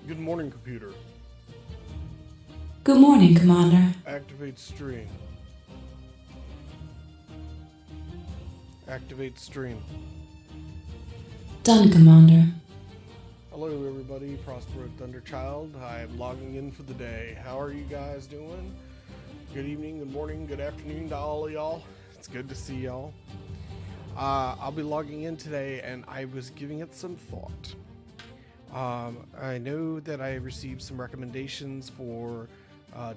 Good morning, computer. Good morning, Commander. Activate stream. Activate stream. Done, Commander. Hello, everybody. Prospero Thunderchild. I'm logging in for the day. How are you guys doing? Good evening, good morning, good afternoon to all of y'all. It's good to see y'all. I'll be logging in today, and I was giving it some thought. I know that I received some recommendations for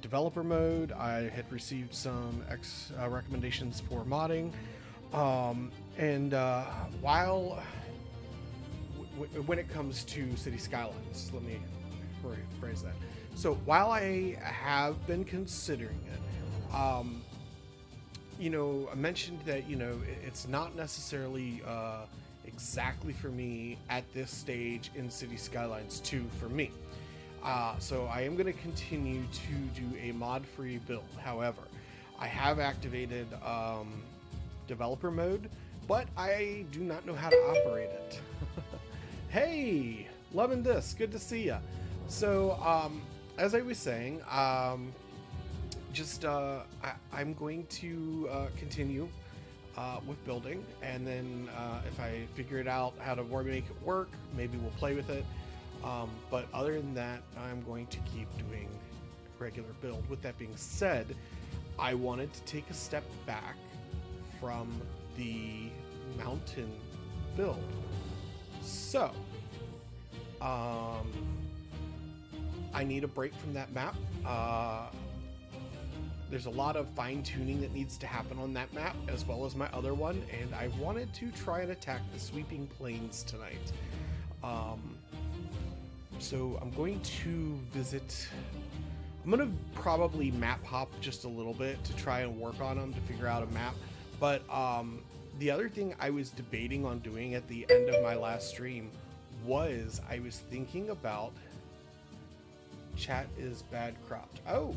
developer mode. I had received some recommendations for modding. While when it comes to Cities Skylines, let me rephrase that. So while I have been considering it, I mentioned that, it's not necessarily exactly for me at this stage in Cities Skylines 2 for me. So I am going to continue to do a mod-free build. However, I have activated developer mode, but I do not know how to operate it. Hey, loving this. Good to see ya. So, as I was saying, I'm going to continue with building, and then if I figure it out how to make it work, maybe we'll play with it. But other than that, I'm going to keep doing regular build. With that being said, I wanted to take a step back from the mountain build. So, I need a break from that map. There's a lot of fine-tuning that needs to happen on that map, as well as my other one, and I wanted to try and attack the sweeping plains tonight. So I'm going to visit... I'm going to probably map hop just a little bit to try and work on them to figure out a map. But the other thing I was debating on doing at the end of my last stream was I was thinking about... Chat is bad cropped. Oh!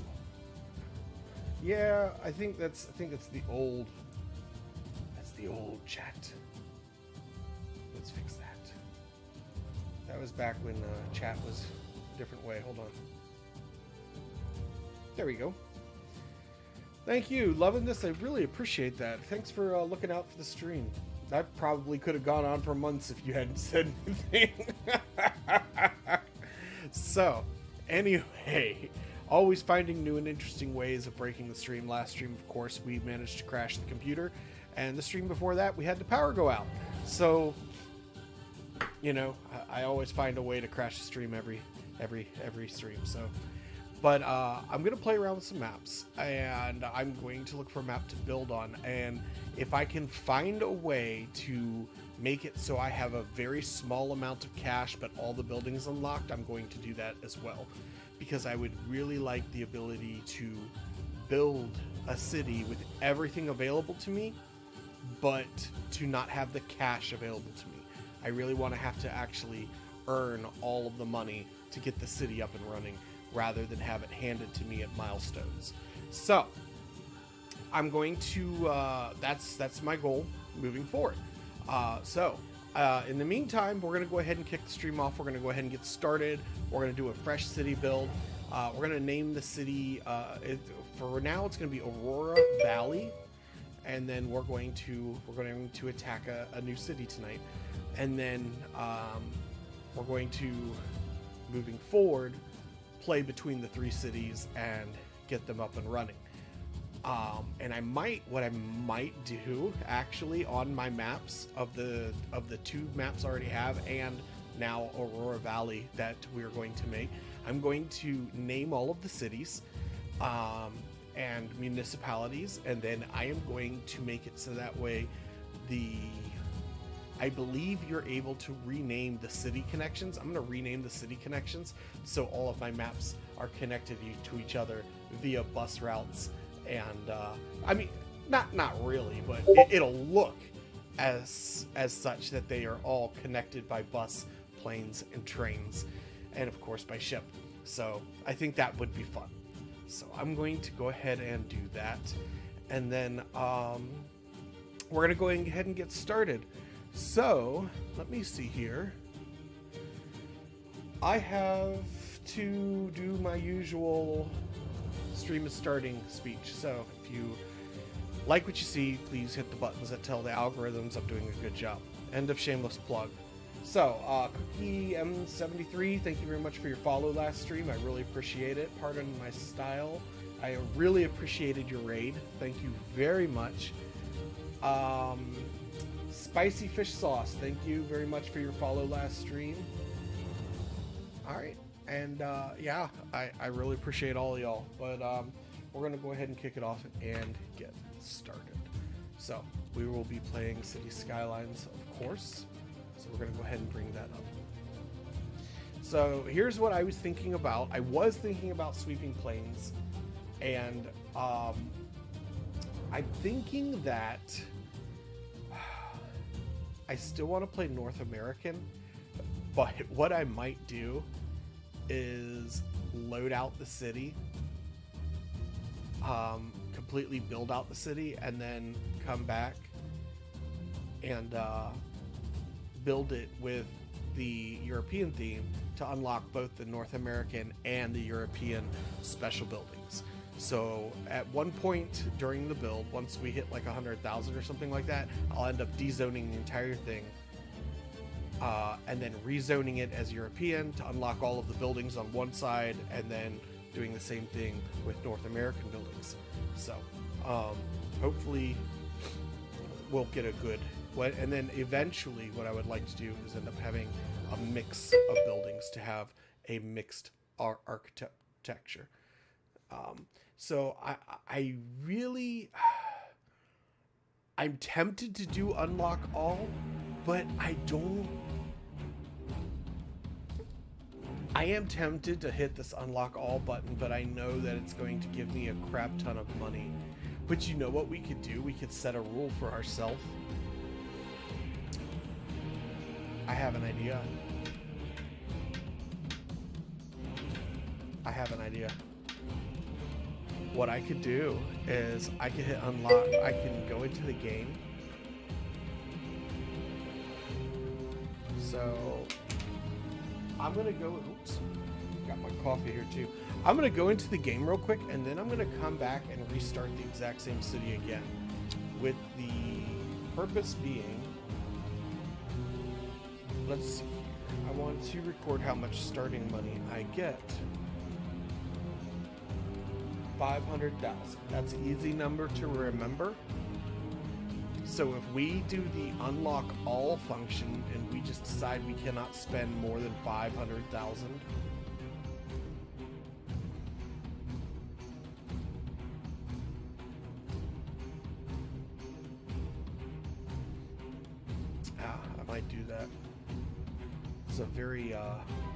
Yeah, I think that's the old... That's the old chat. Let's fix that. That was back when chat was a different way. Hold on. There we go. Thank you. Loving this. I really appreciate that. Thanks for looking out for the stream. That probably could have gone on for months if you hadn't said anything. So, anyway, always finding new and interesting ways of breaking the stream. Last stream, of course, we managed to crash the computer, and the stream before that, we had the power go out. So, I always find a way to crash the stream every stream. So, but I'm gonna play around with some maps, and I'm going to look for a map to build on. And if I can find a way to make it so I have a very small amount of cash, but all the buildings unlocked, I'm going to do that as well, because I would really like the ability to build a city with everything available to me, but to not have the cash available to me. I really want to have to actually earn all of the money to get the city up and running, rather than have it handed to me at milestones. So I'm going to that's my goal moving forward. In the meantime, we're going to go ahead and kick the stream off. We're going to go ahead and get started. We're going to do a fresh city build. We're going to name the city, for now it's going to be Aurora Valley, and then we're going to attack a new city tonight. And then we're going to, moving forward, play between the three cities and get them up and running. And what I might do actually on my maps of the two maps I already have, and now Aurora Valley that we're going to make, I'm going to name all of the cities and municipalities, and then I am going to make it so that way I believe you're able to rename the city connections. I'm going to rename the city connections so all of my maps are connected to each other via bus routes. And I mean, not really, but it'll look as such that they are all connected by bus, planes, and trains, and of course by ship. So I think that would be fun. So I'm going to go ahead and do that, and then we're going to go ahead and get started. So let me see here. I have to do my usual stream is starting speech. So if you like what you see, please hit the buttons that tell the algorithms I'm doing a good job. End of shameless plug. So, Cookie M73, thank you very much for your follow last stream. I really appreciate it. Pardon my style. I really appreciated your raid. Thank you very much. Spicy Fish Sauce, thank you very much for your follow last stream. All right, and yeah, I really appreciate all of y'all. But we're gonna go ahead and kick it off and get started. So we will be playing Cities Skylines, of course. So we're gonna go ahead and bring that up. So here's what I was thinking about. I was thinking about sweeping plains, and I'm thinking that I still want to play North American, but what I might do is load out the city, completely build out the city, and then come back and build it with the European theme to unlock both the North American and the European special buildings. So at one point during the build, once we hit like 100,000 or something like that, I'll end up dezoning the entire thing, and then rezoning it as European to unlock all of the buildings on one side, and then doing the same thing with North American buildings. So hopefully we'll get a good, and then eventually what I would like to do is end up having a mix of buildings to have a mixed architecture. So I really, I'm tempted to do unlock all, but I am tempted to hit this unlock all button, but I know that it's going to give me a crap ton of money. But you know what we could do? We could set a rule for ourselves. I have an idea. What I could do is I could hit unlock. I can go into the game. So I'm gonna go. Oops, got my coffee here too. I'm gonna go into the game real quick, and then I'm gonna come back and restart the exact same city again, with the purpose being, let's see here. I want to record how much starting money I get. 500,000. That's an easy number to remember. So if we do the unlock all function and we just decide we cannot spend more than 500,000, I might do that. It's a very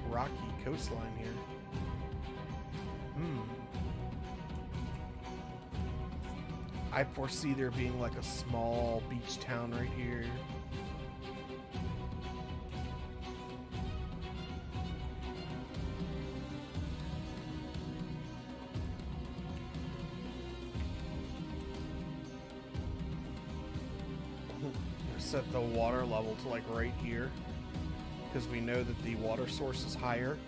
rocky coastline here. I foresee there being like a small beach town right here. Set the water level to like right here, because we know that the water source is higher,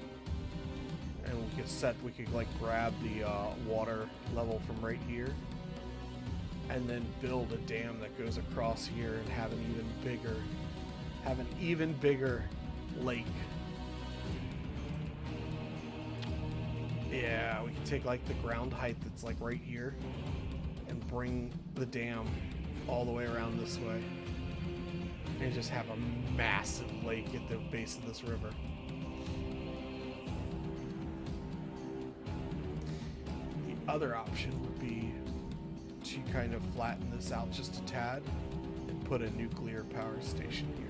and we could like grab the water level from right here, and then build a dam that goes across here and have an even bigger lake. Yeah, we can take like the ground height that's like right here and bring the dam all the way around this way, and just have a massive lake at the base of this river. The other option would be to kind of flatten this out just a tad and put a nuclear power station here.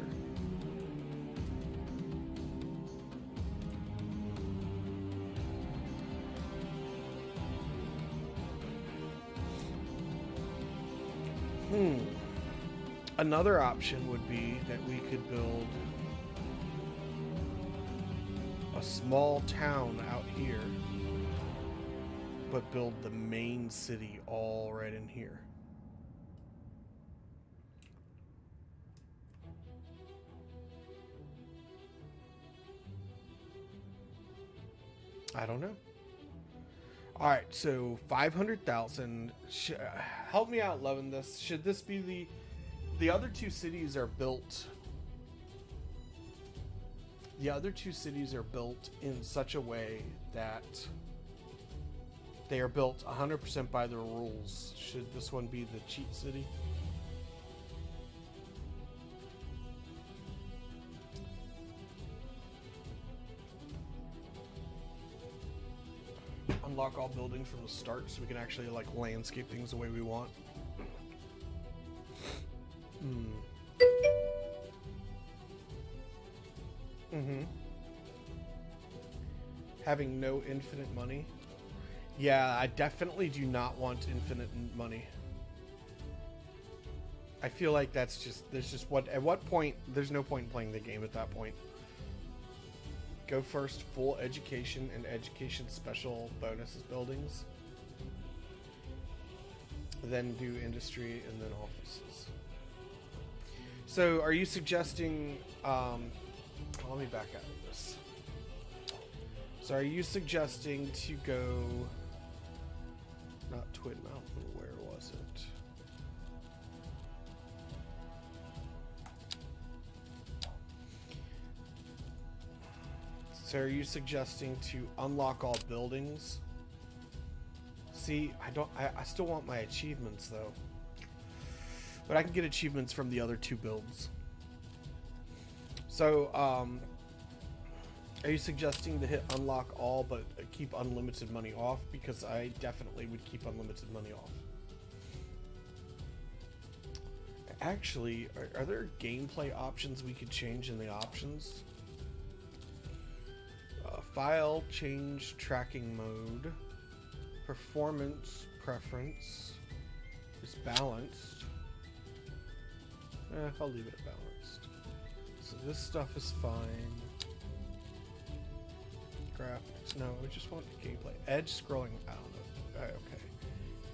Another option would be that we could build a small town out here, but build the main city all right in here. I don't know. All right, so 500,000. Help me out loving this. Should this be the other two cities are built? The other two cities are built in such a way that they are built 100% by the rules. Should this one be the cheat city? Unlock all buildings from the start so we can actually like landscape things the way we want. Having no infinite money. Yeah, I definitely do not want infinite money. I feel like there's just at what point, there's no point in playing the game at that point. Go first, full education and education special bonuses buildings. Then do industry and then offices. So are you suggesting, let me back out of this. So are you suggesting to go, not Twin Mountain, where was it? So are you suggesting to unlock all buildings? See, I still want my achievements though. But I can get achievements from the other two builds. So, are you suggesting to hit unlock all but keep unlimited money off? Because I definitely would keep unlimited money off. Actually, are there gameplay options we could change in the options? File, change tracking mode, performance preference is balanced. I'll leave it balanced. So this stuff is fine. Graphics, no, we just want the gameplay. Edge scrolling, I don't know. Okay.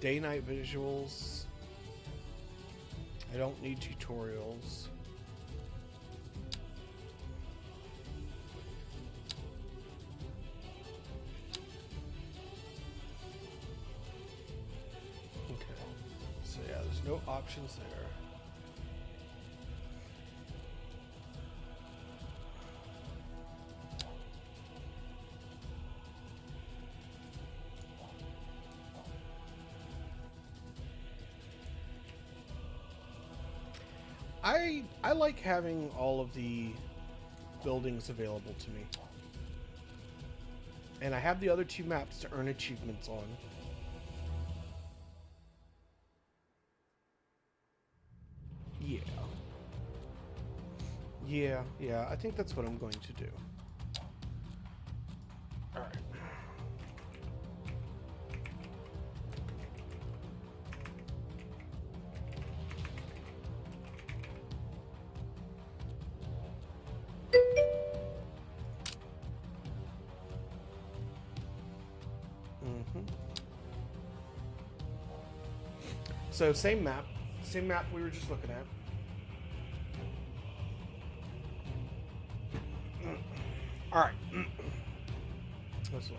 Day-night visuals. I don't need tutorials. No options there. I like having all of the buildings available to me. And I have the other two maps to earn achievements on. Yeah, I think that's what I'm going to do. Alright. So same map we were just looking at. All right, let's look.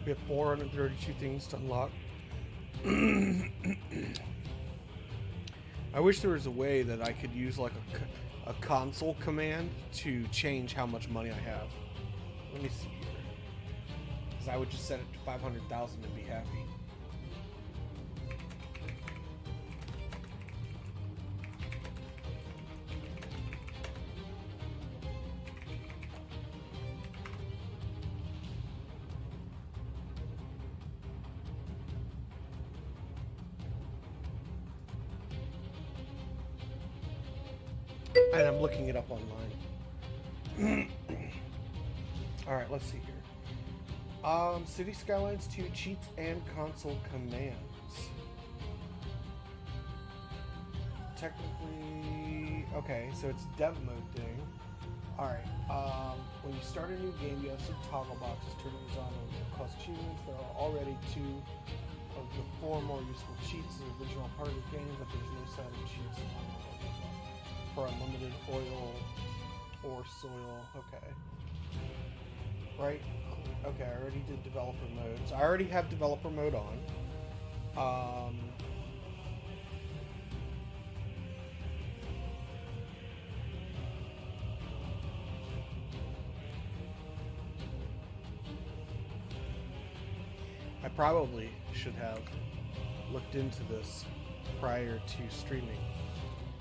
We have 432 things to unlock. I wish there was a way that I could use like a console command to change how much money I have. Let me see here. Because I would just set it to 500,000 and be happy. And I'm looking it up online. Alright, let's see here. Cities Skylines II cheats and console commands. Technically, okay, so it's dev mode thing. Alright, when you start a new game, you have some toggle boxes. Turning these on will cost achievements. There are already 2 of the 4 more useful cheats in the original part of the game, but there's no sign of cheats for unlimited oil or soil. Okay. right? Okay, I already did developer modes. I already have developer mode on. I probably should have looked into this prior to streaming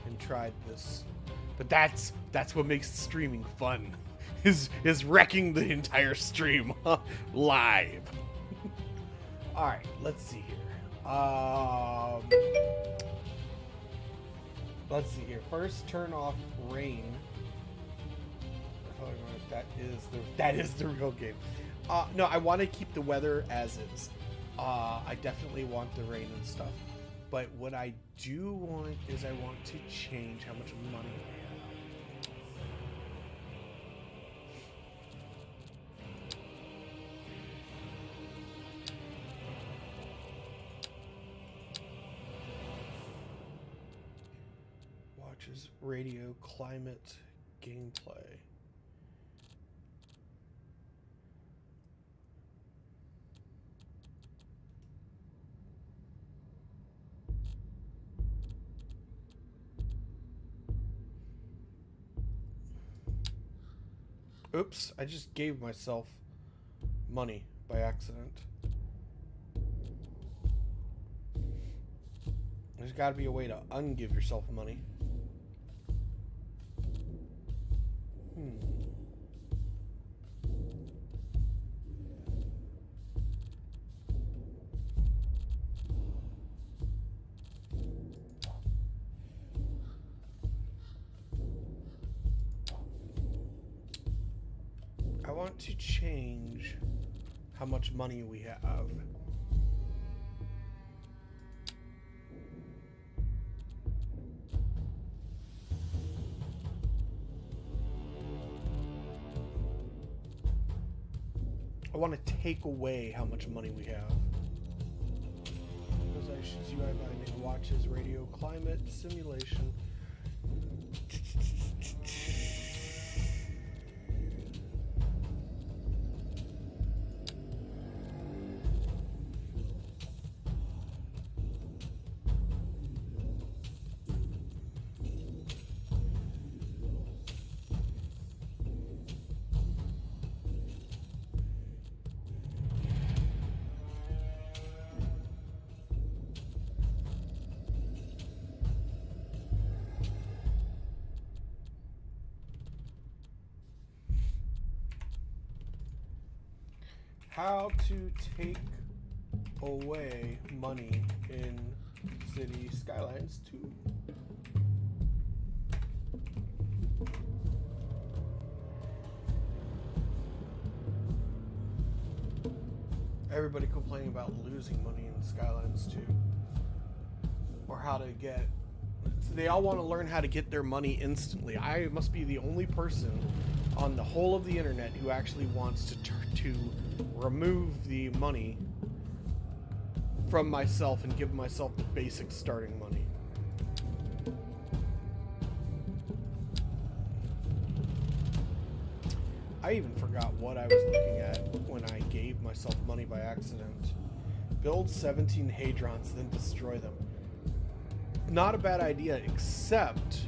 and tried this, but that's what makes streaming fun, is wrecking the entire stream live. All right, let's see here. Let's see here. First, turn off rain. Oh, that is the real game. No, I want to keep the weather as is. I definitely want the rain and stuff. But what I do want is I want to change how much money I have. Watches radio climate gameplay. Oops, I just gave myself money by accident. There's got to be a way to ungive yourself money. I want to change how much money we have. I want to take away how much money we have. Visualizations, UI binding, watches, radio, climate, simulation. How to take away money in Cities Skylines II. Everybody complaining about losing money in Skylines 2. Or how to get... They all want to learn how to get their money instantly. I must be the only person on the whole of the internet who actually wants to remove the money from myself and give myself the basic starting money. I even forgot what I was looking at when I gave myself money by accident. Build 17 hadrons, then destroy them. Not a bad idea, except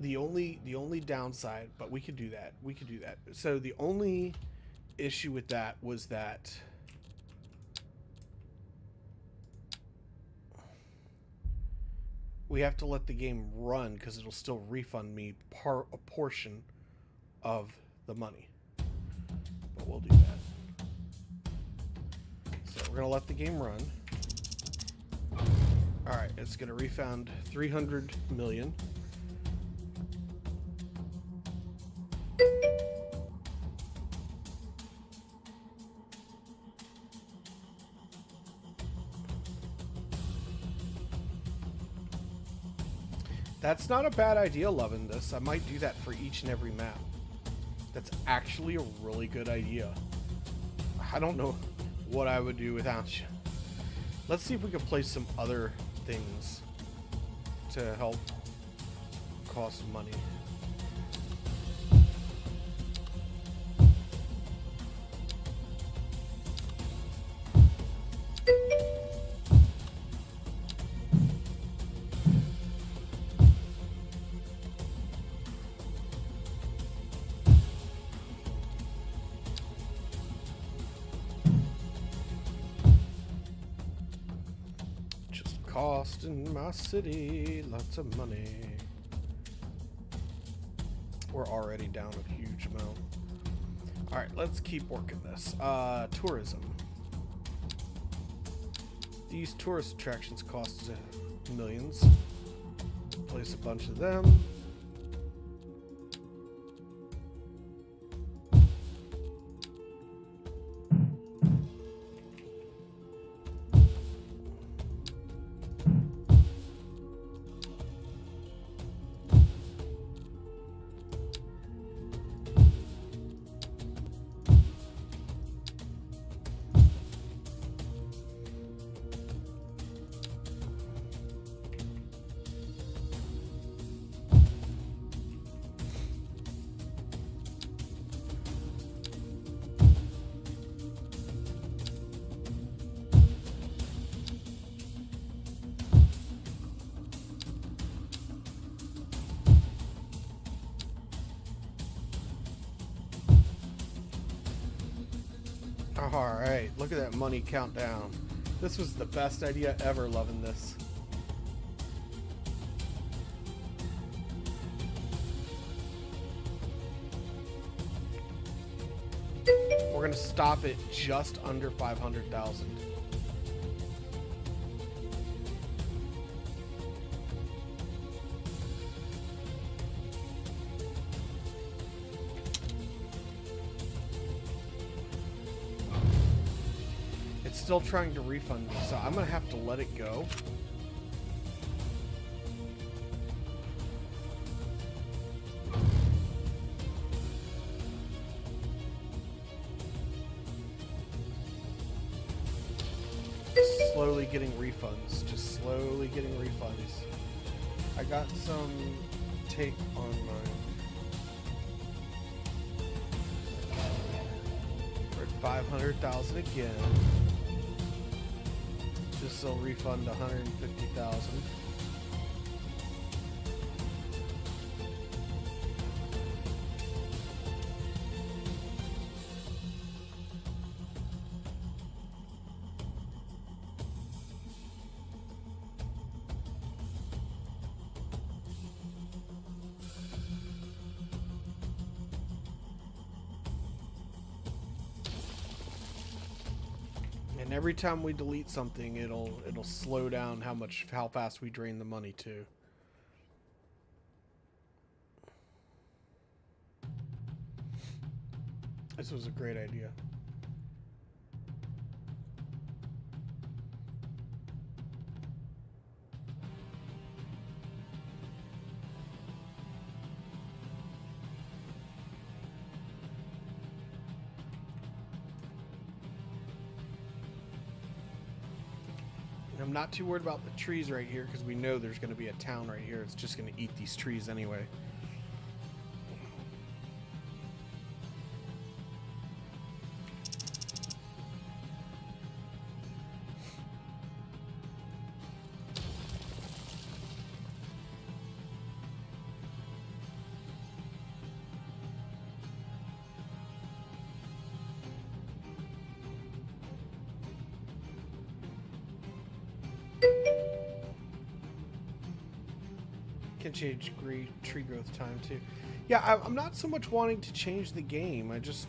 the only downside, but we could do that. We could do that. So the only issue with that was that we have to let the game run because it'll still refund me a portion of the money. But we'll do that. So we're gonna let the game run. All right, it's gonna refund 300 million. That's not a bad idea, loving this. I might do that for each and every map. That's actually a really good idea. I don't know what I would do without you. Let's see if we can play some other things to help cost money. cost in my city. Lots of money. We're already down a huge amount. Alright, let's keep working this. Tourism. These tourist attractions cost millions. Place a bunch of them. Alright, look at that money countdown. This was the best idea ever, loving this. We're gonna stop it just under 500,000. Still trying to refund me, so I'm gonna have to let it go. Slowly getting refunds, just slowly getting refunds. I got some take on mine. We're at 500,000 again. This will refund 150,000. And every time we delete something, it'll slow down how fast we drain the money too. This was a great idea. I'm not too worried about the trees right here because we know there's going to be a town right here. It's just going to eat these trees anyway. Can change tree growth time too. Yeah, I'm not so much wanting to change the game. I just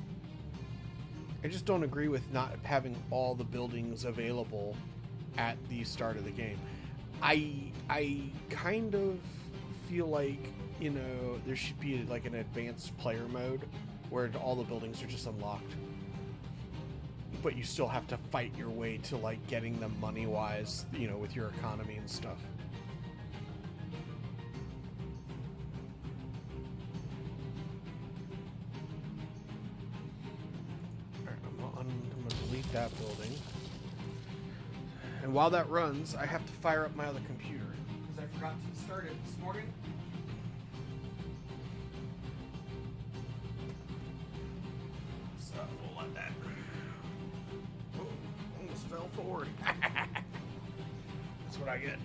don't agree with not having all the buildings available at the start of the game. I kind of feel like, you know, there should be like an advanced player mode where all the buildings are just unlocked, but you still have to fight your way to like getting them money wise, you know, with your economy and stuff. That building, and while that runs, I have to fire up my other computer because I forgot to start it this morning. So we'll let that. Oh, almost fell forward. That's what I get.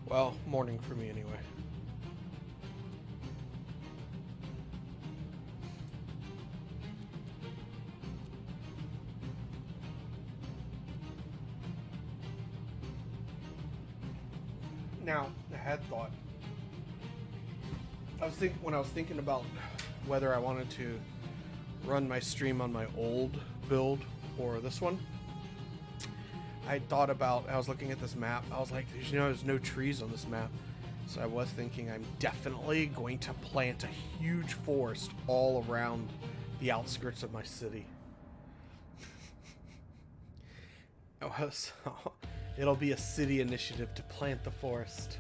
Well, morning for me anyway. Now, I had thought. When I was thinking about whether I wanted to run my stream on my old build or this one, I was looking at this map. I was like, there's no trees on this map. So I was thinking I'm definitely going to plant a huge forest all around the outskirts of my city. It'll be a city initiative to plant the forest.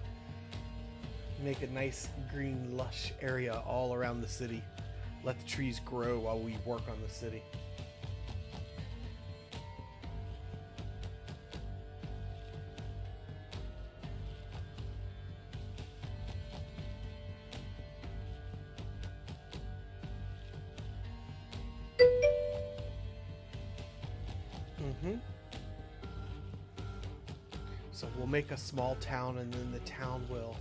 Make a nice green lush area all around the city. Let the trees grow while we work on the city. So we'll make a small town, and then the town will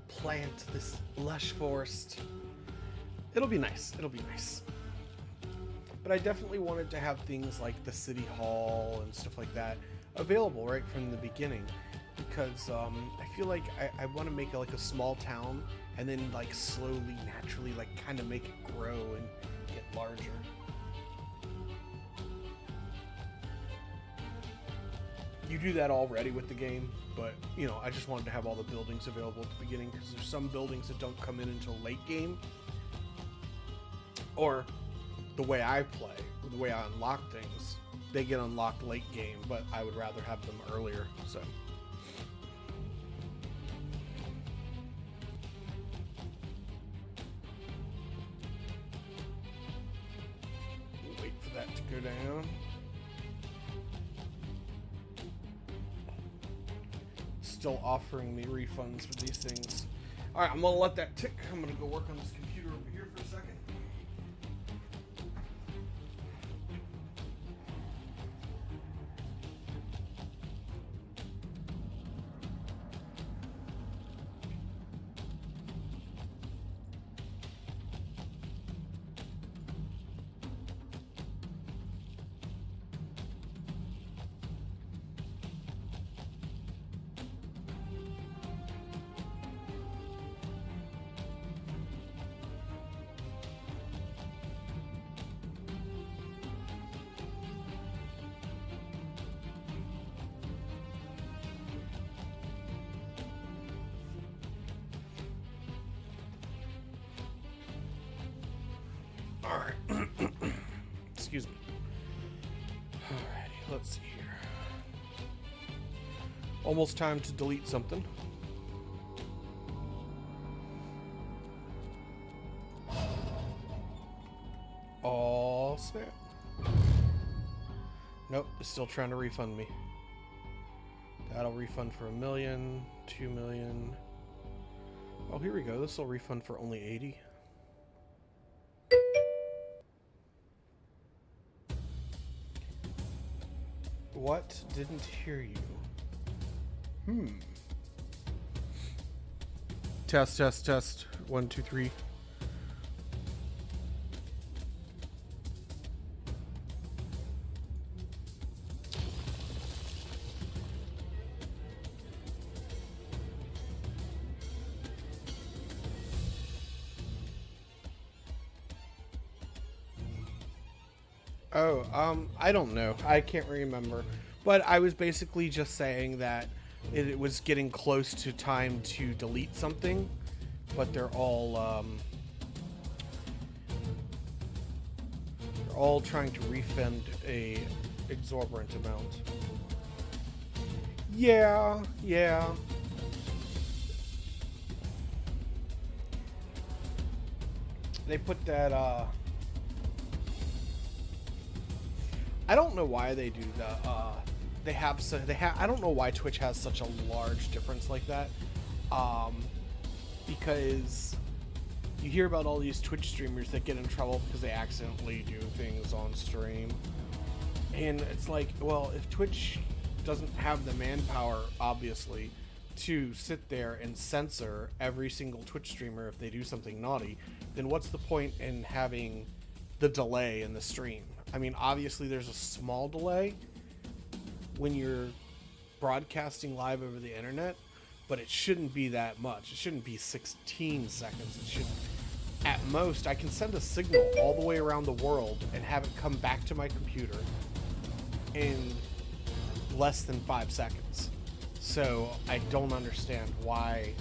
plant this lush forest. It'll be nice. It'll be nice. But I definitely wanted to have things like the city hall and stuff like that available right from the beginning, because I feel like I want to make it like a small town, and then like slowly, naturally, like kind of make it grow and get larger. You do that already with the game, but I just wanted to have all the buildings available at the beginning, because there's some buildings that don't come in until late game, or the way I play, the way I unlock things, they get unlocked late game, but I would rather have them earlier. So wait for that to go down. Still offering me refunds for these things. All right, I'm gonna let that tick. I'm gonna go work on this computer over here for a second. Alright. Excuse me. Alrighty, let's see here. Almost time to delete something. Oh, snap. Nope, it's still trying to refund me. That'll refund for $1 million, $2 million. Oh, here we go. This will refund for only 80. What? Didn't hear you. Test, test, test. 1, 2, 3. Oh, I don't know. I can't remember. But I was basically just saying that it was getting close to time to delete something, but they're all trying to refund a exorbitant amount. Yeah. They put that I don't know why they do that. I don't know why Twitch has such a large difference like that. Because you hear about all these Twitch streamers that get in trouble because they accidentally do things on stream. And it's like, well, if Twitch doesn't have the manpower, obviously, to sit there and censor every single Twitch streamer if they do something naughty, then what's the point in having the delay in the stream? I mean, obviously there's a small delay when you're broadcasting live over the internet, but it shouldn't be that much. It shouldn't be 16 seconds. It should, at most, I can send a signal all the way around the world and have it come back to my computer in less than 5 seconds. So I don't understand why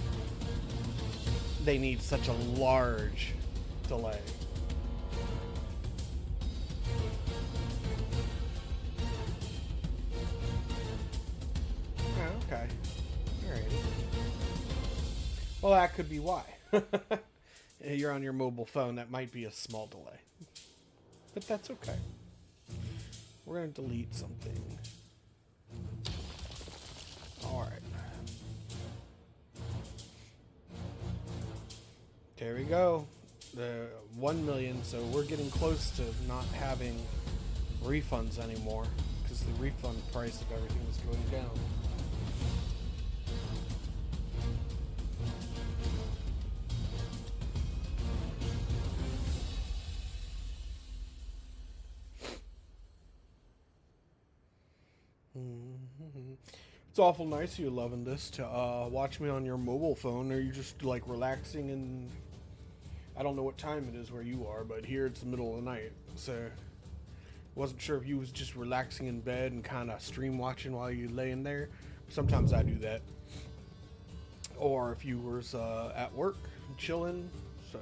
they need such a large delay. Oh, okay. Alright. Well, that could be why. You're on your mobile phone. That might be a small delay. But that's okay. We're going to delete something. Alright. There we go. The 1 million, so we're getting close to not having refunds anymore because the refund price of everything is going down. It's awful nice of you loving this to watch me on your mobile phone. Are you just like relaxing? And I don't know what time it is where you are, but here it's the middle of the night, so wasn't sure if you was just relaxing in bed and kind of stream watching while you laying there. Sometimes I do that, or if you was at work chilling. So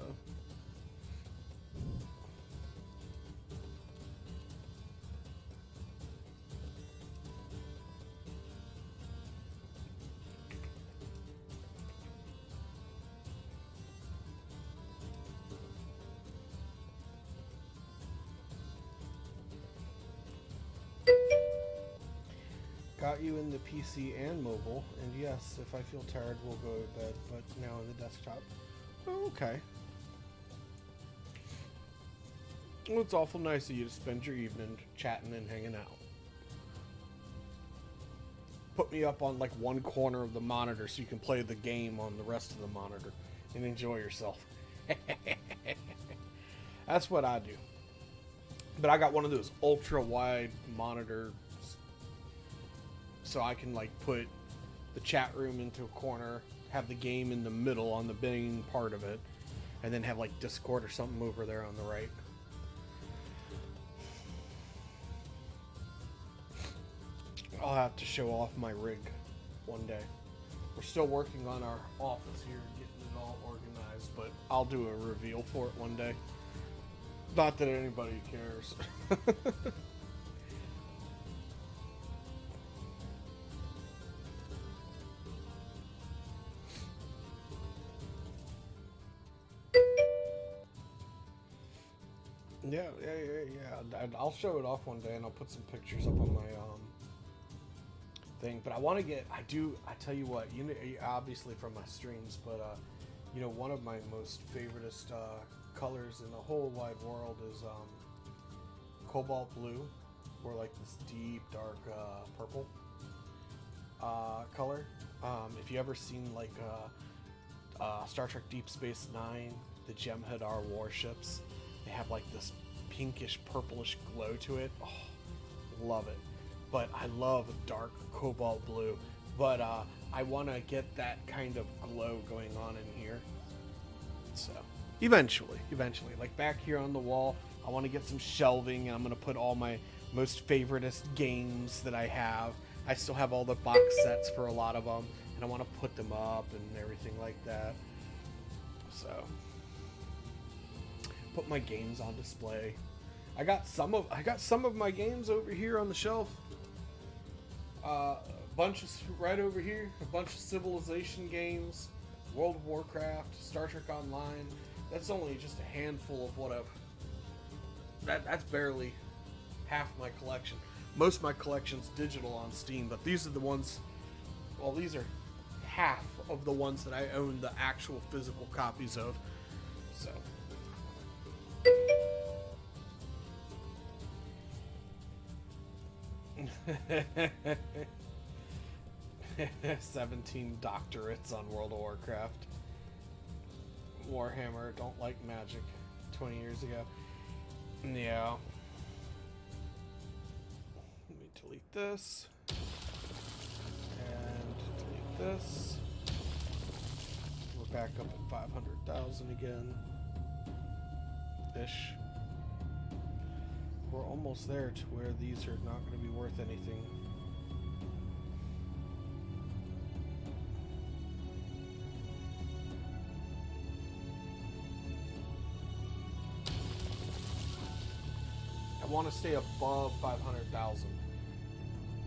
got you in the PC and mobile, and yes, if I feel tired, we'll go to bed, but now on the desktop. Oh, okay. Well, it's awful nice of you to spend your evening chatting and hanging out. Put me up on like one corner of the monitor so you can play the game on the rest of the monitor and enjoy yourself. That's what I do. But I got one of those ultra wide monitors, so I can like put the chat room into a corner, have the game in the middle on the main part of it, and then have like Discord or something over there on the right. I'll have to show off my rig one day. We're still working on our office here, getting it all organized, but I'll do a reveal for it one day. Not that anybody cares. Yeah. I'll show it off one day, and I'll put some pictures up on my thing. But I want to get. I tell you what. You know, obviously from my streams, but you know, one of my most favoriteest colors in the whole wide world is cobalt blue, or like this deep dark purple color. If you ever seen like Star Trek Deep Space Nine, the Jem'Hadar warships, they have like this pinkish purplish glow to it. Oh, love it. But I love dark cobalt blue. But I want to get that kind of glow going on in here. So eventually, like back here on the wall, I want to get some shelving, and I'm going to put all my most favoriteest games that I have. I still have all the box sets for a lot of them, and I want to put them up and everything like that. So put my games on display. I got some of my games over here on the shelf. Bunches right over here. A bunch of Civilization games, World of Warcraft, Star Trek Online. That's only just a handful of what I've. That's barely half my collection. Most of my collection's digital on Steam, but these are the ones. Well, these are half of the ones that I own the actual physical copies of. So. 17 doctorates on World of Warcraft. Warhammer, don't like magic. 20 years ago. Yeah. Let me delete this. And delete this. back up at 500,000 again. Ish. We're almost there to where these are not going to be worth anything. I want to stay above 500,000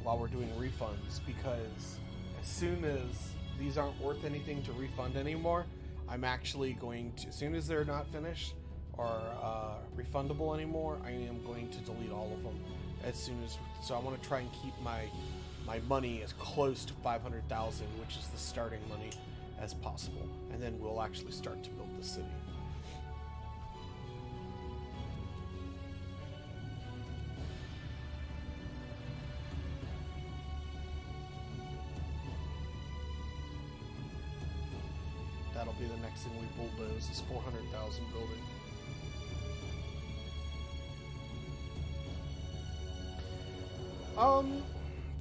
while we're doing refunds, because as soon as these aren't worth anything to refund anymore, I'm actually going to, as soon as they're not finished or refundable anymore, I am going to delete all of them as soon as. So I want to try and keep my money as close to 500,000, which is the starting money, as possible, and then we'll actually start to build the city. That'll be the next thing we bulldoze, is 400,000 building.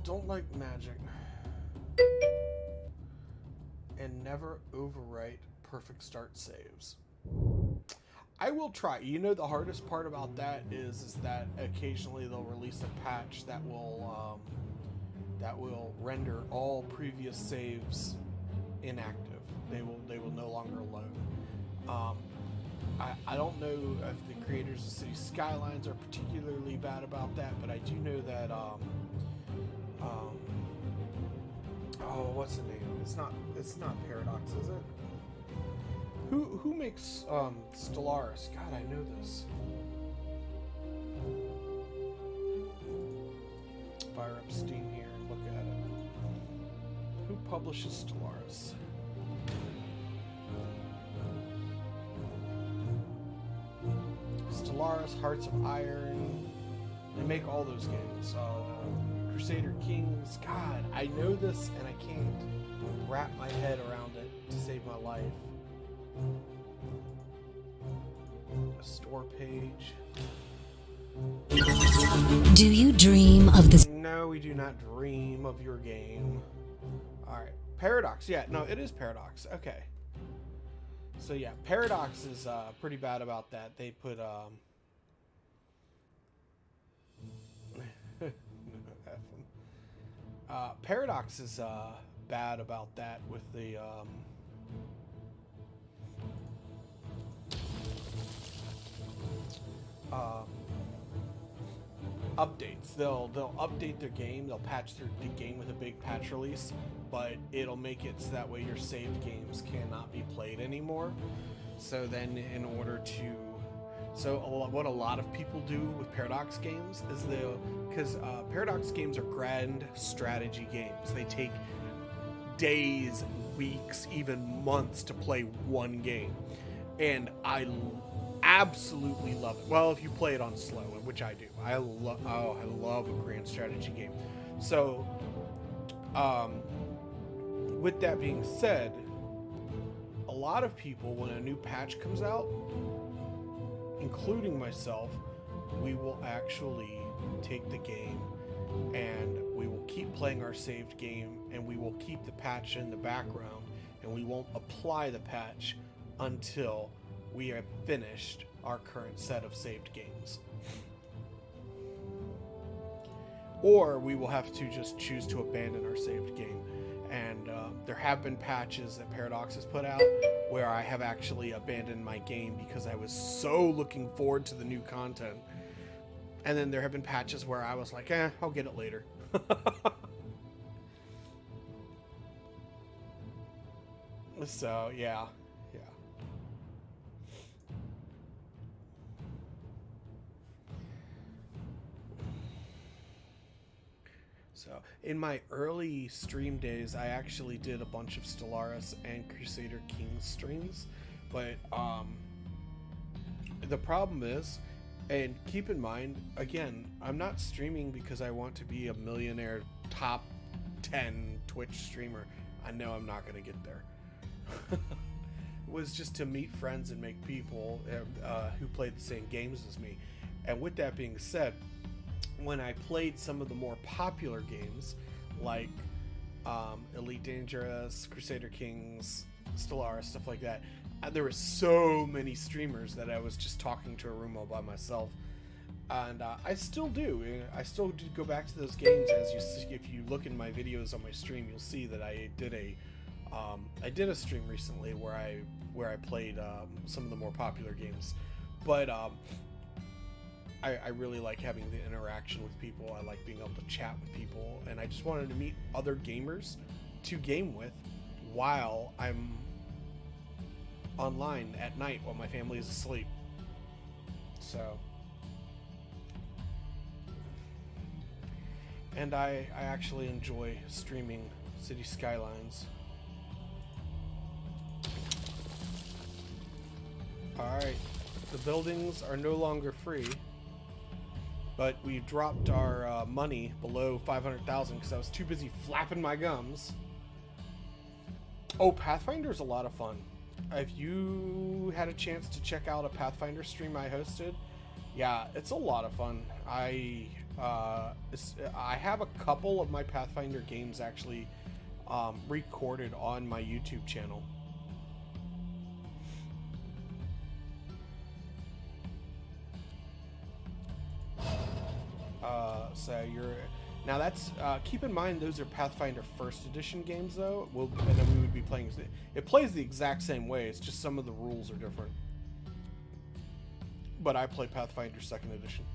Don't like magic. And never overwrite perfect start saves. I will try. You know, the hardest part about that is that occasionally they'll release a patch that will render all previous saves inactive. They will no longer load. I don't know if the creators of Cities Skylines are particularly bad about that, but I do know that oh, what's the name? It's not Paradox, is it? Who makes Stellaris? God, I know this. Fire up Steam here and look at it. Who publishes Stellaris? Stellaris, Hearts of Iron. They make all those games. Crusader Kings. God, I know this and I can't wrap my head around it to save my life. A store page. Do you dream of this? No, we do not dream of your game. Alright. Paradox. Yeah, no, it is Paradox. Okay. So yeah, Paradox is pretty bad about that. They put Paradox is bad about that with the updates. They'll update their game. They'll patch their game with a big patch release, but it'll make it so that way your saved games cannot be played anymore. So then, in order to, what a lot of people do with Paradox games is because Paradox games are grand strategy games. They take days, weeks, even months to play one game, and I absolutely love it. Well, if you play it on slow, which I do, I love a grand strategy game. So, with that being said, a lot of people, when a new patch comes out, including myself, we will actually take the game and we will keep playing our saved game, and we will keep the patch in the background, and we won't apply the patch until we have finished our current set of saved games. Or we will have to just choose to abandon our saved game. And there have been patches that Paradox has put out where I have actually abandoned my game because I was so looking forward to the new content. And then there have been patches where I was like, I'll get it later. So, yeah. So, in my early stream days, I actually did a bunch of Stellaris and Crusader Kings streams, but the problem is, and keep in mind, again, I'm not streaming because I want to be a millionaire top 10 Twitch streamer. I know I'm not going to get there. It was just to meet friends and make people who played the same games as me. And with that being said, when I played some of the more popular games, like Elite Dangerous, Crusader Kings, Stellaris, stuff like that. There were so many streamers that I was just talking to a room all by myself. And I still do. I still do go back to those games. As you see, if you look in my videos on my stream, you'll see that I did a stream recently where I played some of the more popular games. But I really like having the interaction with people. I like being able to chat with people, and I just wanted to meet other gamers to game with while I'm online at night while my family is asleep. So. And I actually enjoy streaming Cities Skylines. Alright, the buildings are no longer free, but we dropped our money below 500,000 because I was too busy flapping my gums. Oh, Pathfinder's a lot of fun. If you had a chance to check out a Pathfinder stream I hosted, yeah, it's a lot of fun. I have a couple of my Pathfinder games actually recorded on my YouTube channel. So you're now that's keep in mind those are Pathfinder First Edition games though. And then we would be playing. It plays the exact same way. It's just some of the rules are different. But I play Pathfinder Second Edition.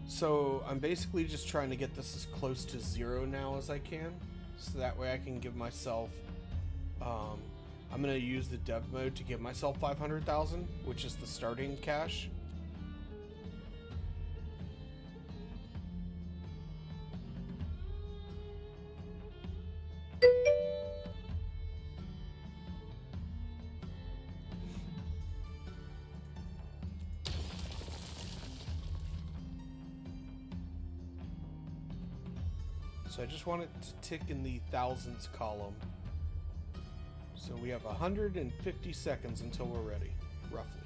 So I'm basically just trying to get this as close to 0 now as I can, so that way I can give myself, I'm going to use the dev mode to give myself 500,000, which is the starting cash. So I just want it to tick in the thousands column. So we have 150 seconds until we're ready, roughly.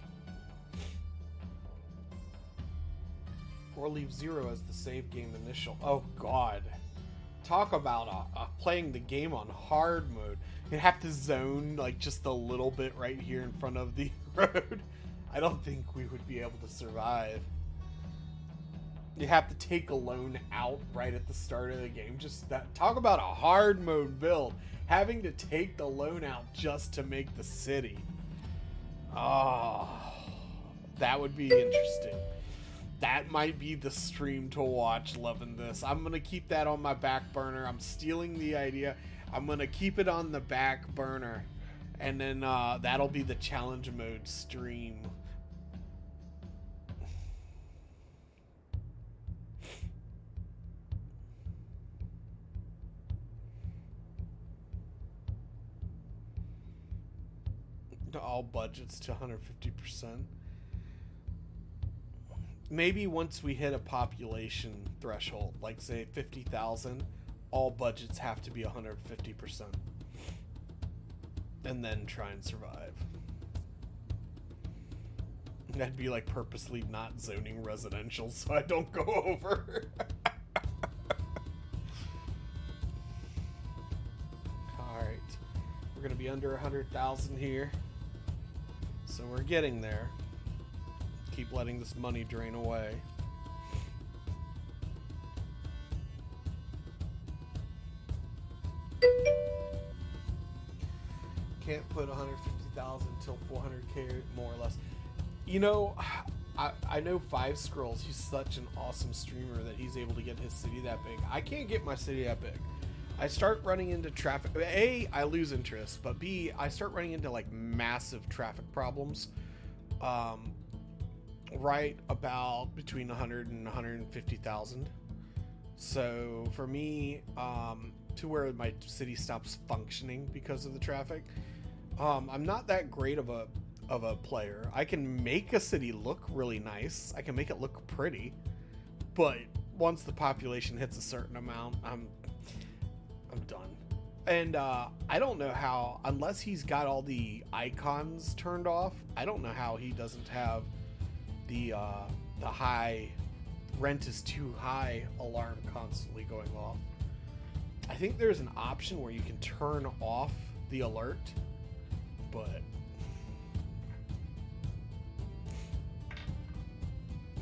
Or leave 0 as the save game initial. Oh god. Talk about playing the game on hard mode. You have to zone like just a little bit right here in front of the road. I don't think we would be able to survive. You have to take a loan out right at the start of the game. Just that. Talk about a hard mode build. Having to take the loan out just to make the city. Oh, that would be interesting. That might be the stream to watch. Loving this. I'm going to keep that on my back burner. I'm stealing the idea. I'm going to keep it on the back burner. And then that'll be the challenge mode stream. All budgets to 150%. Maybe once we hit a population threshold, like say 50,000, all budgets have to be 150%. And then try and survive. That'd be like purposely not zoning residential so I don't go over. Alright. We're gonna be under 100,000 here. So we're getting there. Keep letting this money drain away. Can't put 150,000 till 400k more or less. You know, I know Five Scrolls. He's such an awesome streamer that he's able to get his city that big. I can't get my city that big. I start running into traffic. A, I lose interest, but B, I start running into like massive traffic problems. right about between 100 and 150,000. So for me, to where my city stops functioning because of the traffic, I'm not that great of a player. I can make a city look really nice. I can make it look pretty, but once the population hits a certain amount, I'm done. And I don't know how, unless he's got all the icons turned off, I don't know how he doesn't have the high rent is too high alarm constantly going off. I think there's an option where you can turn off the alert, but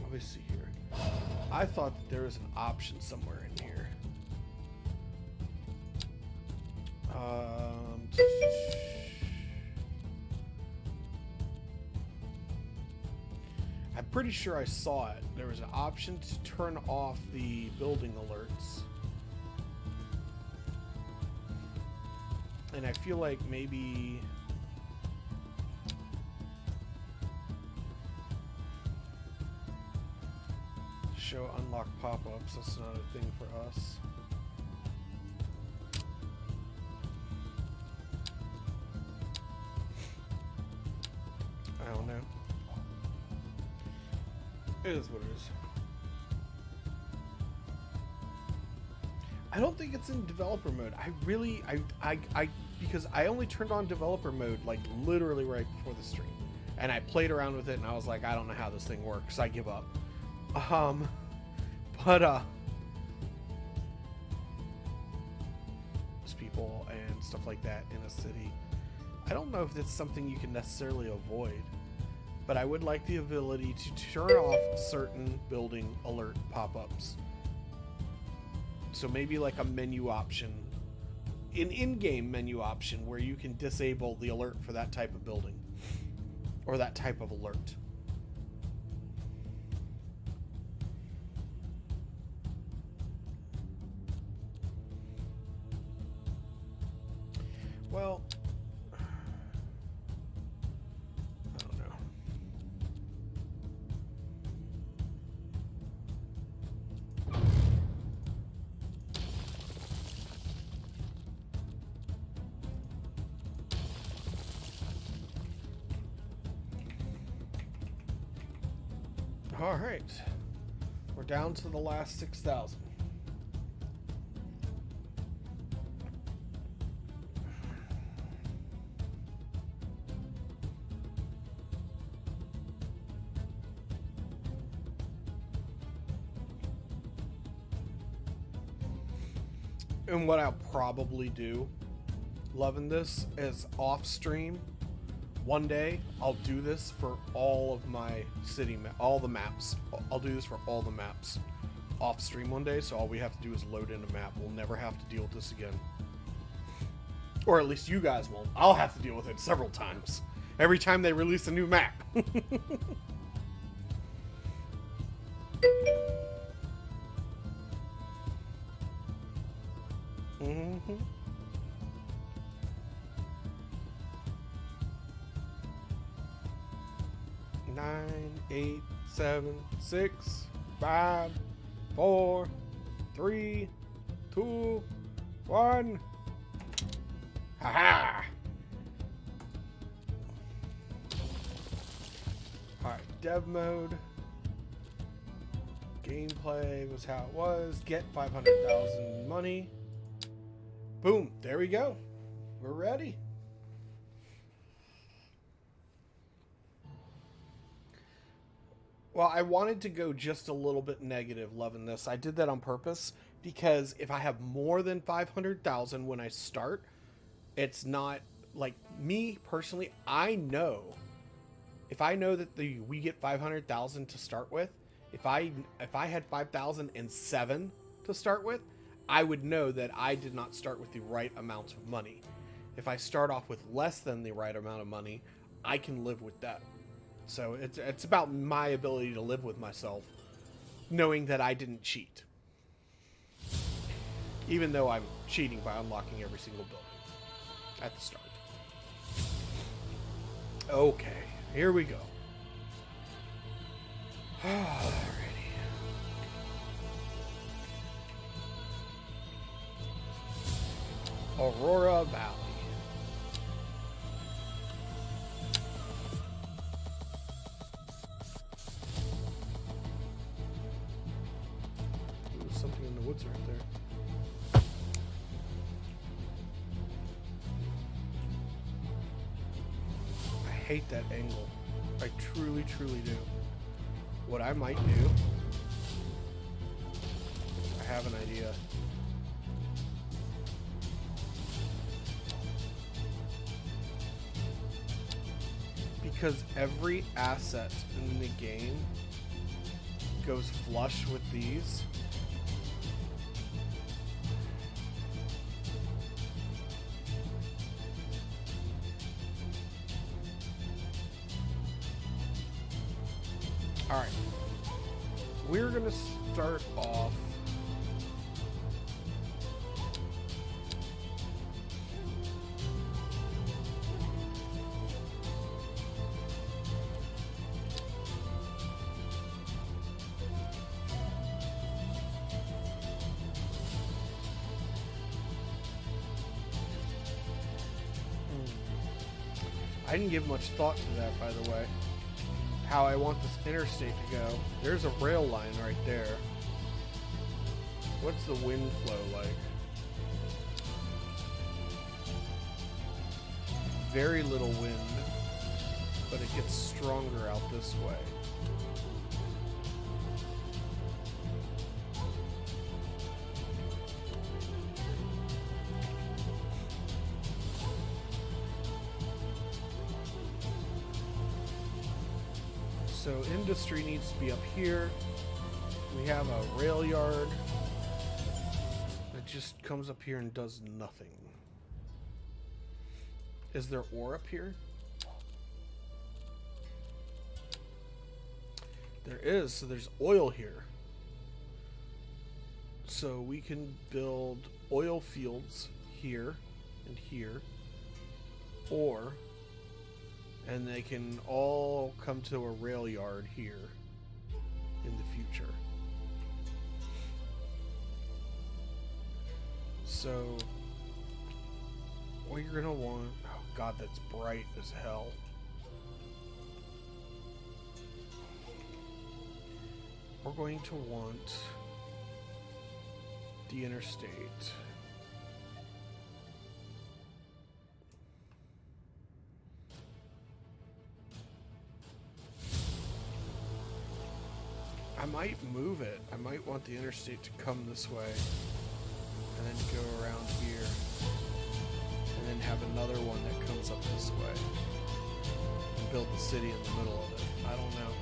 let me see here. I thought that there was an option somewhere in here. I'm pretty sure I saw it. There was an option to turn off the building alerts. And I feel like maybe show unlock pop-ups. That's not a thing for us. I don't know. It is what it is. I don't think it's in developer mode. I because I only turned on developer mode like literally right before the stream, and I played around with it, and I was like, I don't know how this thing works. I give up. But there's people and stuff like that in a city. I don't know if that's something you can necessarily avoid, but I would like the ability to turn off certain building alert pop-ups. So maybe like a menu option, an in-game menu option where you can disable the alert for that type of building or that type of alert. Well, I don't know. All right, we're down to the last 6,000. And what I'll probably do, loving this, is off stream. One day I'll do this for all of my city, all the maps. I'll do this for all the maps off stream one day. So all we have to do is load in a map. We'll never have to deal with this again, or at least you guys won't. I'll have to deal with it several times every time they release a new map. Mm-hmm. 9, 8, 7, 6, 5, 4, 3, 2, 1. Haha! Alright, dev mode. Gameplay was how it was. Get 500,000 money. Boom, there we go. We're ready. Well, I wanted to go just a little bit negative loving this. I did that on purpose because if I have more than 500,000 when I start, it's not like me personally. I know if I know that we get 500,000 to start with, if I had 5,007 to start with, I would know that I did not start with the right amount of money. If I start off with less than the right amount of money, I can live with that. So it's about my ability to live with myself, knowing that I didn't cheat. Even though I'm cheating by unlocking every single building at the start. Okay, here we go. Alrighty. Aurora Valley. Ooh, something in the woods right there. I hate that angle. I truly, truly do. What I might do, I have an idea. Because every asset in the game goes flush with these. Alright. We're going to start off. I didn't give much thought to that, by the way. How I want this interstate to go. There's a rail line right there. What's the wind flow like? Very little wind, but it gets stronger out this way. So industry needs to be up here. We have a rail yard that just comes up here and does nothing. Is there ore up here? There is, so there's oil here. So we can build oil fields here and here, and they can all come to a rail yard here in the future. So what you're gonna want, oh god, that's bright as hell. We're going to want the interstate. I might move it. I might want the interstate to come this way and then go around here and then have another one that comes up this way and build the city in the middle of it. I don't know.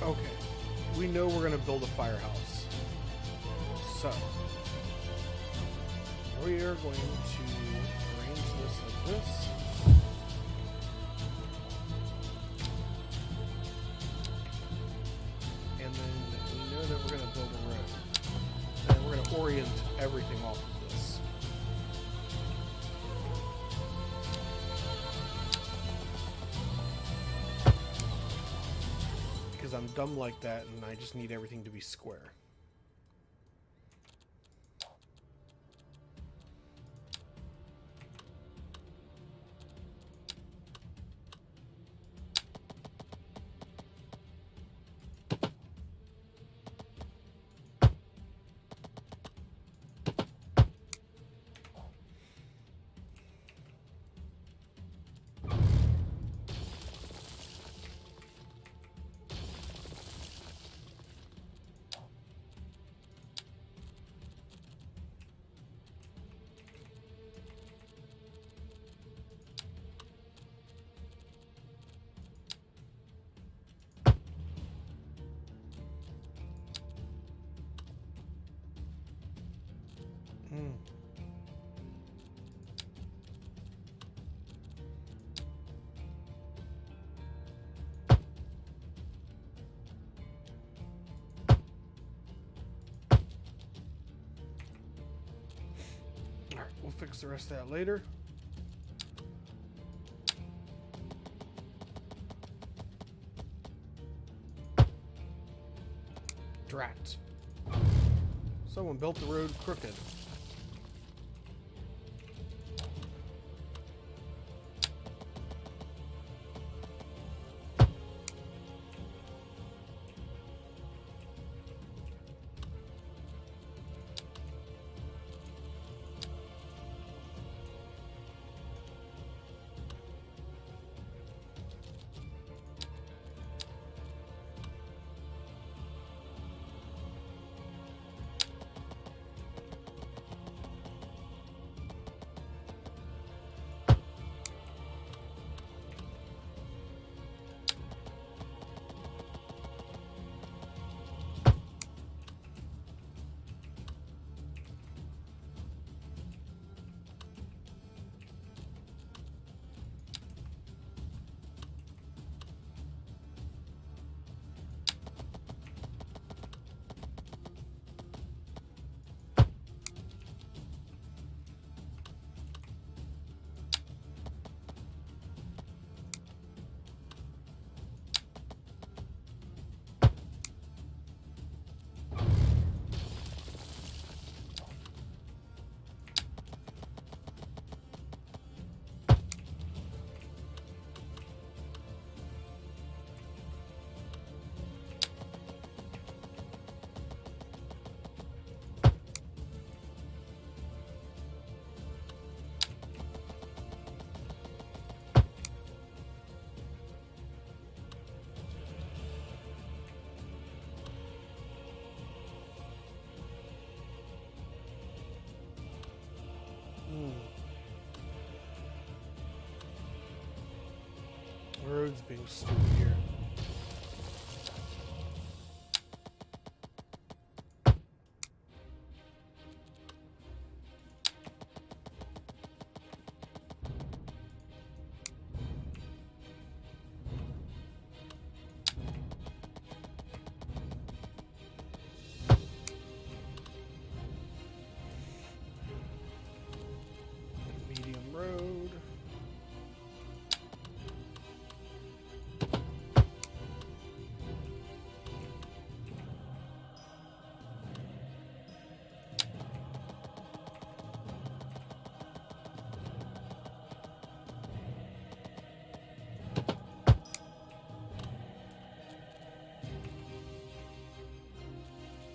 Okay, we know we're going to build a firehouse. So, we are going to arrange this like this. And then we know that we're going to build a road. And we're going to orient everything off of this. I'm dumb like that, and I just need everything to be square. fix the rest of that later. Drat. Someone built the road crooked. Road's being stupid here. Medium road.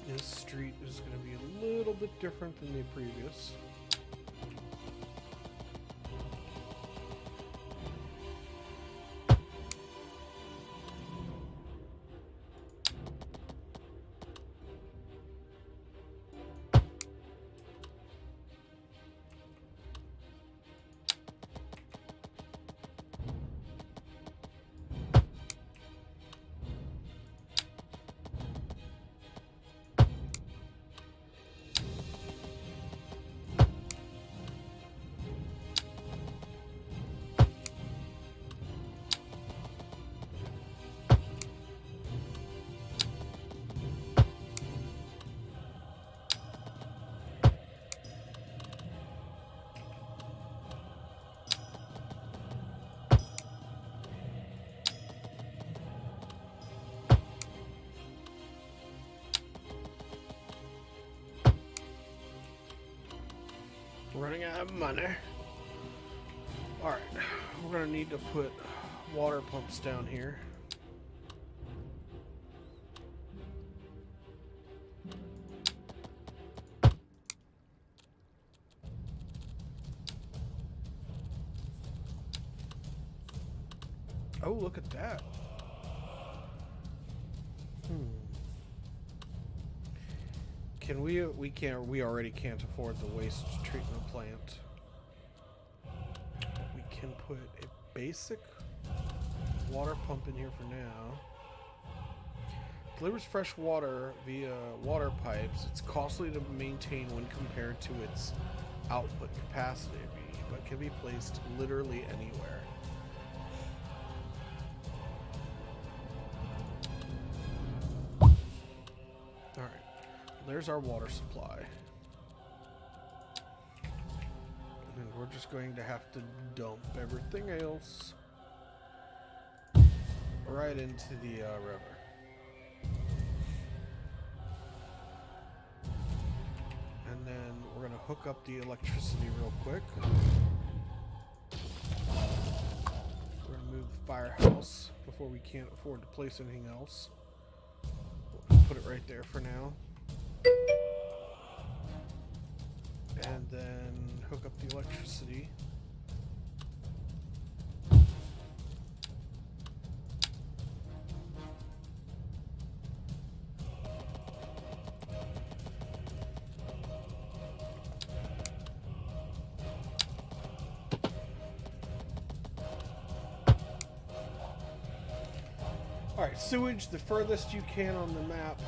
This street is going to be a little bit different than the previous. Running out of money. Alright, we're gonna need to put water pumps down here. Oh, look at that. Can we we already can't afford the waste treatment plant. We can put a basic water pump in here for now. Delivers fresh water via water pipes. It's costly to maintain when compared to its output capacity, but can be placed literally anywhere. Alright, there's our water supply. we're just going to have to dump everything else right into the river. And then we're going to hook up the electricity real quick. We're going to move the firehouse before we can't afford to place anything else. We'll just put it right there for now. And then hook up the electricity. Alright, sewage the furthest you can on the map.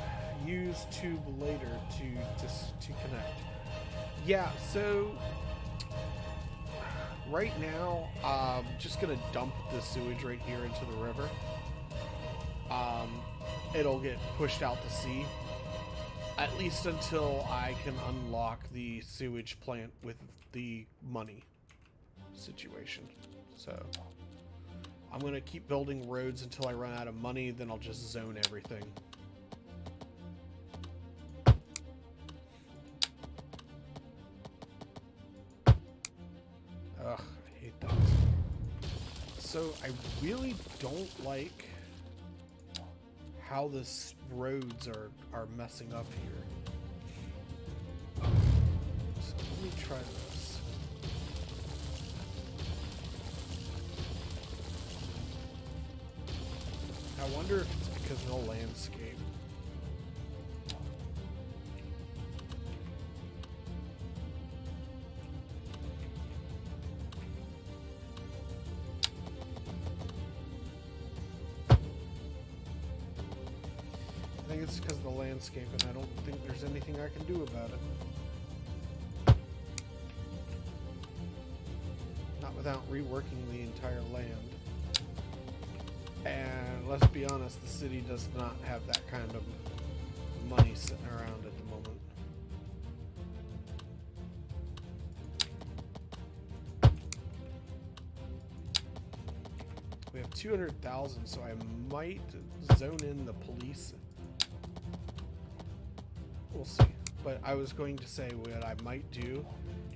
Use tube later to connect. Yeah, so right now I'm just gonna dump the sewage right here into the river. It'll get pushed out to sea, at least until I can unlock the sewage plant with the money situation. So I'm going to keep building roads until I run out of money, then I'll just zone everything. Ugh, I hate that. So I really don't like how this roads are messing up here. So let me try this. I wonder if it's because of the landscape. I think it's because of the landscape, and I don't think there's anything I can do about it. Not without reworking the entire land. And let's be honest, the city does not have that kind of money sitting around at the moment. We have 200,000, so I might zone in the police. We'll see. But I was going to say what I might do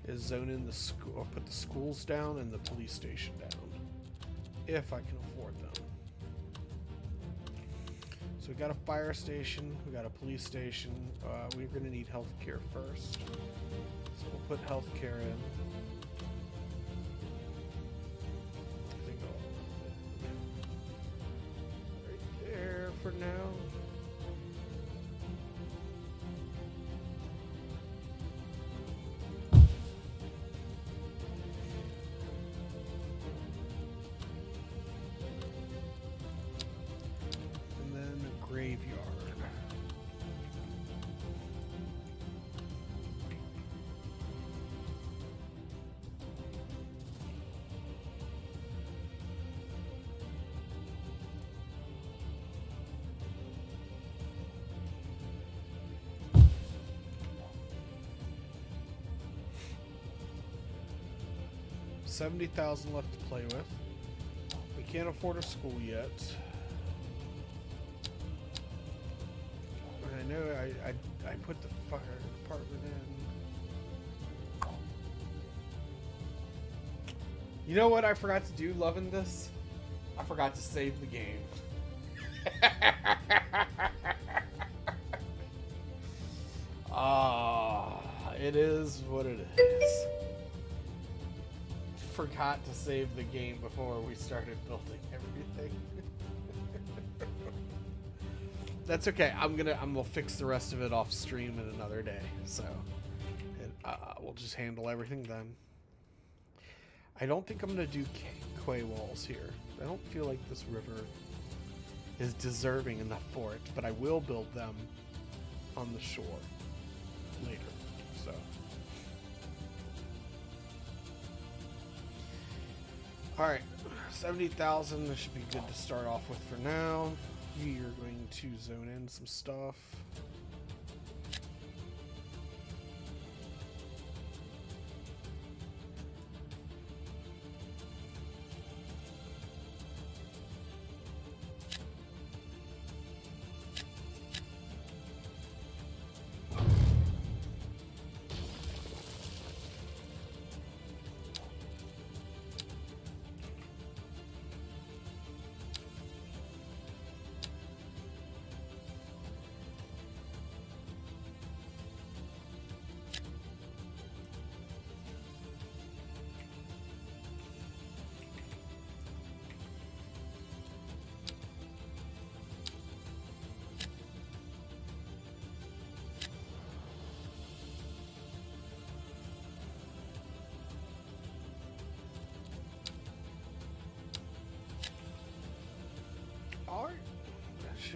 is zone in the school, or put the schools down and the police station down, if I can afford them. So we got a fire station, we got a police station. We're going to need healthcare first. So we'll put healthcare in. I think right there for now. Graveyard. $70,000 left to play with. We can't afford a school yet. I know I put the fire department in. You know what I forgot to do loving this? I forgot to save the game. It is what it is. Forgot to save the game before we started building everything. That's okay. I'm gonna fix the rest of it off stream in another day. So we'll just handle everything then. I don't think I'm gonna do quay walls here. I don't feel like this river is deserving enough for it, but I will build them on the shore later. So all right, 70,000. This should be good to start off with for now. We are going to zone in some stuff.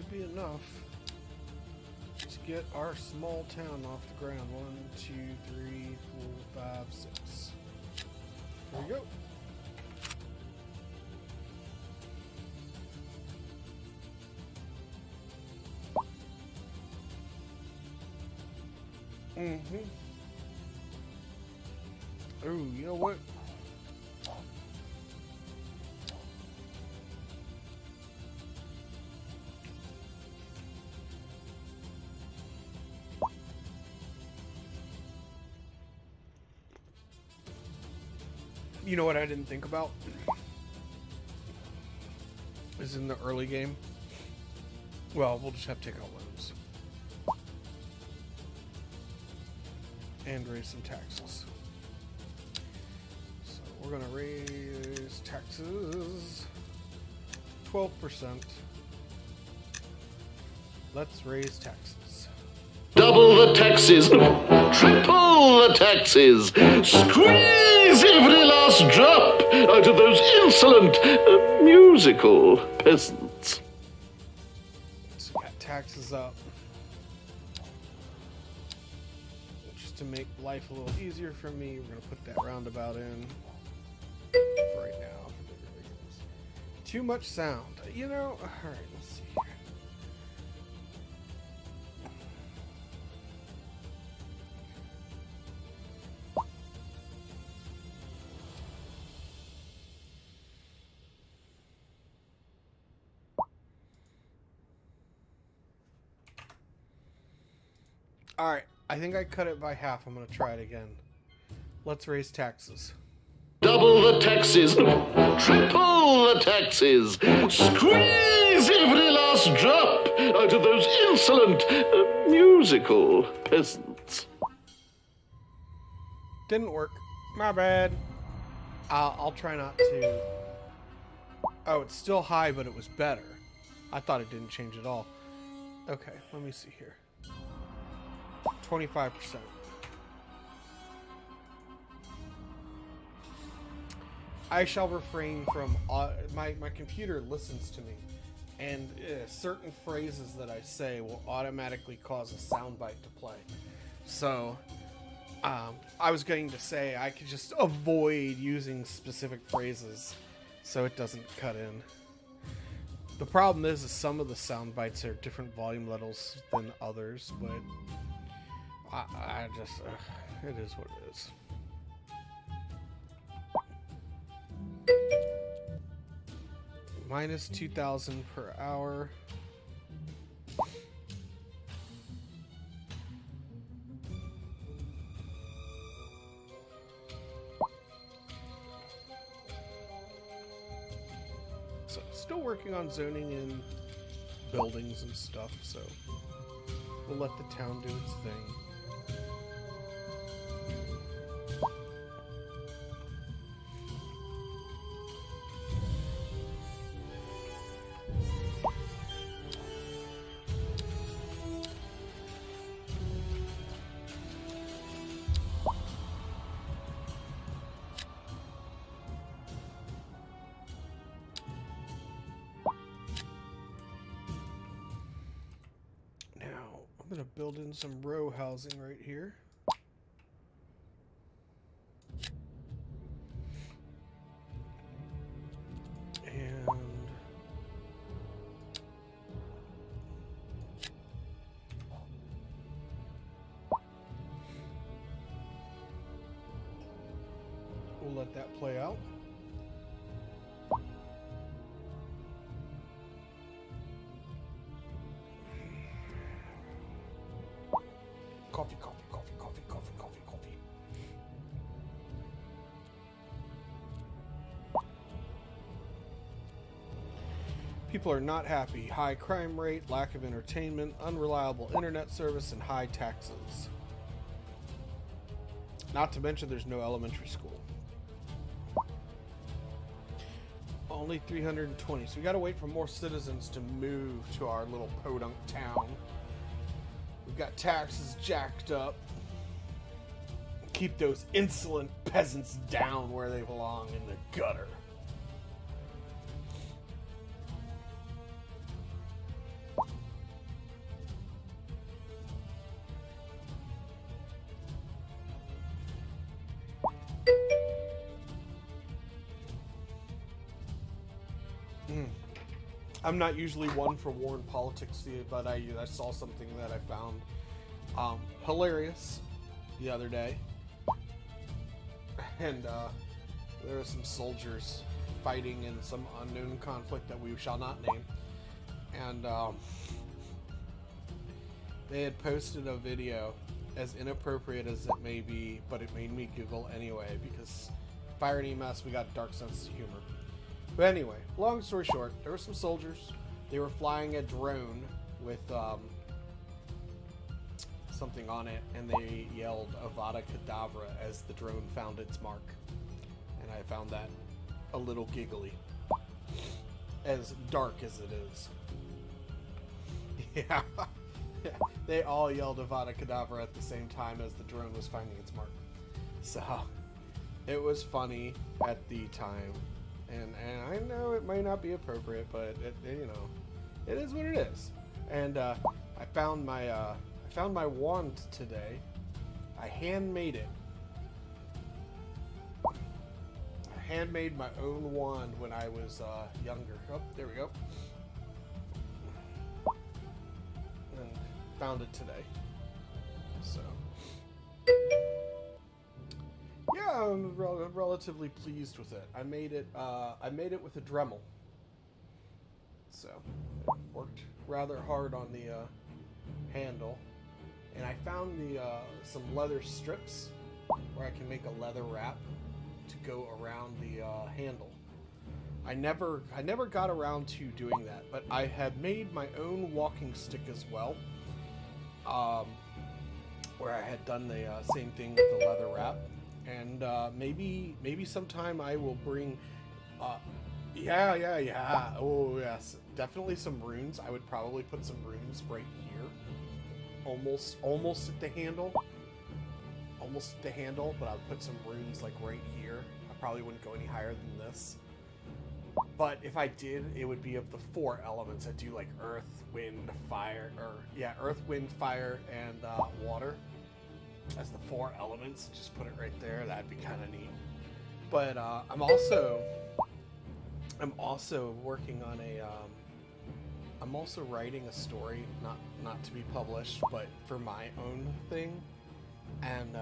should be enough to get our small town off the ground. 1, 2, 3, 4, 5, 6. There we go. Oh, you know what? You know what I didn't think about? Is in the early game. Well, we'll just have to take out loans. And raise some taxes. So we're gonna raise taxes 12%. Let's raise taxes. Double the taxes, triple the taxes, squeeze every last drop out of those insolent musical peasants. So we got taxes up. Just to make life a little easier for me, we're gonna put that roundabout in for right now. For bigger games. Too much sound. You know, alright, let's see here. Alright, I think I cut it by half. I'm going to try it again. Let's raise taxes. Double the taxes, triple the taxes, squeeze every last drop out of those insolent musical peasants. Didn't work. My bad. I'll try not to. Oh, it's still high, but it was better. I thought it didn't change at all. Okay, let me see here. 25%. I shall refrain from... my computer listens to me, and certain phrases that I say will automatically cause a soundbite to play. So, I was going to say I could just avoid using specific phrases so it doesn't cut in. The problem is some of the sound bites are different volume levels than others, but I just, it is what it is. Minus 2,000 per hour. So, still working on zoning in buildings and stuff, so we'll let the town do its thing. I'm going to build in some row housing right here. And we'll let that play out. Coffee, coffee, coffee, coffee, coffee, coffee, coffee. People are not happy. High crime rate, lack of entertainment, unreliable internet service, and high taxes. Not to mention there's no elementary school. Only 320. So we gotta wait for more citizens to move to our little podunk town. We've got taxes jacked up. Keep those insolent peasants down where they belong, in the gutter. I'm not usually one for war and politics, but I saw something that I found hilarious the other day, and there were some soldiers fighting in some unknown conflict that we shall not name, and they had posted a video, as inappropriate as it may be, but it made me giggle anyway, because Fire and EMS, we got a dark sense of humor. But anyway, long story short, there were some soldiers. They were flying a drone with something on it, and they yelled Avada Kedavra as the drone found its mark. And I found that a little giggly, as dark as it is. Yeah. They all yelled Avada Kedavra at the same time as the drone was finding its mark. So, it was funny at the time. And I know it might not be appropriate, but it is what it is. And I found my wand today. I handmade it. I handmade my own wand when I was younger. Oh, there we go. And found it today. So yeah, I'm relatively pleased with it. I made it with a Dremel. So worked rather hard on the handle, and I found some leather strips where I can make a leather wrap to go around the handle. I never got around to doing that, but I had made my own walking stick as well, where I had done the same thing with the leather wrap. And maybe sometime I will bring yeah. Oh yes, definitely some runes. I would probably put some runes right here, almost at the handle, but I would put some runes like right here. I probably wouldn't go any higher than this, but if I did, it would be of the 4 elements. I do like earth, wind, fire, and water as the 4 elements. Just put it right there. That'd be kind of neat. But I'm also working on I'm also writing a story, not to be published, but for my own thing. And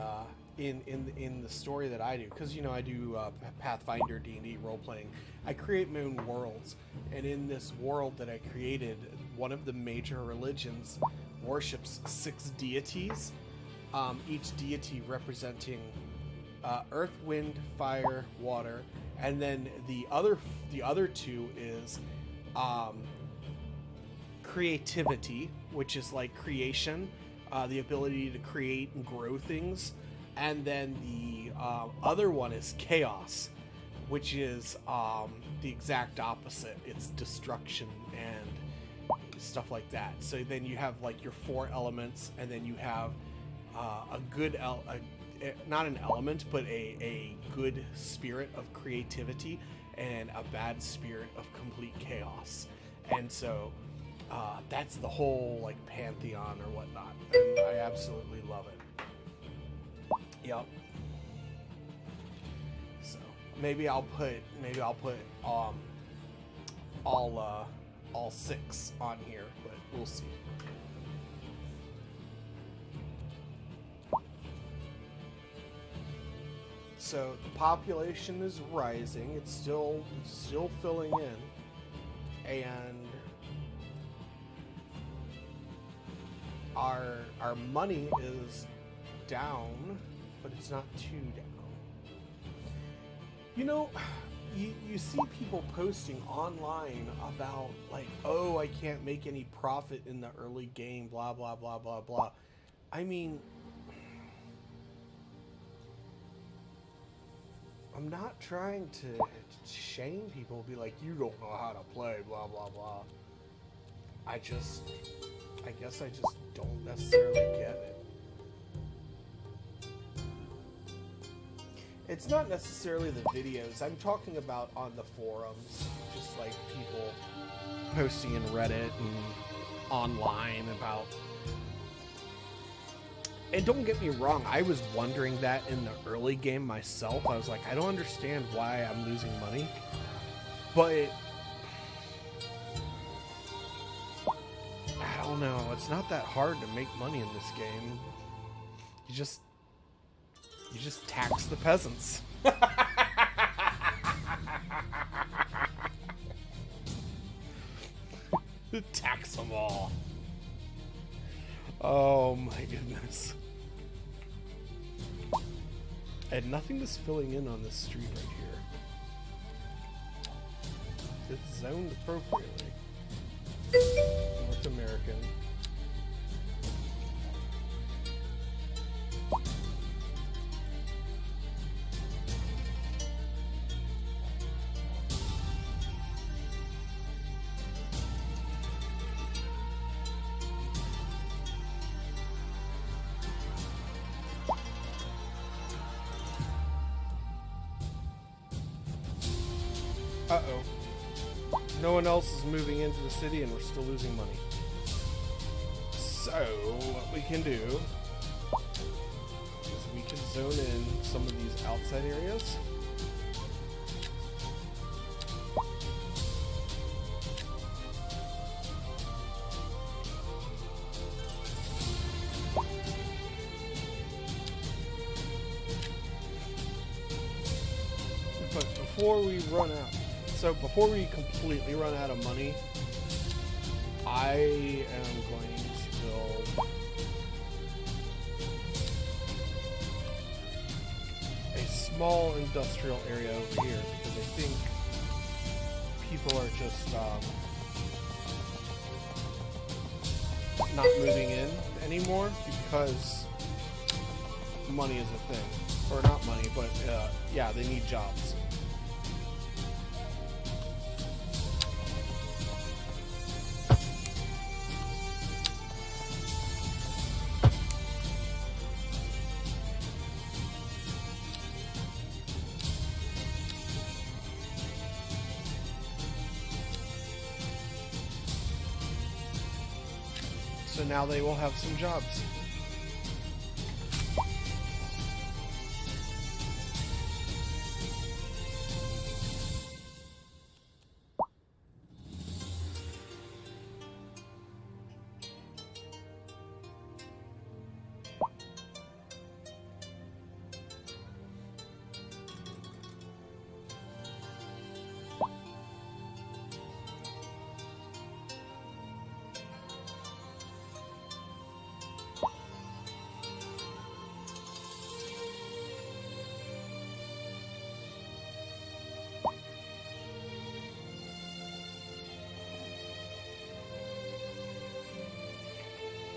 in the story that I do, because I do Pathfinder, D&D role playing, I create my own worlds. And in this world that I created, one of the major religions worships 6 deities. Each deity representing earth, wind, fire, water, and then the other 2 is creativity, which is like creation, the ability to create and grow things, and then the other one is chaos, which is the exact opposite. It's destruction and stuff like that. So then you have like your 4 elements, and then you have a good not an element, but a good spirit of creativity and a bad spirit of complete chaos. And so that's the whole like pantheon or whatnot, and I absolutely love it. Yep. So maybe I'll put all 6 on here, but we'll see. So the population is rising. It's still filling in, and our money is down, but it's not too down. You see people posting online about like, oh, I can't make any profit in the early game, blah blah blah blah blah. I mean, I'm not trying to shame people, be like, you don't know how to play, blah blah blah. I guess I just don't necessarily get it. It's not necessarily the videos. I'm talking about on the forums, just like people posting in Reddit and online about. And don't get me wrong, I was wondering that in the early game myself. I was like, I don't understand why I'm losing money. But no, it's not that hard to make money in this game. You just tax the peasants. Tax them all. Oh my goodness. And nothing is filling in on this street right here. It's zoned appropriately. North American. Uh-oh. No one else is moving into the city and we're still losing money. So, what we can do is we can zone in some of these outside areas. But before we run out, before we completely run out of money, I am going to build a small industrial area over here because I think people are just not moving in anymore because money is a thing. Or not money, but yeah, they need jobs. So now they will have some jobs.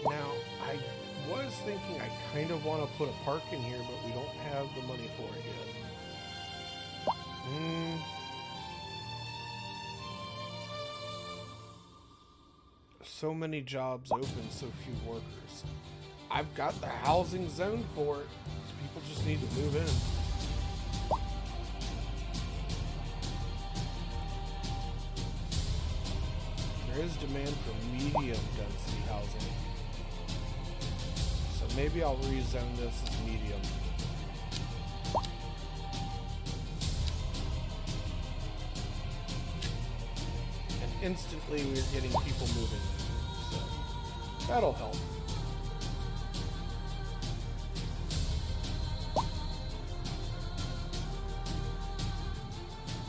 Now, I was thinking I kind of want to put a park in here, but we don't have the money for it yet. So many jobs open, so few workers. I've got the housing zoned for it. People just need to move in. There is demand for medium density housing. So maybe I'll rezone this as medium. And instantly we're getting people moving. So that'll help.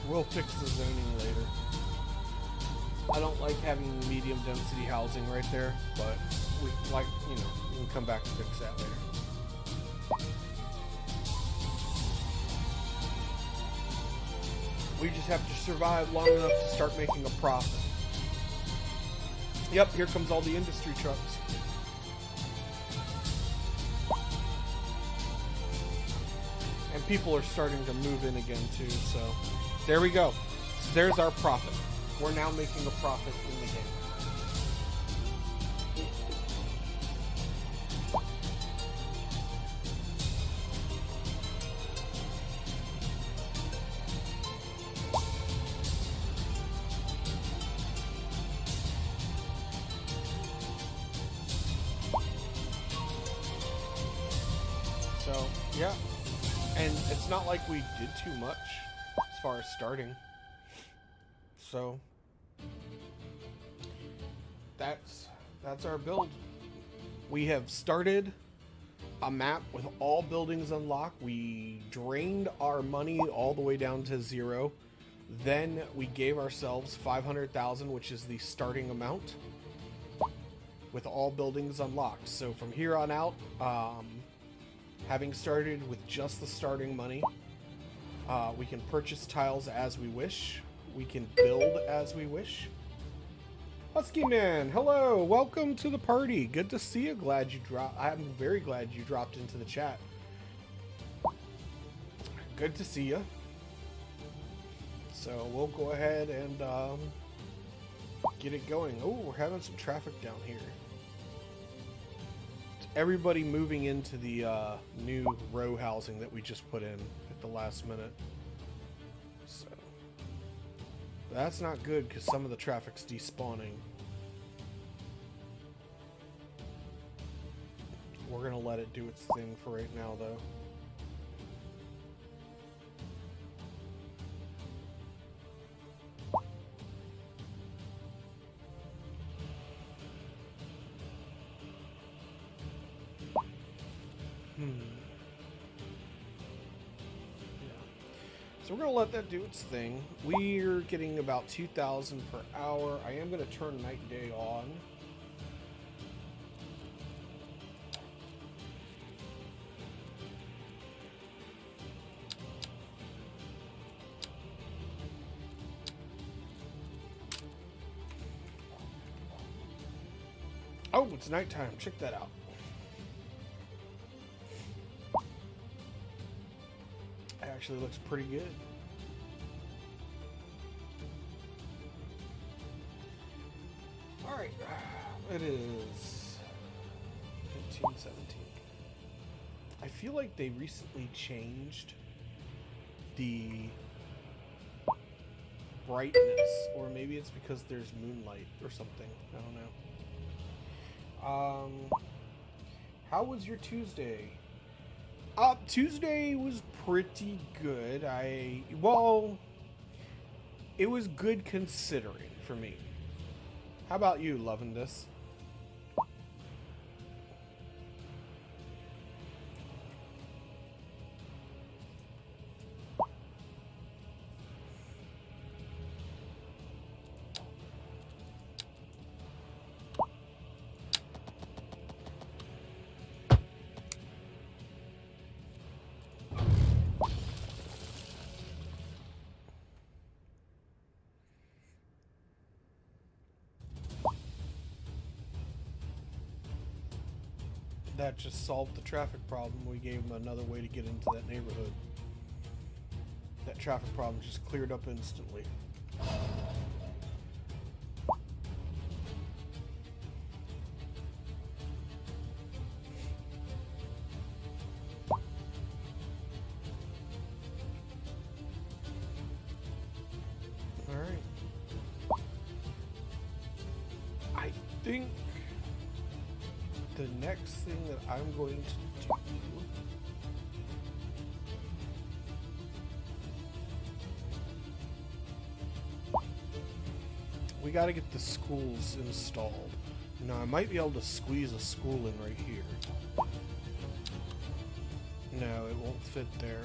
We'll fix the zoning later. I don't like having medium density housing right there, but we can come back and fix that later. We just have to survive long enough to start making a profit. Yep, here comes all the industry trucks. And people are starting to move in again too, so there we go. So there's our profit. We're now making a profit in the game. So, yeah. And it's not like we did too much as far as starting. So, that's our build. We have started a map with all buildings unlocked. We drained our money all the way down to 0. Then we gave ourselves 500,000, which is the starting amount, with all buildings unlocked. So from here on out, having started with just the starting money, we can purchase tiles as we wish. We can build as we wish. Husky Man, hello, welcome to the party. Good to see you. Glad you dropped. I'm very glad you dropped into the chat. Good to see you. So we'll go ahead and get it going. Oh, we're having some traffic down here. It's everybody moving into the new row housing that we just put in at the last minute. So that's not good because some of the traffic's despawning. We're gonna let it do its thing for right now, though. So we're gonna let that do its thing. We're getting about 2,000 per hour. I am gonna turn night and day on. Oh, it's nighttime. Check that out. Actually looks pretty good. All right, it is 1817. I feel like they recently changed the brightness, or maybe it's because there's moonlight or something. I don't know. How was your Tuesday? Tuesday was pretty good. Well, it was good considering for me. How about you, loving this? That just solved the traffic problem. We gave them another way to get into that neighborhood. That traffic problem just cleared up instantly. Alright. I think the next thing that I'm going to do we got to get the schools installed. Now I might be able to squeeze a school in right here. No, it won't fit there.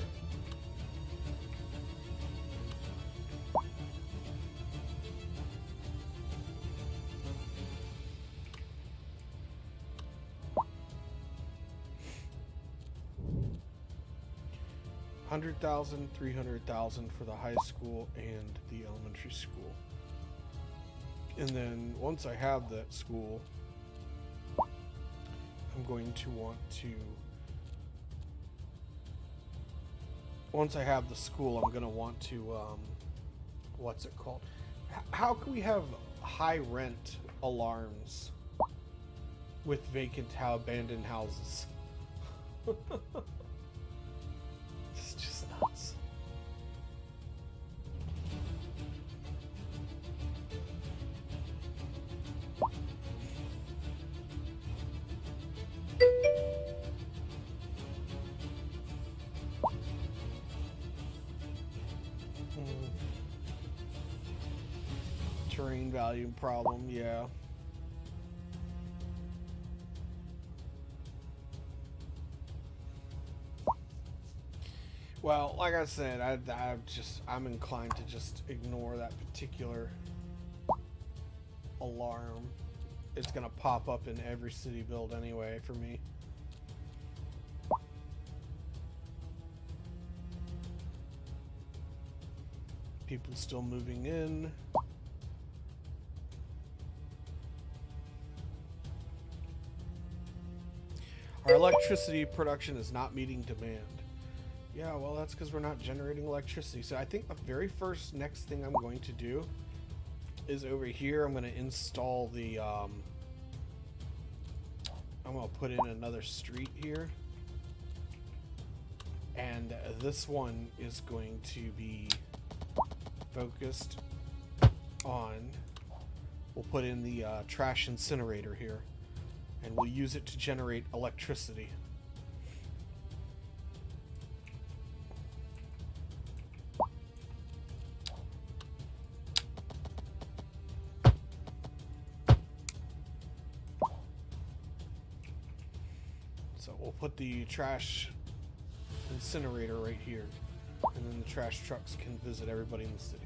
$100,000, $300,000 for the high school and the elementary school. And then once I have that school, I'm going to want to, once I have the school, I'm going to want to, what's it called? How can we have high rent alarms with vacant abandoned houses? It's just nuts. Terrain value problem, yeah. Well, like I said, I'm inclined to just ignore that particular alarm. It's gonna pop up in every city build anyway for me. People still moving in. Our electricity production is not meeting demand. Yeah, well, that's because we're not generating electricity. So I think the very first next thing I'm going to do is over here. I'm going to install the, I'm going to put in another street here. And this one is going to be focused on, we'll put in the trash incinerator here. And we'll use it to generate electricity. So we'll put the trash incinerator right here. And then the trash trucks can visit everybody in the city.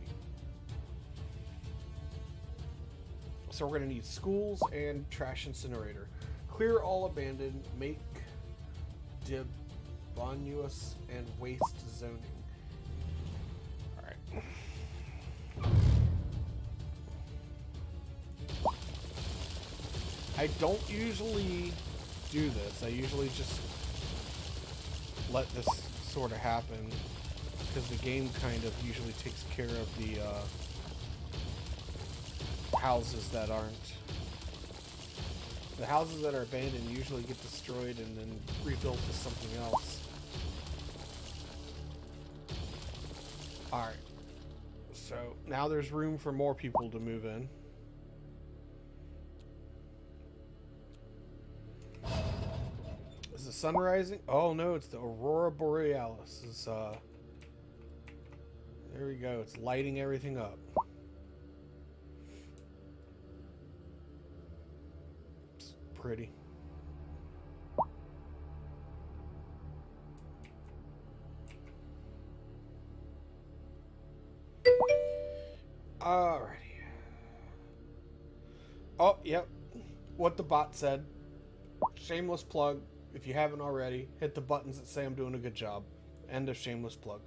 So we're going to need schools and trash incinerator. Clear all abandoned, make debonus and waste zoning. Alright. I don't usually do this. I usually just let this sort of happen because the game kind of usually takes care of the houses that aren't. The houses that are abandoned usually get destroyed and then rebuilt to something else. Alright. So now there's room for more people to move in. Is the sun rising? Oh no, it's the Aurora Borealis. It's, there we go. It's lighting everything up. It's pretty. Alrighty. Oh, yep. What the bot said. Shameless plug. If you haven't already, hit the buttons that say I'm doing a good job. End of shameless plug.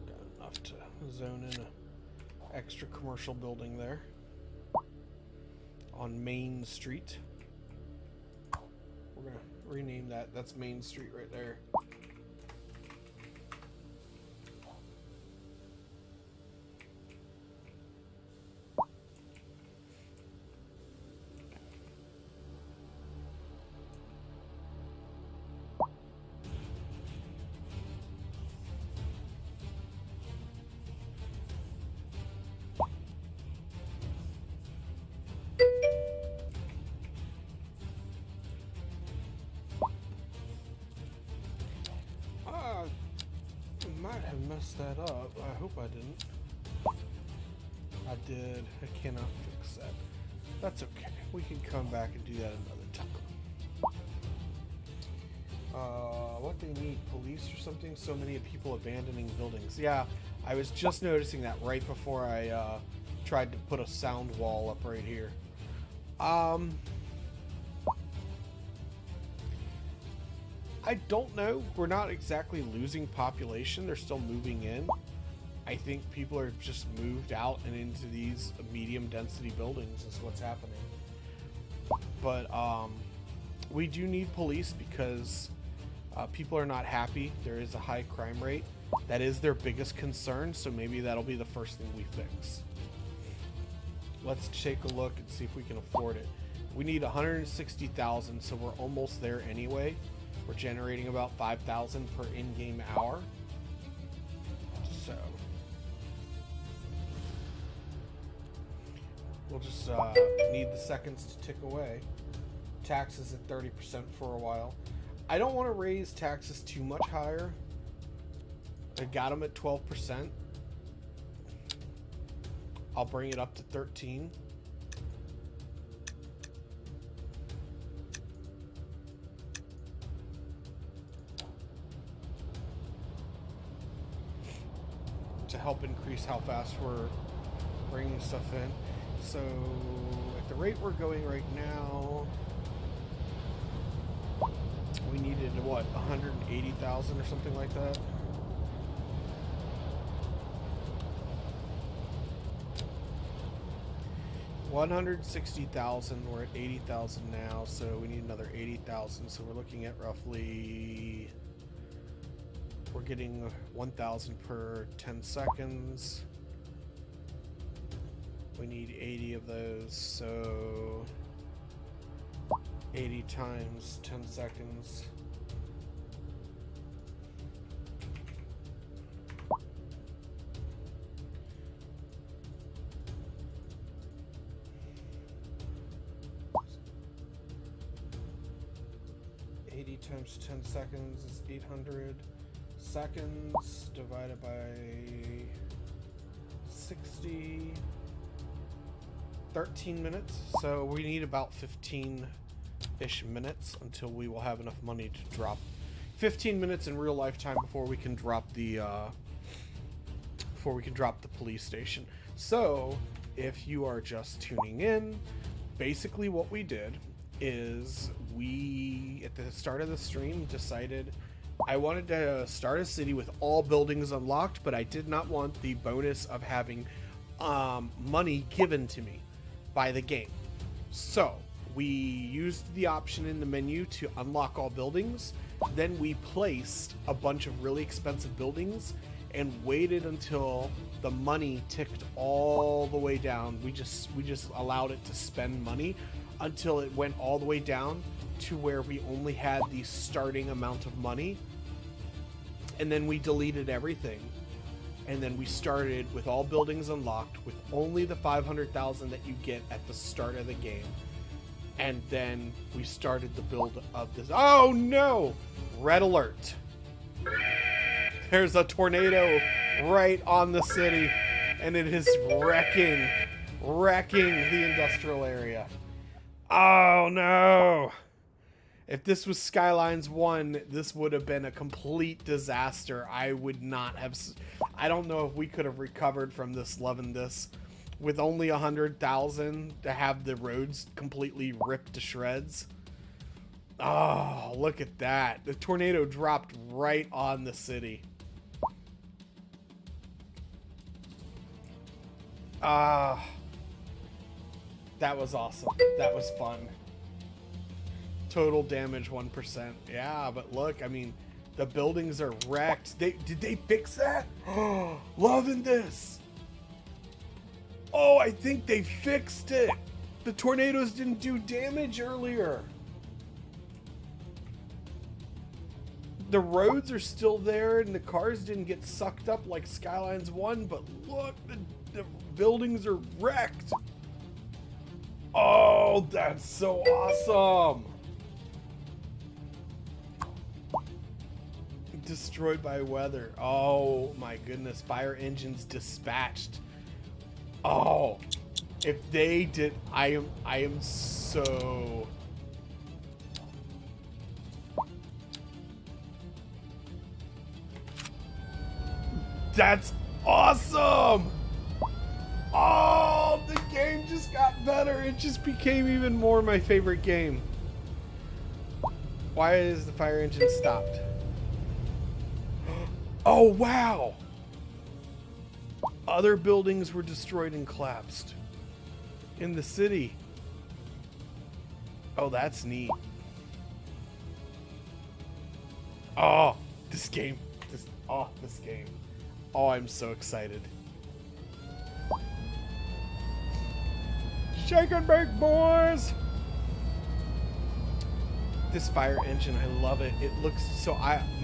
Got enough to zone in an extra commercial building there on Main Street. We're gonna rename that. That's Main Street right there. Might have messed that up. I hope I didn't. I did. I cannot fix that. That's okay. We can come back and do that another time. What they need? Police or something? So many people abandoning buildings. Yeah, I was just noticing that right before I tried to put a sound wall up right here. I don't know. We're not exactly losing population. They're still moving in. I think people are just moved out and into these medium density buildings is what's happening. But we do need police because people are not happy. There is a high crime rate. That is their biggest concern, so maybe that'll be the first thing we fix. Let's take a look and see if we can afford it. We need 160,000, so we're almost there anyway. We're generating about 5,000 per in-game hour. So we'll just need the seconds to tick away. Taxes at 30% for a while. I don't want to raise taxes too much higher. I got them at 12%. I'll bring it up to 13. To help increase how fast we're bringing stuff in. So at the rate we're going right now, we needed what, 180,000 or something like that. $160,000. We're at 80,000 now, so we need another 80,000. So we're looking at roughly, we're getting 1,000 per 10 seconds. We need 80 of those, so 80 times 10 seconds. Times 10 seconds is 800 seconds divided by 60, 13 minutes. So we need about 15-ish minutes until we will have enough money to drop 15 minutes in real life time before we can drop the police station. So if you are just tuning in, basically what we did is we, at the start of the stream, decided I wanted to start a city with all buildings unlocked, but I did not want the bonus of having money given to me by the game. So we used the option in the menu to unlock all buildings. Then we placed a bunch of really expensive buildings and waited until the money ticked all the way down. We just allowed it to spend money until it went all the way down to where we only had the starting amount of money, and then we deleted everything, and then we started with all buildings unlocked with only the 500,000 that you get at the start of the game, and then we started the build of this. Oh no! Red alert! There's a tornado right on the city, and it is wrecking the industrial area. Oh no! If this was Skylines 1, this would have been a complete disaster. I would not have... I don't know if we could have recovered from this, loving this. With only 100,000 to have the roads completely ripped to shreds. Oh, look at that. The tornado dropped right on the city. That was awesome. That was fun. Total damage 1%. Yeah, but look, I mean, the buildings are wrecked. Did they fix that? Oh, loving this. Oh, I think they fixed it. The tornadoes didn't do damage earlier. The roads are still there and the cars didn't get sucked up like Skylines 1, but look, the buildings are wrecked. Oh, that's so awesome. Destroyed by weather. Oh my goodness. Fire engines dispatched. Oh, if they did, I am so... That's awesome. Oh, the game just got better. It just became even more my favorite game. Why is the fire engine stopped? Oh, wow. Other buildings were destroyed and collapsed in the city. Oh, that's neat. Oh, this game. This game. Oh, I'm so excited. Shake and bake, boys! This fire engine, I love it. It looks so...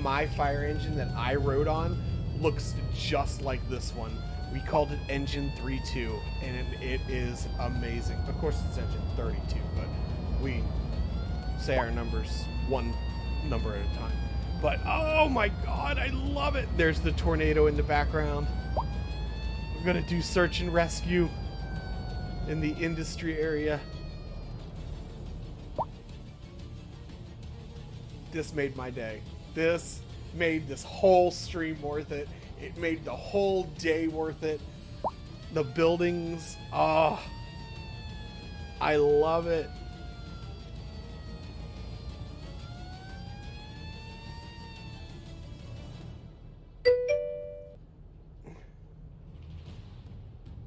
my fire engine that I rode on looks just like this one. We called it Engine 32, and it is amazing. Of course, it's Engine 32, but we say our numbers one number at a time. But oh my god, I love it. There's the tornado in the background. I'm gonna do search and rescue in the industry area. This made my day. This made this whole stream worth it. It made the whole day worth it. The buildings, oh, I love it.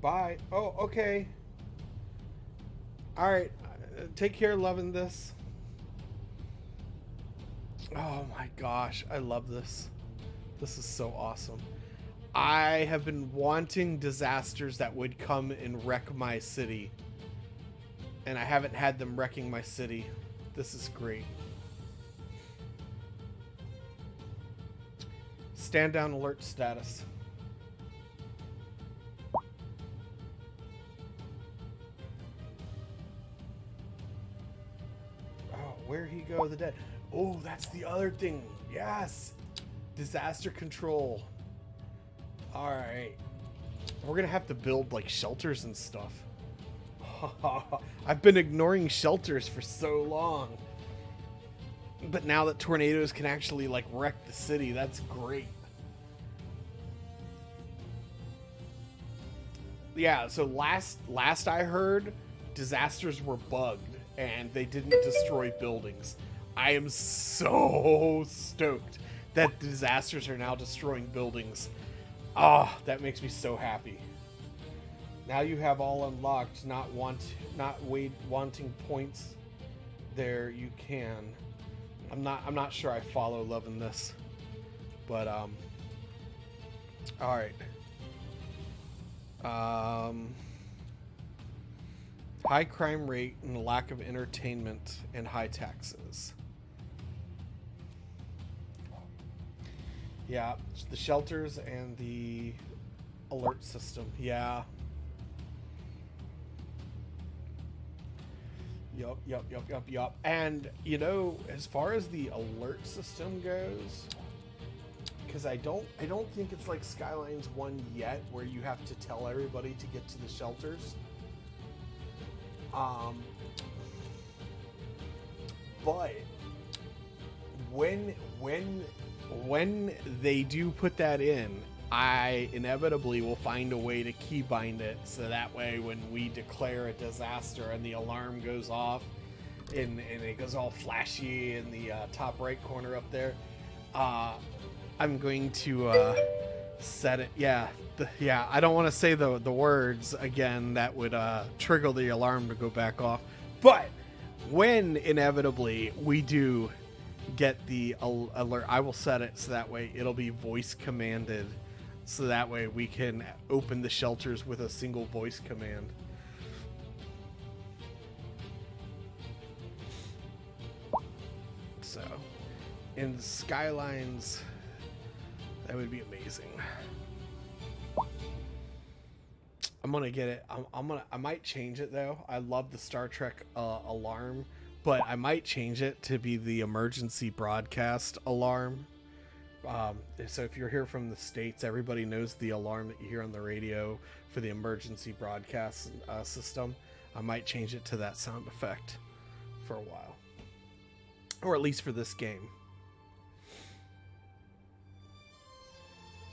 Bye. Oh, okay. All right. Take care, loving this. Oh my gosh, I love this. This is so awesome. I have been wanting disasters that would come and wreck my city. And I haven't had them wrecking my city. This is great. Stand down alert status. Oh, where he go the dead? Oh, that's the other thing. Yes. Disaster control. All right. We're going to have to build like shelters and stuff. I've been ignoring shelters for so long. But now that tornadoes can actually like wreck the city, that's great. Yeah, so last I heard, disasters were bugged and they didn't destroy buildings. I am so stoked that disasters are now destroying buildings. Ah, oh, that makes me so happy. Now you have all unlocked, wanting points. There you can. I'm not sure I follow loving this. But all right. High crime rate and lack of entertainment and high taxes. Yeah, the shelters and the alert system. Yeah. Yup. And, you know, as far as the alert system goes, because I don't think it's like Skylines 1 yet, where you have to tell everybody to get to the shelters. But when they do put that in, I inevitably will find a way to keybind it so that way when we declare a disaster and the alarm goes off and it goes all flashy in the top right corner up there, I'm going to set it. Yeah, I don't want to say the words again that would trigger the alarm to go back off. But when inevitably we do get the alert, I will set it so that way it'll be voice commanded, so that way we can open the shelters with a single voice command. So in Skylines, that would be amazing. I'm gonna get it. I might change it though. I love the Star Trek alarm, but I might change it to be the emergency broadcast alarm. So if you're here from the States, everybody knows the alarm that you hear on the radio for the emergency broadcast system. I might change it to that sound effect for a while, or at least for this game.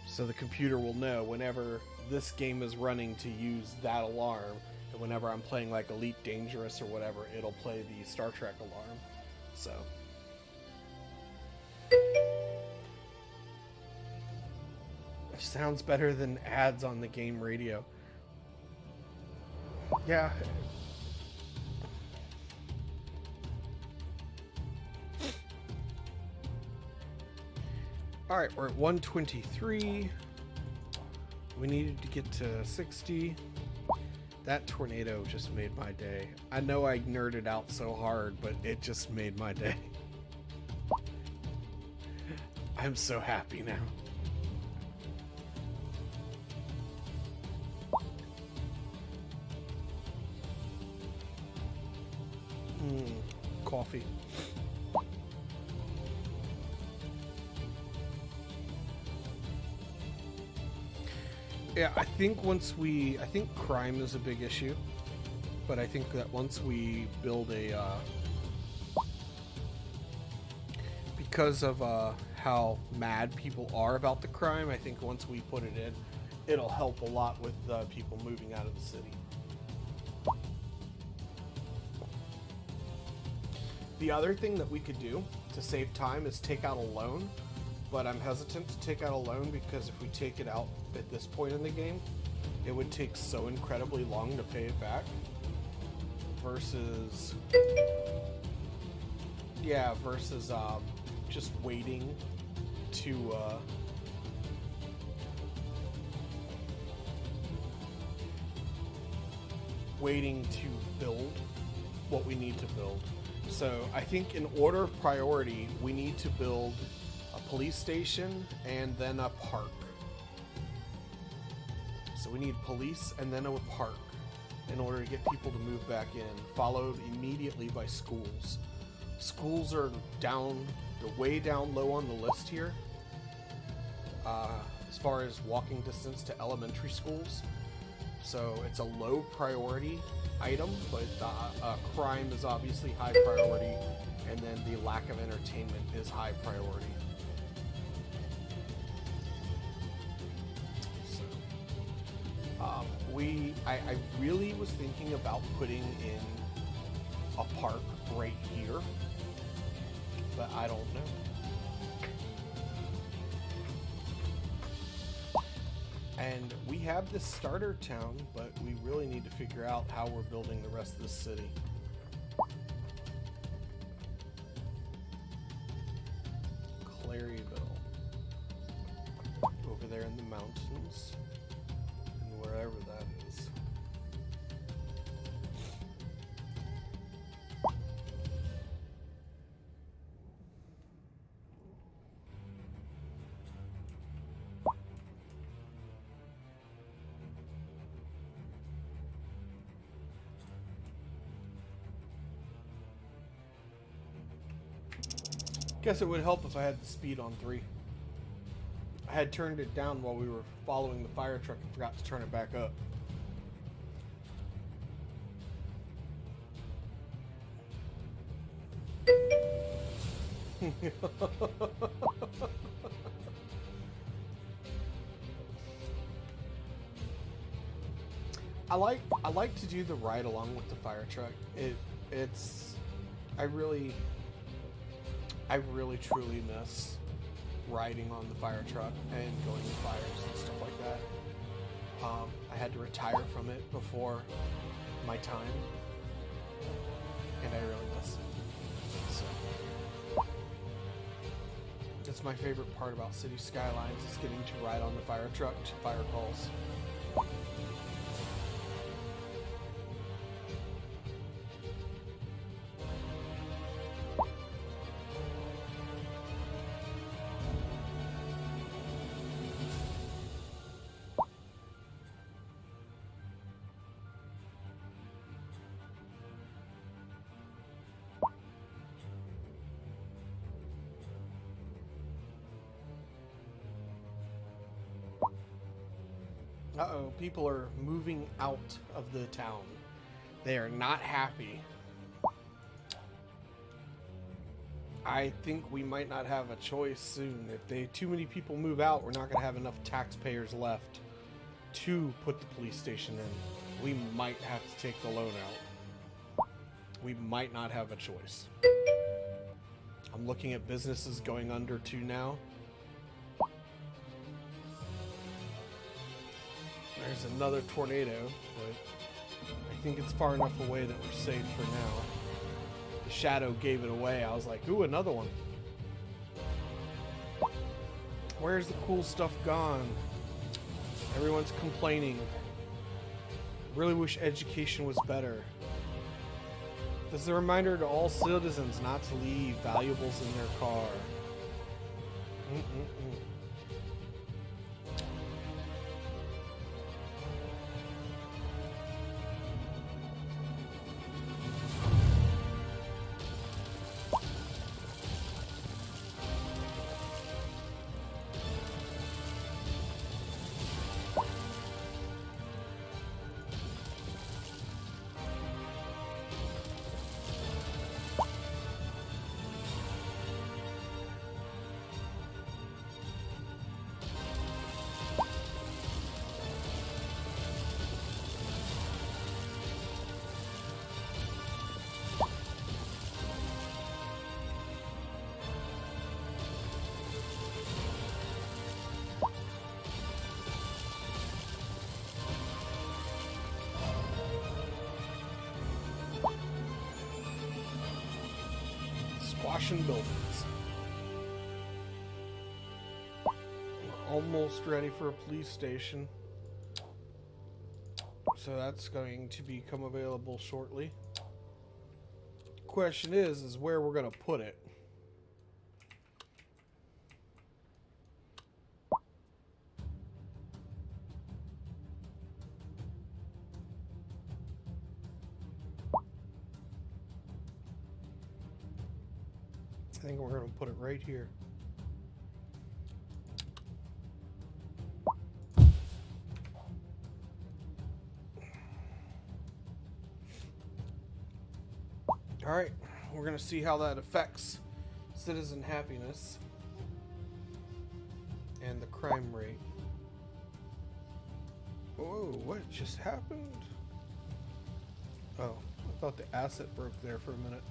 So the computer will know whenever this game is running to use that alarm, and whenever I'm playing like Elite Dangerous or whatever, it'll play the Star Trek alarm. So it sounds better than ads on the game radio. Yeah. All right, we're at 123. We needed to get to 60. That tornado just made my day. I know I nerded out so hard, but it just made my day. I'm so happy now. Coffee. Yeah, I think I think crime is a big issue, but I think that once we build because of how mad people are about the crime, I think once we put it in, it'll help a lot with people moving out of the city. The other thing that we could do to save time is take out a loan, but I'm hesitant to take out a loan because if we take it out at this point in the game, it would take so incredibly long to pay it back versus just waiting to build what we need to build. So I think in order of priority, we need to build a police station and then a park. So we need police and then a park in order to get people to move back in, followed immediately by schools. Schools are they're way down low on the list here as far as walking distance to elementary schools. So it's a low priority item, but crime is obviously high priority, and then the lack of entertainment is high priority. So, I really was thinking about putting in a park right here, but I don't know. And we have this starter town, but we really need to figure out how we're building the rest of the city. Claryville. Over there in the mountains. And wherever that is. Guess it would help if I had the speed on 3. I had turned it down while we were following the fire truck and forgot to turn it back up. I like to do the ride along with the fire truck. I really truly miss riding on the fire truck and going to fires and stuff like that. I had to retire from it before my time, and I really miss it. So, that's my favorite part about Cities Skylines, is getting to ride on the fire truck to fire calls. Uh-oh, people are moving out of the town. They are not happy. I think we might not have a choice soon. If too many people move out, we're not going to have enough taxpayers left to put the police station in. We might have to take the loan out. We might not have a choice. I'm looking at businesses going under too now. There's another tornado, but I think it's far enough away that we're safe for now. The shadow gave it away. I was like, ooh, another one. Where's the cool stuff gone? Everyone's complaining. Really wish education was better. This is a reminder to all citizens not to leave valuables in their car. squashing buildings. We're almost ready for a police station. So that's going to become available shortly. Question is where we're going to put it. I think we're going to put it right here. All right, we're going to see how that affects citizen happiness and the crime rate. Whoa, what just happened? Oh, I thought the asset broke there for a minute.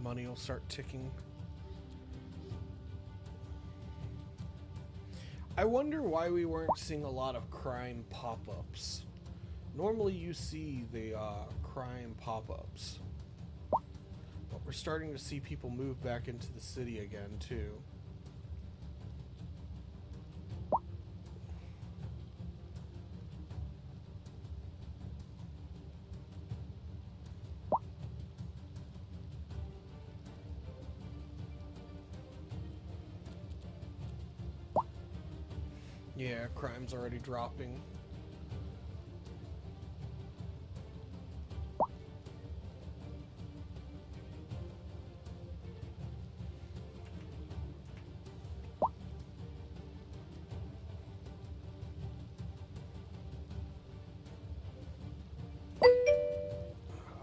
Money will start ticking. I wonder why we weren't seeing a lot of crime pop-ups. Normally you see the crime pop-ups, but we're starting to see people move back into the city again too. Yeah, crime's already dropping.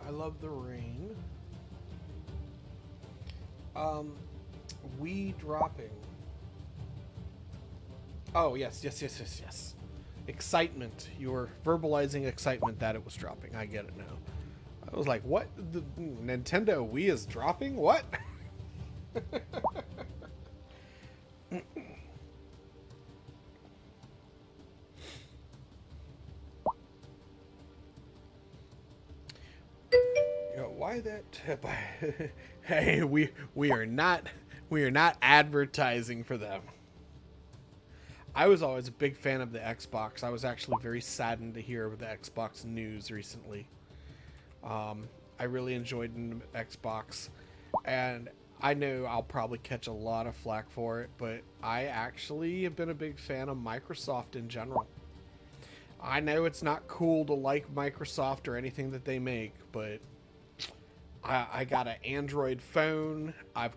I love the rain. We dropping. Oh, yes. Excitement. You were verbalizing excitement that it was dropping. I get it now. I was like, what? The Nintendo Wii is dropping? What? Why that? Hey, we are not advertising for them. I was always a big fan of the Xbox. I was actually very saddened to hear of the Xbox news recently. I really enjoyed the Xbox, and I know I'll probably catch a lot of flack for it, but I actually have been a big fan of Microsoft in general. I know it's not cool to like Microsoft or anything that they make, but I got an Android phone. I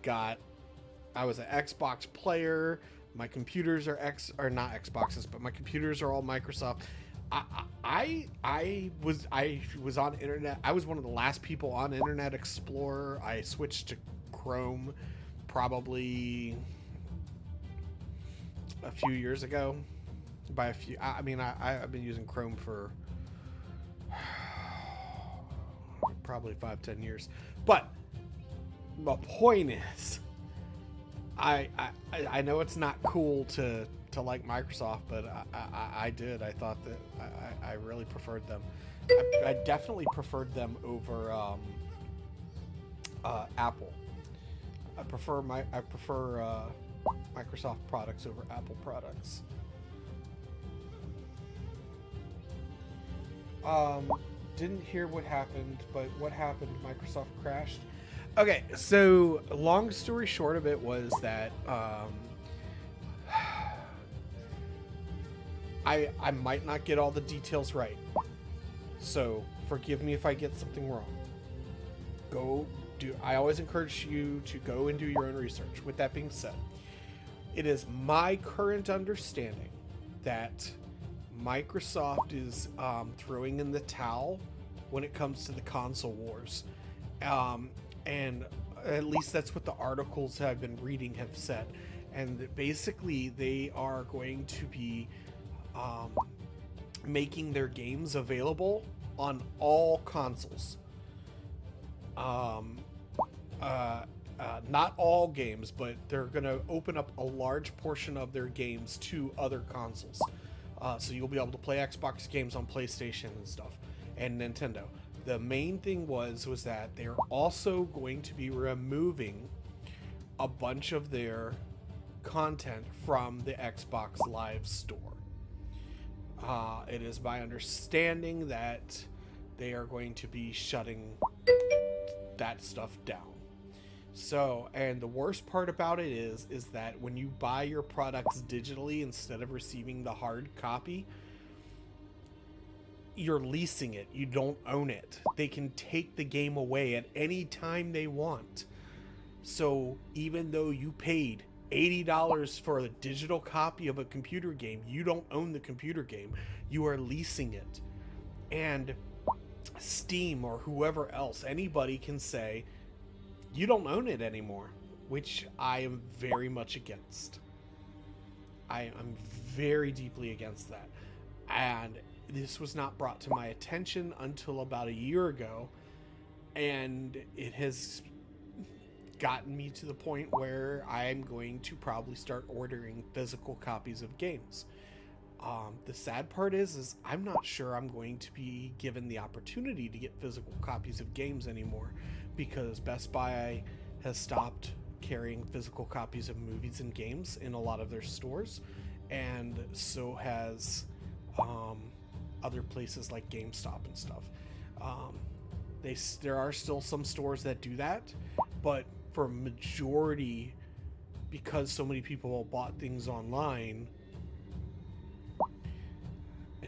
was an Xbox player. My computers are not Xboxes, but my computers are all Microsoft. I was on internet. I was one of the last people on Internet Explorer. I switched to Chrome probably a few years ago. By a few, I mean I've been using Chrome for probably 5-10 years. But the point is, I know it's not cool to like Microsoft, but I did. I thought that I really preferred them. I definitely preferred them over Apple. I prefer Microsoft products over Apple products. Didn't hear what happened, but what happened? Microsoft crashed. Okay, so long story short of it was that I might not get all the details right, so forgive me if I get something wrong. I always encourage you to go and do your own research. With that being said, it is my current understanding that Microsoft is throwing in the towel when it comes to the console wars. And at least that's what the articles I've been reading have said. And basically they are going to be making their games available on all consoles. Not all games, but they're going to open up a large portion of their games to other consoles. So you'll be able to play Xbox games on PlayStation and stuff, and Nintendo. The main thing was that they're also going to be removing a bunch of their content from the Xbox Live store. It is my understanding that they are going to be shutting that stuff down. So, and the worst part about it is that when you buy your products digitally instead of receiving the hard copy, you're leasing it. You don't own it. They can take the game away at any time they want. So even though you paid $80 for a digital copy of a computer game, you don't own the computer game. You are leasing it. And Steam or whoever else, anybody can say, you don't own it anymore, which I am very much against. I am very deeply against that. And this was not brought to my attention until about a year ago, and it has gotten me to the point where I'm going to probably start ordering physical copies of games. The sad part is I'm not sure I'm going to be given the opportunity to get physical copies of games anymore, because Best Buy has stopped carrying physical copies of movies and games in a lot of their stores, and so has other places like GameStop and stuff. There are still some stores that do that, but for a majority, because so many people bought things online,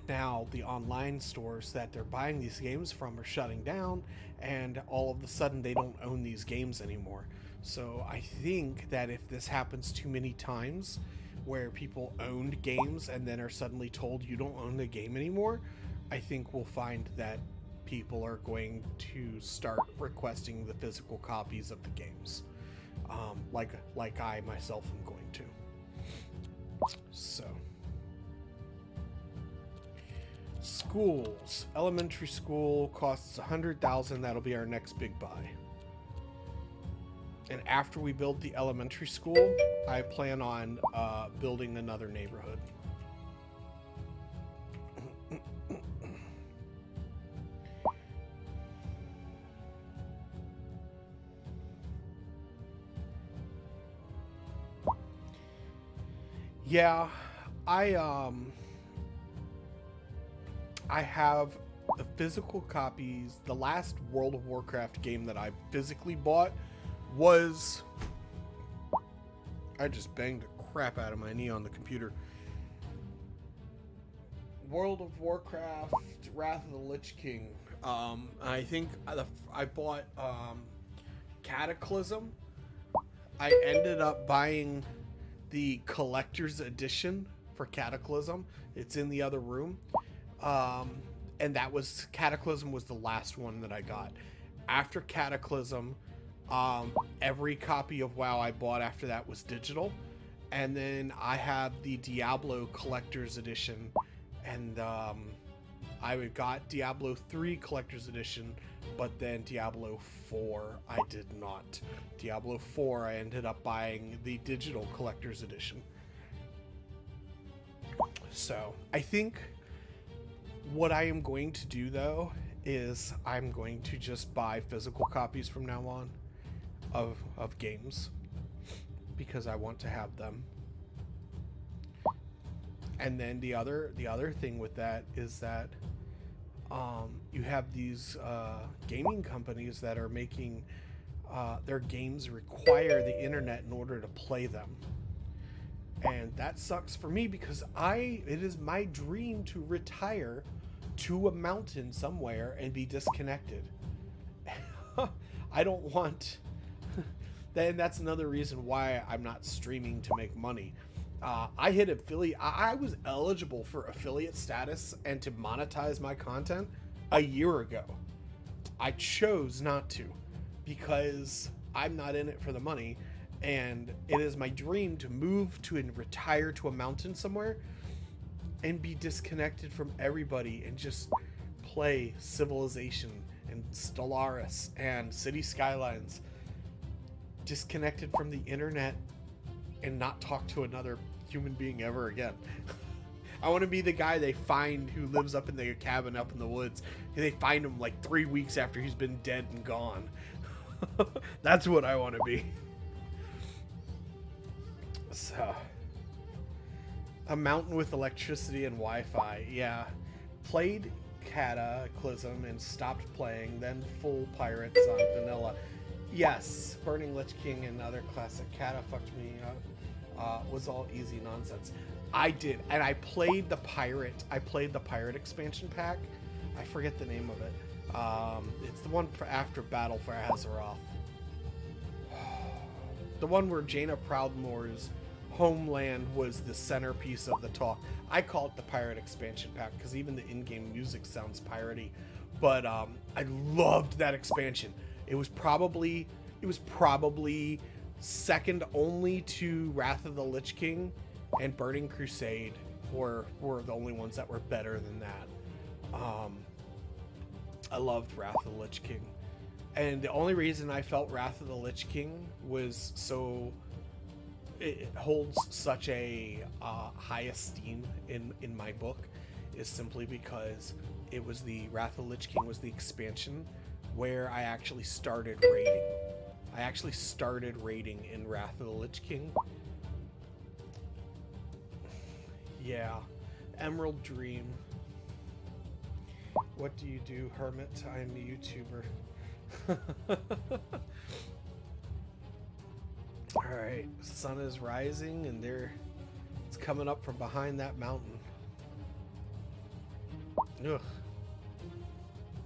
now the online stores that they're buying these games from are shutting down, and all of a sudden they don't own these games anymore. So I think that if this happens too many times, where people owned games and then are suddenly told you don't own the game anymore, I think we'll find that people are going to start requesting the physical copies of the games, like I myself am going to. So, schools. Elementary school costs $100,000. That'll be our next big buy. And after we build the elementary school, I plan on building another neighborhood. Yeah, I have the physical copies. The last World of Warcraft game that I physically bought was... I just banged the crap out of my knee on the computer. World of Warcraft, Wrath of the Lich King. I think I bought Cataclysm. I ended up buying the collector's edition for Cataclysm. It's in the other room. And that was... Cataclysm was the last one that I got. After Cataclysm, every copy of WoW I bought after that was digital. And then I have the Diablo collector's edition, and I got Diablo 3 collector's edition, but then Diablo 4 I did not. Diablo 4 I ended up buying the digital collector's edition. So I think what I am going to do though is I'm going to just buy physical copies from now on of games, because I want to have them. And then the other thing with that is that you have these gaming companies that are making their games require the internet in order to play them. And that sucks for me, because it is my dream to retire to a mountain somewhere and be disconnected. I don't want... Then that's another reason why I'm not streaming to make money. I hit affiliate. I was eligible for affiliate status and to monetize my content a year ago. I chose not to, because I'm not in it for the money, and it is my dream to move to and retire to a mountain somewhere and be disconnected from everybody and just play Civilization and Stellaris and Cities Skylines, disconnected from the internet and not talk to another human being ever again. I want to be the guy they find who lives up in their cabin up in the woods. And they find him like 3 weeks after he's been dead and gone. That's what I want to be. So, a mountain with electricity and Wi-Fi. Yeah, played Cataclysm and stopped playing. Then full Pirates on vanilla. Yes, Burning Lich King and other classic Cata fucked me up. Was all easy nonsense. I did, and I played the pirate. I played the pirate expansion pack. I forget the name of it. It's the one for after Battle for Azeroth. The one where Jaina Proudmoore's homeland was the centerpiece of the talk. I call it the pirate expansion pack because even the in-game music sounds piratey. But I loved that expansion. It was probably second only to Wrath of the Lich King and Burning Crusade were the only ones that were better than that. I loved Wrath of the Lich King. And the only reason I felt Wrath of the Lich King was so it holds such a high esteem in my book is simply because it was the Wrath of the Lich King was the expansion where I actually started raiding. I actually started raiding in Wrath of the Lich King. Yeah. Emerald Dream. What do you do, Hermit? I'm a YouTuber. Alright, sun is rising and it's coming up from behind that mountain. Ugh.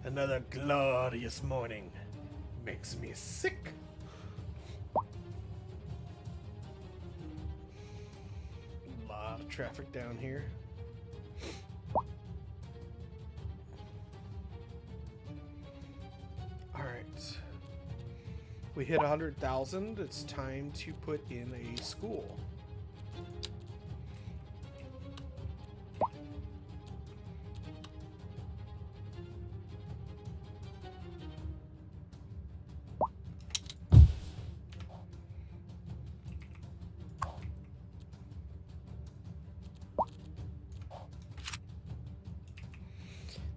Another glorious morning. Makes me sick. A lot of traffic down here. Alright. We hit 100,000. It's time to put in a school.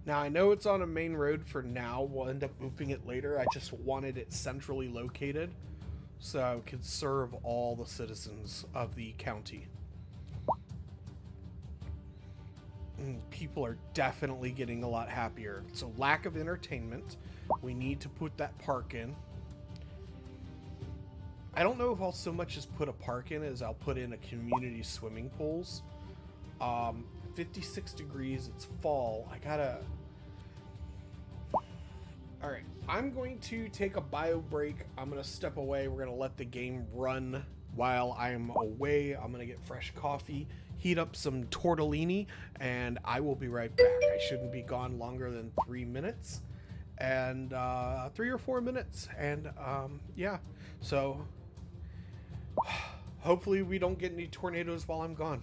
Now, I know it's on a main road for now. We'll end up moving it later. I just wanted it centrally located so it could serve all the citizens of the county. And people are definitely getting a lot happier. So, lack of entertainment. We need to put that park in. I don't know if I'll so much as put a park in as I'll put in a community swimming pools. 56 degrees, it's fall. I gotta... Alright, I'm going to take a bio break. I'm gonna step away. We're gonna let the game run while I'm away. I'm gonna get fresh coffee, heat up some tortellini, and I will be right back. I shouldn't be gone longer than 3 minutes. And 3 or 4 minutes. And yeah, so hopefully we don't get any tornadoes while I'm gone.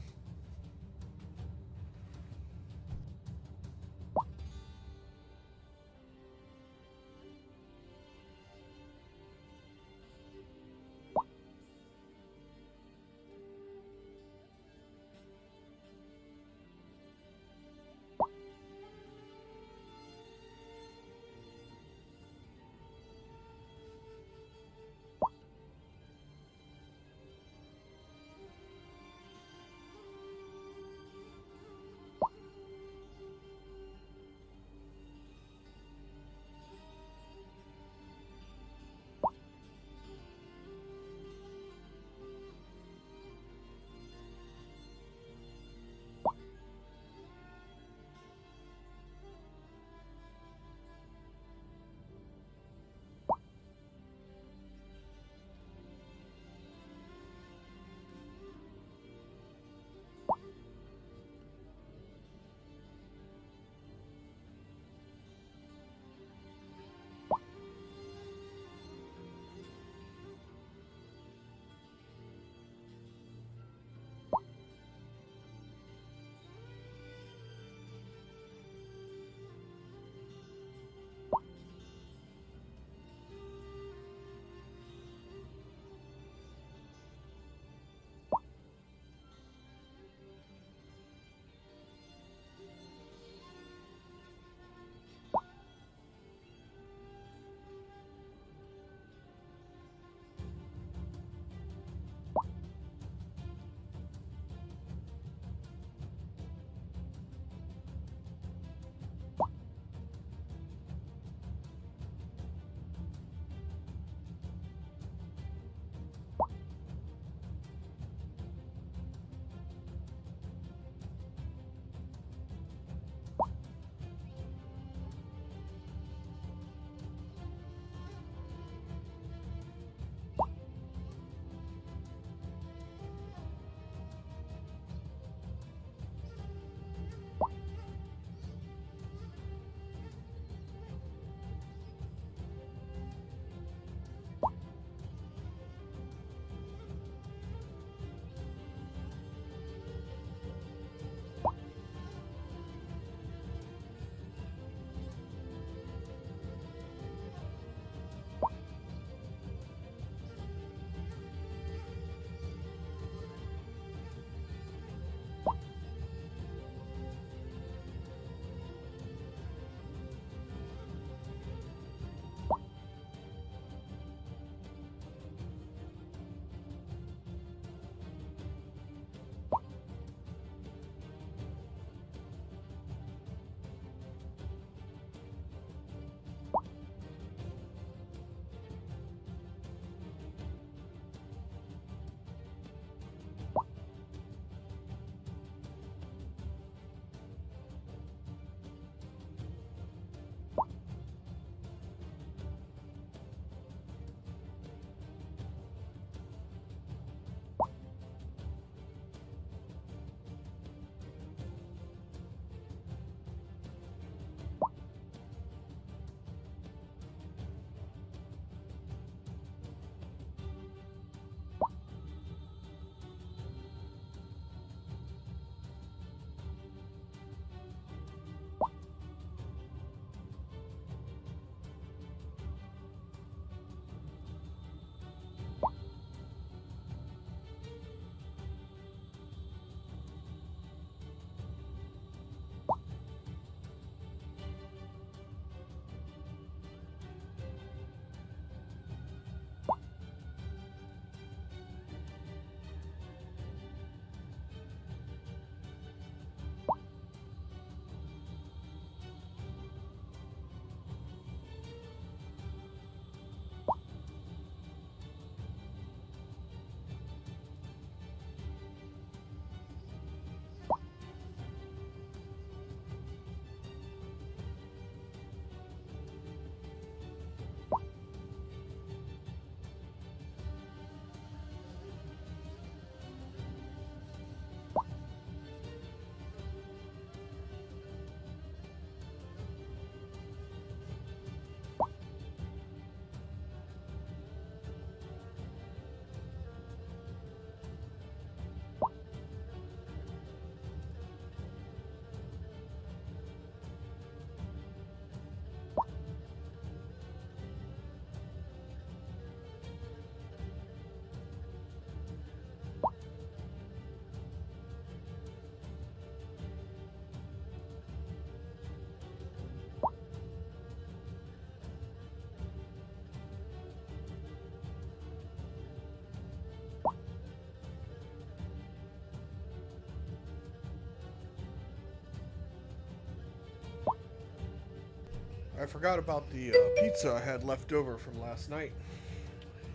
I forgot about the pizza I had left over from last night.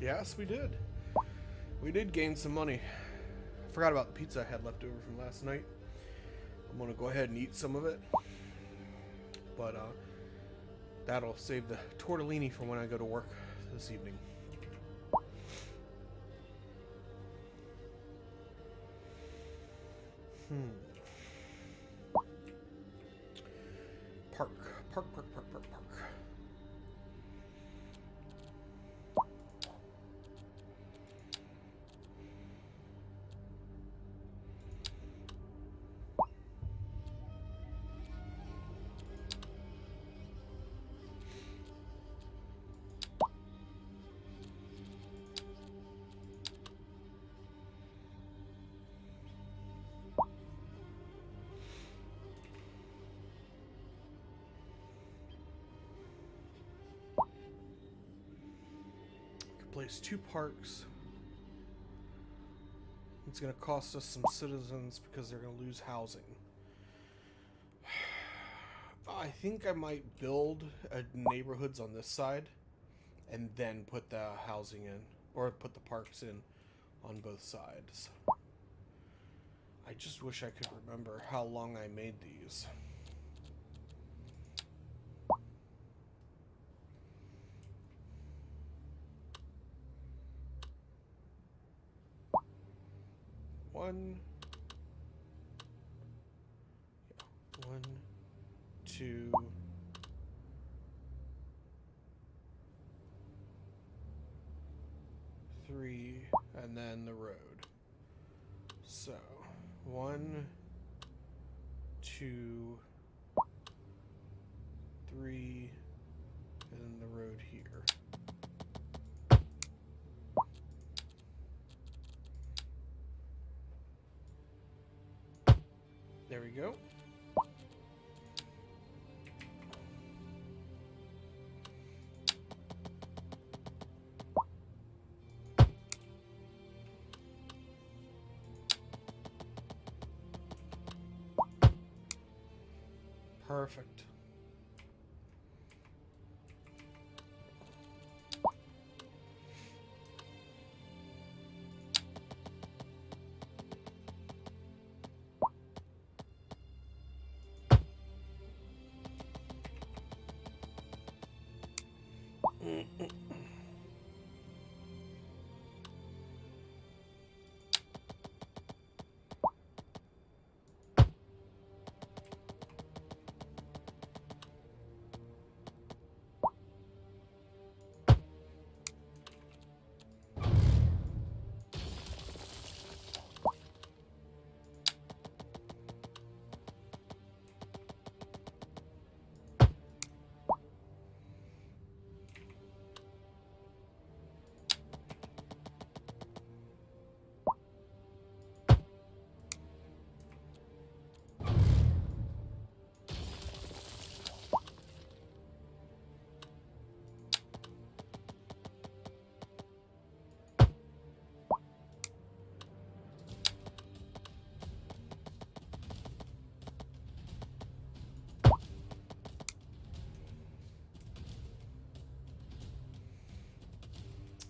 Yes, we did. We did gain some money. I forgot about the pizza I had left over from last night. I'm gonna go ahead and eat some of it. But that'll save the tortellini for when I go to work this evening. Park. Place 2 parks. It's going to cost us some citizens because they're going to lose housing. I think I might build neighborhoods on this side and then put the housing in, or put the parks in on both sides. I just wish I could remember how long I made these. One, 2, 3, and then the road. So 1, 2, 3, and then the road here. There we go. Perfect.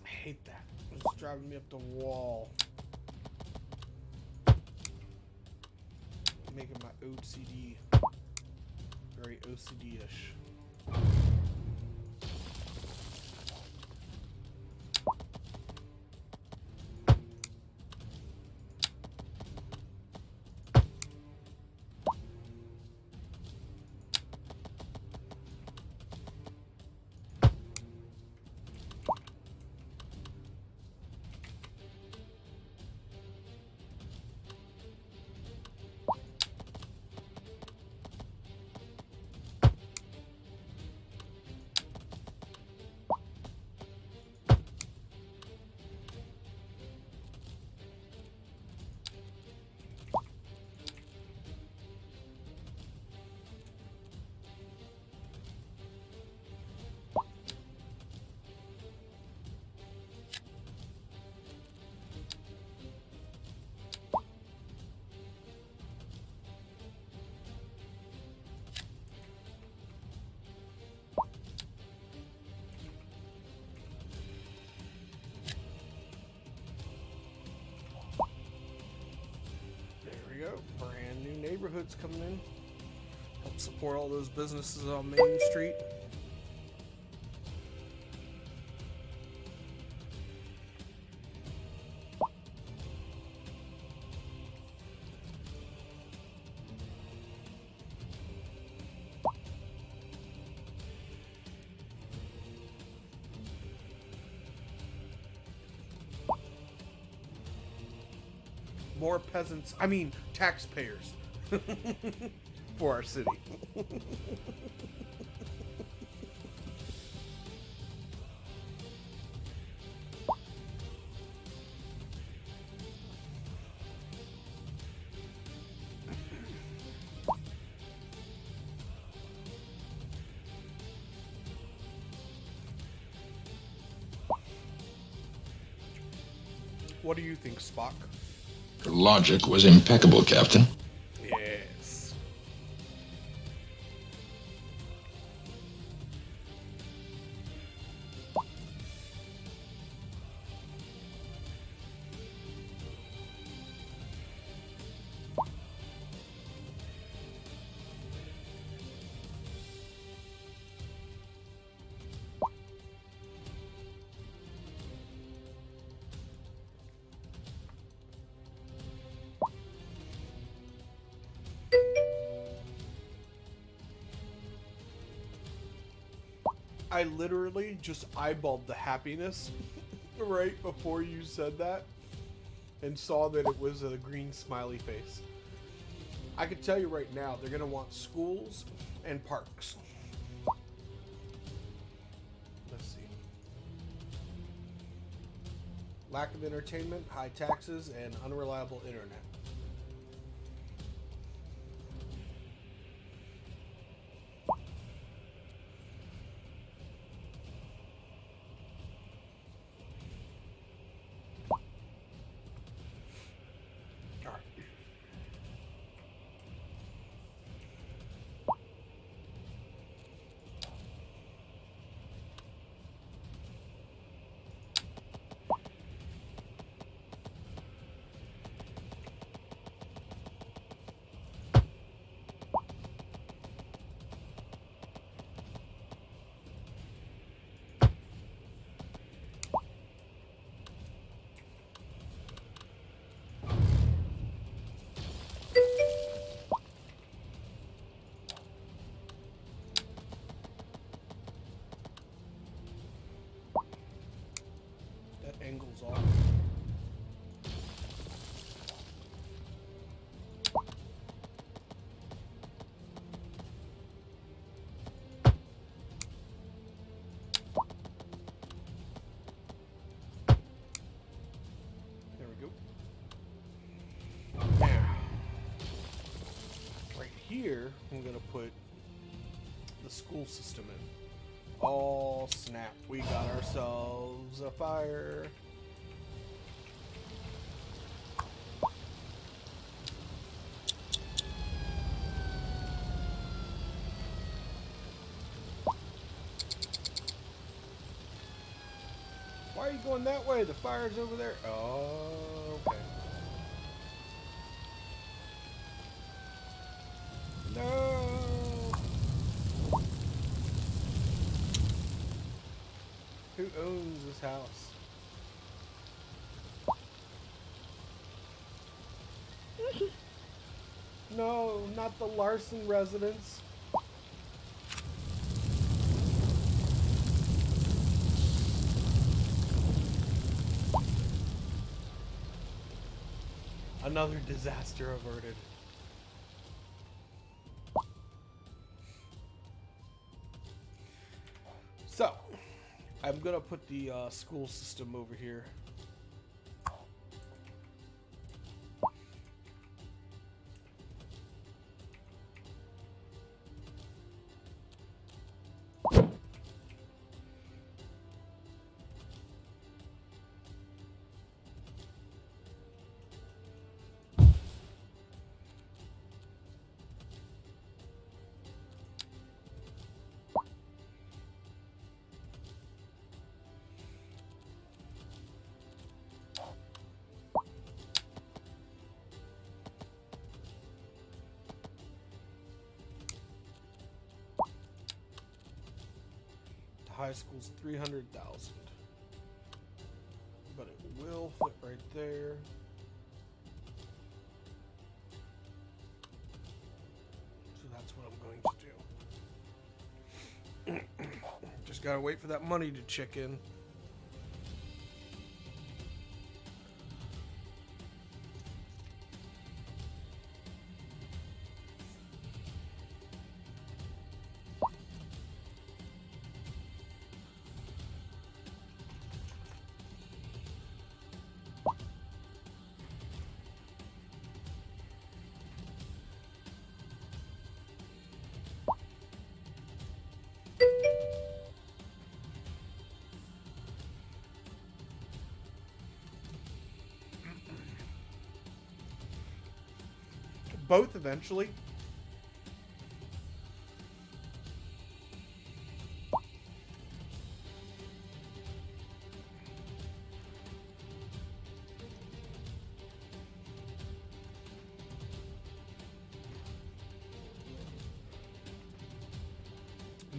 I hate that. It's driving me up the wall. Making my OCD very OCD-ish. neighborhoods coming in. Help support all those businesses on Main Street. More peasants, I mean taxpayers for our city. What do you think, Spock? Your logic was impeccable, Captain. Yes. I literally just eyeballed the happiness right before you said that and saw that it was a green smiley face. I can tell you right now, they're going to want schools and parks. Let's see. Lack of entertainment, high taxes, and unreliable internet. Angles off. There we go. Now, right here, I'm gonna put the school system in. Oh snap, we got ourselves a fire. Why are you going that way? The fire's over there. Oh, okay. No. Who owns this house? No, not the Larson residence. Another disaster averted. So, I'm gonna put the school system over here. high school's 300,000. But it will fit right there. So that's what I'm going to do. Just gotta wait for that money to check in. Both eventually.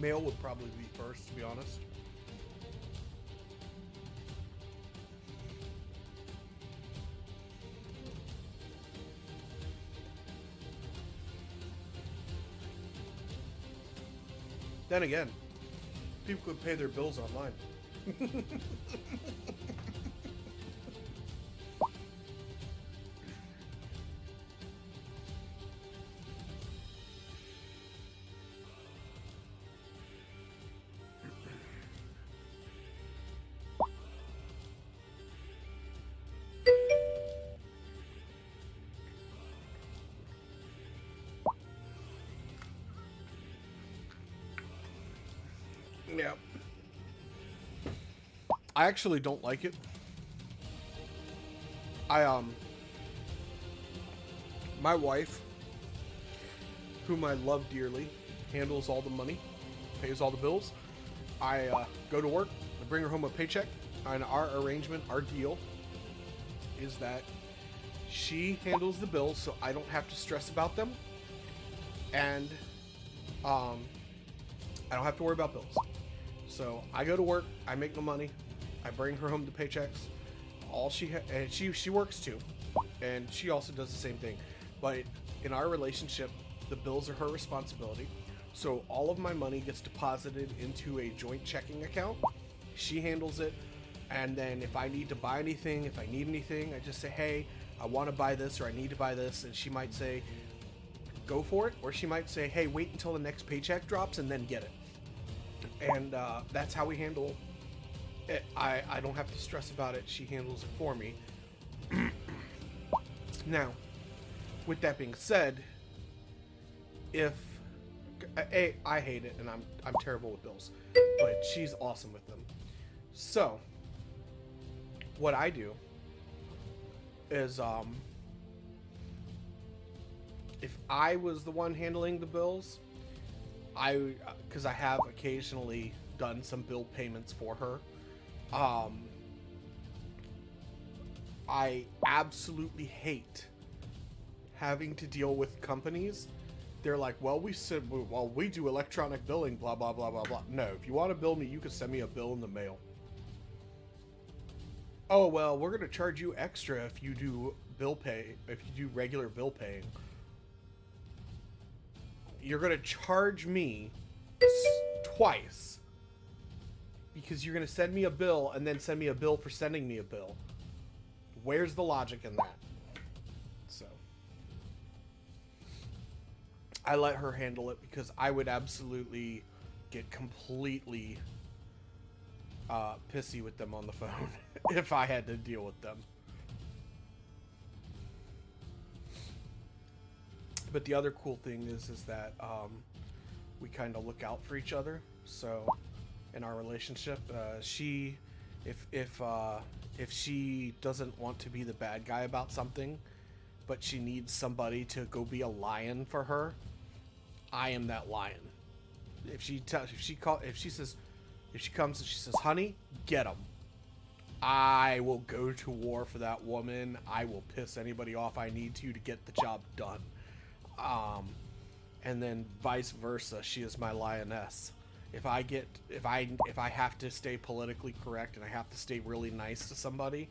Mail would probably be first, to be honest. Then again, people could pay their bills online. Yeah. I actually don't like it. My wife, whom I love dearly, handles all the money, pays all the bills. I go to work, I bring her home a paycheck, and our arrangement, our deal, is that she handles the bills so I don't have to stress about them, and I don't have to worry about bills. So I go to work, I make the money, I bring her home the paychecks. And she works too, and she also does the same thing. But in our relationship, the bills are her responsibility. So all of my money gets deposited into a joint checking account. She handles it, and then if I need to buy anything, if I need anything, I just say, hey, I want to buy this or I need to buy this, and she might say, go for it, or she might say, hey, wait until the next paycheck drops and then get it. And that's how we handle it. I don't have to stress about it. She handles it for me. Now, with that being said, if I hate it and I'm terrible with bills, but she's awesome with them. So what I do is if I was the one handling the bills, because I have occasionally done some bill payments for her, I absolutely hate having to deal with companies. They're like, well, we do electronic billing, blah, blah, blah, blah, blah. No, if you want to bill me, you can send me a bill in the mail. Oh, well, we're going to charge you extra if you do regular bill paying. You're going to charge me twice because you're going to send me a bill and then send me a bill for sending me a bill. Where's the logic in that? So I let her handle it because I would absolutely get completely pissy with them on the phone if I had to deal with them. But the other cool thing is that we kind of look out for each other. So in our relationship, if she doesn't want to be the bad guy about something, but she needs somebody to go be a lion for her, I am that lion. If she comes and she says, honey, get him, I will go to war for that woman. I will piss anybody off I need to get the job done. And then vice versa, she is my lioness. if I have to stay politically correct and I have to stay really nice to somebody,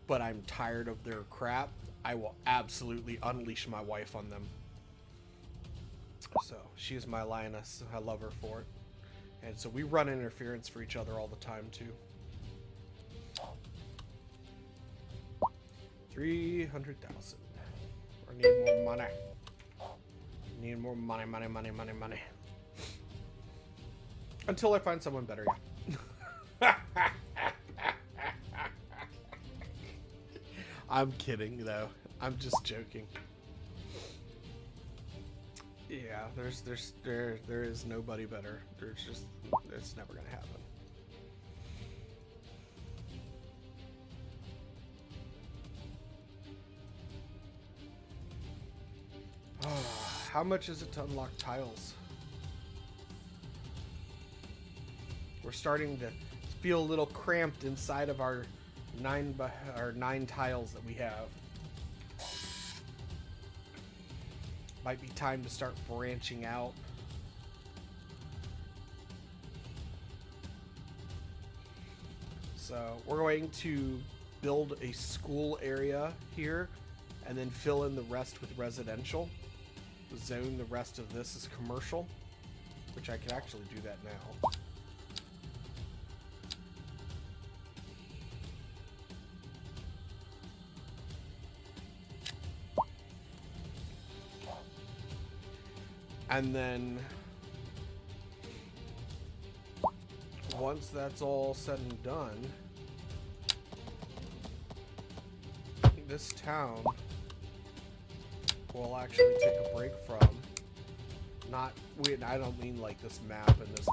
but I'm tired of their crap, I will absolutely unleash my wife on them. So she is my lioness. I love her for it. And so we run interference for each other all the time too. 300,000. I need more money. Need more money, money, money, money, money. Until I find someone better, yeah. I'm kidding, though. I'm just joking. Yeah, there is nobody better. It's never gonna happen. How much is it to unlock tiles? We're starting to feel a little cramped inside of our 9 tiles that we have. Might be time to start branching out. So we're going to build a school area here and then fill in the rest with residential. Zone the rest of this as commercial, which I could actually do that now. And then once that's all said and done, this town will actually take a break from, I don't mean like this map and this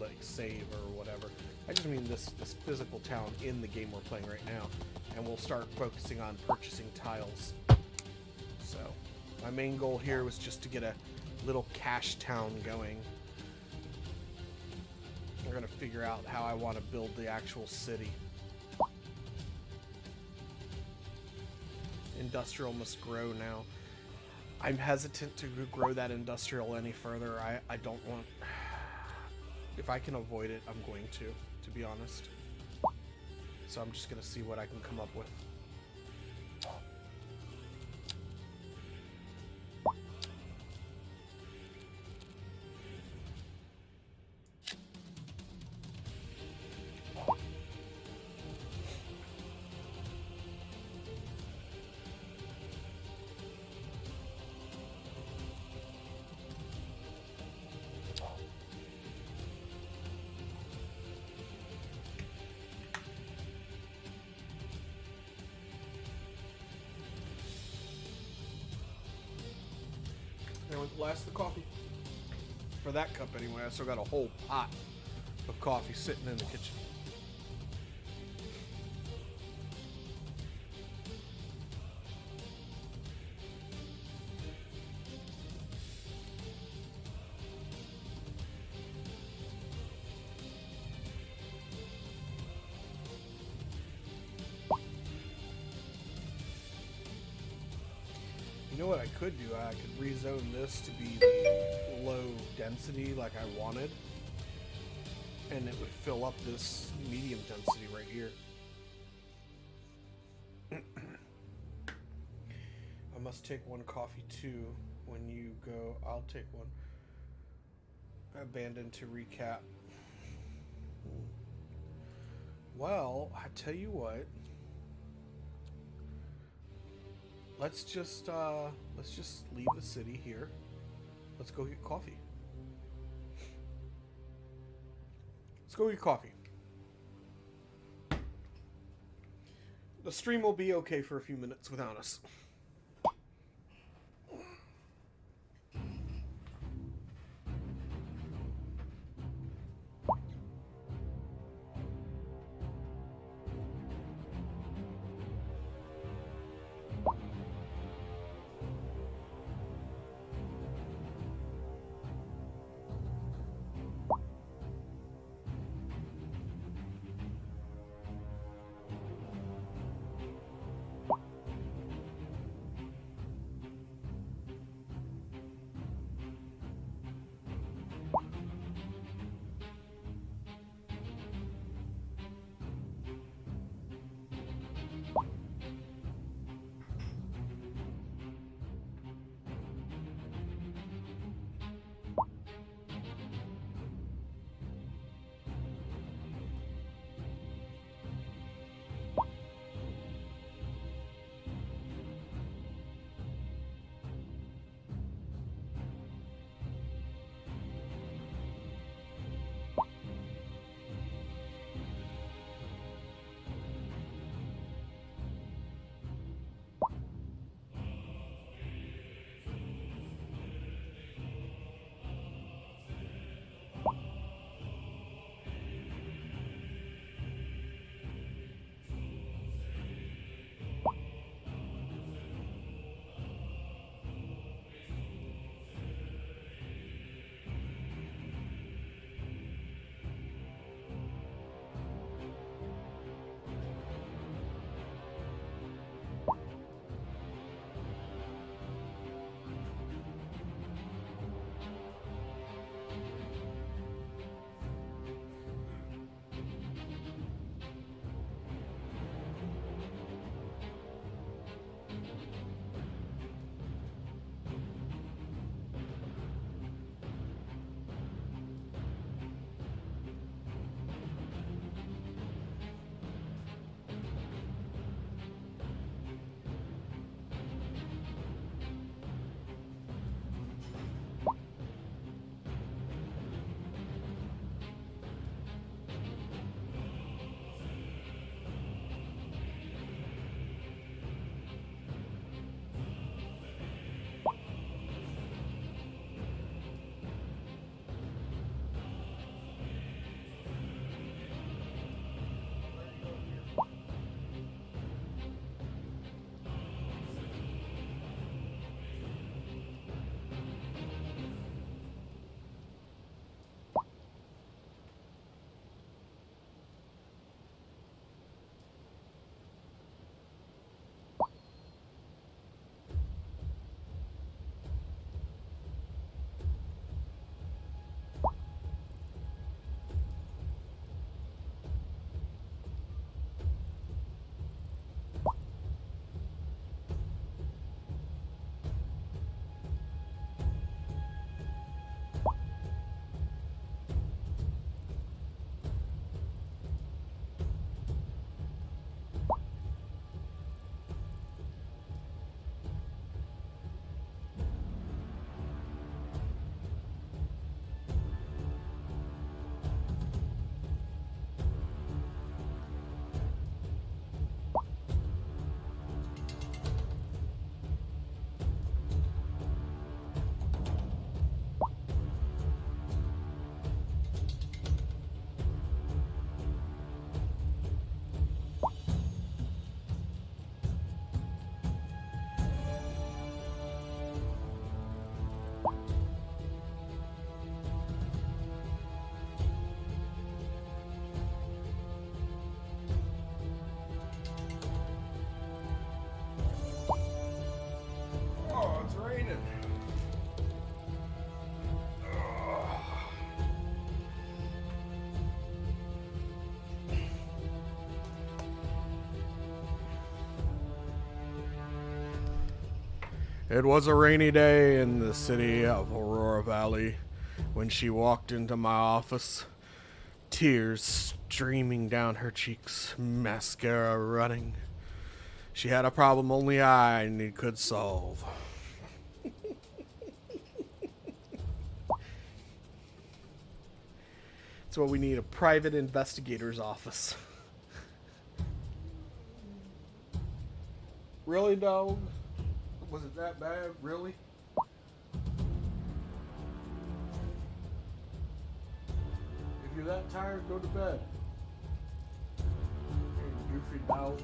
like save or whatever. I just mean this physical town in the game we're playing right now, and we'll start focusing on purchasing tiles. So my main goal here was just to get a little cash town going. We're gonna figure out how I want to build the actual city. Industrial must grow now. I'm hesitant to grow that industrial any further. I don't want... If I can avoid it, I'm going to be honest. So I'm just going to see what I can come up with. Last of the coffee. For that cup anyway, I still got a whole pot of coffee sitting in the kitchen. You know what I could do? I could rezone this to be low density like I wanted, and it would fill up this medium density right here. I must take one coffee too when you go. I'll take one. Abandon to recap. Well, I tell you what. Let's just leave the city here. Let's go get coffee. Let's go get coffee. The stream will be okay for a few minutes without us. It was a rainy day in the city of Aurora Valley when she walked into my office, tears streaming down her cheeks, mascara running. She had a problem only I could solve. That's what we need, a private investigator's office. Really, dog? Was it that bad? Really? If you're that tired, go to bed. Hey, goofy dog.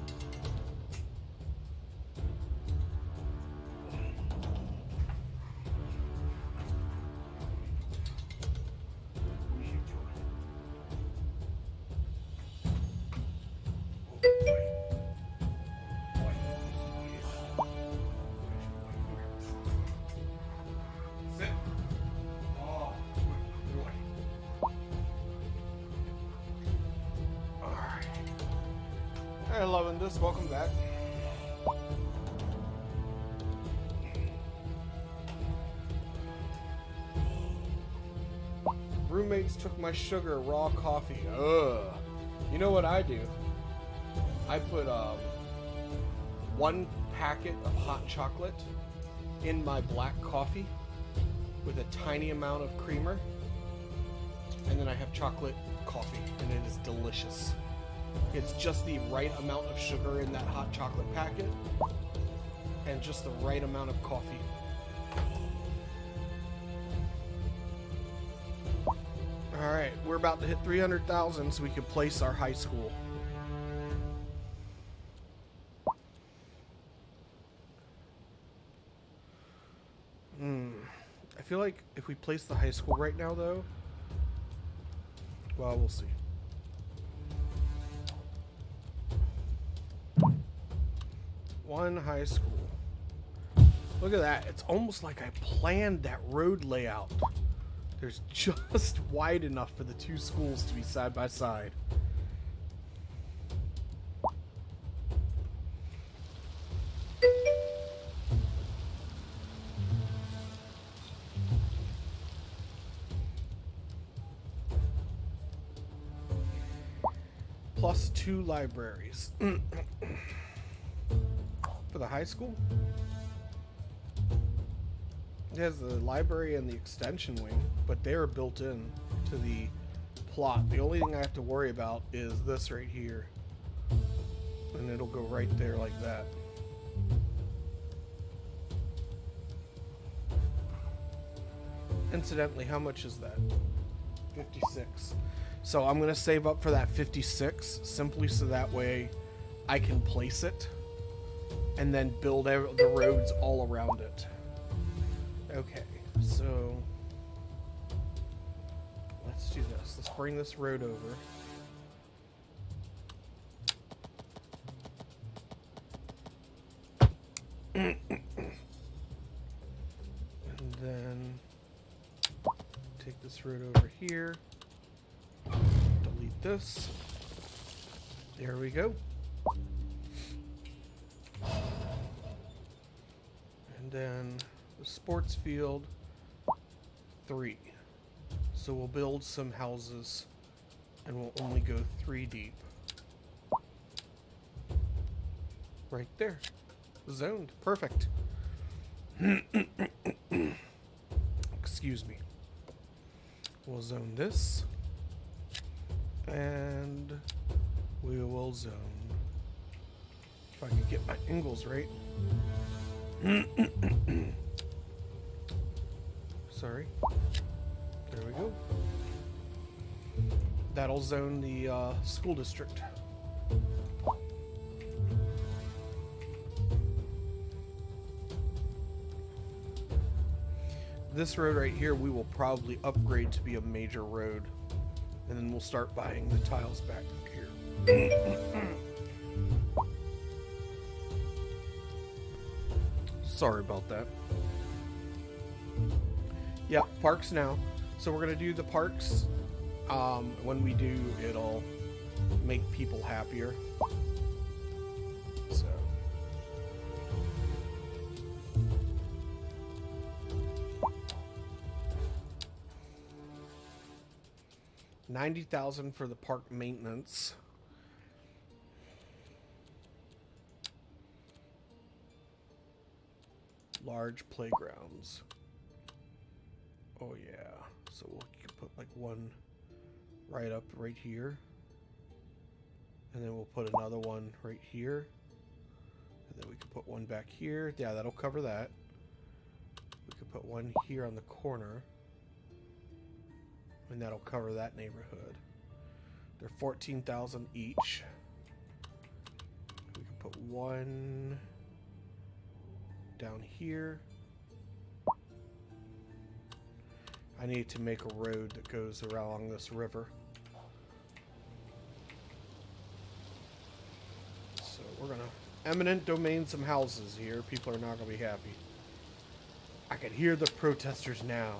Hey, loving this. Welcome back. Roommates took my sugar, raw coffee. Ugh. You know what I do? I put 1 packet of hot chocolate in my black coffee with a tiny amount of creamer, and then I have chocolate coffee, and it is delicious. It's just the right amount of sugar in that hot chocolate packet and just the right amount of coffee. Alright, we're about to hit 300,000 so we can place our high school. I feel like if we place the high school right now though, well, we'll see. One high school. Look at that. It's almost like I planned that road layout. There's just wide enough for the 2 schools to be side by side. Plus 2 libraries. For the high school? It has the library and the extension wing, but they're built in to the plot. The only thing I have to worry about is this right here. And it'll go right there like that. Incidentally, how much is that? 56. So I'm going to save up for that 56 simply so that way I can place it and then build the roads all around it. Okay, so let's do this. Let's bring this road over. And then take this road over here. Delete this. There we go. And then the sports field 3. So we'll build some houses and we'll only go 3 deep. Right there. Zoned. Perfect. Excuse me. We'll zone this. And we will zone. If I can get my angles right. Sorry. There we go. That'll zone the school district. This road right here we will probably upgrade to be a major road, and then we'll start buying the tiles back here. Sorry about that. Yeah, parks now. So we're gonna do the parks. When we do, it'll make people happier. So $90,000 for the park maintenance. Large playgrounds. Oh yeah. So we'll put like one right up right here. And then we'll put another one right here. And then we can put one back here. Yeah, that'll cover that. We could put one here on the corner. And that'll cover that neighborhood. They're $14,000 each. We can put one down here. I need to make a road that goes along this river. So we're gonna eminent domain some houses here. People are not gonna be happy. I can hear the protesters now.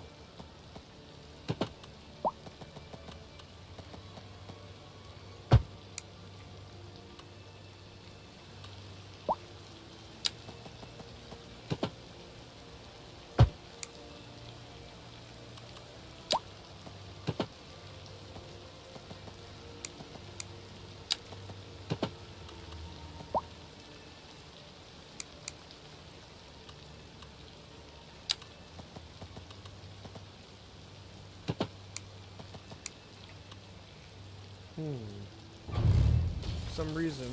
For some reason.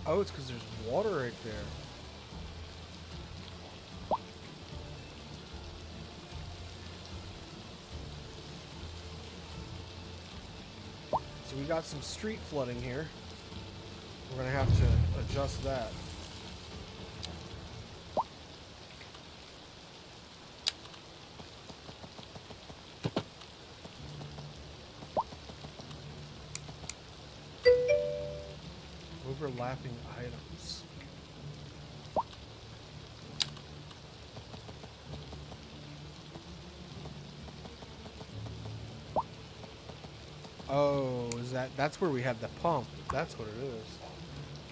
Oh, it's because there's water right there. So we got some street flooding here. We're gonna have to adjust that. Overlapping items. Oh, is that's where we have the pump. That's what it is.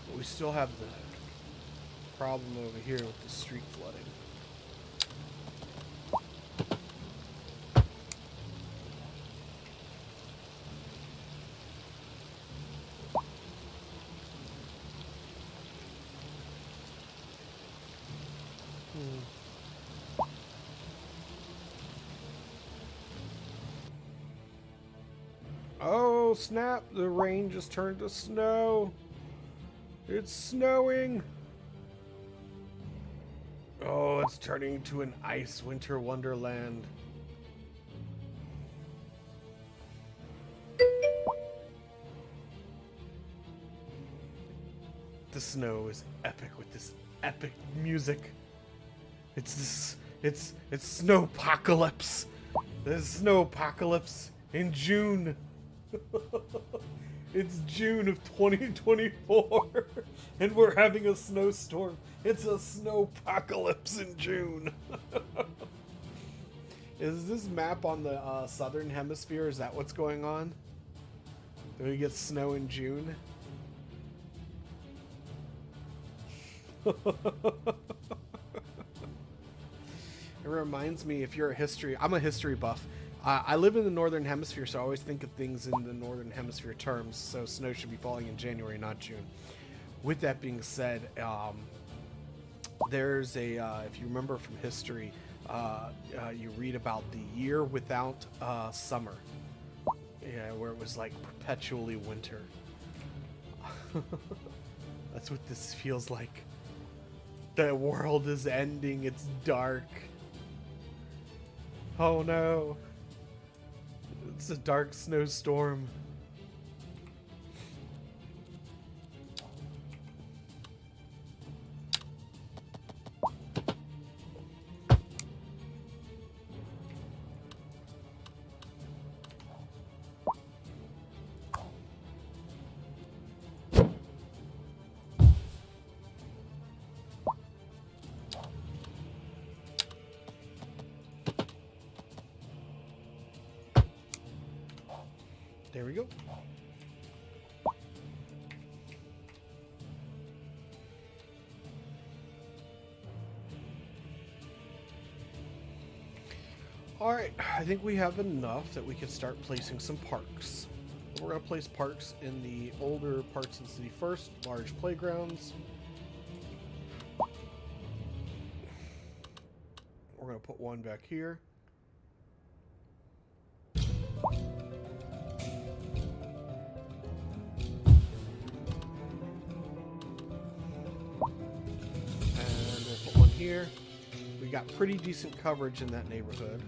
But we still have the problem over here with the street flooding. Oh snap, the rain just turned to snow. It's snowing. Oh, it's turning to an ice winter wonderland. The snow is epic with this epic music. It's snowpocalypse. There's snowpocalypse in June. It's June of 2024 and we're having a snowstorm. It's a snowpocalypse in June. Is this map on the southern hemisphere? Is that what's going on? Do we get snow in June? It reminds me, if you're a history, I'm a history buff. I live in the northern hemisphere, so I always think of things in the northern hemisphere terms. So snow should be falling in January, not June. With that being said, there's a if you remember from history, you read about the year without summer. Yeah, where it was like perpetually winter. That's what this feels like. The world is ending. It's dark. Oh no. It's a dark snowstorm. There we go. Alright, I think we have enough that we can start placing some parks. We're going to place parks in the older parts of the city first, large playgrounds. We're going to put one back here. Here. We got pretty decent coverage in that neighborhood.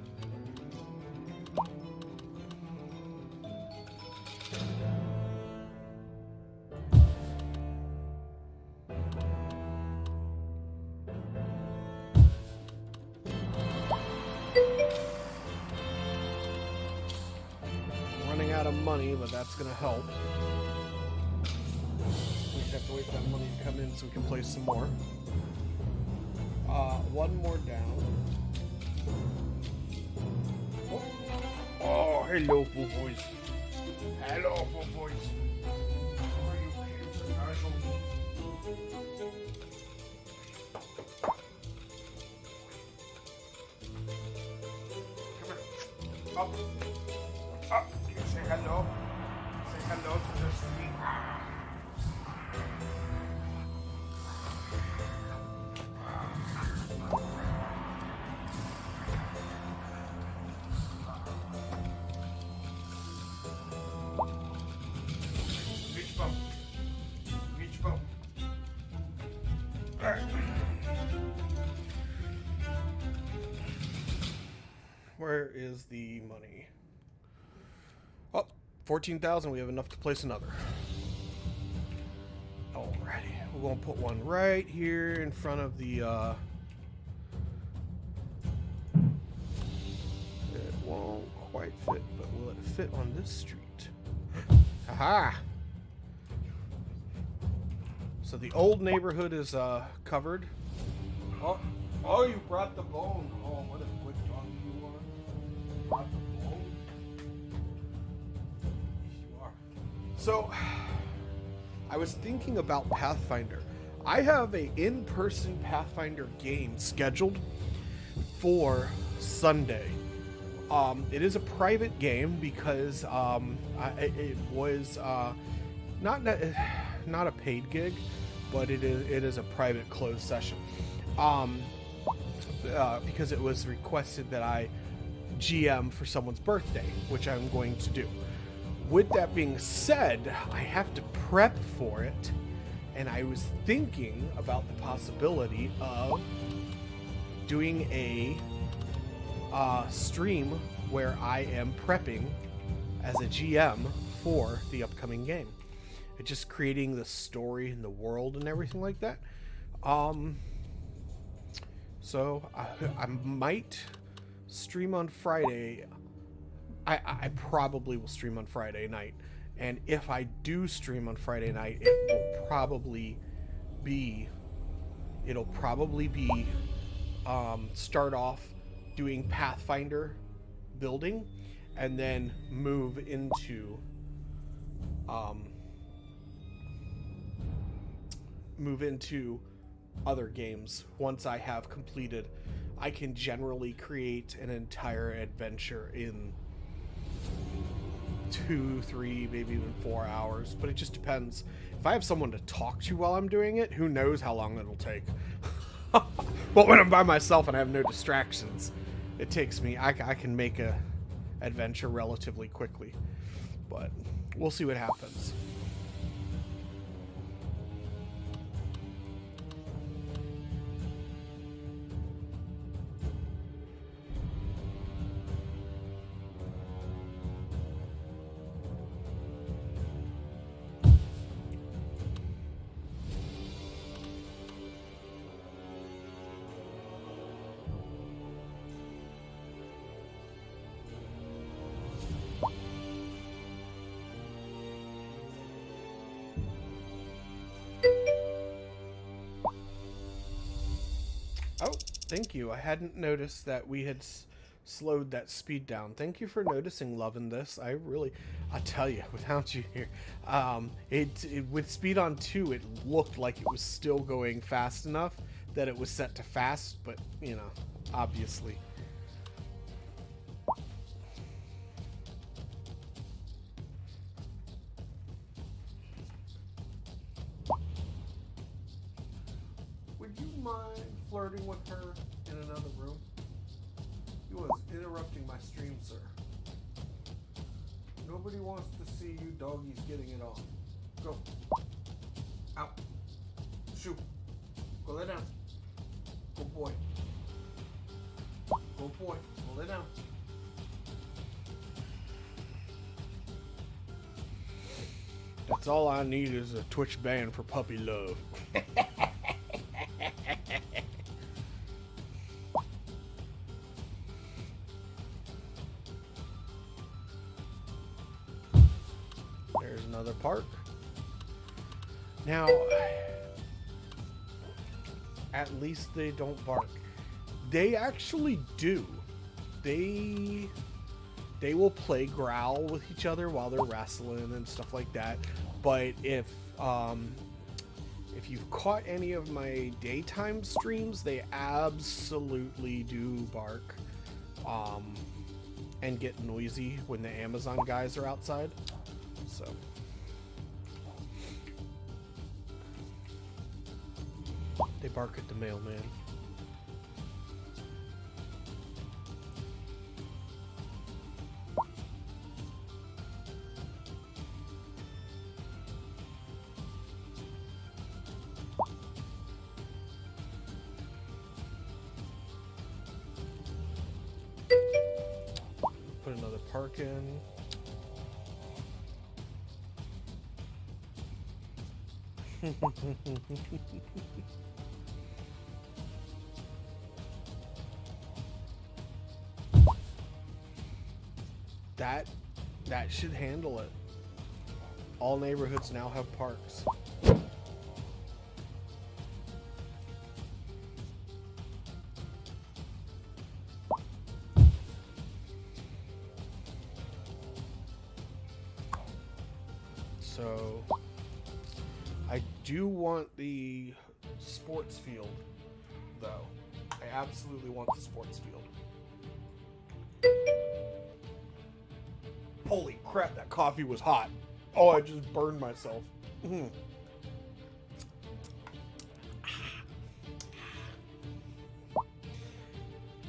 Running out of money, but that's gonna help. We just have to wait for that money to come in so we can place some more. One more down. Oh, hello, Full Voice. Hello, Full Voice. How are you, Casual? Come here. Up. Up. You say hello. Say hello to the street. Where is the money? Oh, 14,000. We have enough to place another. Alrighty. We're going to put one right here in front of the, it won't quite fit, but will it fit on this street? Aha! So the old neighborhood is, covered. Oh, you brought the bone. Oh, what a quick dog you are. Brought the bone. You are. So, I was thinking about Pathfinder. I have a in-person Pathfinder game scheduled for Sunday. It is a private game because it was not a paid gig, but it is a private closed session. Because it was requested that I GM for someone's birthday, which I'm going to do. With that being said, I have to prep for it, and I was thinking about the possibility of doing a stream where I am prepping as a GM for the upcoming game. It's just creating the story and the world and everything like that. So I might stream on Friday. I probably will stream on Friday night. And if I do stream on Friday night, it'll probably be start off doing Pathfinder building and then move into other games. Once I have completed, I can generally create an entire adventure in 2, 3, maybe even 4 hours, but it just depends. If I have someone to talk to while I'm doing it, who knows how long it'll take. But when I'm by myself and I have no distractions, it takes me, I can make a adventure relatively quickly. But we'll see what happens. Oh, thank you. I hadn't noticed that we had slowed that speed down. Thank you for noticing, loving this. I tell you, without you here, with speed on 2, it looked like it was still going fast enough that it was set to fast, but, you know, obviously. Would you mind flirting with her in another room? You was interrupting my stream, sir. Nobody wants to see you doggies getting it on. Go. Out. Shoot. Go lay down. Good boy. Good boy. Go lay down. That's all I need is a Twitch ban for puppy love. There's another park. Now, at least they don't bark. They actually do. They will play growl with each other while they're wrestling and stuff like that. But if you've caught any of my daytime streams, they absolutely do bark and get noisy when the Amazon guys are outside. So they bark at the mailman. Put another park in. That should handle it. All neighborhoods now have parks. So I do want the sports field, though. I absolutely want the sports field. Holy crap, that coffee was hot. Oh, I just burned myself.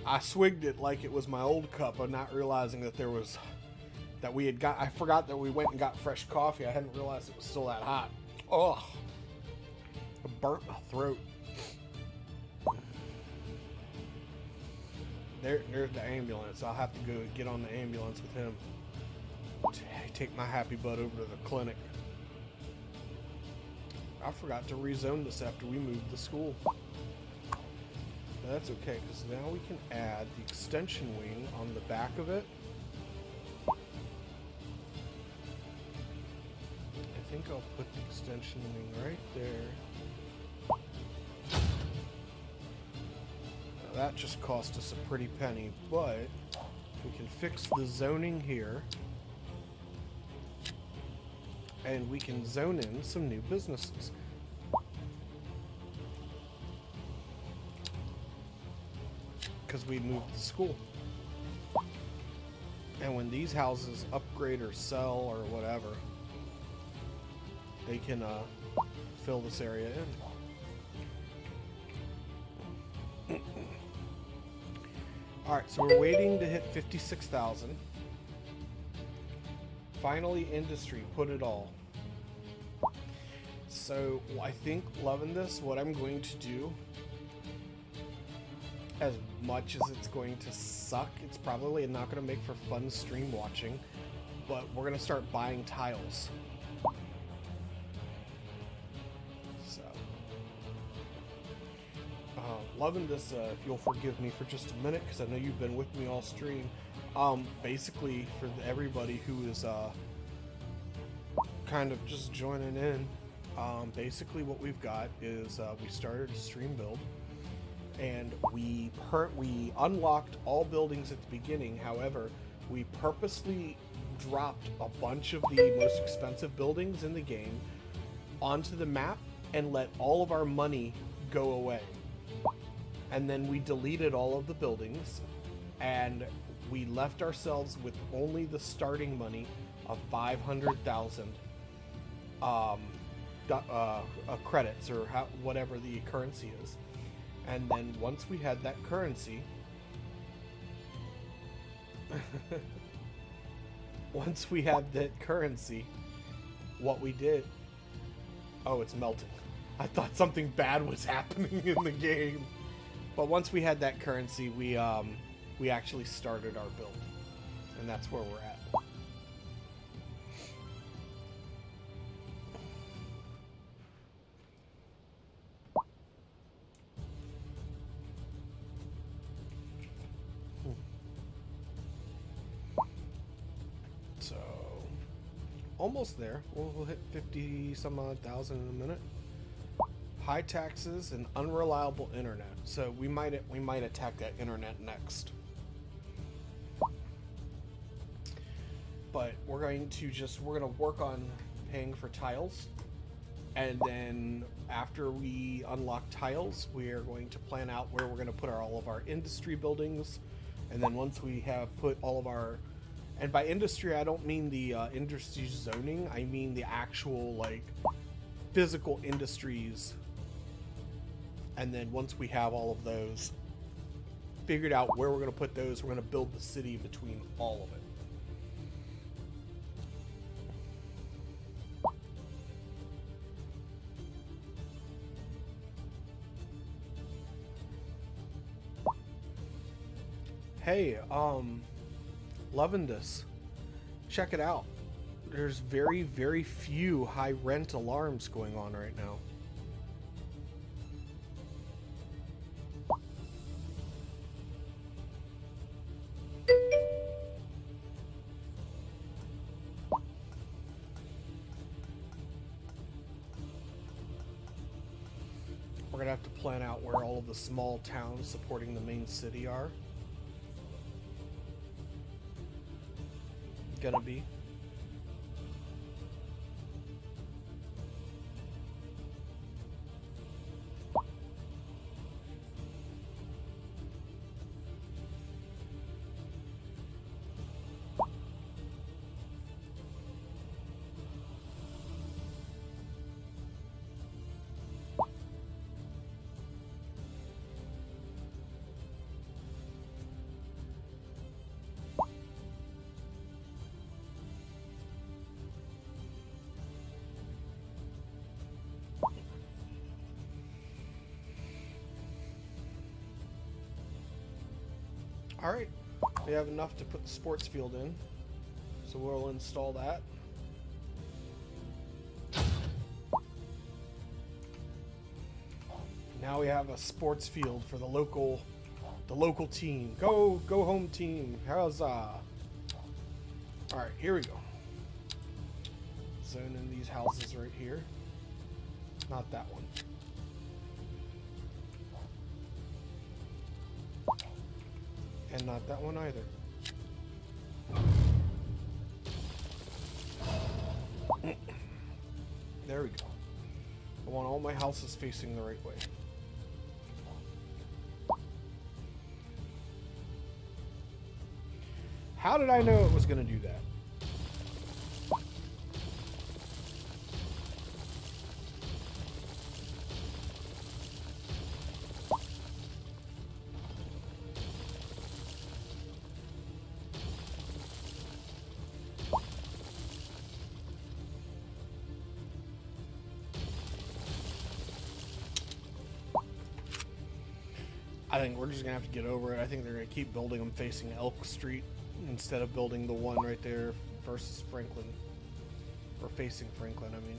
I swigged it like it was my old cup, of not realizing that I forgot that we went and got fresh coffee. I hadn't realized it was still that hot. Oh, it burnt my throat. There's the ambulance. I'll have to go get on the ambulance with him. Take my happy butt over to the clinic. I forgot to rezone this after we moved the school. But that's okay, because now we can add the extension wing on the back of it. I think I'll put the extension wing right there. Now that just cost us a pretty penny, but we can fix the zoning here. And we can zone in some new businesses. Because we moved the school. And when these houses upgrade or sell or whatever, they can fill this area in. Alright, so we're waiting to hit 56,000. Finally, industry, put it all. So, I think, loving this, what I'm going to do, as much as it's going to suck, it's probably not going to make for fun stream watching, but we're going to start buying tiles. So, loving this, if you'll forgive me for just a minute, because I know you've been with me all stream. Basically, for everybody who is kind of just joining in, basically what we've got is we started a stream build, and we unlocked all buildings at the beginning. However, we purposely dropped a bunch of the most expensive buildings in the game onto the map and let all of our money go away. And then we deleted all of the buildings, and we left ourselves with only the starting money of 500,000 credits, or whatever the currency is. And then once we had that currency, what we did, oh, it's melting. I thought something bad was happening in the game. But once we had that currency, we actually started our build, and that's where we're at. So, almost there. We'll hit 50 some odd thousand in a minute. High taxes and unreliable internet. So we might attack that internet next. But we're going to work on paying for tiles, and then after we unlock tiles, we are going to plan out where we're going to put all of our industry buildings. And then once we have put all of our, and by industry I don't mean the industry zoning, I mean the actual like physical industries. And then once we have all of those figured out where we're going to put those, we're going to build the city between all of it. Hey, loving this. Check it out. There's very, very few high rent alarms going on right now. We're gonna have to plan out where all of the small towns supporting the main city are gonna be. Alright, we have enough to put the sports field in, so we'll install that. Now we have a sports field for the local team. Go home team. Huzzah. Alright, here we go. Zone in these houses right here. Not that one. And not that one either. There we go. I want all my houses facing the right way. How did I know it was going to do that? I think we're just gonna have to get over it. I think they're gonna keep building them facing Elk Street instead of building the one right there versus Franklin, or facing Franklin, I mean.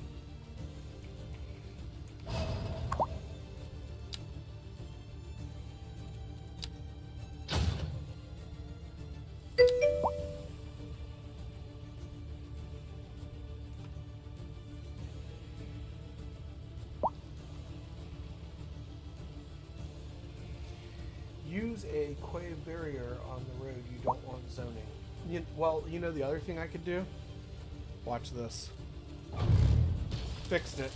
Use a quay barrier on the road you don't want zoning. Well, you know the other thing I could do? Watch this. Fixed it.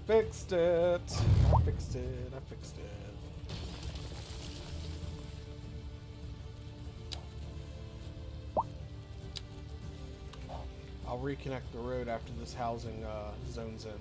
Fixed it. I fixed it. I fixed it. I'll reconnect the road after this housing zones in.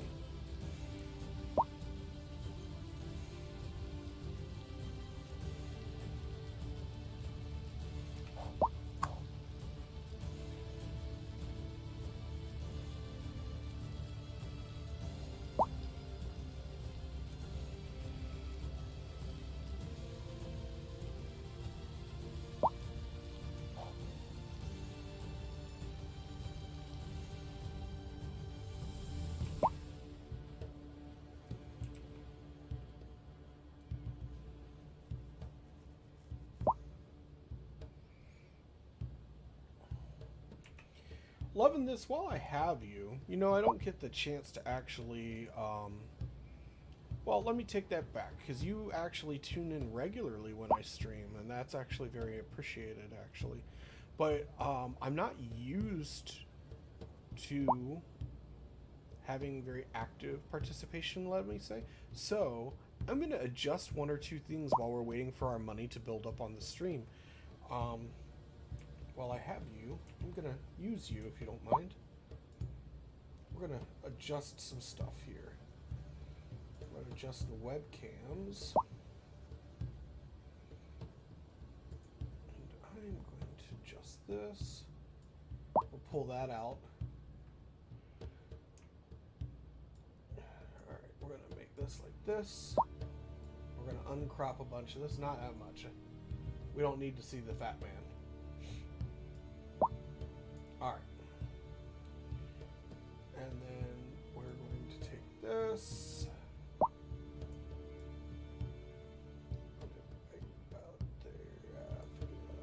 Loving this while I have you. You know, I don't get the chance to actually, well, let me take that back, because you actually tune in regularly when I stream, and that's actually very appreciated, actually. But I'm not used to having very active participation, let me say. So I'm going to adjust one or two things while we're waiting for our money to build up on the stream. While I have you, I'm gonna use you if you don't mind. We're gonna adjust some stuff here. I'm gonna adjust the webcams. And I'm going to adjust this. We'll pull that out. Alright, we're gonna make this like this. We're gonna uncrop a bunch of this, not that much. We don't need to see the fat man. Alright. And then we're going to take this. Put it right about there. Yeah, figure that out.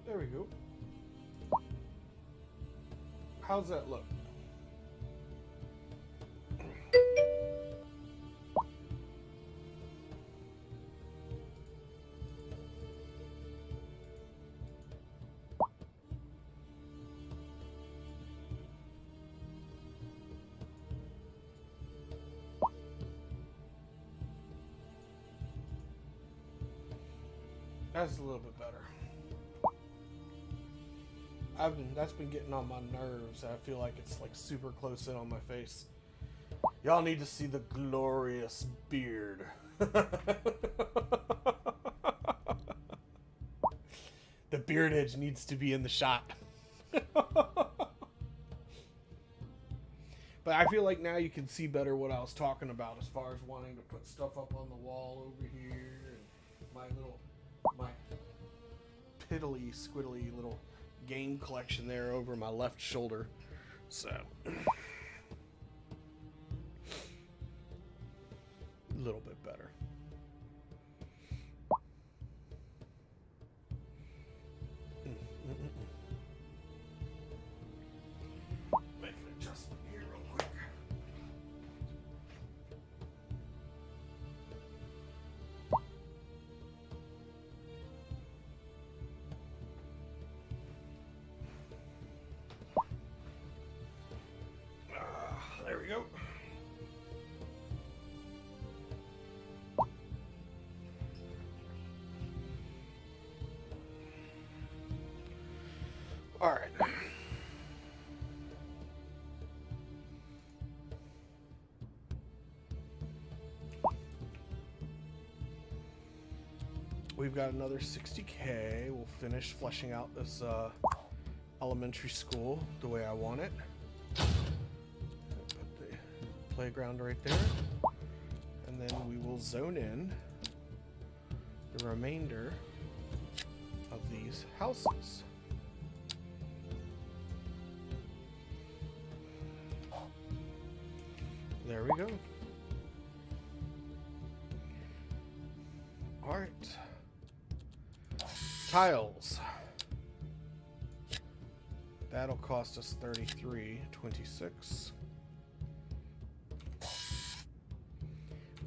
There we go. How's that look? That's a little bit better. That's been getting on my nerves. I feel like it's like super close in on my face. Y'all need to see the glorious beard. The beard edge needs to be in the shot. But I feel like now you can see better what I was talking about as far as wanting to put stuff up on the wall over here and my piddly squiddly little game collection there over my left shoulder. So a little bit better. Make an adjustment here real quick. All right. We've got another 60K. We'll finish fleshing out this elementary school the way I want it. Put the playground right there. And then we will zone in the remainder of these houses. There we go. All right. Tiles. That'll cost us $33.26.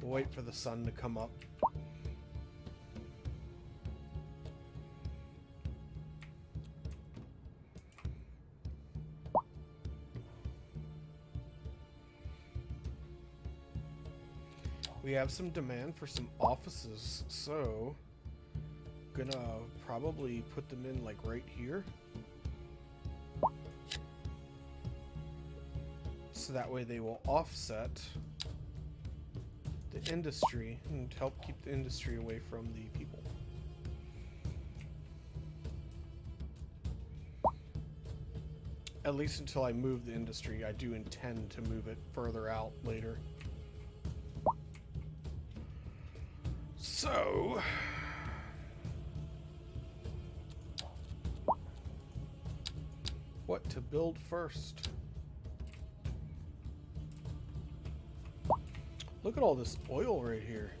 We'll wait for the sun to come up. We have some demand for some offices, so gonna probably put them in like right here. So that way they will offset the industry and help keep the industry away from the people. At least until I move the industry. I do intend to move it further out later. So, what to build first? Look at all this oil right here.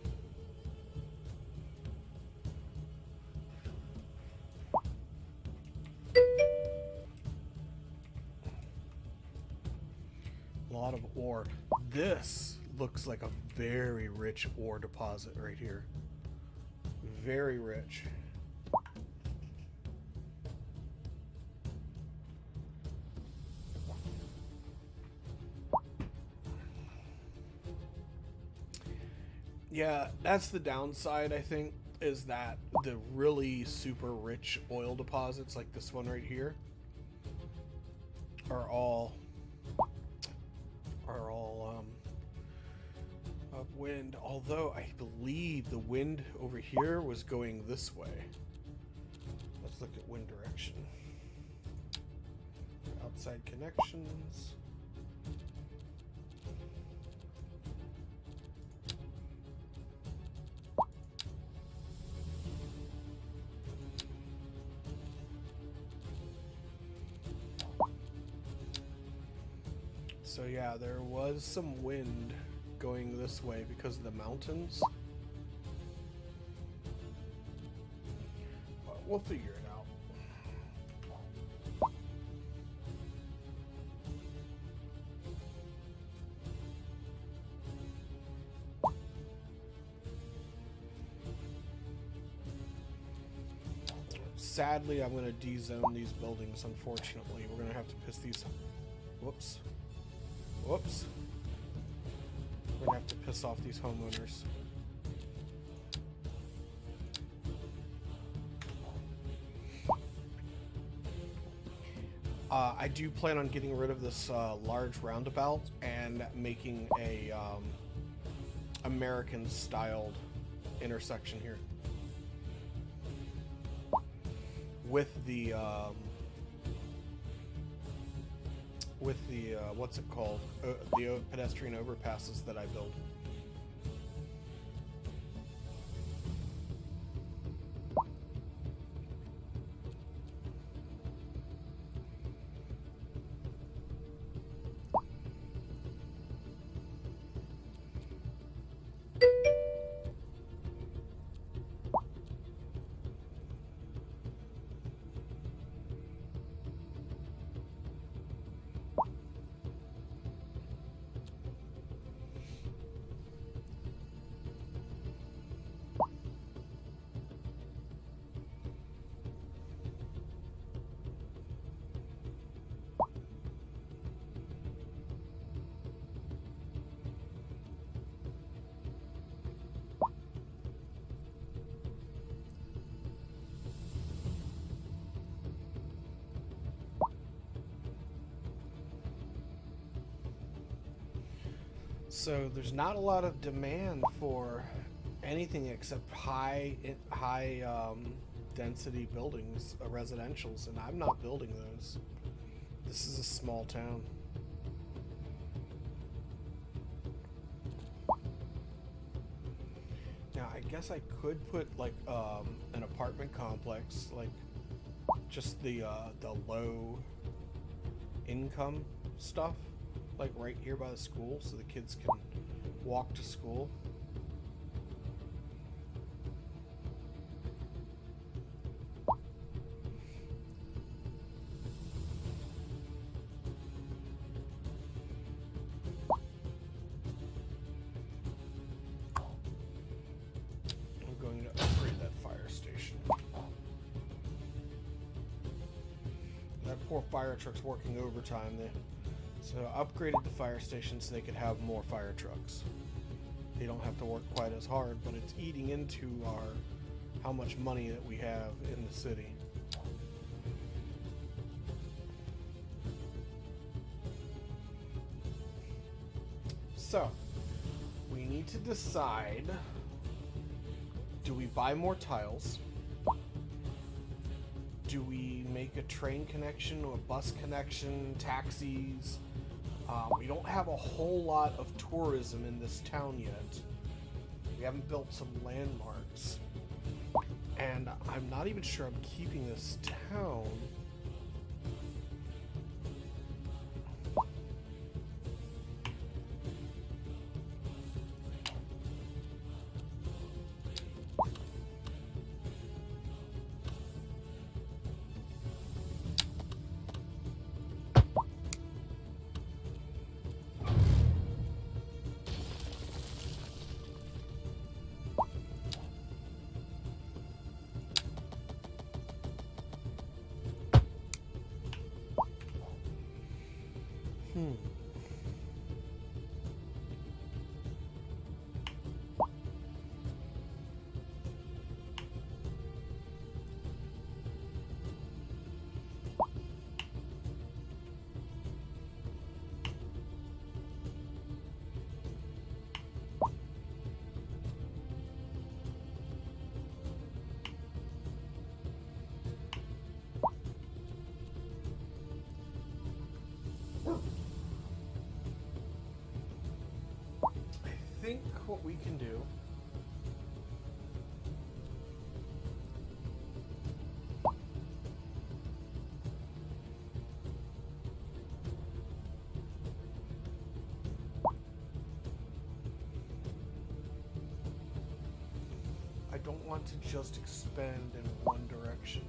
A lot of ore. This looks like a very rich ore deposit right here. Very rich. Yeah, that's the downside, I think, is that the really super rich oil deposits like this one right here are all upwind, although I believe the wind over here was going this way. Let's look at wind direction. Outside connections. So yeah, there was some wind going this way because of the mountains. But we'll figure it out. Sadly, I'm going to de-zone these buildings, unfortunately. We're going to have to piss these... Whoops. Whoops. We're going to have to piss off these homeowners. I do plan on getting rid of this large roundabout and making a American-styled intersection here. With the what's it called? The pedestrian overpasses that I build. So there's not a lot of demand for anything except high density buildings, residentials, and I'm not building those. This is a small town. Now I guess I could put like an apartment complex, like just the low income stuff, like right here by the school, so the kids can walk to school. I'm going to upgrade that fire station. That poor fire truck's working overtime. So I upgraded the fire station so they could have more fire trucks. They don't have to work quite as hard, but it's eating into how much money that we have in the city. So we need to decide, do we buy more tiles? Do we make a train connection, a bus connection, taxis? We don't have a whole lot of tourism in this town yet. We haven't built some landmarks. And I'm not even sure I'm keeping this town. I think what we can do I don't want to just expand in one direction.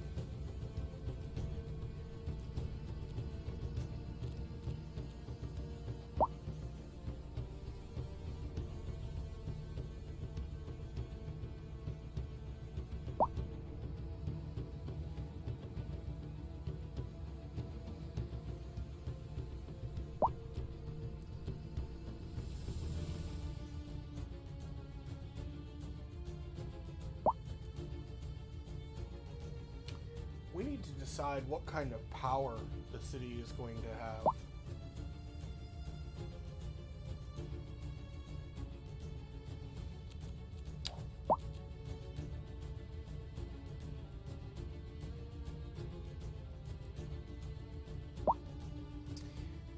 We need to decide what kind of power the city is going to have.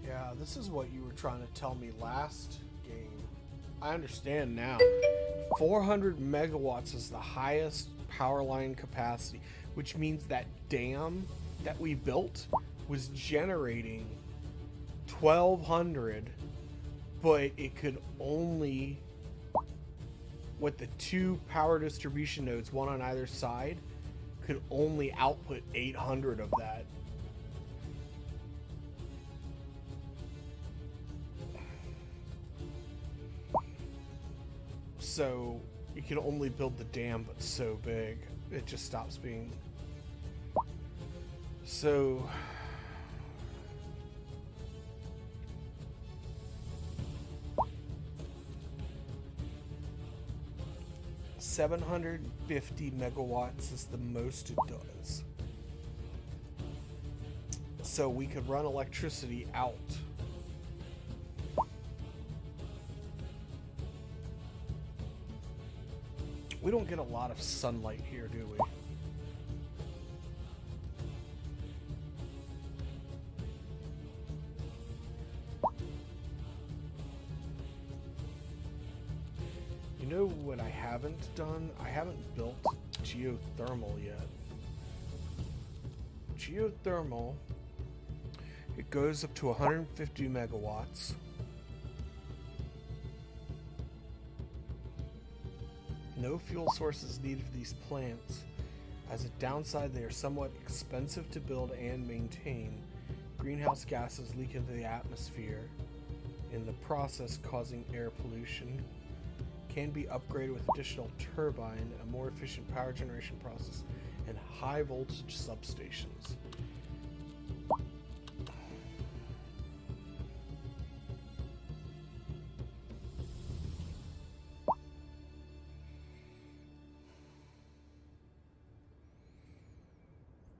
Yeah, this is what you were trying to tell me last game. I understand now. 400 megawatts is the highest power line capacity, which means that dam that we built was generating 1200, but it could only, with the two power distribution nodes, one on either side, could only output 800 of that. So you can only build the dam, but so big it just stops being. So $750 megawatts is the most it does. So we could run electricity out. We don't get a lot of sunlight here, do we? You know what I haven't done? I haven't built geothermal yet. Geothermal, it goes up to 150 megawatts. No fuel sources needed for these plants. As a downside, they are somewhat expensive to build and maintain. Greenhouse gases leak into the atmosphere, in the process causing air pollution. Can be upgraded with additional turbine, a more efficient power generation process, and high voltage substations.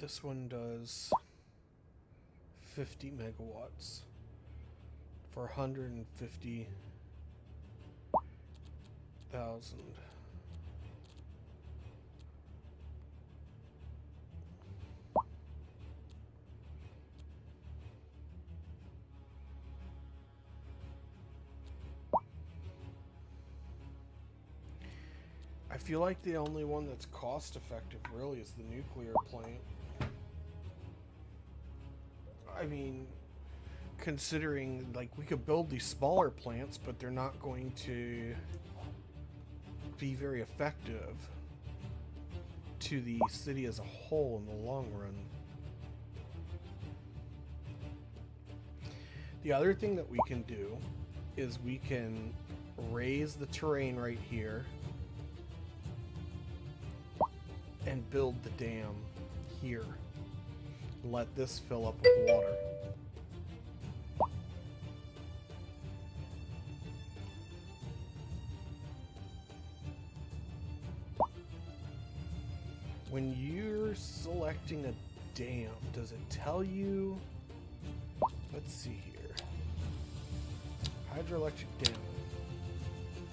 This one does 50 megawatts for 150,000. I feel like the only one that's cost effective really is the nuclear plant. I mean, considering like we could build these smaller plants, but they're not going to be very effective to the city as a whole in the long run. The other thing that we can do is we can raise the terrain right here and build the dam here. Let this fill up with water. When you're selecting a dam, does it tell you? Let's see here. Hydroelectric dam.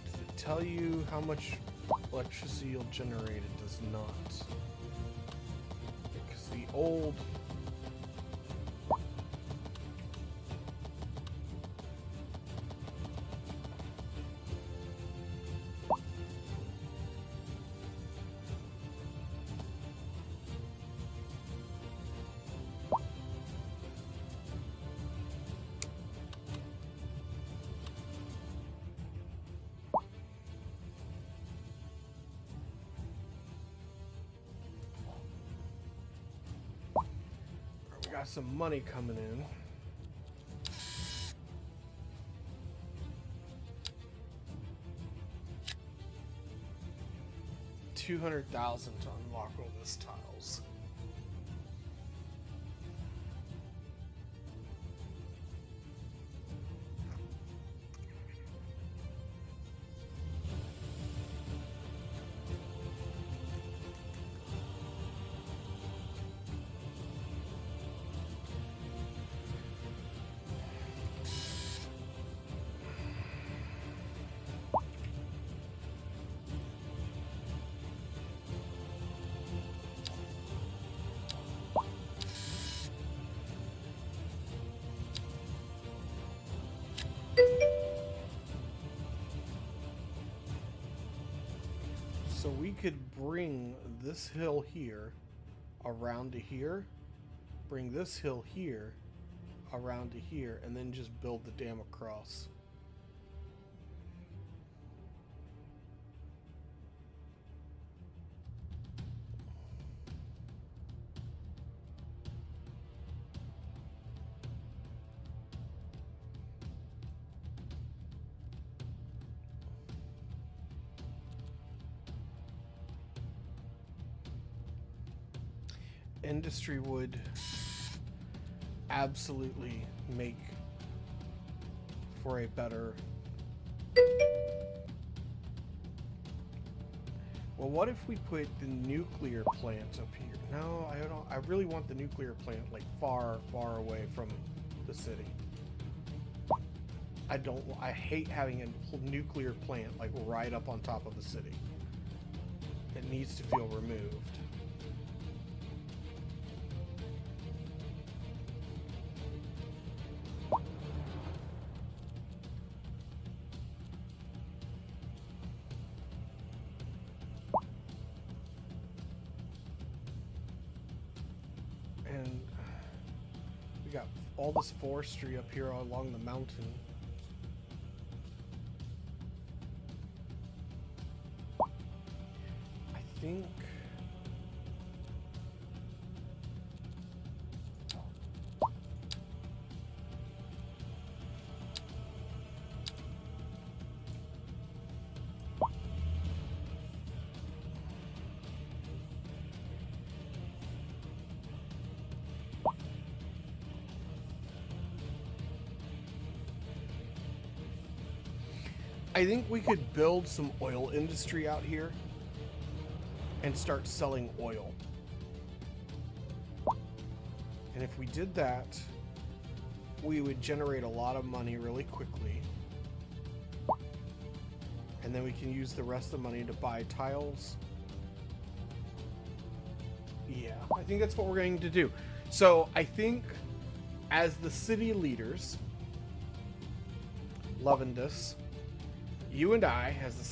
Does it tell you how much electricity you'll generate? It does not. Because the old got some money coming in. $200,000 to unlock all these tiles. So we could bring this hill here around to here, bring this hill here around to here, and then just build the dam across. Industry would absolutely make for a better. Well, what if we put the nuclear plant up here? No, I don't. I really want the nuclear plant like far, far away from the city. I don't. I hate having a nuclear plant like right up on top of the city. It needs to feel removed. And we got all this forestry up here along the mountain. I think we could build some oil industry out here and start selling oil. And if we did that, we would generate a lot of money really quickly. And then we can use the rest of the money to buy tiles. Yeah, I think that's what we're going to do. So I think as the city leaders, Lovendus, you and I, as the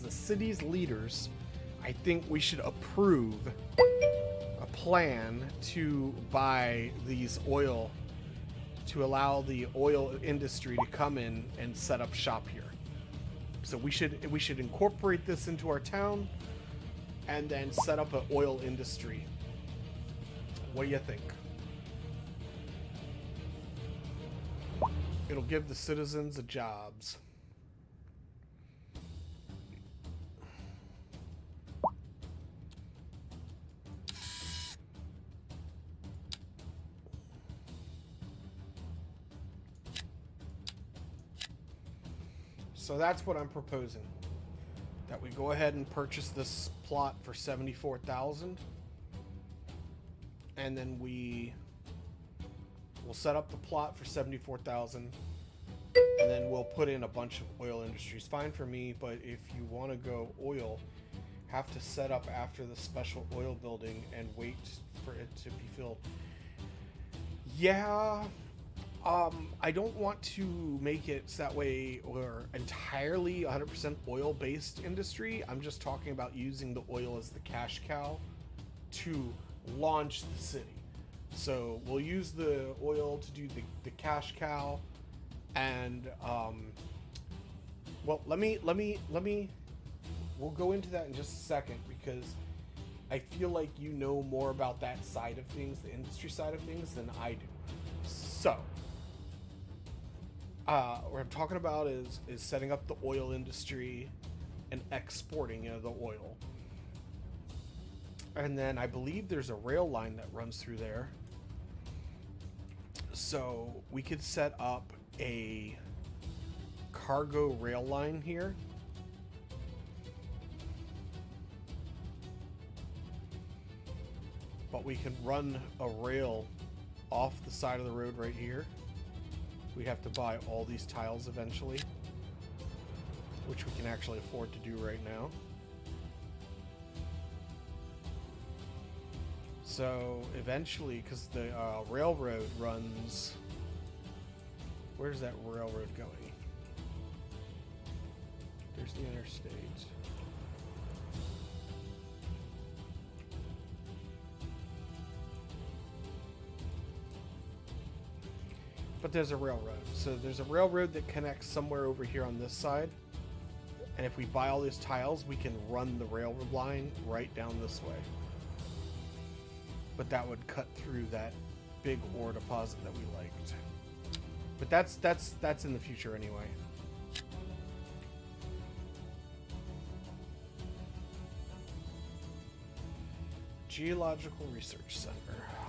city's leaders, I think we should approve a plan to buy these oil, to allow the oil industry to come in and set up shop here. So we should incorporate this into our town and then set up an oil industry. What do you think? It'll give the citizens jobs. So that's what I'm proposing. That we go ahead and purchase this plot for $74,000. And then we'll set up the plot for $74,000. And then we'll put in a bunch of oil industries. Fine for me, but if you want to go oil, have to set up after the special oil building and wait for it to be filled. Yeah. I don't want to make it so that way we're entirely 100% oil-based industry. I'm just talking about using the oil as the cash cow to launch the city. So we'll use the oil to do the cash cow, and well, we'll go into that in just a second, because I feel like you know more about that side of things, the industry side of things, than I do. So what I'm talking about is setting up the oil industry and exporting, the oil. And then I believe there's a rail line that runs through there. So we could set up a cargo rail line here. But we can run a rail off the side of the road right here. We have to buy all these tiles eventually, which we can actually afford to do right now. So eventually, because the railroad runs, where's that railroad going? There's the interstate. But there's a railroad. So there's a railroad that connects somewhere over here on this side. And if we buy all these tiles, we can run the railroad line right down this way. But that would cut through that big ore deposit that we liked. But that's in the future anyway. Geological Research Center.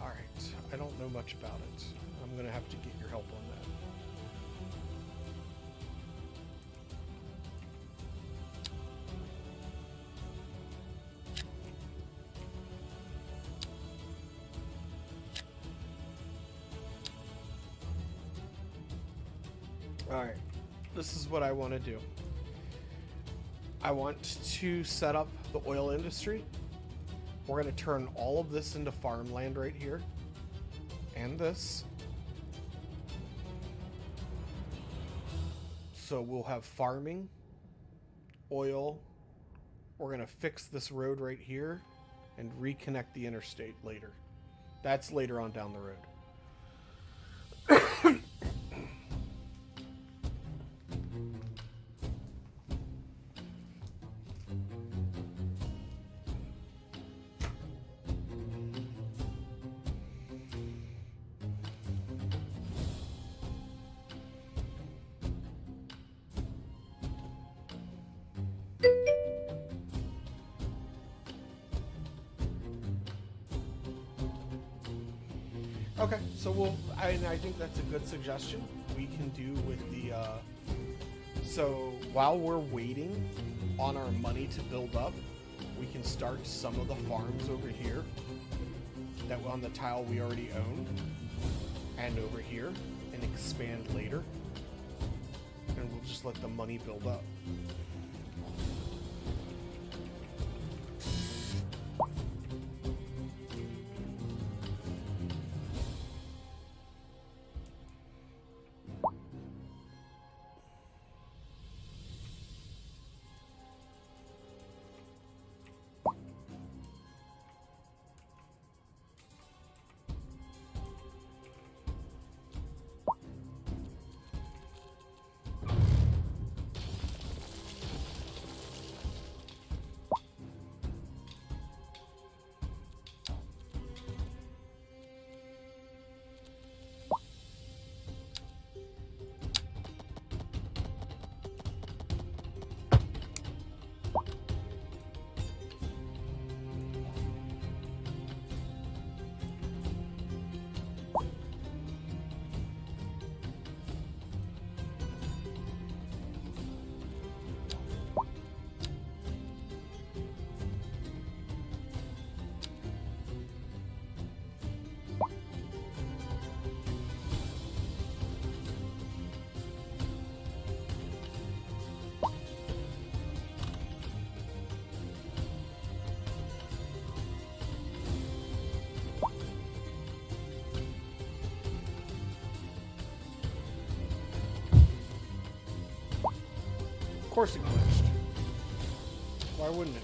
Alright, I don't know much about it. I'm going to have to get your help on that. Alright, this is what I want to do. I want to set up the oil industry. We're going to turn all of this into farmland right here. And this. So we'll have farming, oil. We're going to fix this road right here and reconnect the interstate later. That's later on down the road. Okay, so I think that's a good suggestion. We can do with the, so while we're waiting on our money to build up, we can start some of the farms over here that on the tile we already own, and over here, and expand later. And we'll just let the money build up. Of course it glitched. Why wouldn't it?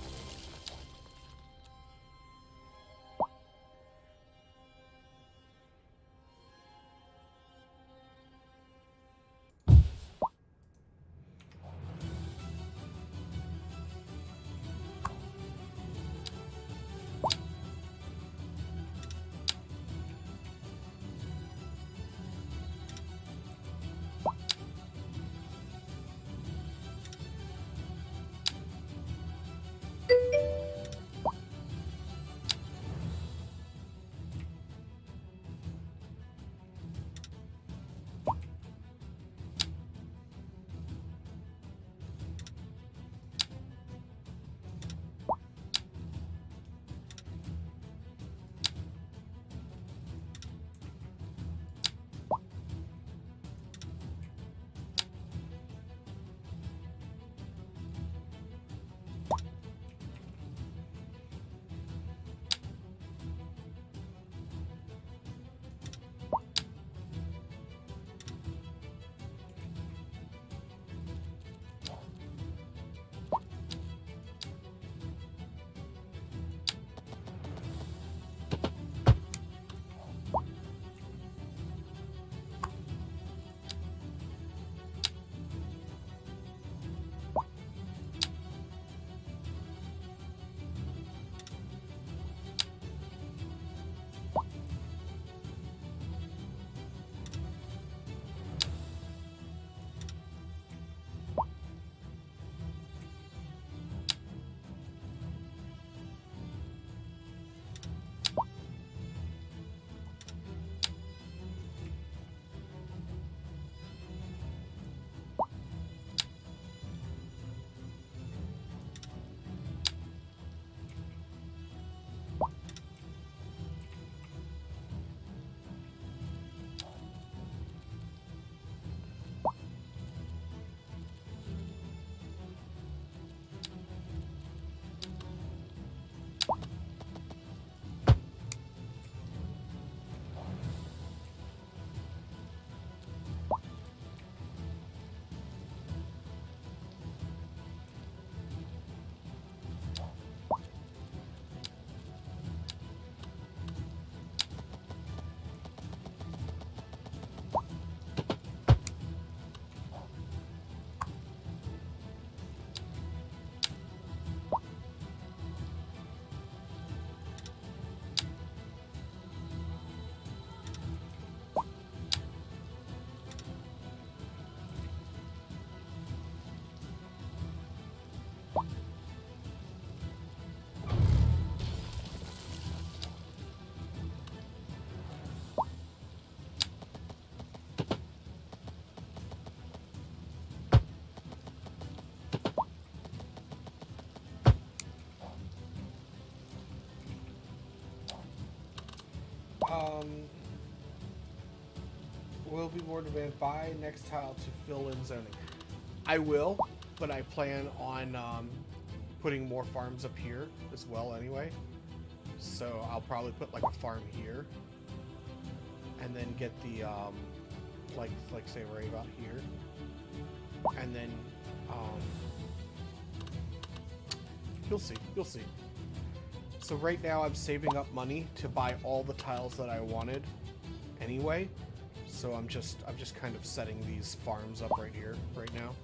will be more demand. Buy next tile to fill in zoning. I will, but I plan on putting more farms up here as well anyway. So I'll probably put like a farm here, and then get the like say right about here, and then you'll see. So right now I'm saving up money to buy all the tiles that I wanted anyway. So I'm just kind of setting these farms up right here right now.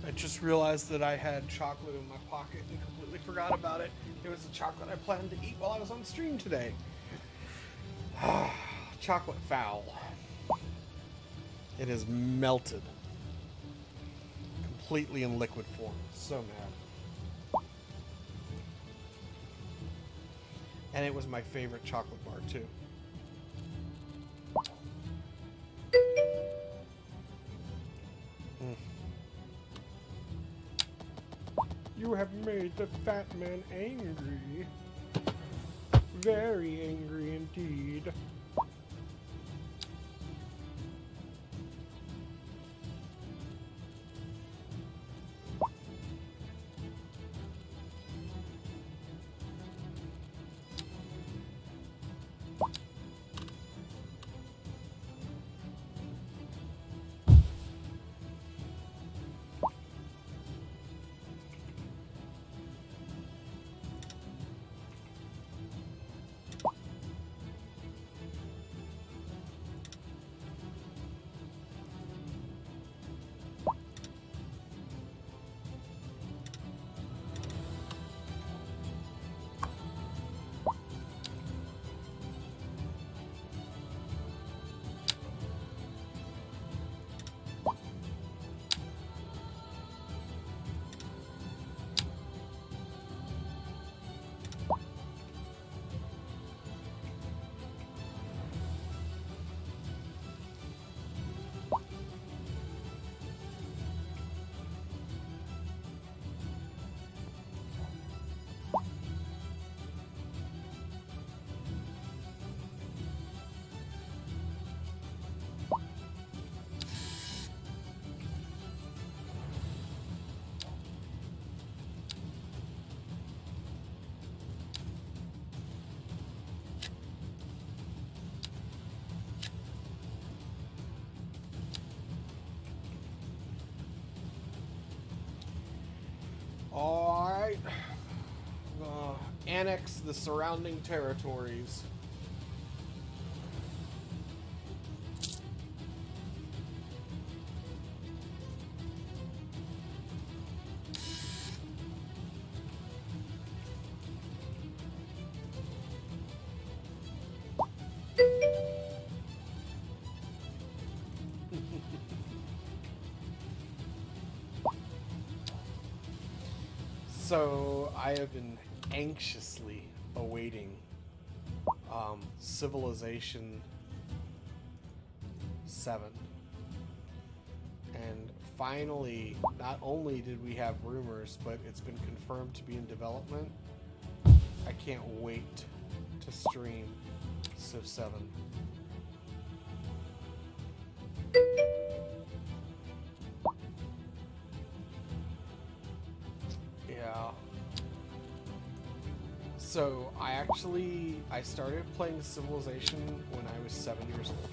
I just realized that I had chocolate in my pocket and completely forgot about it. It was the chocolate I planned to eat while I was on stream today. Chocolate foul. It is melted. Completely in liquid form. So mad. And it was my favorite chocolate bar too. You have made the fat man angry. Very angry indeed. Alright. Annex the surrounding territories. So I have been anxiously awaiting Civilization 7. And finally, not only did we have rumors, but it's been confirmed to be in development. I can't wait to stream Civ 7. Yeah. So I started playing Civilization when I was 7 years old.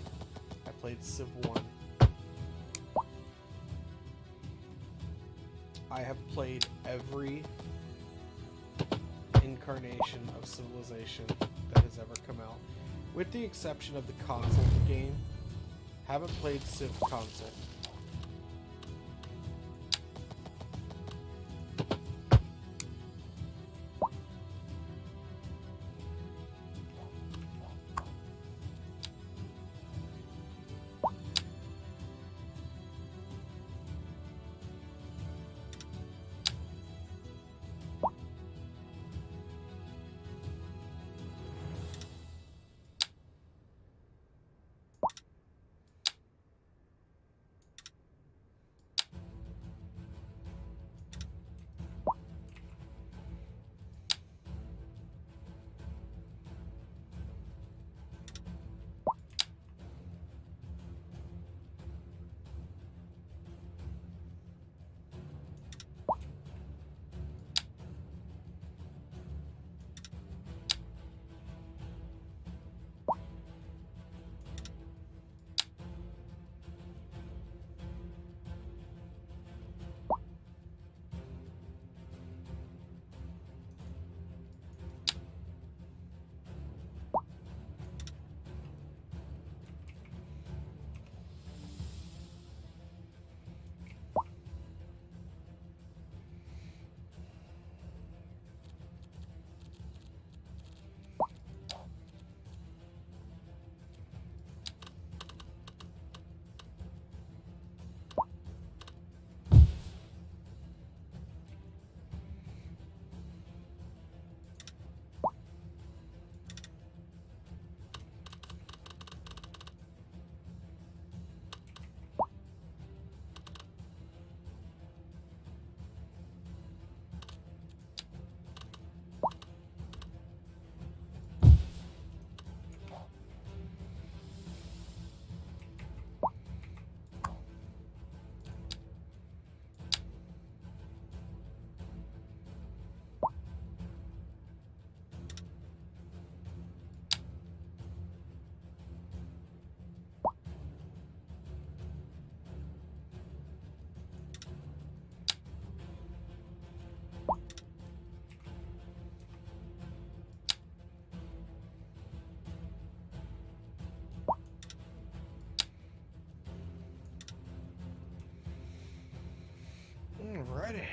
I played Civ 1. I have played every incarnation of Civilization that has ever come out, with the exception of the console game. Haven't played Civ console. Alrighty.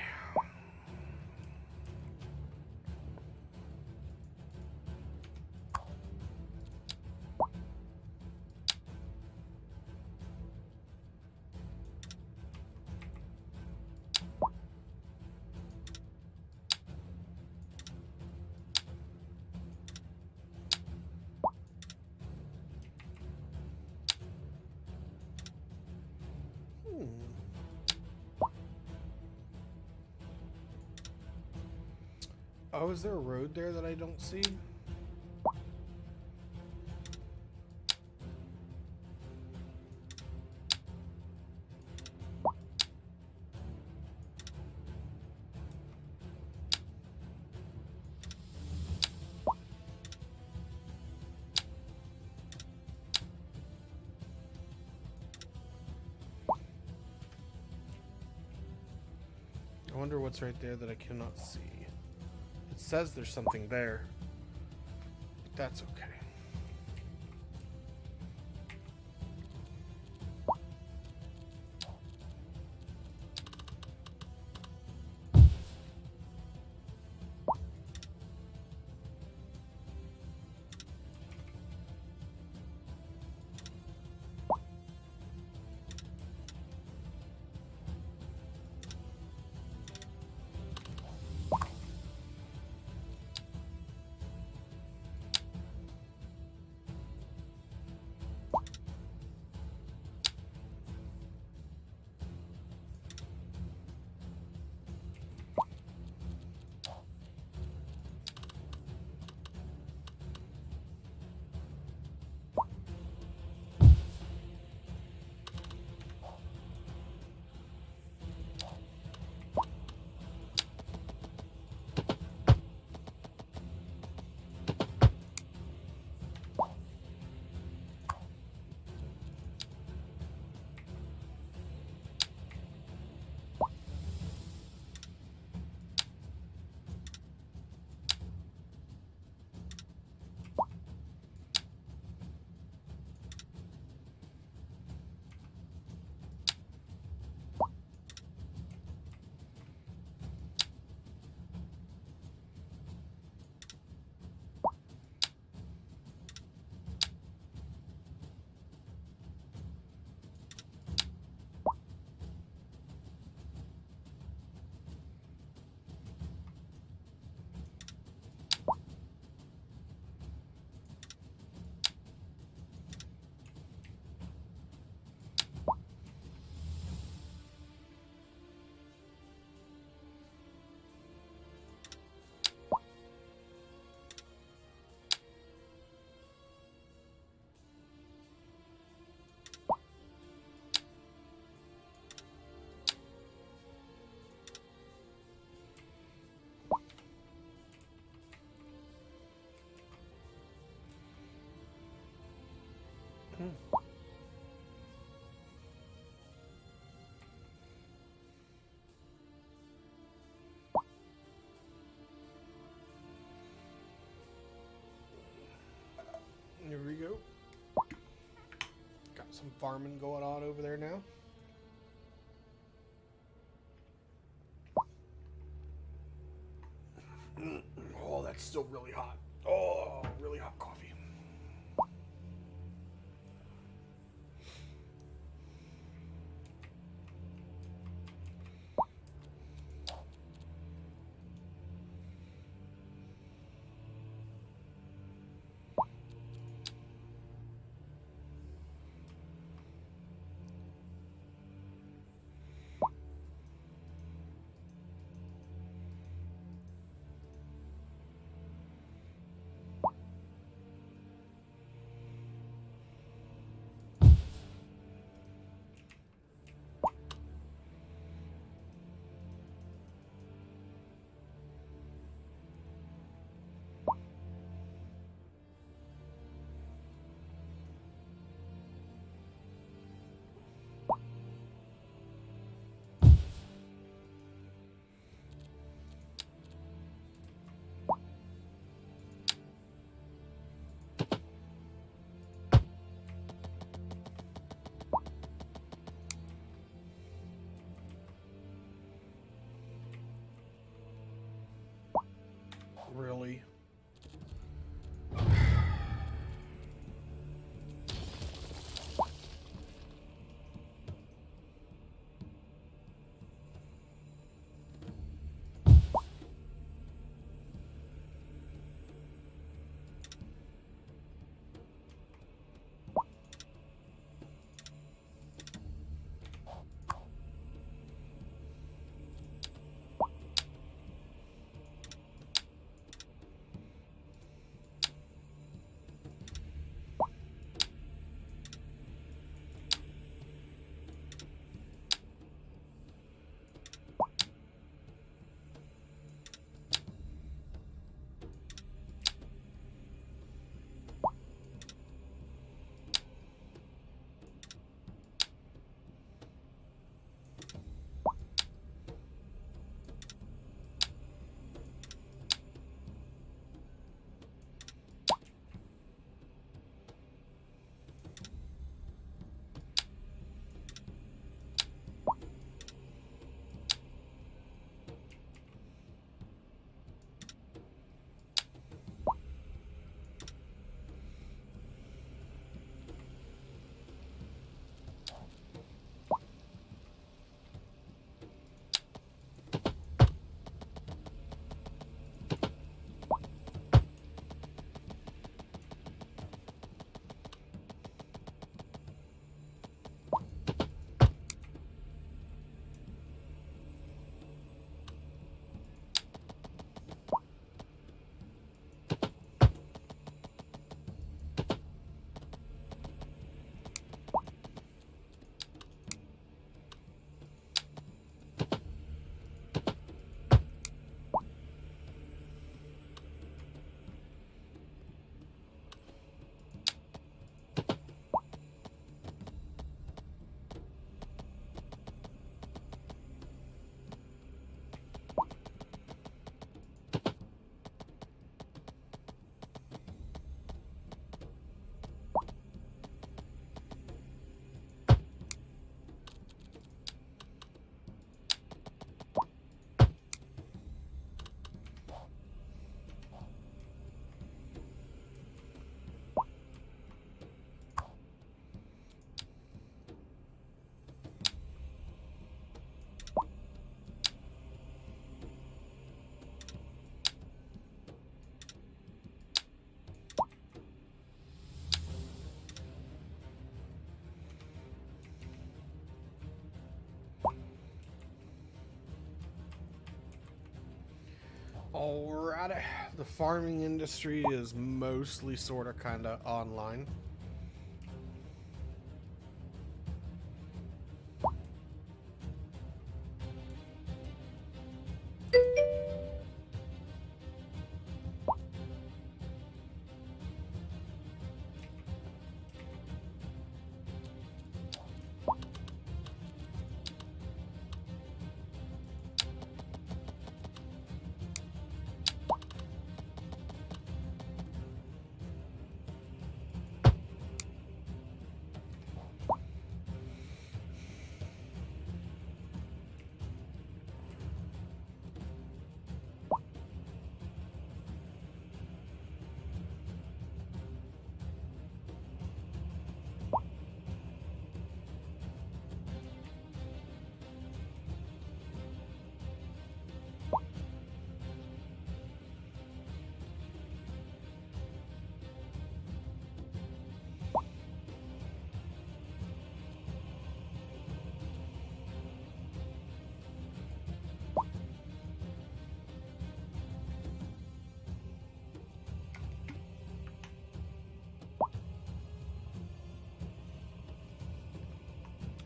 Oh, is there a road there that I don't see? I wonder what's right there that I cannot see. It says there's something there, but that's okay. Here we go. Got some farming going on over there now. Oh, that's still really hot. Oh, really hot coffee. Really? Alright, the farming industry is mostly sort of kind of online.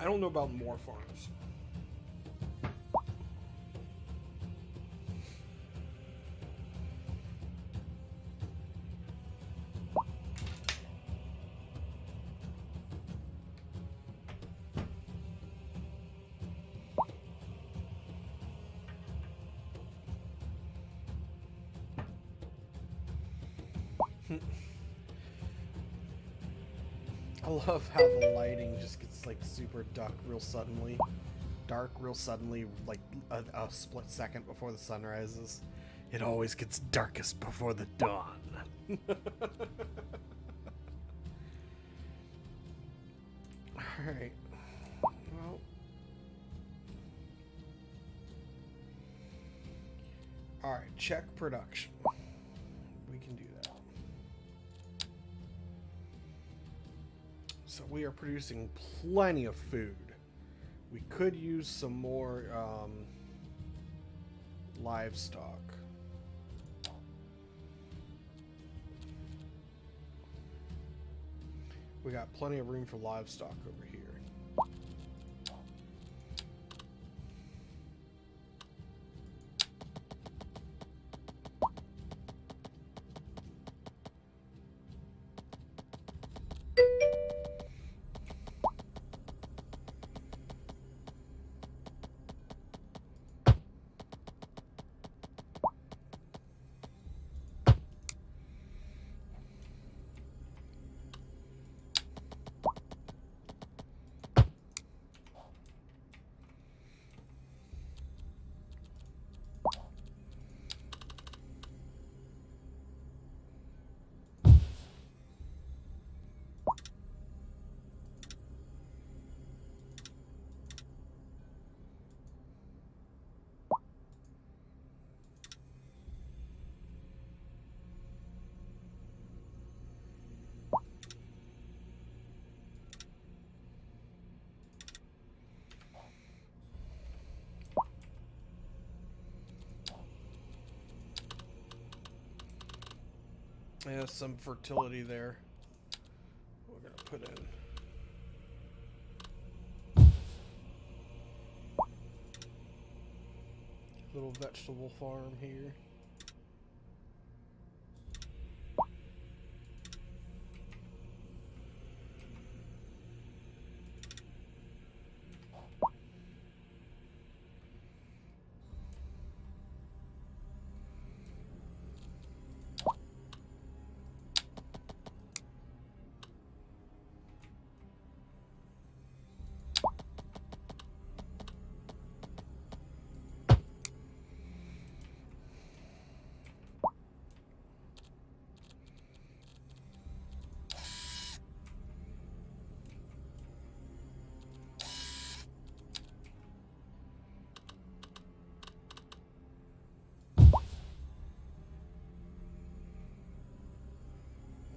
I don't know about more farms. I love how the lighting just gets like super dark real suddenly. Like a split second before the sun rises. It always gets darkest before the dawn. Alright. Well. Alright, check production. We can do that. So we are producing plenty of food. We could use some more livestock. We got plenty of room for livestock over here. Yeah, some fertility there. We're gonna put in. Little vegetable farm here.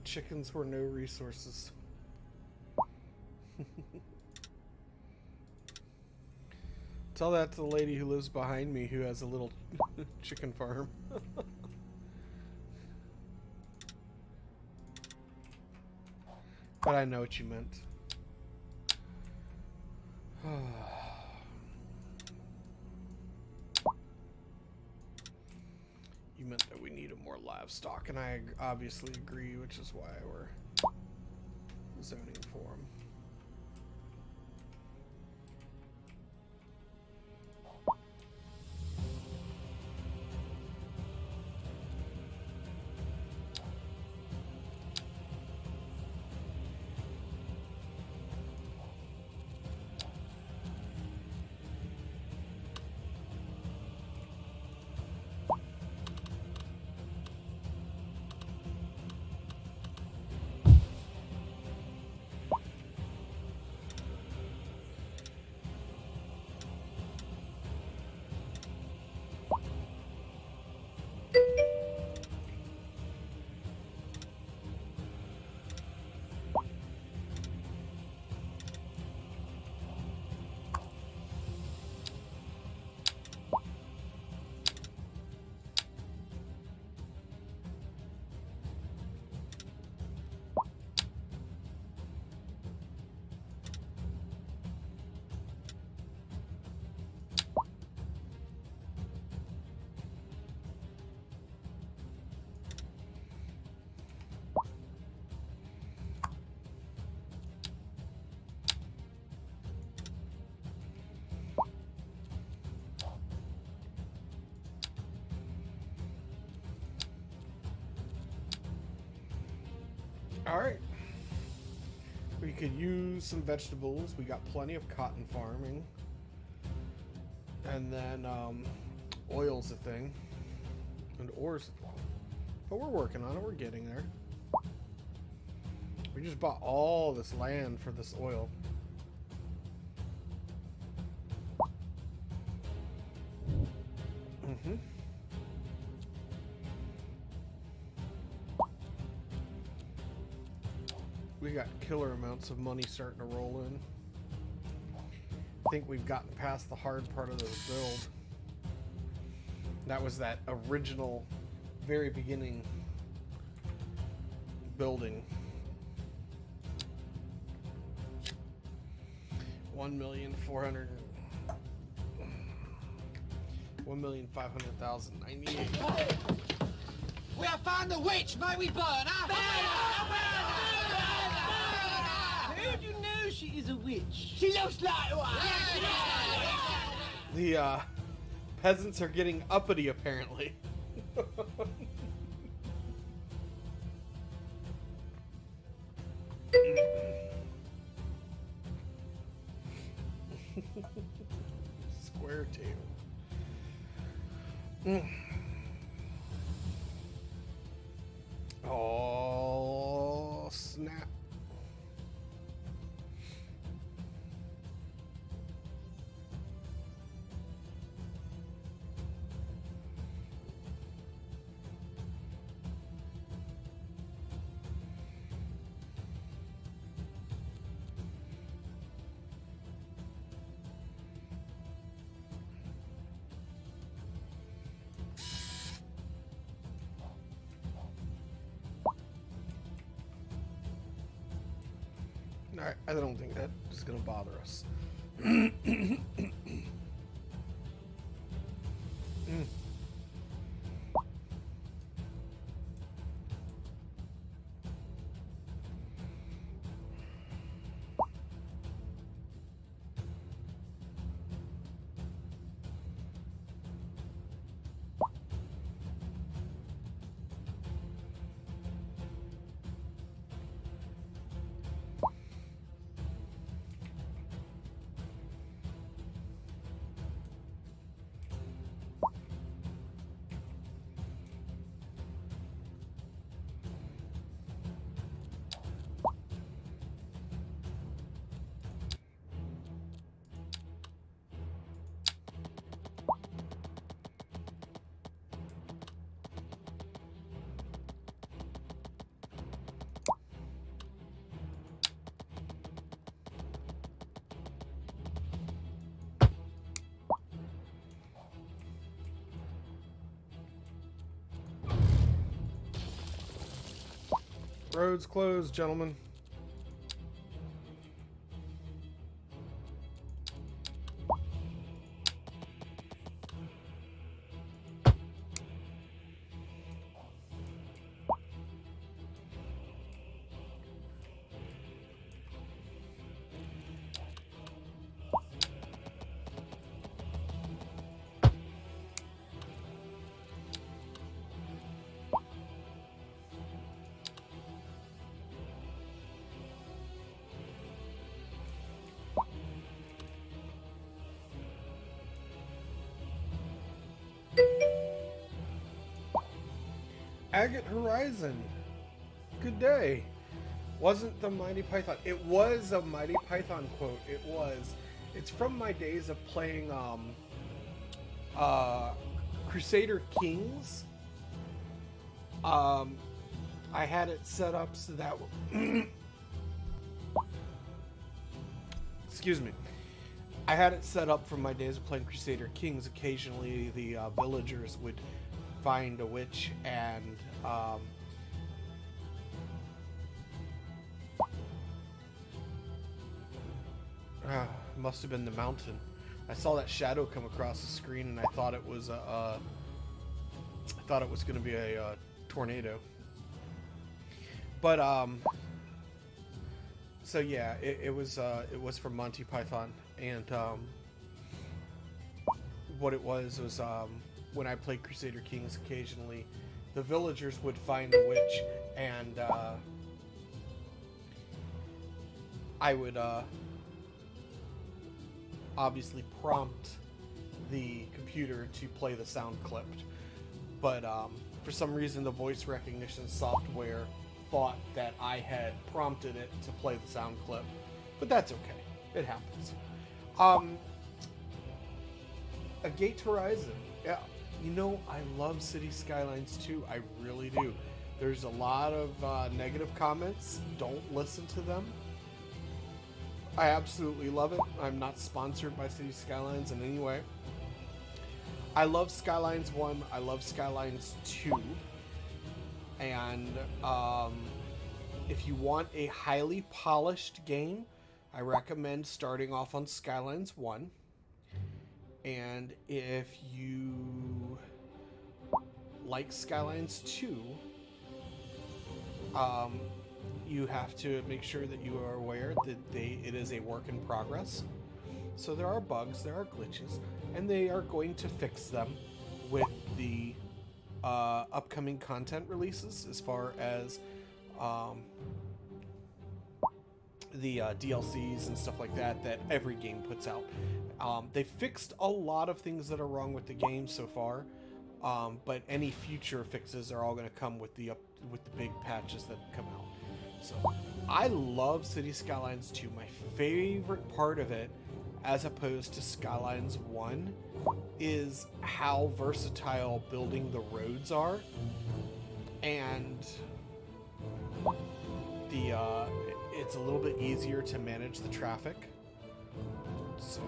Chickens were no resources. Tell that to the lady who lives behind me who has a little chicken farm. But I know what you meant. You meant that we needed more livestock, and I obviously agree, which is why we're zoning for them. All right. We could use some vegetables. We got plenty of cotton farming. And then oil's a thing. And ore's a thing. But we're working on it. We're getting there. We just bought all this land for this oil. Mm-hmm. We got killer amounts of money starting to roll in. I think we've gotten past the hard part of the build. That was that original, very beginning building. 1,500,098. We have found the witch, may we burn her? How do you know she is a witch? She looks like one. The peasants are getting uppity, apparently. Square table. Oh, snap. I don't think that is going to bother us. Roads closed, gentlemen. Agate Horizon. Good day. Wasn't the Mighty Python? It was a Mighty Python quote. It was. It's from my days of playing Crusader Kings. I had it set up so that excuse me. I had it set up from my days of playing Crusader Kings. Occasionally the villagers would find a witch and must have been the mountain. I saw that shadow come across the screen and I thought it was I thought it was going to be a tornado. But so yeah, it was from Monty Python, and what it was when I played Crusader Kings, occasionally the villagers would find a witch and I would obviously prompt the computer to play the sound clipped. But for some reason, the voice recognition software thought that I had prompted it to play the sound clip. But that's okay. It happens. A Gate Horizon. Yeah, you know, I love Cities Skylines 2. I really do. There's a lot of negative comments. Don't listen to them. I absolutely love it. I'm not sponsored by Cities Skylines in any way. I love Skylines 1. I love Skylines 2. And if you want a highly polished game, I recommend starting off on Skylines 1. And if you like Skylines 2, you have to make sure that you are aware that it is a work in progress. So there are bugs, there are glitches, and they are going to fix them with the upcoming content releases, as far as the DLCs and stuff like that every game puts out. They fixed a lot of things that are wrong with the game so far, but any future fixes are all going to come with the big patches that come out. So I love Cities Skylines 2. My favorite part of it, as opposed to Skylines 1, is how versatile building the roads are, and it's a little bit easier to manage the traffic. So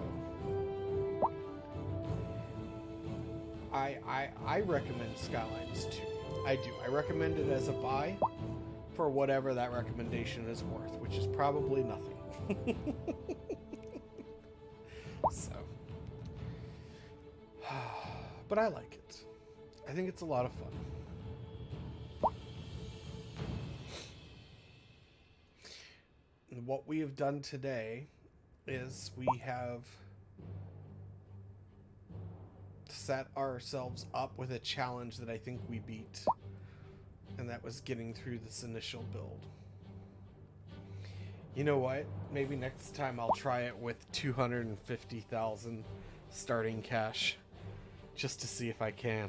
I recommend Skylines 2. I do. I recommend it as a buy for whatever that recommendation is worth, which is probably nothing. So, but I like it. I think it's a lot of fun. And what we have done today is we have set ourselves up with a challenge that I think we beat, and that was getting through this initial build. You know what? Maybe next time I'll try it with 250,000 starting cash, just to see if I can.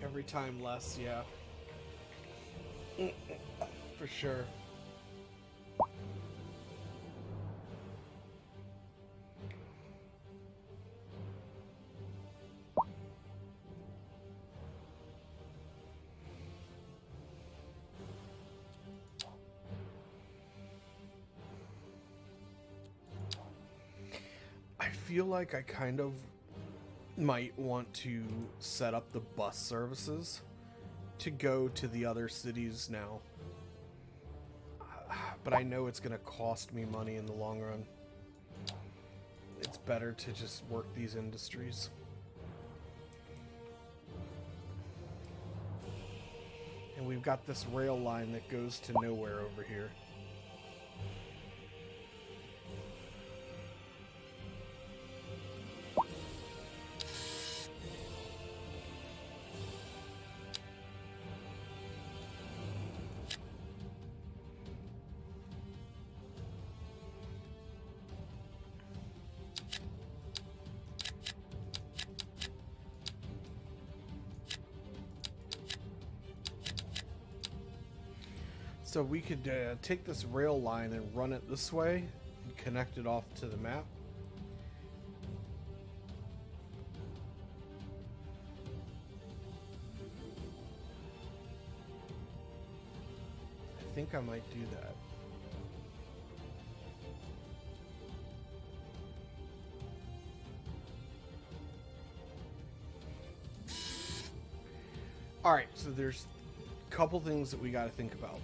Every time less, yeah. For sure. I feel like I kind of might want to set up the bus services to go to the other cities now. But I know it's going to cost me money in the long run. It's better to just work these industries. And we've got this rail line that goes to nowhere over here. So we could take this rail line and run it this way and connect it off to the map. I think I might do that. Alright, so there's a couple things that we got to think about.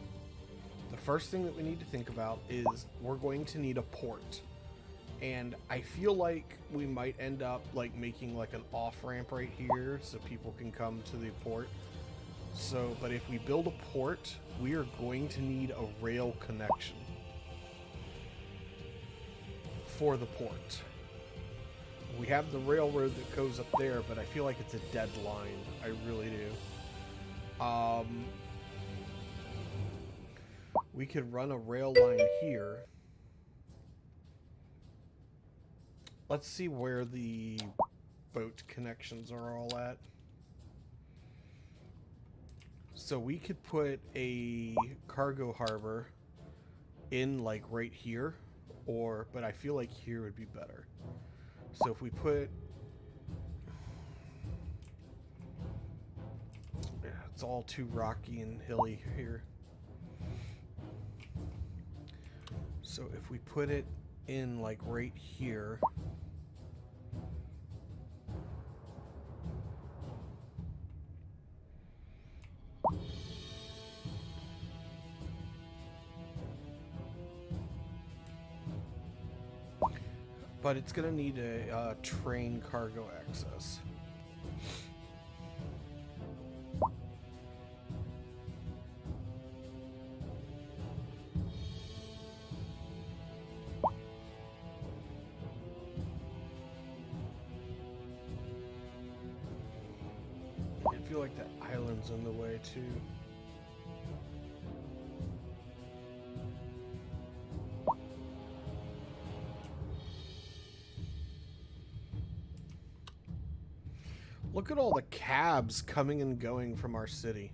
The first thing that we need to think about is we're going to need a port. And I feel like we might end up like making like an off-ramp right here so people can come to the port. So, but if we build a port, we are going to need a rail connection. for the port. We have the railroad that goes up there, but I feel like it's a dead line. I really do. We could run a rail line here. Let's see where the boat connections are all at. So we could put a cargo harbor in like right here, but I feel like here would be better. So if we put, it's all too rocky and hilly here. So if we put it in like right here, but it's gonna need a train cargo access. I feel like that island's in the way too. Look at all the cabs coming and going from our city.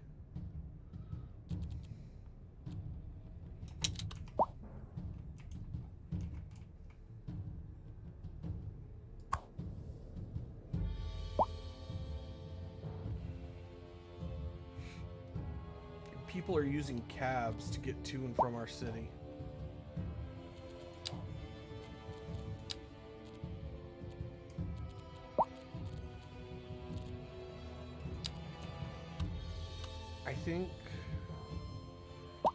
People are using cabs to get to and from our city.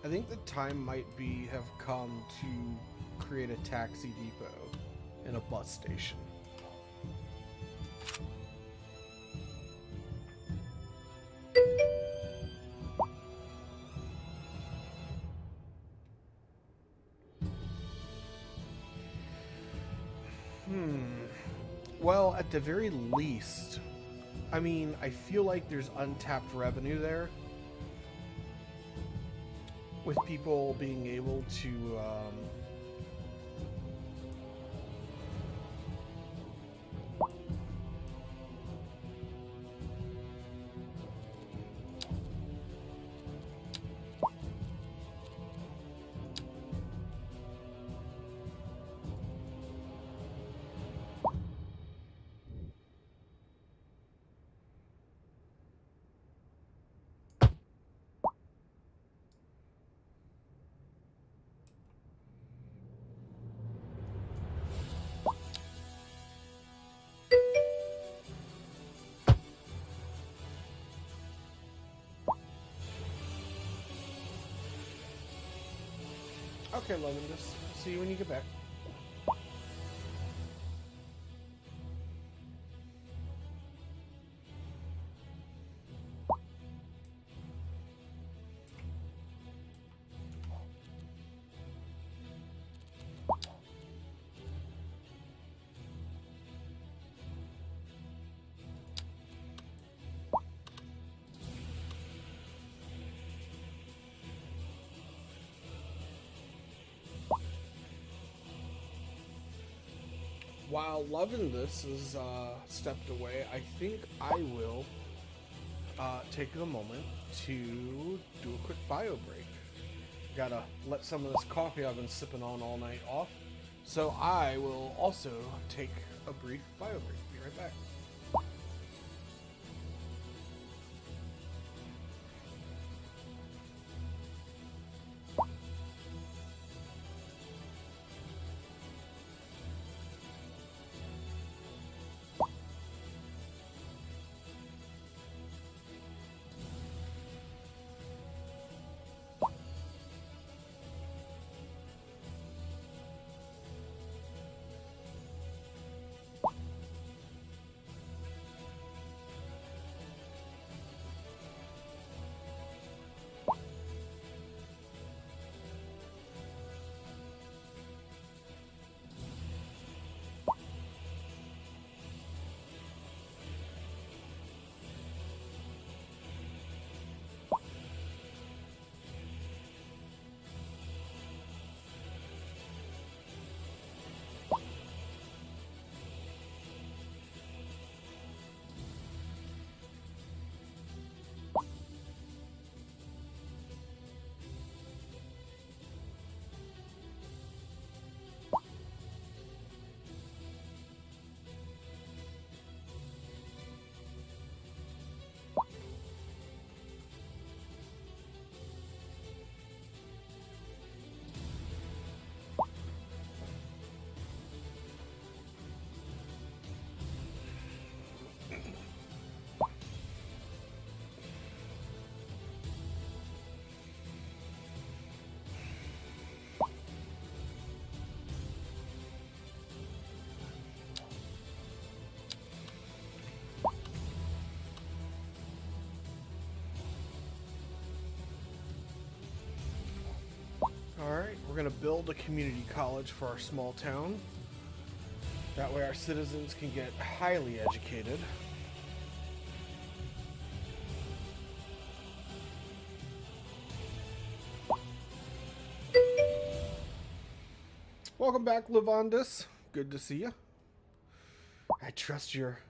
I think the time might have come to create a taxi depot and a bus station. Well, at the very least, I mean, I feel like there's untapped revenue there with people being able to Okay, Lovinus. See you when you get back. While Loving This is stepped away, I think I will take a moment to do a quick bio break. Gotta let some of this coffee I've been sipping on all night off. So I will also take a brief bio break. Be right back. we're going to build a community college for our small town. That way our citizens can get highly educated. Welcome back, Levandus. Good to see you. I trust your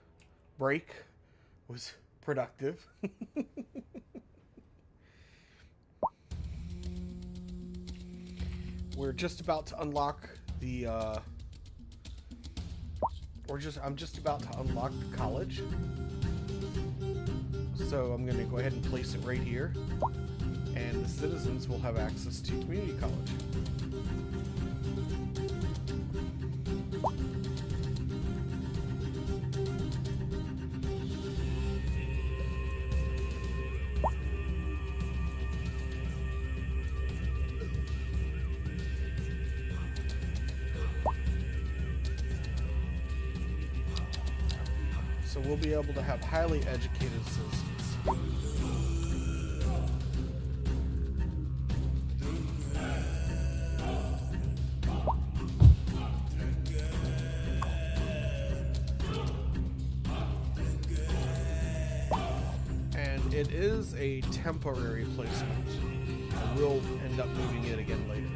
break was productive. We're just about to unlock the I'm just about to unlock the college. So I'm going to go ahead and place it right here, and the citizens will have access to community college. So we'll be able to have highly educated citizens. And it is a temporary placement. I will end up moving it again later.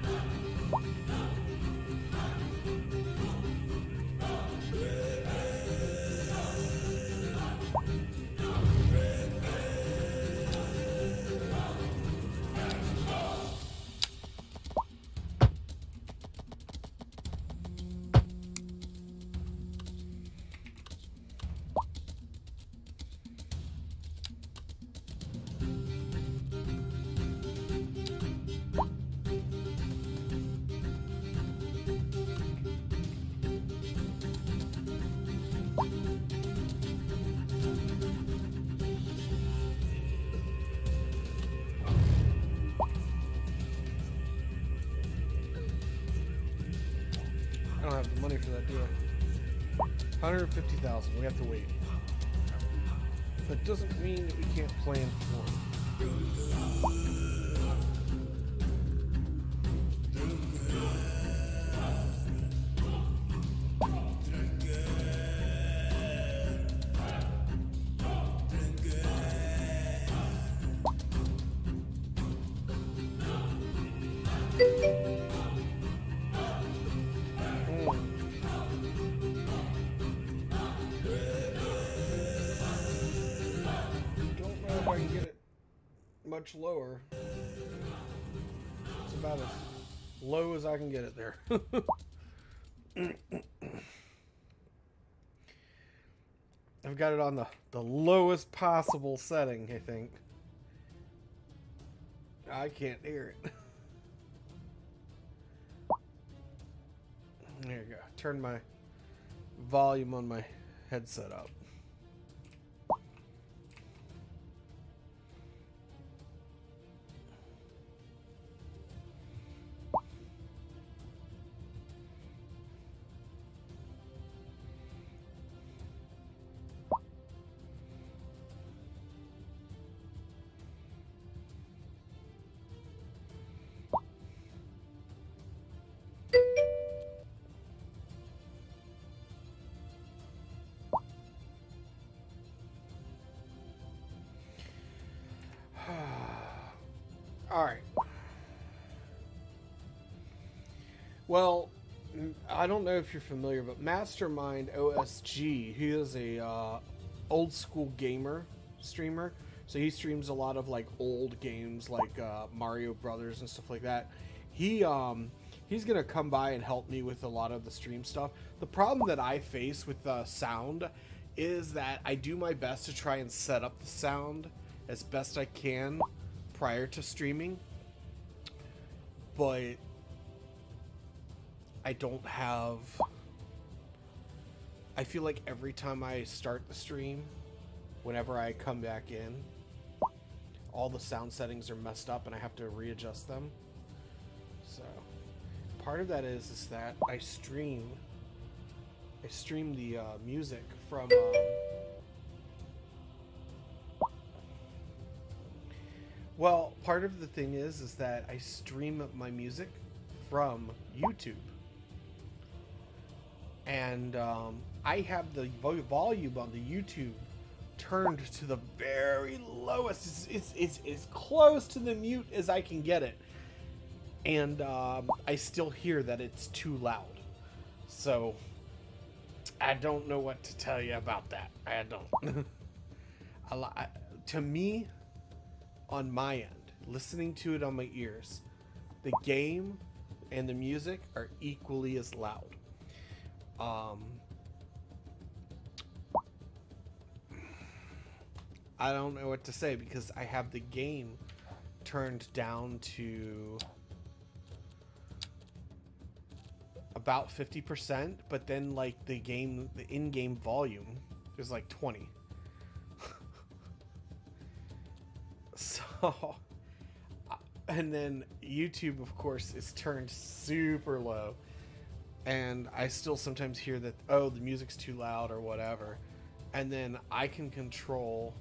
I don't have the money for that, do I? 150,000. We have to wait. That doesn't mean that we can't plan for it. I can get it much lower. It's about as low as I can get it there. I've got it on the lowest possible setting, I think. I can't hear it. There you go. Turn my volume on my headset up. All right. Well, I don't know if you're familiar, but Mastermind OSG, he is a old school gamer streamer. So he streams a lot of like old games like Mario Brothers and stuff like that. He's gonna come by and help me with a lot of the stream stuff. The problem that I face with sound is that I do my best to try and set up the sound as best I can prior to streaming, but I don't have... I feel like every time I start the stream, whenever I come back in, all the sound settings are messed up and I have to readjust them. So part of that is that I stream the music from well, part of the thing is that I stream my music from YouTube. And I have the volume on the YouTube turned to the very lowest. It's as close to the mute as I can get it. And I still hear that it's too loud. So I don't know what to tell you about that. I don't. To me, on my end, listening to it on my ears, the game and the music are equally as loud. I don't know what to say because I have the game turned down to about 50%, but then like the in-game volume is like 20. So, and then YouTube, of course, is turned super low. And I still sometimes hear that, oh, the music's too loud or whatever. And then I can control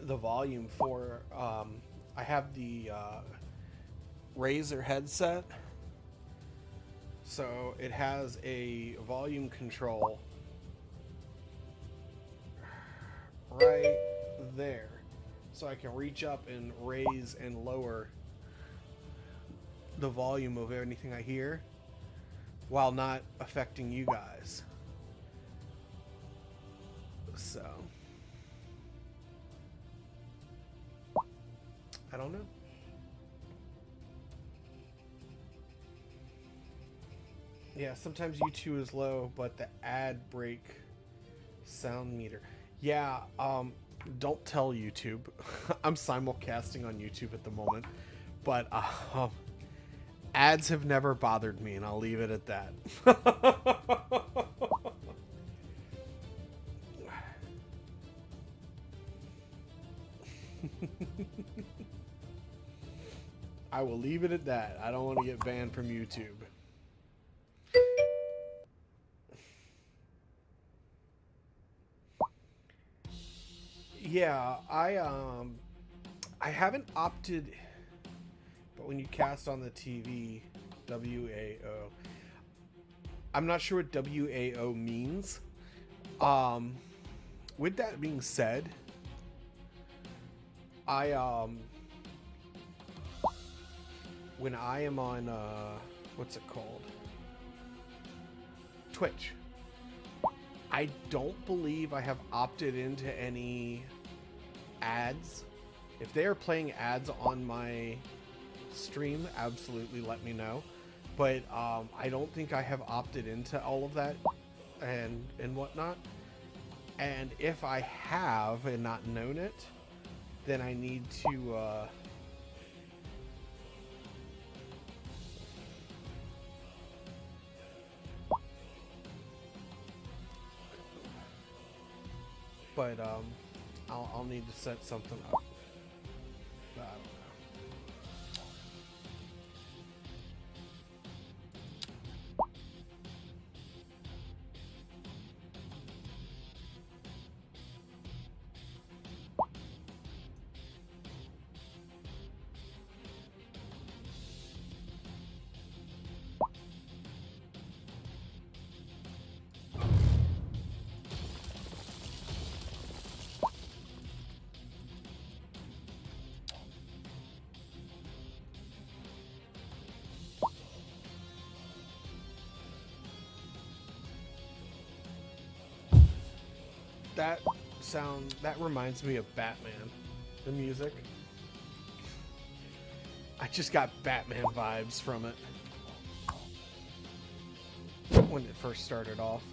the volume for, I have the Razer headset. So it has a volume control right there. So I can reach up and raise and lower the volume of anything I hear while not affecting you guys. So I don't know. Yeah, sometimes YouTube is low, but the ad break sound meter. Yeah, don't tell YouTube. I'm simulcasting on YouTube at the moment, but ads have never bothered me, and I'll leave it at that. I will leave it at that. I don't want to get banned from YouTube. Yeah, I haven't opted, but when you cast on the TV, WAO, I'm not sure what WAO means. With that being said, when I am on, what's it called? Twitch. I don't believe I have opted into any ads. If they are playing ads on my stream, absolutely let me know. But I don't think I have opted into all of that and whatnot. And if I have and not known it, then I need to but I'll need to set something up. I don't know. That reminds me of Batman, the music. I just got Batman vibes from it when it first started off.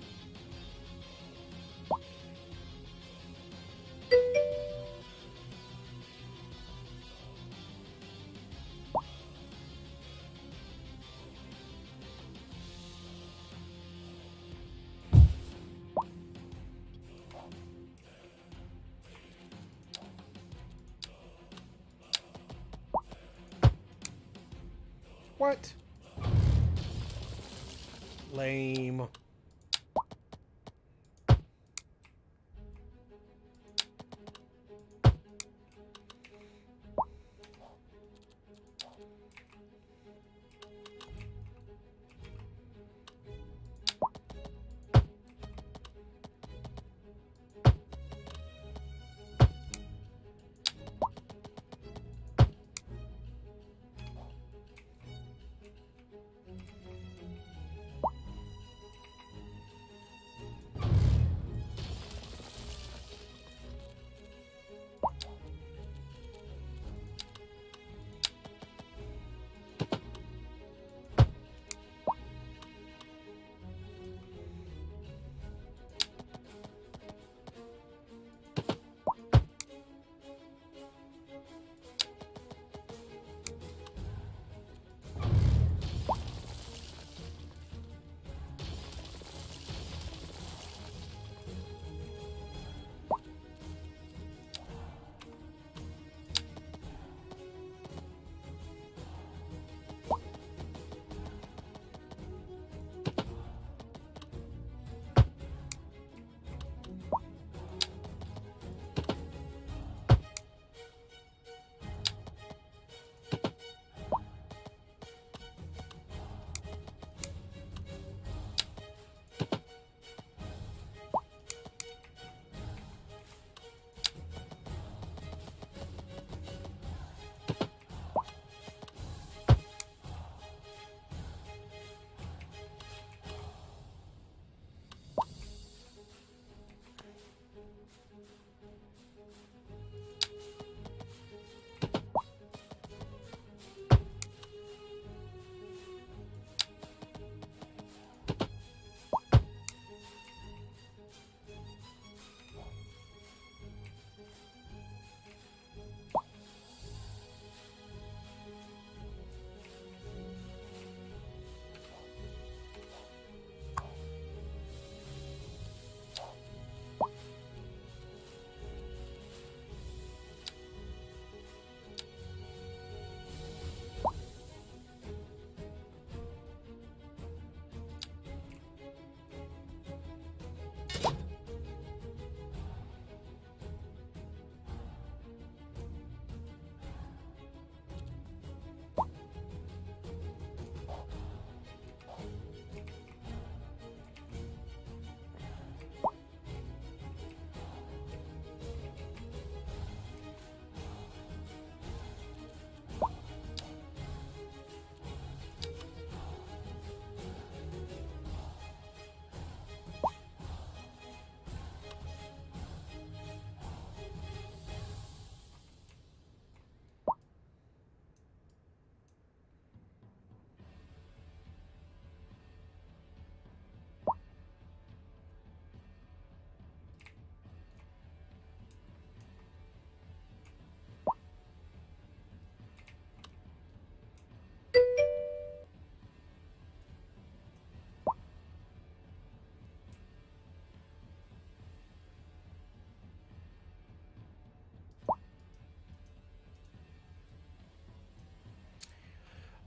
What? Lame.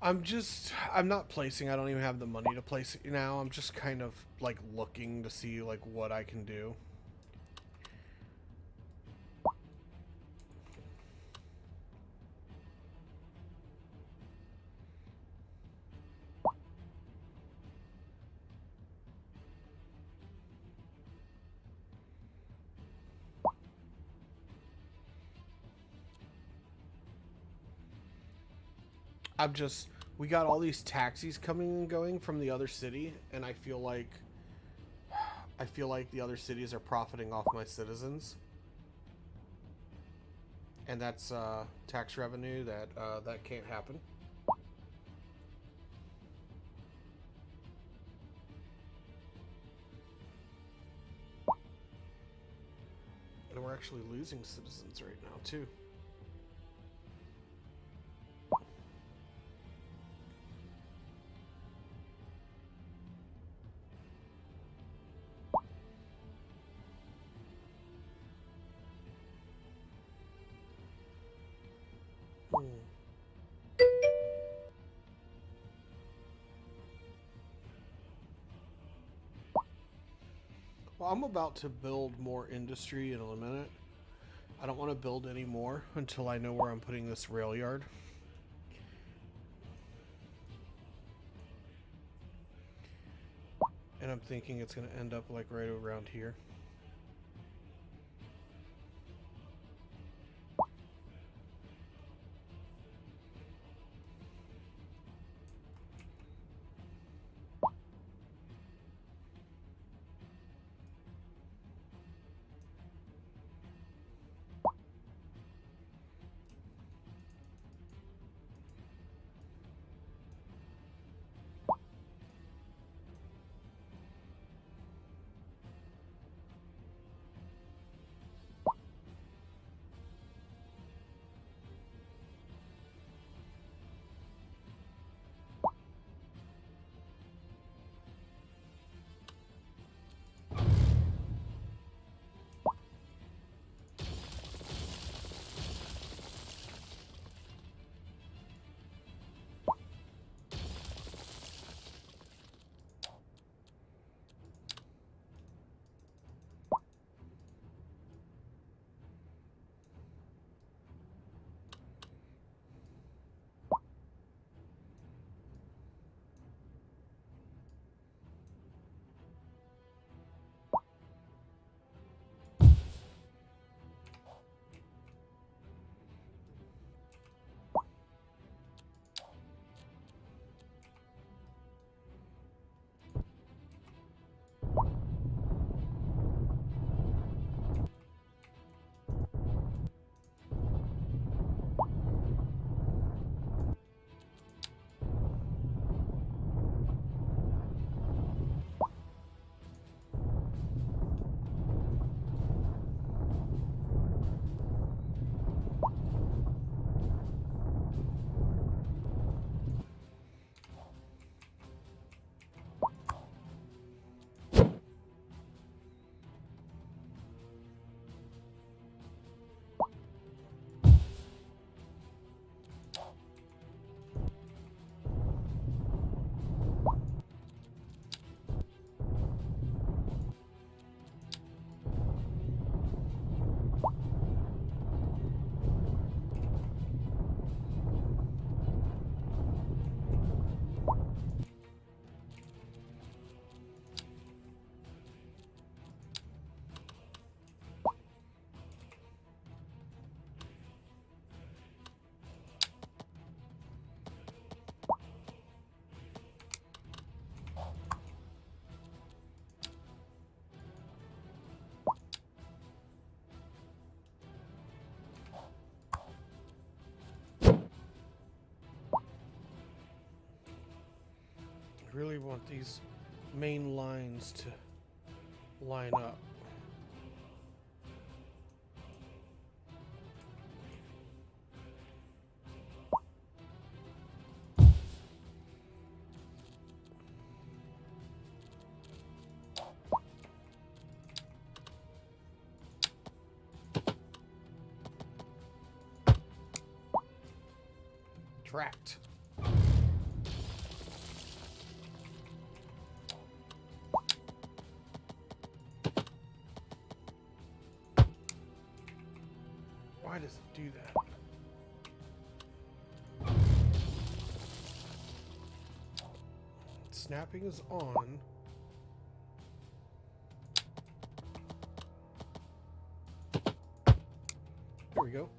I'm not placing. I don't even have the money to place it now. I'm just kind of like looking to see like what I can do. We got all these taxis coming and going from the other city, and I feel like the other cities are profiting off my citizens, and that's tax revenue that can't happen. And we're actually losing citizens right now too. Well, I'm about to build more industry in a minute. I don't want to build any more until I know where I'm putting this rail yard. And I'm thinking it's going to end up like right around here. I really want these main lines to line up. Tracked. Why does it do that? Snapping is on. There we go.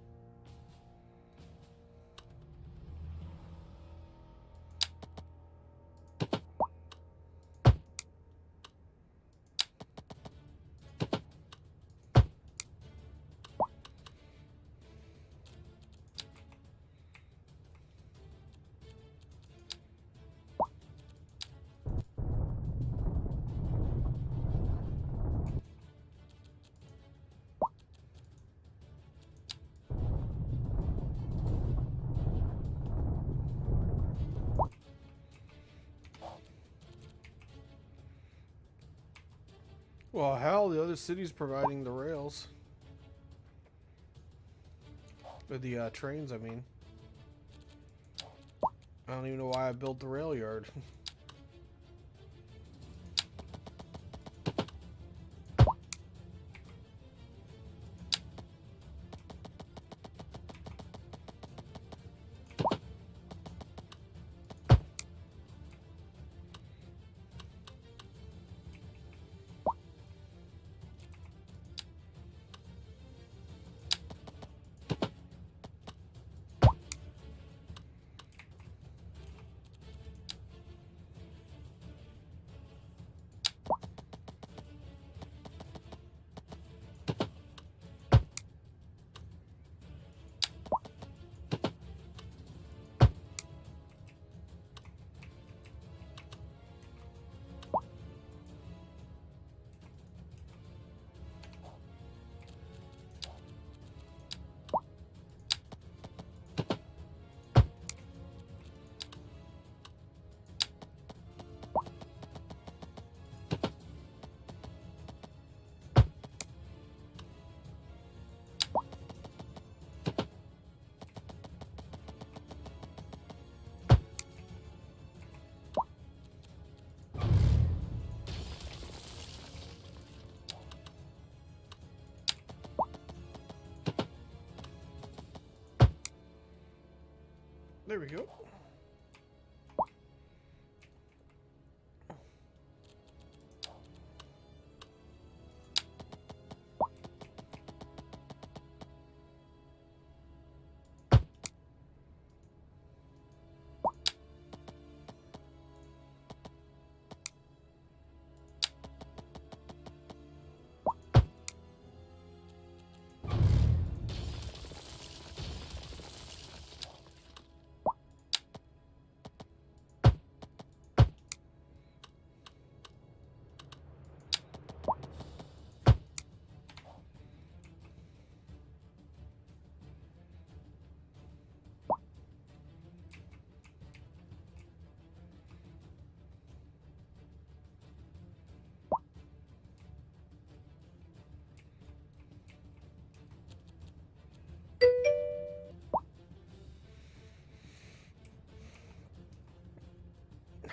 Well, hell, the other city's providing the rails. Or the trains, I mean. I don't even know why I built the rail yard. There we go.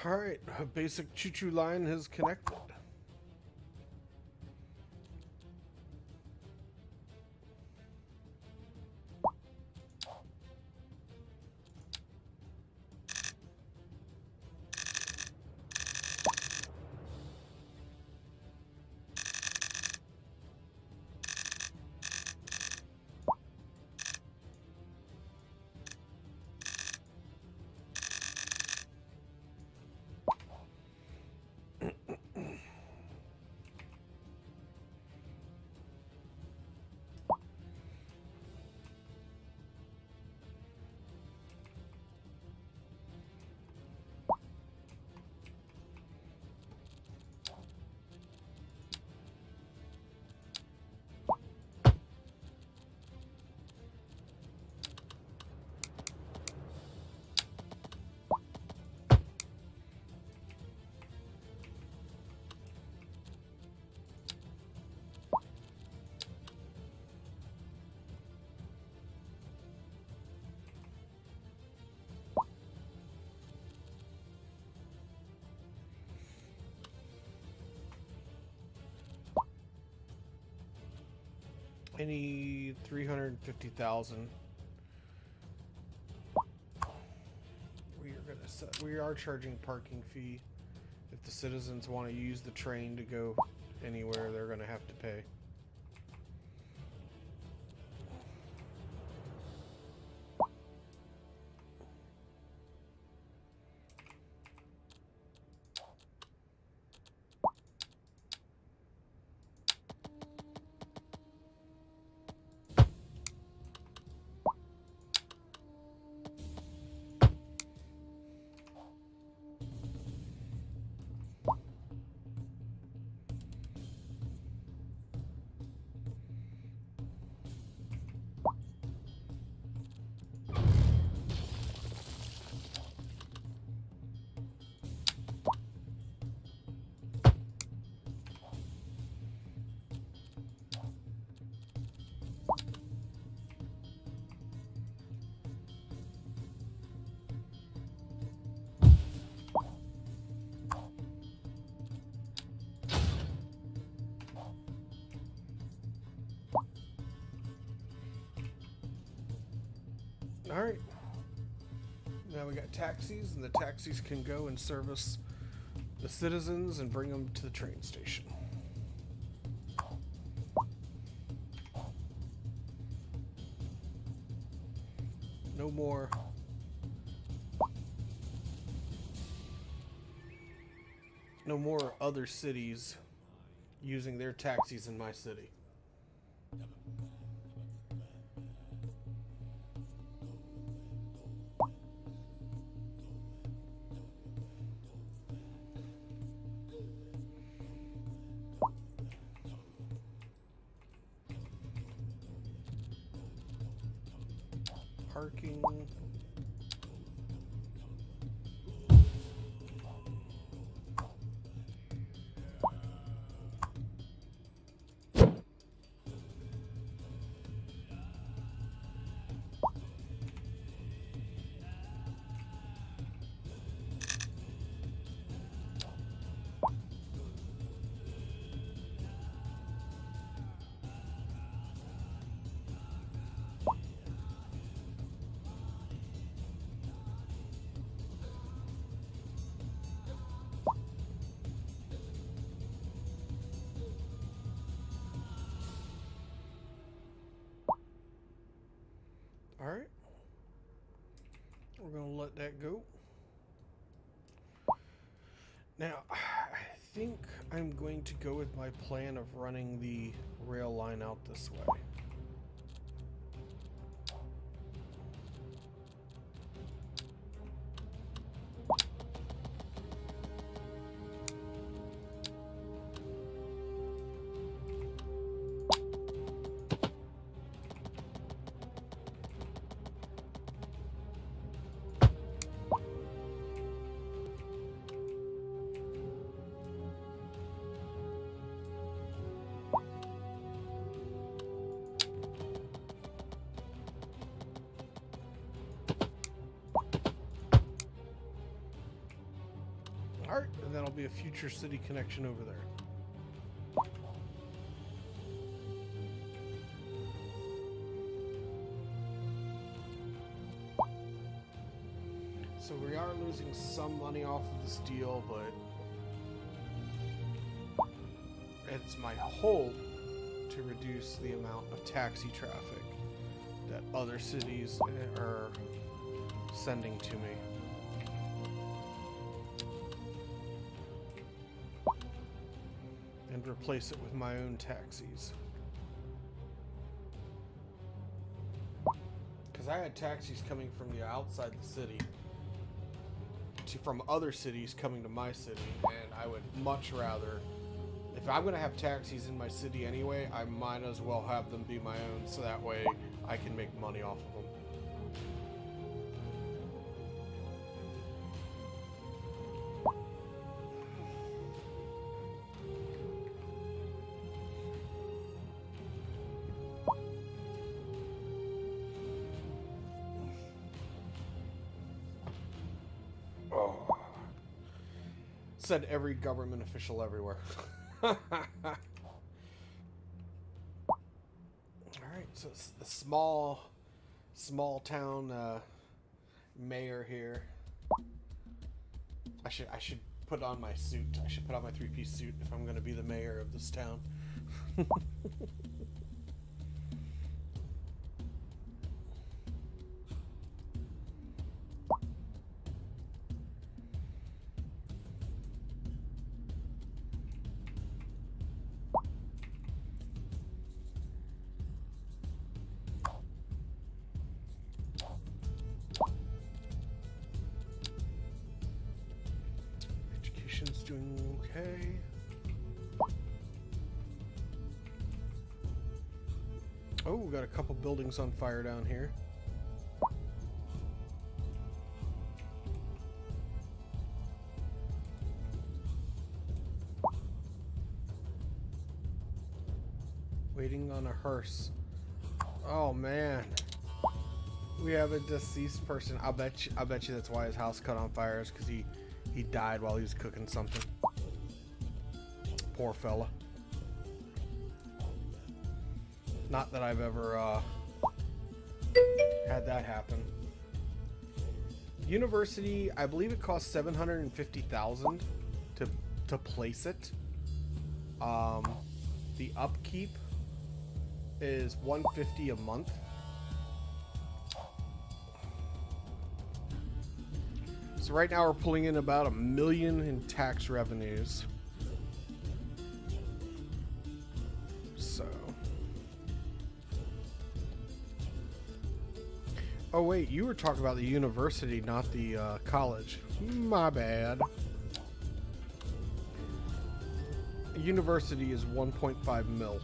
Alright, a basic choo-choo line has connected. Any 350,000. We are charging parking fee. If the citizens want to use the train to go anywhere, they're gonna have to pay. Alright. Now we got taxis, and the taxis can go and service the citizens and bring them to the train station. No more. No more other cities using their taxis in my city. Parking. Alright. We're going to let that go. Now, I think I'm going to go with my plan of running the rail line out this way. Alright, and that'll be a future city connection over there. So we are losing some money off of this deal, but it's my hope to reduce the amount of taxi traffic that other cities are sending to me. And replace it with my own taxis. Because I had taxis coming from the outside the city from other cities coming to my city, and I would much rather, if I'm going to have taxis in my city anyway, I might as well have them be my own, so that way I can make money off of them. Said every government official everywhere. So it's the small town mayor here. I should put on my suit. I should put on my three-piece suit if I'm going to be the mayor of this town. Education's doing okay. Oh, we got a couple buildings on fire down here. Waiting on a hearse. Oh man. We have a deceased person. I bet you that's why his house caught on fire, is because he died while he was cooking something. Poor fella. Not that I've ever had that happen. University, I believe it costs $750,000 to place it. The upkeep is $150 a month. So right now we're pulling in about $1 million in tax revenues. So. Oh wait, you were talking about the university, not the college. My bad. A university is 1.5 mil.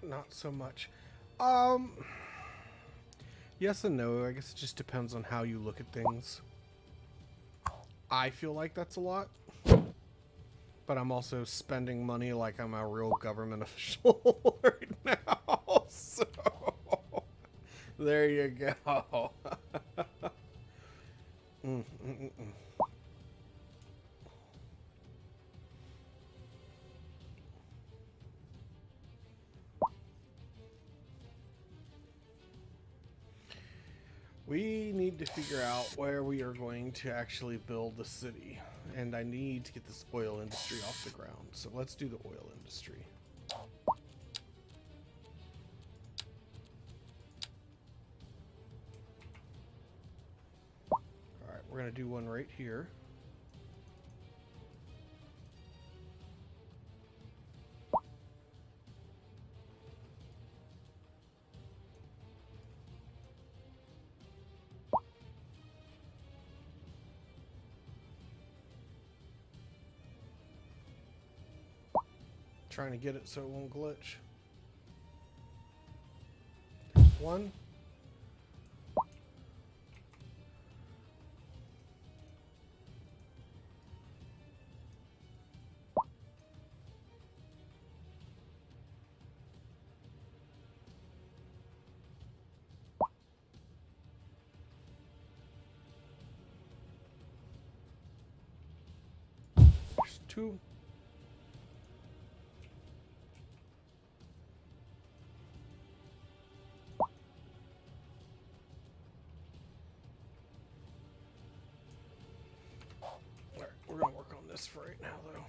Not so much. Yes and no. I guess it just depends on how you look at things. I feel like that's a lot, but I'm also spending money like I'm a real government official right now. So there you go. We need to figure out where we are going to actually build the city, and I need to get this oil industry off the ground. So let's do the oil industry. All right, we're gonna do one right here. Trying to get it so it won't glitch. There's one. There's two. We're gonna work on this for right now, though.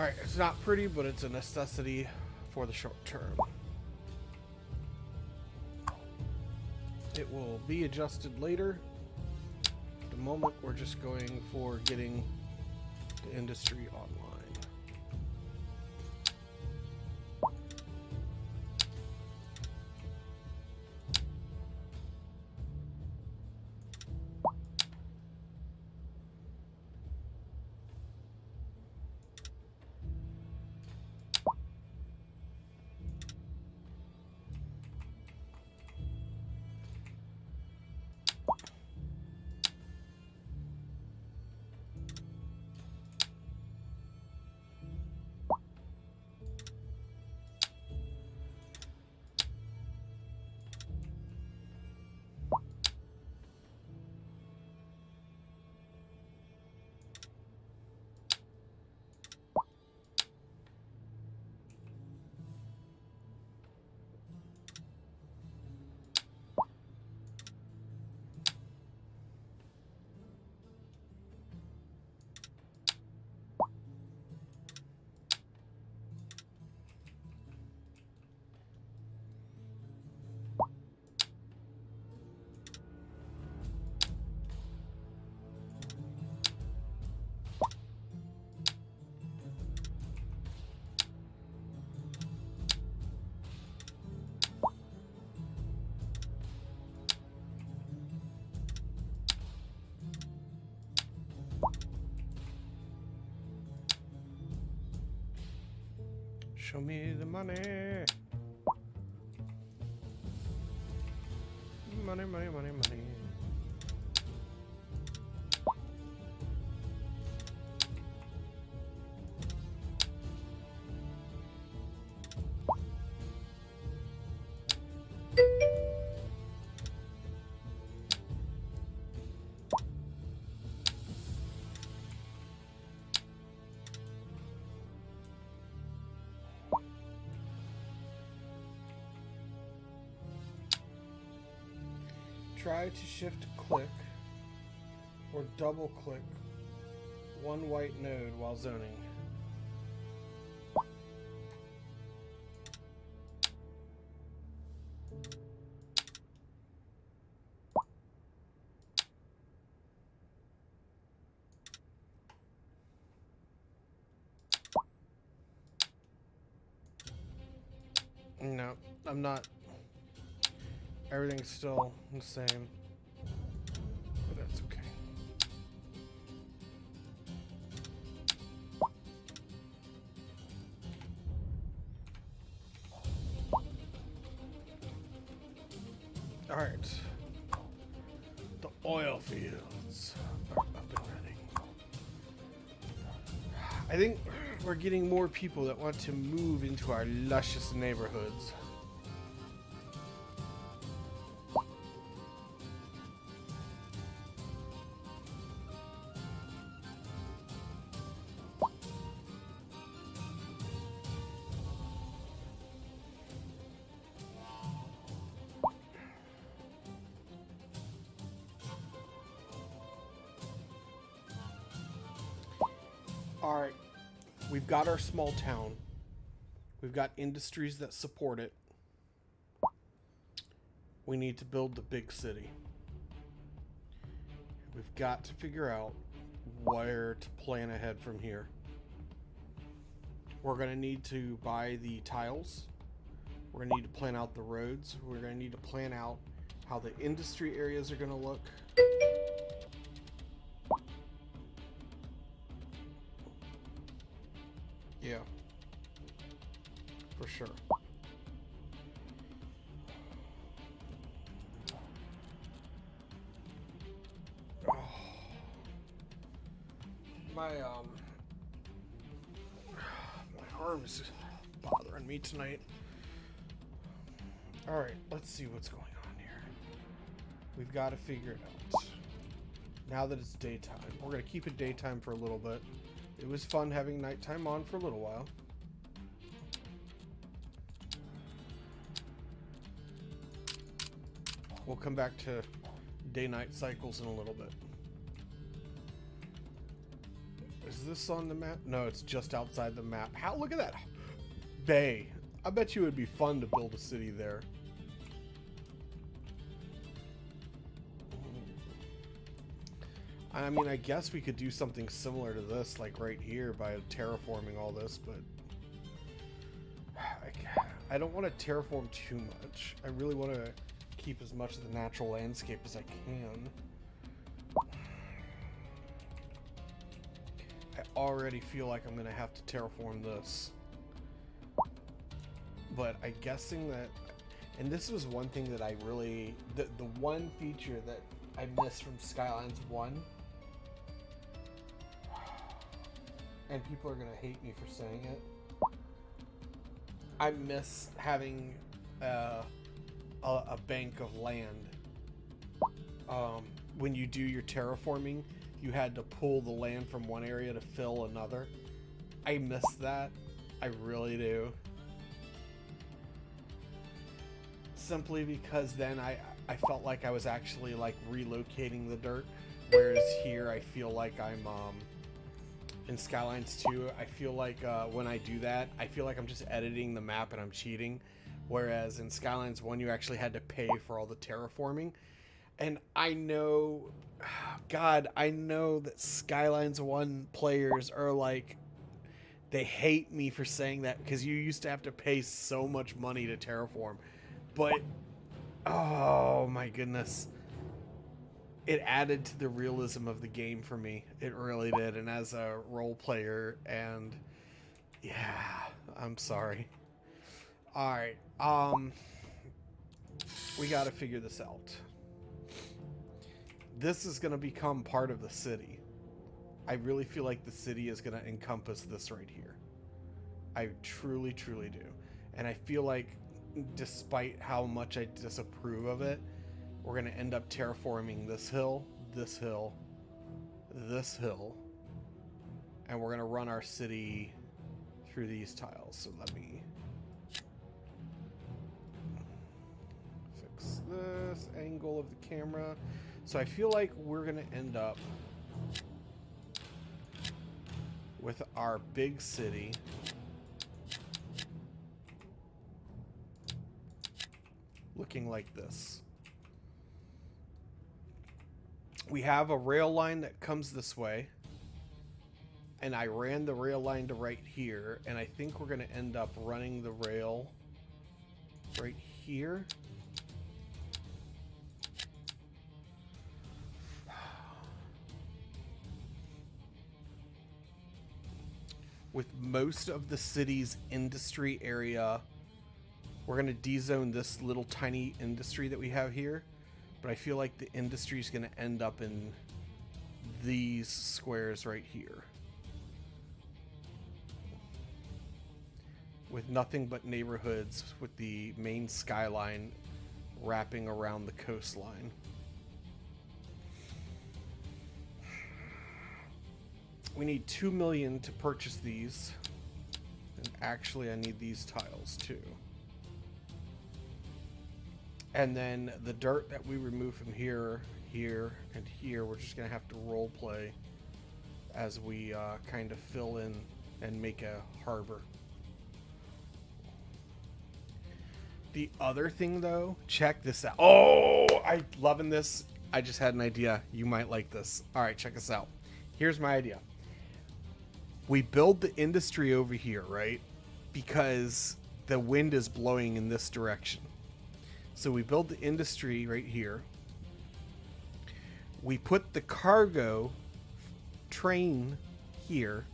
Alright, it's not pretty, but it's a necessity for the short term. It will be adjusted later. At the moment, we're just going for getting the industry online. Show me the money. Money, money, money, money. Try to shift click or double click one white node while zoning. No, I'm not. Everything's still the same, but that's okay. All right, the oil fields are up and running. I think we're getting more people that want to move into our luscious neighborhoods. Alright, we've got our small town. We've got industries that support it. We need to build the big city. We've got to figure out where to plan ahead from here. We're going to need to buy the tiles. We're going to need to plan out the roads. We're going to need to plan out how the industry areas are going to look. Yeah, for sure. Oh. My arm's bothering me tonight. All right, let's see what's going on here. We've got to figure it out. Now that it's daytime, we're gonna keep it daytime for a little bit. It was fun having nighttime on for a little while. We'll come back to day-night cycles in a little bit. Is this on the map? No, it's just outside the map. How? Look at that bay. I bet you it would be fun to build a city there. I mean, I guess we could do something similar to this, like right here, by terraforming all this, but I don't want to terraform too much. I really want to keep as much of the natural landscape as I can. I already feel like I'm going to have to terraform this. But I'm guessing that, and this was one thing that I really, the one feature that I missed from Skylines 1, and people are going to hate me for saying it, I miss having a bank of land. When you do your terraforming, you had to pull the land from one area to fill another. I miss that. I really do. Simply because then I felt like I was actually like relocating the dirt, whereas here I feel like I'm in Skylines 2, I feel like when I do that, I feel like I'm just editing the map and I'm cheating, whereas in Skylines 1 you actually had to pay for all the terraforming. And I know, God, I know that Skylines 1 players are like, they hate me for saying that because you used to have to pay so much money to terraform. But, oh my goodness, it added to the realism of the game for me. It really did. And as a role player, and yeah, I'm sorry. All right, we got to figure this out. This is going to become part of the city. I really feel like the city is going to encompass this right here. I truly, truly do. And I feel like, despite how much I disapprove of it, we're going to end up terraforming this hill, this hill, this hill, and we're going to run our city through these tiles. So let me fix this angle of the camera. So I feel like we're going to end up with our big city looking like this. We have a rail line that comes this way, and I ran the rail line to right here, and I think we're going to end up running the rail right here. With most of the city's industry area, we're going to de-zone this little tiny industry that we have here, but I feel like the industry is going to end up in these squares right here, with nothing but neighborhoods, with the main skyline wrapping around the coastline. We need 2 million to purchase these, and actually I need these tiles too. And then the dirt that we remove from here, here, and here, we're just gonna have to role play as we kind of fill in and make a harbor. The other thing though, check this out. Oh, I'm loving this. I just had an idea. You might like this. All right, check this out. Here's my idea. We build the industry over here, right? Because the wind is blowing in this direction. So we build the industry right here. We put the cargo train here.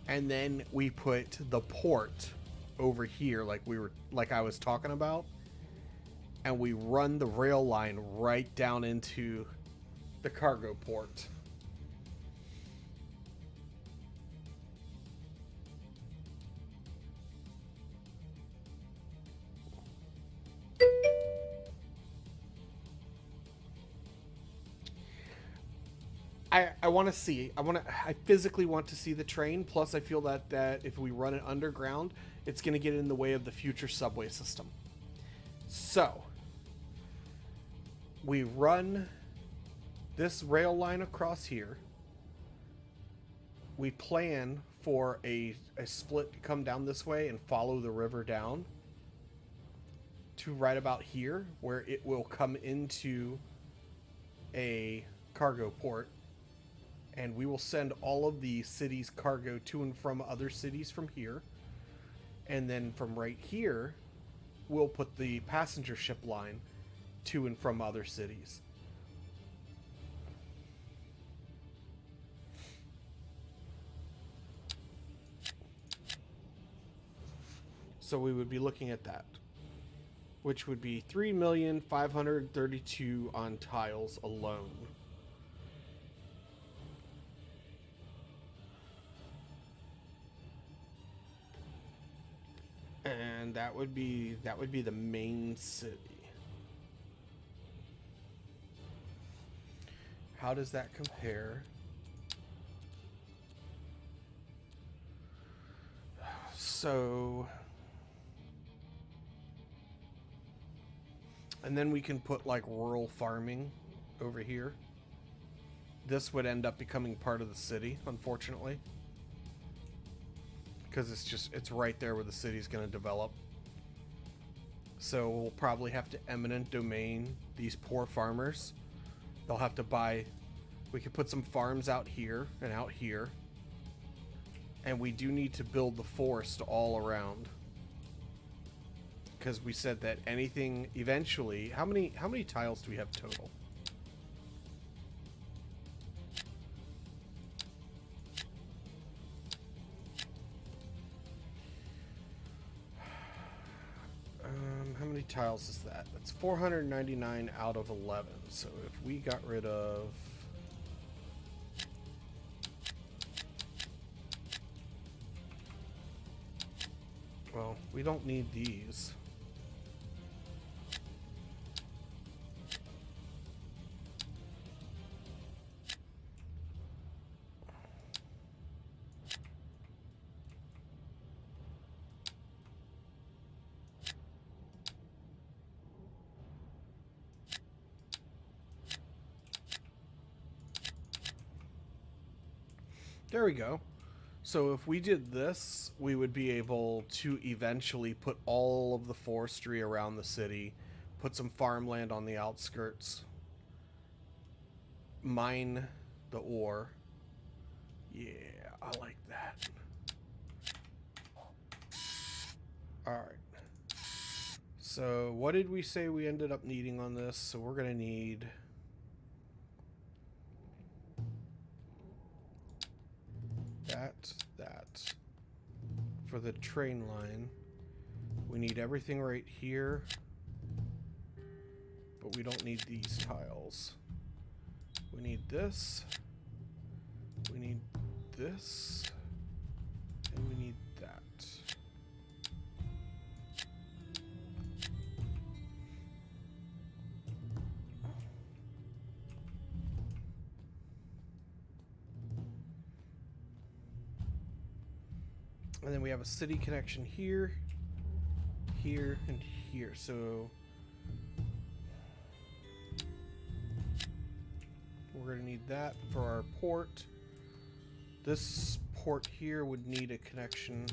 And then we put the port over here like I was talking about. And we run the rail line right down into the cargo port. I want to see. I physically want to see the train. Plus, I feel that if we run it underground, it's going to get in the way of the future subway system. So, we run this rail line across here. we plan for a split to come down this way and follow the river down to right about here, where it will come into a cargo port, and we will send all of the city's cargo to and from other cities from here. And then from right here, we'll put the passenger ship line to and from other cities. So we would be looking at that, which would be 3,532,000 on tiles alone. And that would be the main city. How does that compare? So, and then we can put like rural farming over here. This would end up becoming part of the city, unfortunately, because it's right there where the city's going to develop. So we'll probably have to eminent domain these poor farmers. They'll have to buy. We could put some farms out here and out here, and we do need to build the forest all around, because we said that anything eventually. How many tiles do we have total? How many tiles is that? That's 499 out of 11. So if we got rid of well, we don't need these. There we go. So if we did this, we would be able to eventually put all of the forestry around the city, put some farmland on the outskirts, mine the ore. Yeah, I like that. Alright. So what did we say we ended up needing on this? So we're going to need that. For the train line, we need everything right here, but we don't need these tiles. We need this, we need this, and we need that. And then we have a city connection here, here, and here. So we're going to need that for our port. This port here would need a connection.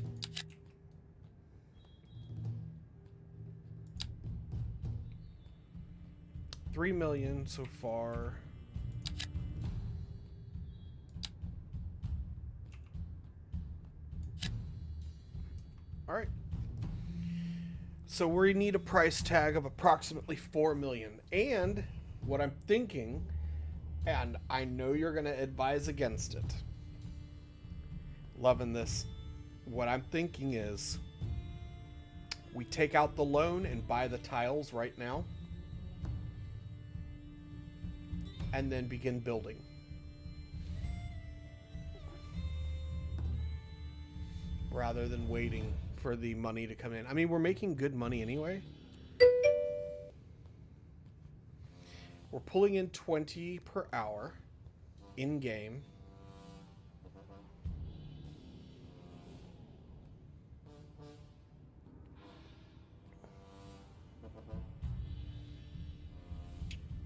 $3 million so far. All right. So we need a price tag of approximately $4 million. And what I'm thinking, and I know you're going to advise against it. Loving this. What I'm thinking is we take out the loan and buy the tiles right now, and then begin building. Rather than waiting for the money to come in. I mean, we're making good money anyway. We're pulling in 20 per hour in game.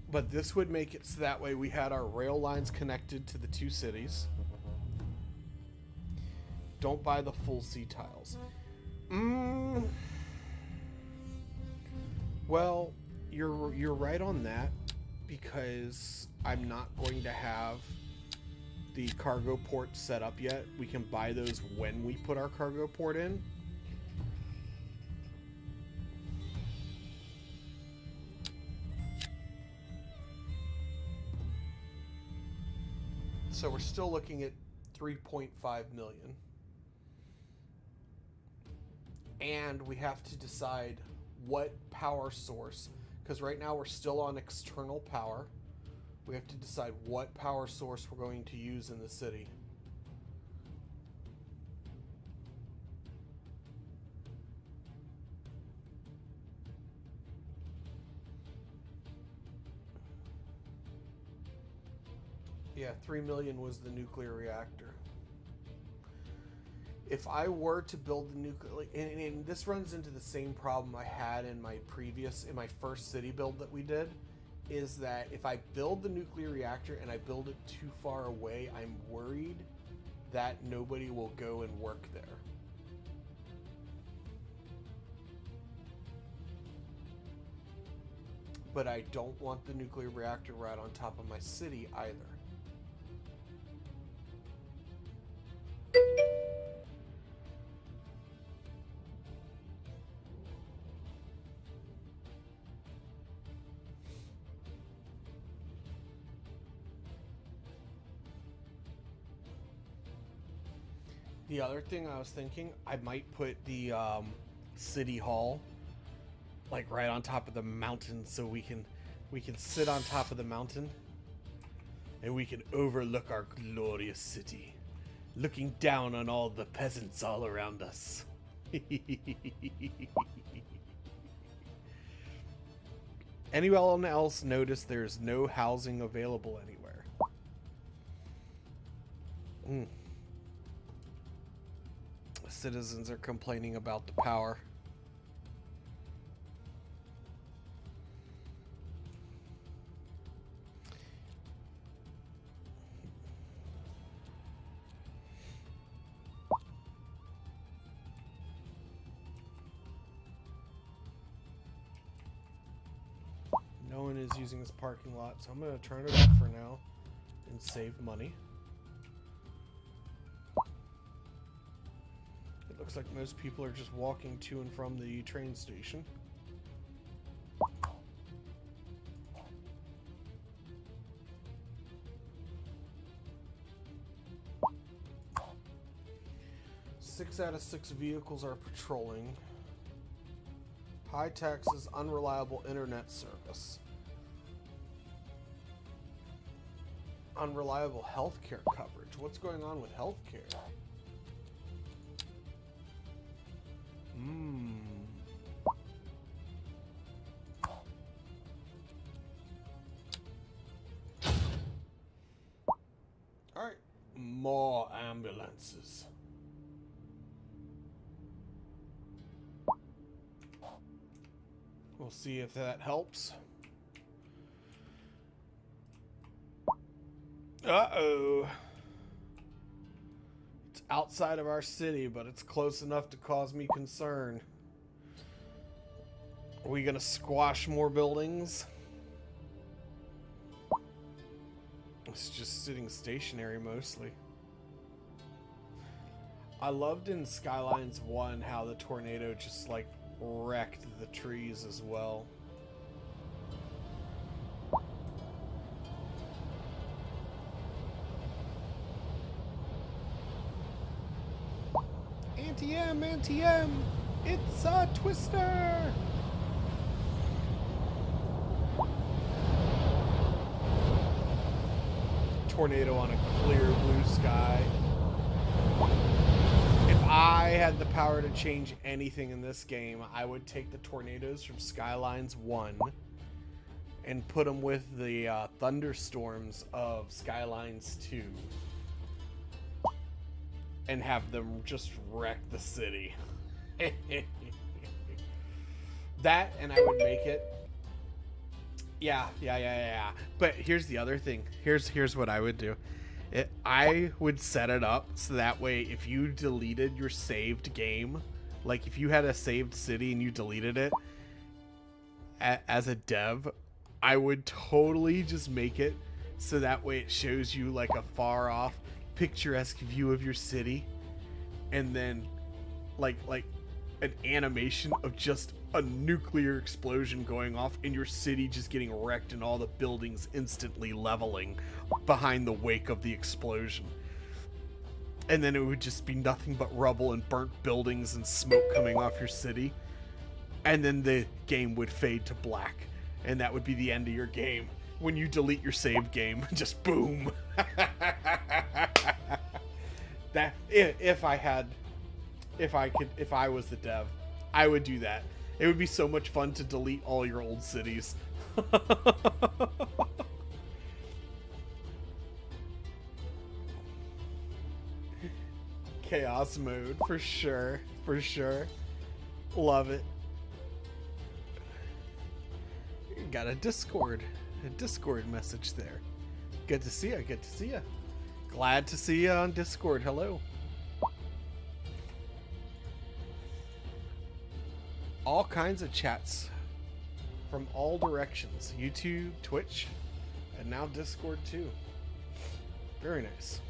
But this would make it so that way we had our rail lines connected to the two cities. don't buy the full sea tiles. Well, you're right on that, because I'm not going to have the cargo port set up yet. We can buy those when we put our cargo port in. So we're still looking at 3.5 million. And we have to decide what power source, because right now we're still on external power. We have to decide what power source we're going to use in the city. Yeah, 3 million was the nuclear reactor. If I were to build the nuclear, and this runs into the same problem I had in my first city build that we did, is that if I build the nuclear reactor and I build it too far away, I'm worried that nobody will go and work there. But I don't want the nuclear reactor right on top of my city either. The other thing I was thinking, I might put the city hall like right on top of the mountain, so we can sit on top of the mountain and we can overlook our glorious city, looking down on all the peasants all around us. Anyone else notice there's no housing available anywhere? Citizens are complaining about the power. No one is using this parking lot, so I'm going to turn it off for now and save money. It looks like most people are just walking to and from the train station. Six out of 6 vehicles are patrolling. High taxes, unreliable internet service. Unreliable healthcare coverage. What's going on with healthcare? Alright. More ambulances. We'll see if that helps. Uh-oh. It's outside of our city, but it's close enough to cause me concern. Are we gonna squash more buildings? It's just sitting stationary mostly. I loved in Skylines 1 how the tornado just like wrecked the trees as well. Anti-M, it's a twister! Tornado on a clear blue sky. If I had the power to change anything in this game, I would take the tornadoes from Skylines 1 and put them with the thunderstorms of Skylines 2 and have them just wreck the city. That, and I would make it. Yeah. But here's the other thing. Here's what I would do. I would set it up so that way if you deleted your saved game, like if you had a saved city and you deleted it as a dev, I would totally just make it so that way it shows you like a far off picturesque view of your city, and then like an animation of just a nuclear explosion going off and your city just getting wrecked and all the buildings instantly leveling behind the wake of the explosion. And then it would just be nothing but rubble and burnt buildings and smoke coming off your city. And then the game would fade to black. And that would be the end of your game. When you delete your save game, just boom. That if I was the dev, I would do that. It would be so much fun to delete all your old cities. Chaos mode, for sure. For sure. Love it. Got a Discord message there. Good to see you. Good to see you. Glad to see you on Discord. Hello. All kinds of chats from all directions. YouTube, Twitch, and now Discord too. Very nice.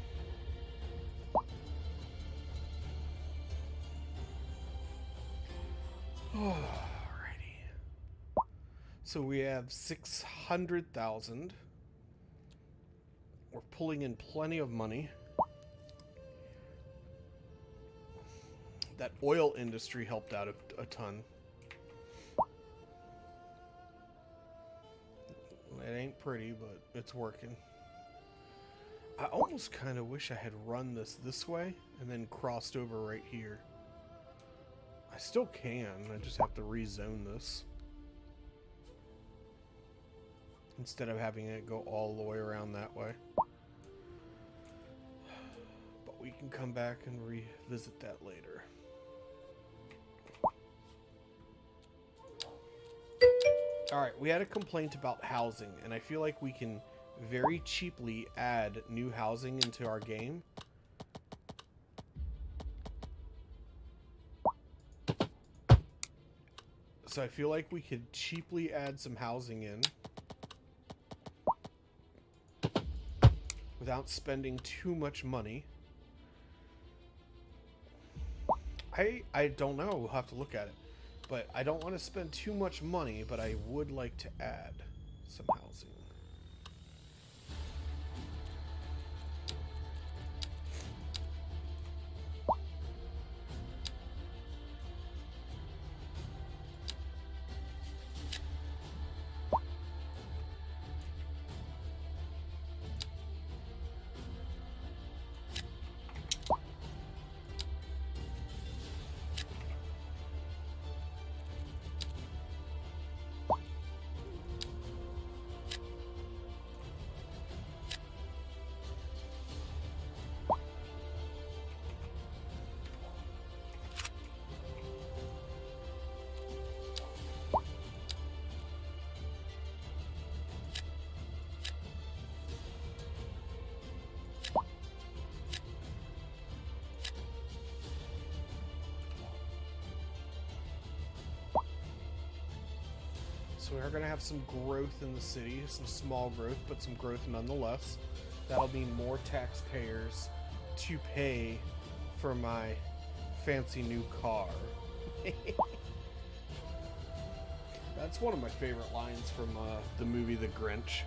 Alrighty. So we have 600,000. We're pulling in plenty of money. That oil industry helped out a ton. It ain't pretty, but it's working. I almost kind of wish I had run this way and then crossed over right here. I still can, I just have to rezone this. Instead of having it go all the way around that way. But we can come back and revisit that later. Alright, we had a complaint about housing, and I feel like we can very cheaply add new housing into our game. So I feel like we could cheaply add some housing in without spending too much money. I don't know, we'll have to look at it. But I don't want to spend too much money, but I would like to add some housing. So we are going to have some growth in the city, some small growth, but some growth nonetheless. That'll mean more taxpayers to pay for my fancy new car. That's one of my favorite lines from the movie The Grinch.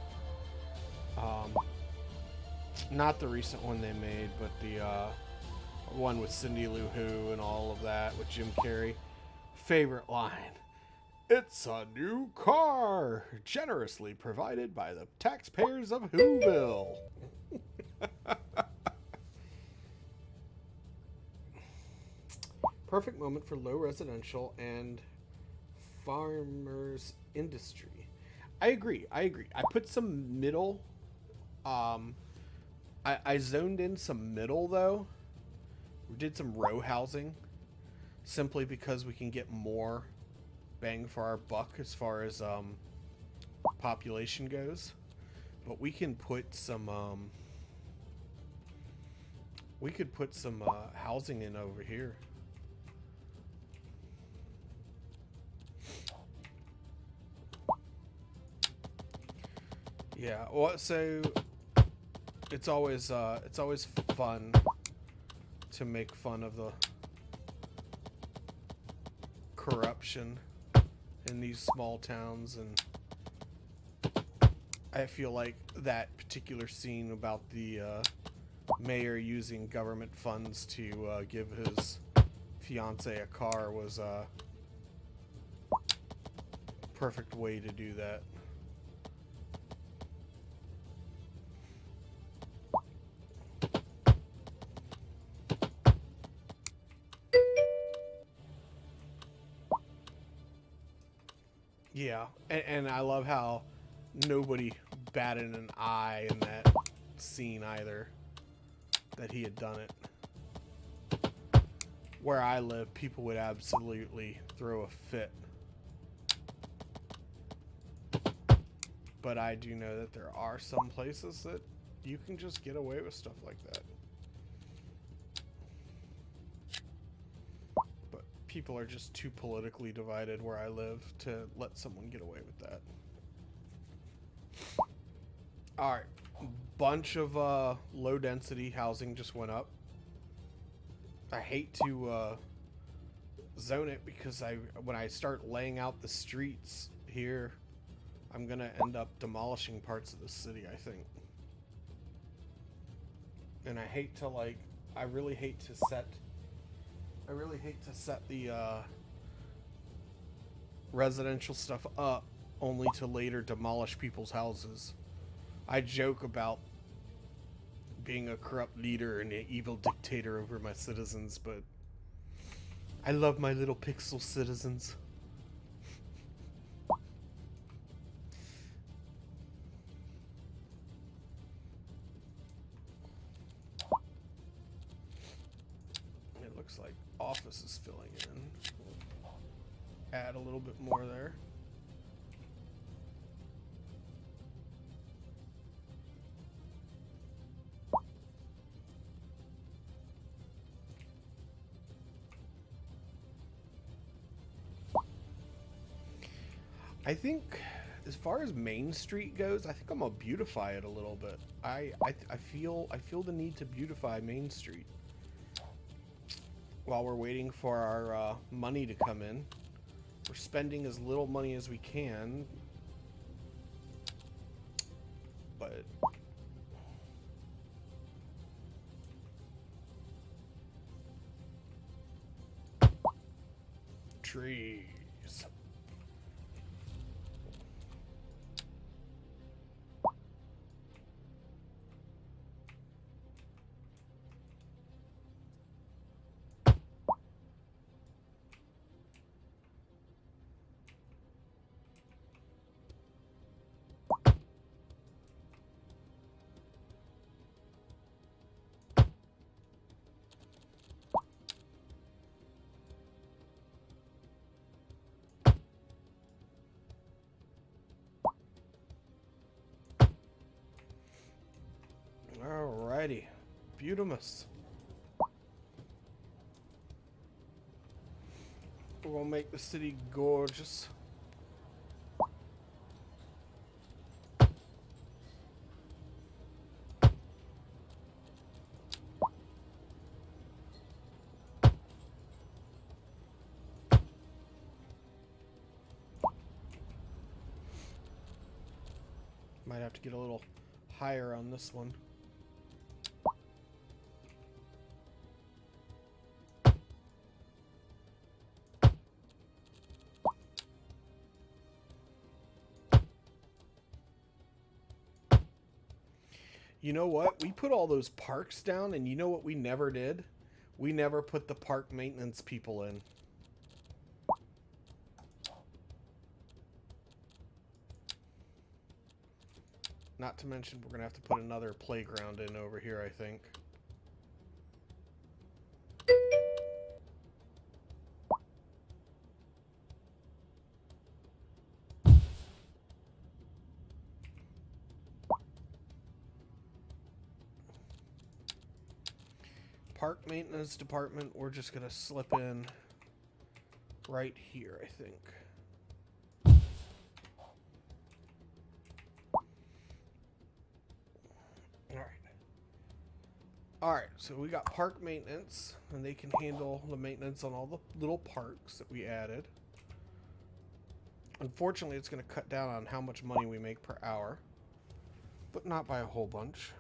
Not the recent one they made, but the one with Cindy Lou Who and all of that with Jim Carrey. Favorite line. It's a new car, generously provided by the taxpayers of Whoville. Perfect moment for low residential and farmers industry. I agree. I put some middle. I zoned in some middle though. We did some row housing simply because we can get more bang for our buck as far as population goes, but we can put some We could put some housing in over here. Yeah, well, so it's always fun to make fun of the corruption in these small towns, and I feel like that particular scene about the mayor using government funds to give his fiance a car was a perfect way to do that. Yeah, and I love how nobody batted an eye in that scene either, that he had done it. Where I live, people would absolutely throw a fit. But I do know that there are some places that you can just get away with stuff like that. But people are just too politically divided where I live to let someone get away with that. Alright, bunch of low density housing just went up. I hate to zone it because when I start laying out the streets here, I'm gonna end up demolishing parts of the city, I think. And I hate to I really hate to set the residential stuff up only to later demolish people's houses. I joke about being a corrupt leader and an evil dictator over my citizens, but I love my little pixel citizens. It looks like office is filling in. Add a little bit more there. I think, as far as Main Street goes, I think I'm gonna beautify it a little bit. I feel the need to beautify Main Street while we're waiting for our money to come in. We're spending as little money as we can, but trees. Alrighty, Beautimus. We're gonna make the city gorgeous. Might have to get a little higher on this one. You know what? We put all those parks down, and you know what we never did? We never put the park maintenance people in. Not to mention, we're going to have to put another playground in over here, I think. park maintenance department, we're just gonna slip in right here, I think. Alright, so we got park maintenance, and they can handle the maintenance on all the little parks that we added. Unfortunately, it's going to cut down on how much money we make per hour, but not by a whole bunch.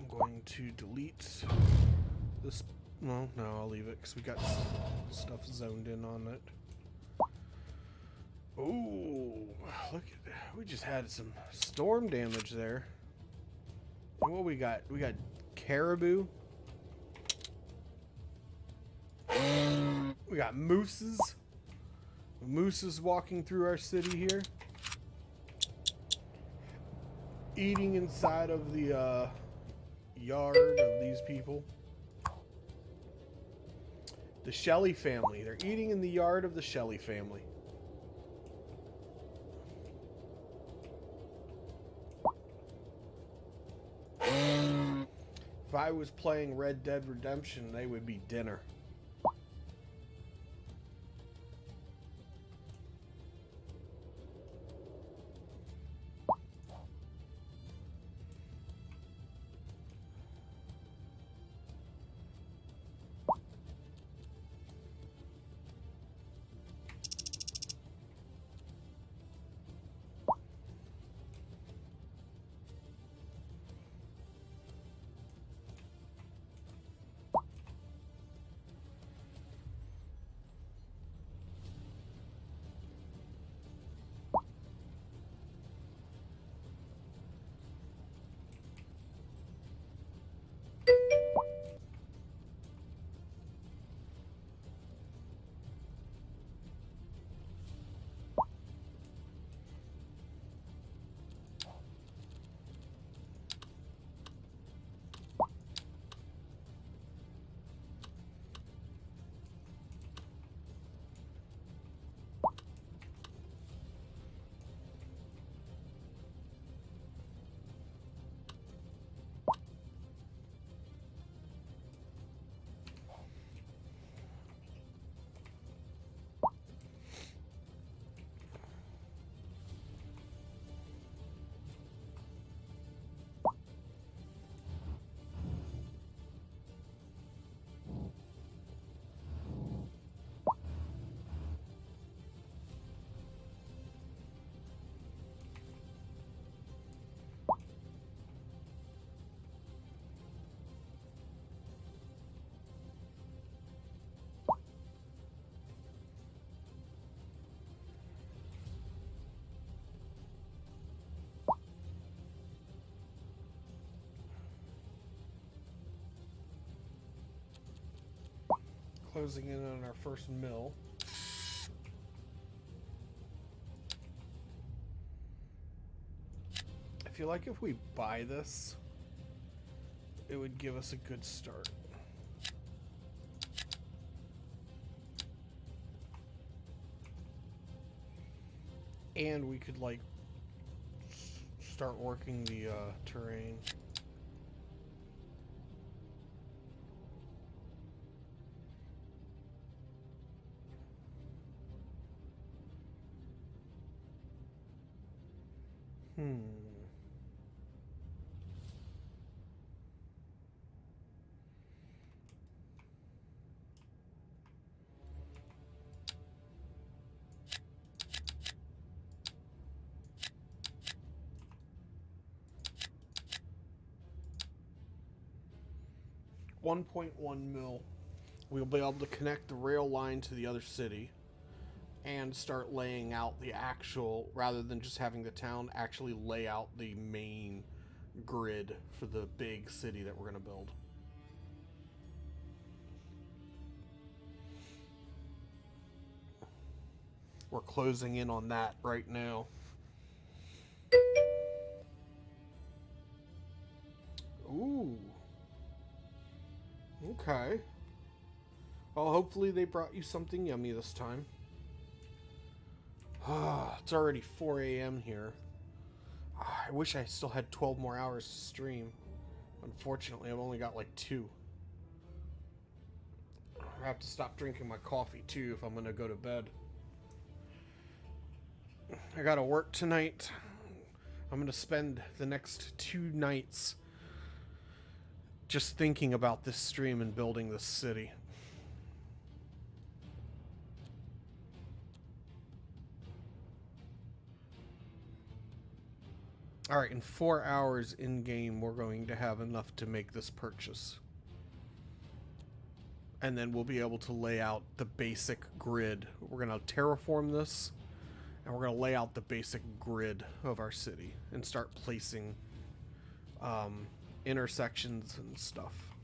Going to delete this. No, I'll leave it because we got stuff zoned in on it. Oh, look at that. We just had some storm damage there. And what we got? We got caribou. We got mooses. Mooses walking through our city here. Eating inside of the yard of these people. The Shelley family. They're eating in the yard of the Shelley family. If I was playing Red Dead Redemption, they would be dinner. Closing in on our first mill. I feel like if we buy this, it would give us a good start. And we could like start working the terrain. Hmm. $1.1 mil. We'll be able to connect the rail line to the other city and start laying out the actual, rather than just having the town actually lay out the main grid for the big city that we're going to build. We're closing in on that right now. Ooh. Okay. Well, hopefully they brought you something yummy this time. It's already 4 a.m. here. I wish I still had 12 more hours to stream. Unfortunately, I've only got like 2. I have to stop drinking my coffee too if I'm gonna go to bed. I gotta work tonight. I'm gonna spend the next 2 nights just thinking about this stream and building this city. Alright, in 4 hours in-game, we're going to have enough to make this purchase. And then we'll be able to lay out the basic grid. We're going to terraform this, and we're going to lay out the basic grid of our city and start placing intersections and stuff.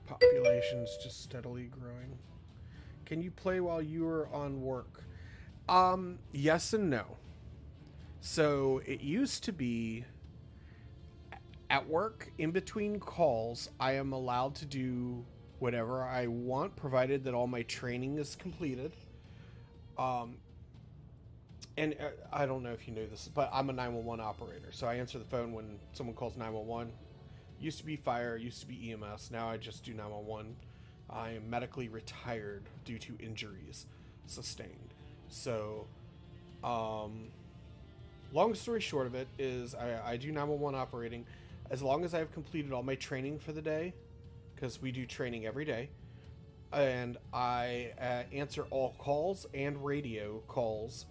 Population's just steadily growing. Can you play while you are on work? Yes and no. So it used to be at work, in between calls, I am allowed to do whatever I want, provided that all my training is completed. And I don't know if you knew this, but I'm a 911 operator. So I answer the phone when someone calls 911. Used to be fire, used to be EMS. Now I just do 911. I am medically retired due to injuries sustained. So, long story short of it is I do 911 operating as long as I've completed all my training for the day, because we do training every day, and I answer all calls and radio calls.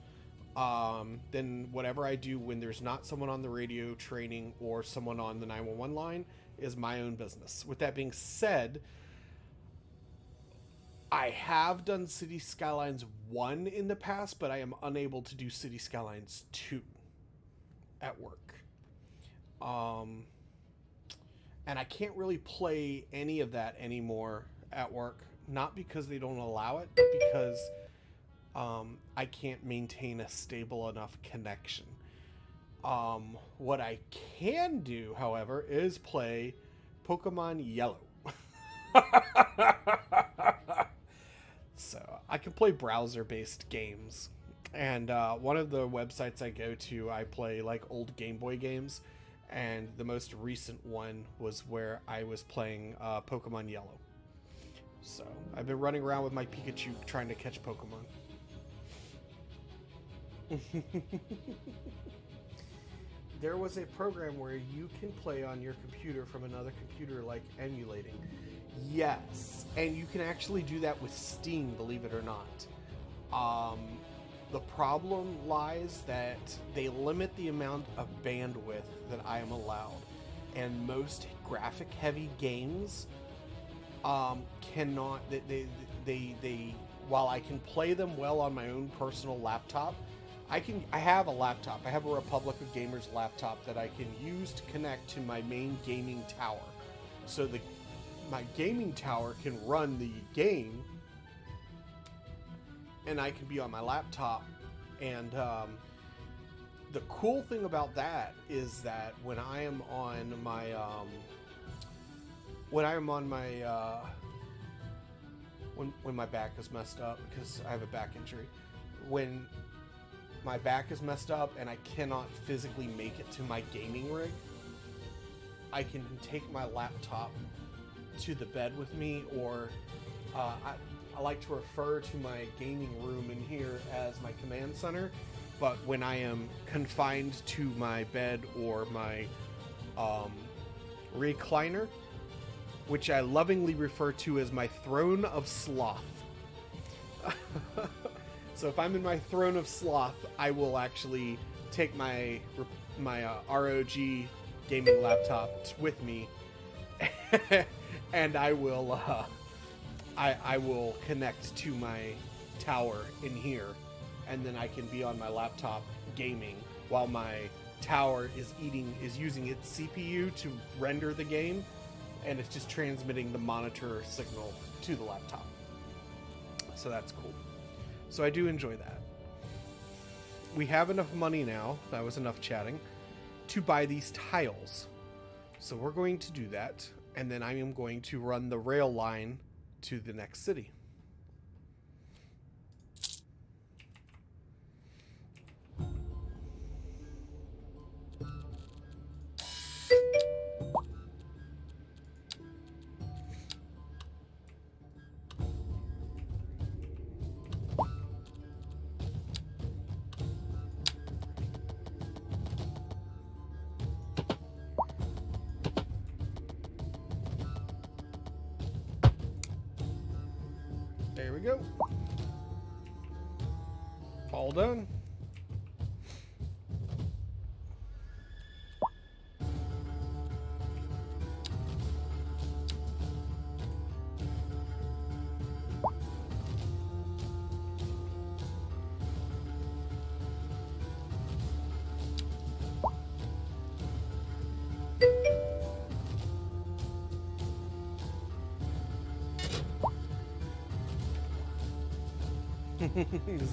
Then whatever I do when there's not someone on the radio training or someone on the 911 line is my own business. With that being said, I have done Cities Skylines 1 in the past, but I am unable to do Cities Skylines 2 at work. And I can't really play any of that anymore at work. Not because they don't allow it, but because I can't maintain a stable enough connection. What I can do, however, is play Pokemon Yellow. So I can play browser-based games, and one of the websites I go to, I play like old Game Boy games, and the most recent one was where I was playing Pokemon Yellow. So I've been running around with my Pikachu trying to catch Pokemon. There was a program where you can play on your computer from another computer, like emulating. Yes, and you can actually do that with Steam, believe it or not. The problem lies that they limit the amount of bandwidth that I am allowed, and most graphic-heavy games cannot. They while I can play them well on my own personal laptop, I have a laptop. I have a Republic of Gamers laptop that I can use to connect to my main gaming tower. So my gaming tower can run the game, and I can be on my laptop. And the cool thing about that is that when I am on my when my back is messed up, because I have a back injury, when my back is messed up and I cannot physically make it to my gaming rig, I can take my laptop to the bed with me, or I like to refer to my gaming room in here as my command center. But when I am confined to my bed or my recliner, which I lovingly refer to as my throne of sloth. So if I'm in my throne of sloth, I will actually take my ROG gaming laptop with me, and I will connect to my tower in here, and then I can be on my laptop gaming while my tower is using its CPU to render the game, and it's just transmitting the monitor signal to the laptop. So that's cool. So I do enjoy that. we have enough money now, that was enough chatting, to buy these tiles. So we're going to do that, and then I am going to run the rail line to the next city. There we go. All done.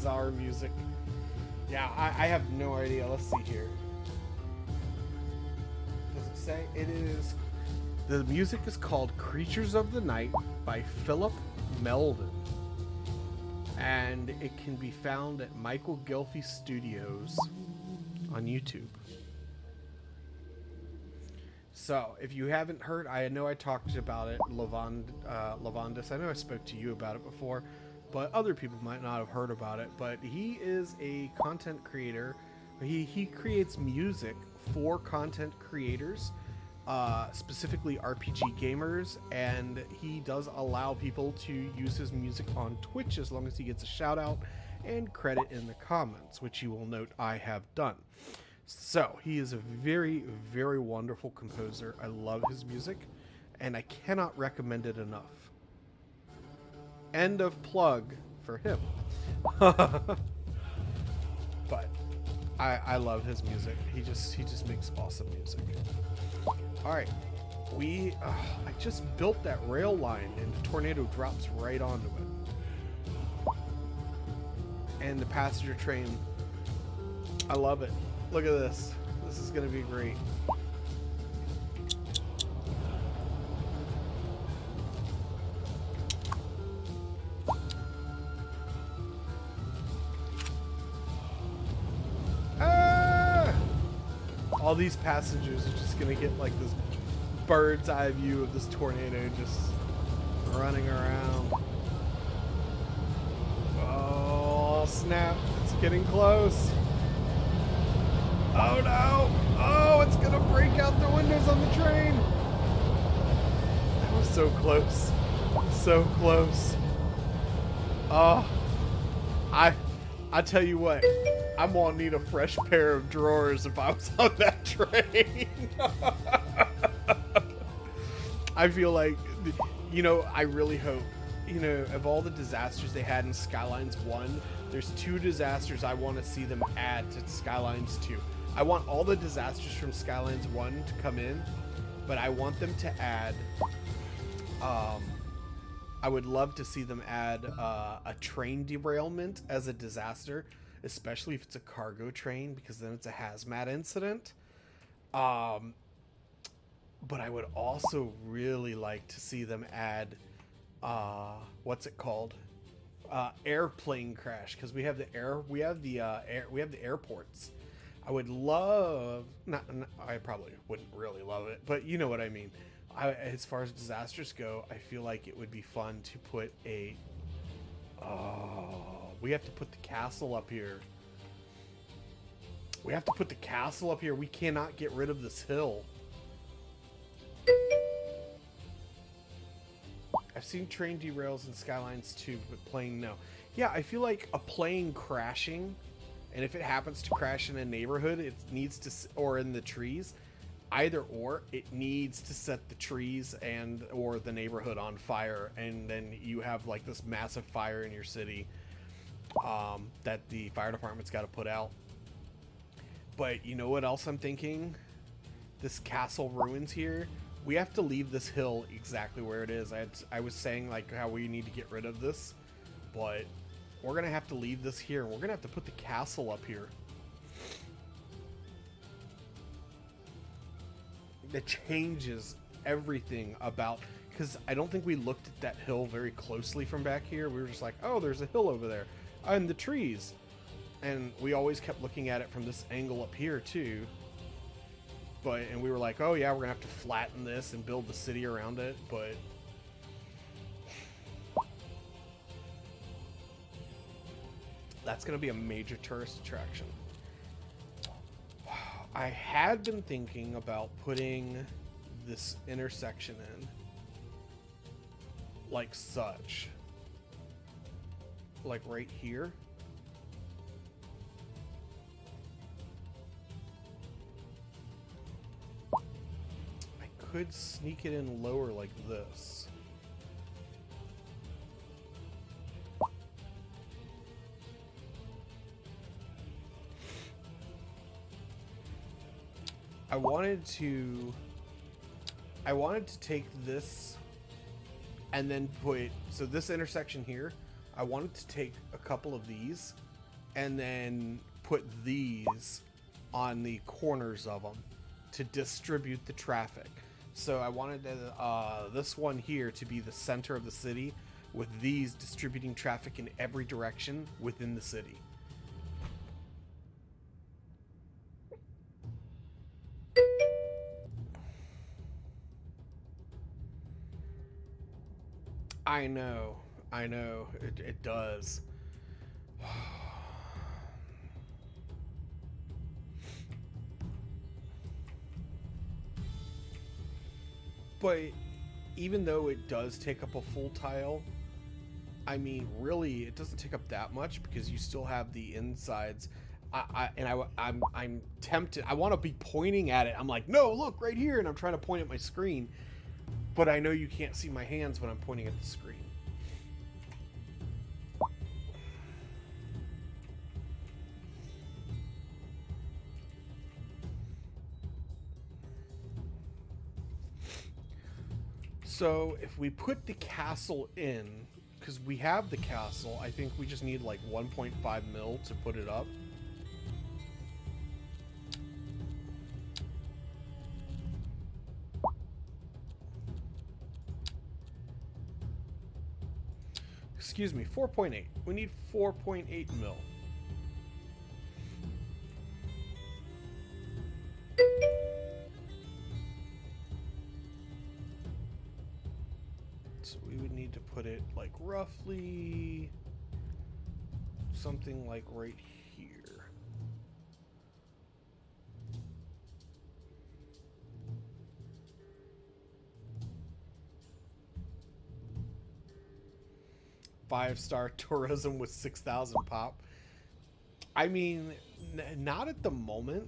Czar music. Yeah, I have no idea. Let's see here. Does it say? It is. The music is called Creatures of the Night by Philip Melvin. And it can be found at Michael Gelfi Studios on YouTube. So, if you haven't heard, I know I talked about it, Lavandis. I know I spoke to you about it before, but other people might not have heard about it. But he is a content creator. He creates music for content creators, specifically RPG gamers, and he does allow people to use his music on Twitch as long as he gets a shout out and credit in the comments, which you will note I have done. So he is a very, very wonderful composer. I love his music, and I cannot recommend it enough. End of plug for him. But I love his music. He just makes awesome music. All right, I just built that rail line, and the tornado drops right onto it. And the passenger train, I love it. Look at this. This is gonna be great. All these passengers are just gonna get like this bird's eye view of this tornado just running around. Oh snap, it's getting close. Oh no! Oh, it's gonna break out the windows on the train! That was so close. So close. Oh, I tell you what, I'm gonna need a fresh pair of drawers if I was on that train. I feel like, you know, I really hope, you know, of all the disasters they had in Skylines 1, there's 2 disasters I want to see them add to Skylines 2. I want all the disasters from Skylines 1 to come in, but I want them to add, I would love to see them add a train derailment as a disaster, especially if it's a cargo train, because then it's a hazmat incident. But I would also really like to see them add, what's it called? Airplane crash, because we have the airports. I would love, I probably wouldn't really love it, but you know what I mean. As far as disasters go, I feel like it would be fun to put we have to put the castle up here. We have to put the castle up here. We cannot get rid of this hill. I've seen train derails in Skylines 2, but plane no. Yeah, I feel like a plane crashing, and if it happens to crash in a neighborhood, it needs to, or in the trees, either or, it needs to set the trees and or the neighborhood on fire, and then you have like this massive fire in your city that the fire department's got to put out. But you know what else I'm thinking? This castle ruins here. We have to leave this hill exactly where it is. I was saying like how we need to get rid of this, but we're gonna have to leave this here. We're gonna have to put the castle up here. that changes everything about, because I don't think we looked at that hill very closely from back here. We were just like, oh, there's a hill over there and the trees, and we always kept looking at it from this angle up here too. And we were like, oh yeah, we're gonna have to flatten this and build the city around it, but that's gonna be a major tourist attraction. I had been thinking about putting this intersection in like such, like right here. Could sneak it in lower like this. I wanted to take this and then put, so this intersection here, I wanted to take a couple of these and then put these on the corners of them to distribute the traffic. So I wanted this one here to be the center of the city, with these distributing traffic in every direction within the city. I know, it does. But even though it does take up a full tile, I mean, really, it doesn't take up that much because you still have the insides. I'm tempted. I want to be pointing at it. I'm like, no, look right here, and I'm trying to point at my screen, but I know you can't see my hands when I'm pointing at the screen. So if we put the castle in, because we have the castle, I think we just need like 1.5 mil to put it up. Excuse me, 4.8. We need 4.8 mil. So we would need to put it like roughly something like right here. Five-star tourism with 6,000 pop. I mean, not at the moment,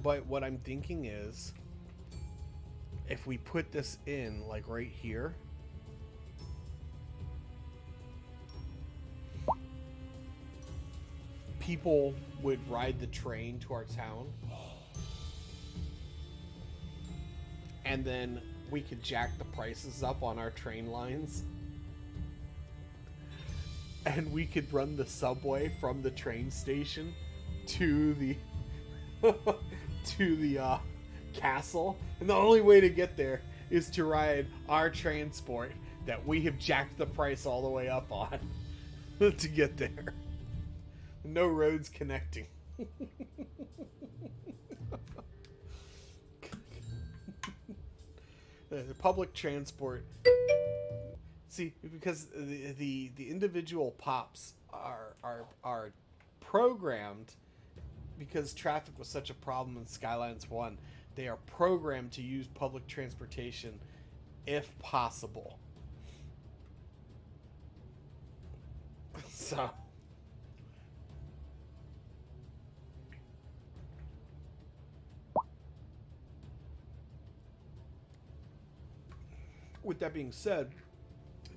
but what I'm thinking is if we put this in like right here, people would ride the train to our town, and then we could jack the prices up on our train lines, and we could run the subway from the train station to the to the castle, and the only way to get there is to ride our transport that we have jacked the price all the way up on to get there. No roads connecting. The public transport. See, because the individual pops are programmed, because traffic was such a problem in Skylines 1. They are programmed to use public transportation if possible. So with that being said,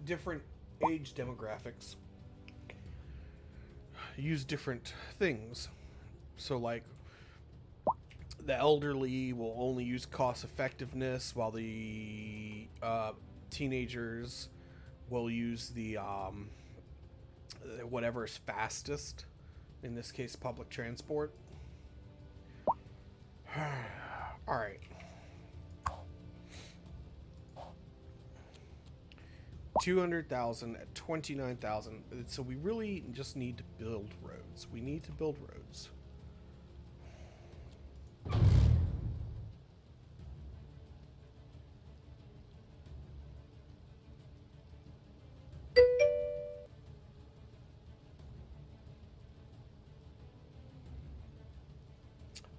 different age demographics use different things. So like the elderly will only use cost effectiveness, while the teenagers will use the whatever is fastest, in this case public transport. All right. 200,000 at 29,000. So we really just need to build roads. We need to build roads.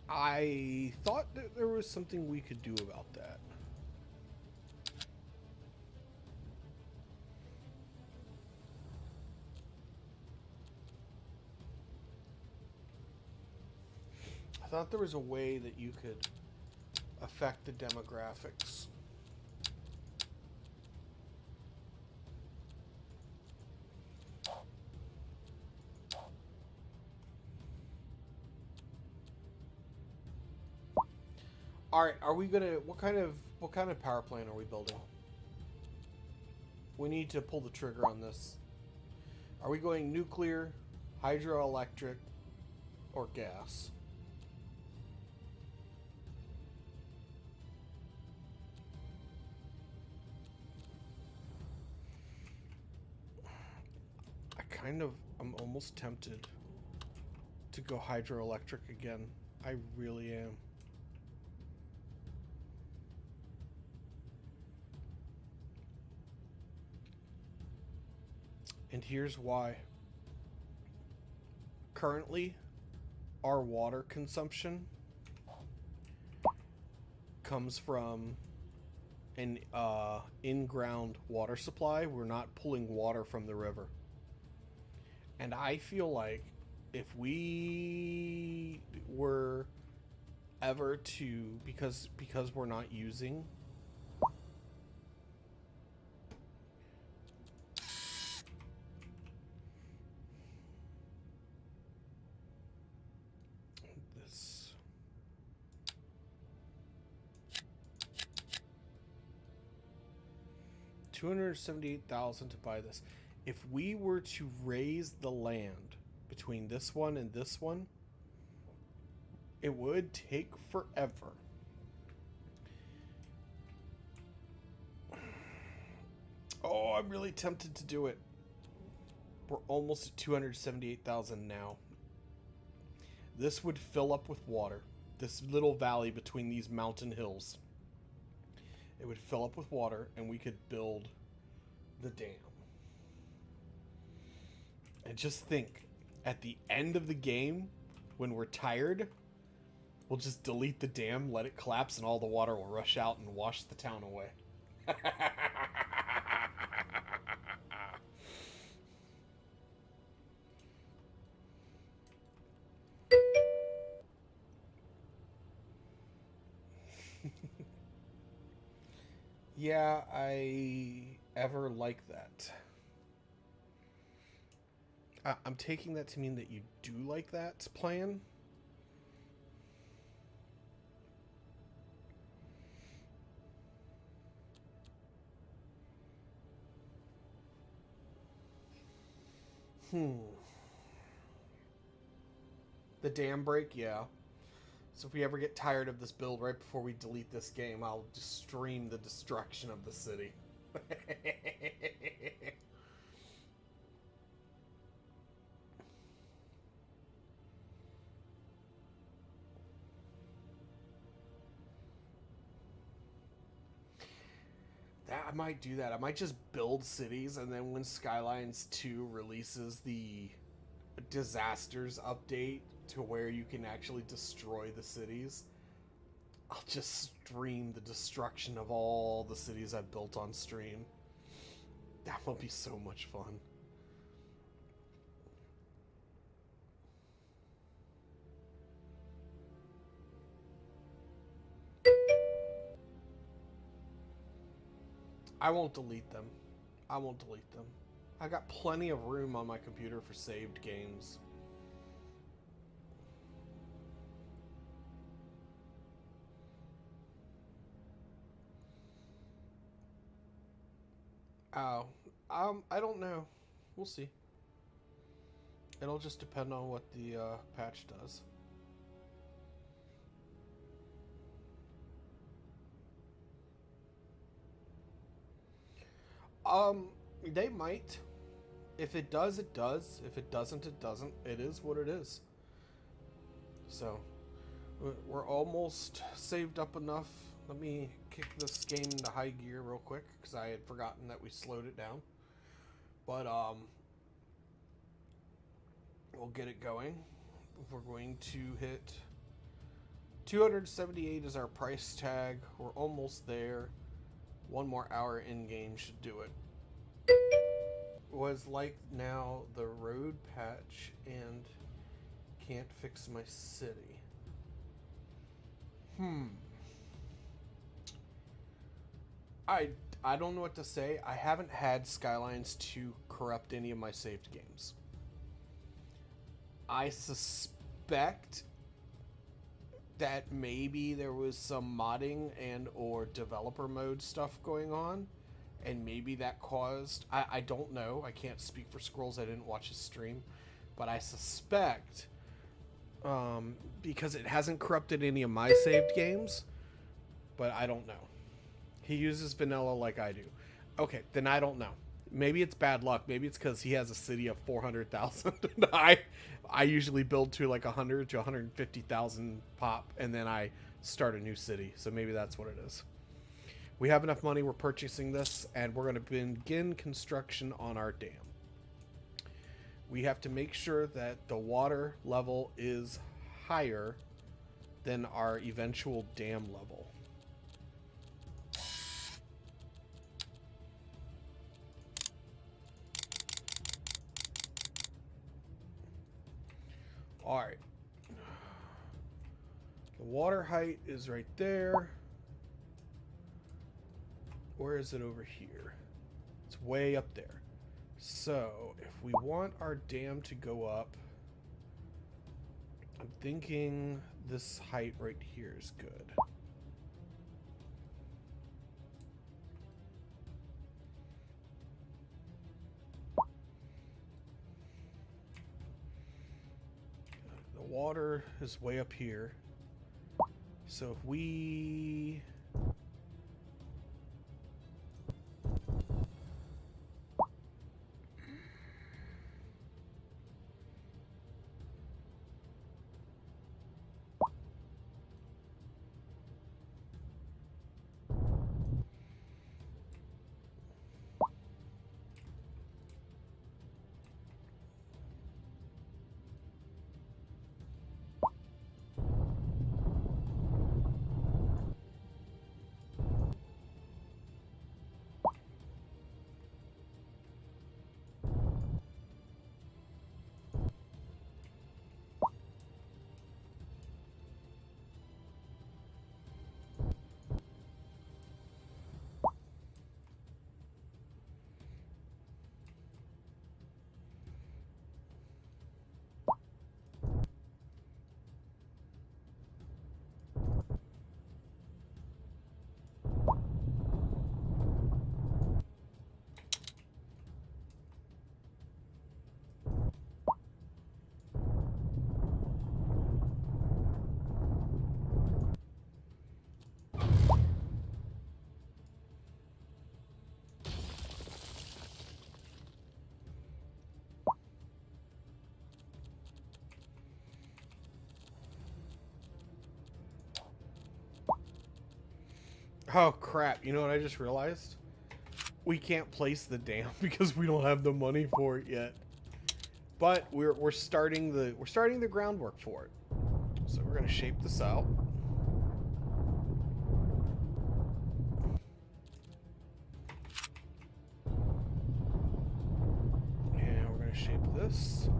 I thought that there was something we could do about that. I thought there was a way that you could affect the demographics. All right, are we gonna? What kind of power plant are we building? We need to pull the trigger on this. Are we going nuclear, hydroelectric, or gas? I'm almost tempted to go hydroelectric again. I really am. And here's why. Currently, our water consumption comes from an in-ground water supply. We're not pulling water from the river. And I feel like if we were ever to, because we're not using this, $278,000 to buy this. If we were to raise the land between this one and this one, it would take forever. Oh, I'm really tempted to do it. We're almost at 278,000 now. This would fill up with water. This little valley between these mountain hills. It would fill up with water and we could build the dam. And just think, at the end of the game, when we're tired, we'll just delete the dam, let it collapse, and all the water will rush out and wash the town away. Yeah, I ever like that. I'm taking that to mean that you do like that plan. The dam break, yeah. So if we ever get tired of this build right before we delete this game, I'll just stream the destruction of the city. I might do that. I might just build cities, and then when Skylines 2 releases the disasters update to where you can actually destroy the cities, I'll just stream the destruction of all the cities I've built on stream. That will be so much fun. I won't delete them. I won't delete them. I got plenty of room on my computer for saved games. Oh, I don't know. We'll see. It'll just depend on what the patch does. They might. If it does, it does. If it doesn't, it doesn't. It is what it is. So, we're almost saved up enough. Let me kick this game into high gear real quick, because I had forgotten that we slowed it down. But, we'll get it going. We're going to hit 278 is our price tag. We're almost there. 1 more hour in-game should do it. Was like now the road patch and can't fix my city. I don't know what to say. I haven't had Skylines 2 corrupt any of my saved games. I suspect that maybe there was some modding and or developer mode stuff going on, and maybe that caused, I don't know, I can't speak for Scrolls, I didn't watch his stream, but I suspect because it hasn't corrupted any of my saved games, but I don't know. He uses vanilla like I do. Okay, then I don't know. Maybe it's bad luck. Maybe it's because he has a city of 400,000 and I usually build to like 100 to 150,000 pop, and then I start a new city. So maybe that's what it is. We have enough money. We're purchasing this, and we're going to begin construction on our dam. We have to make sure that the water level is higher than our eventual dam level. All right. The water height is right there. Where is it over here? It's way up there. So, if we want our dam to go up, I'm thinking this height right here is good. The water is way up here. So if we... Oh crap, you know what I just realized? We can't place the dam because we don't have the money for it yet. But we're starting the groundwork for it. So we're gonna shape this out. And we're gonna shape this.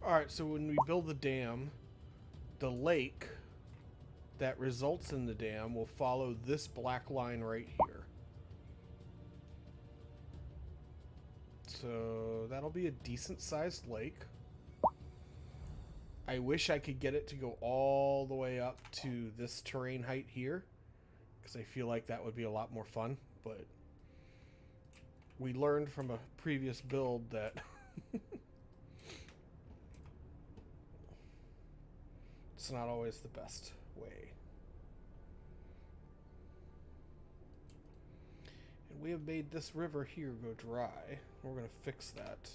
Alright, so when we build the dam, the lake that results in the dam will follow this black line right here. So that'll be a decent sized lake. I wish I could get it to go all the way up to this terrain height here, because I feel like that would be a lot more fun, but we learned from a previous build that it's not always the best way. And we have made this river here go dry. We're going to fix that.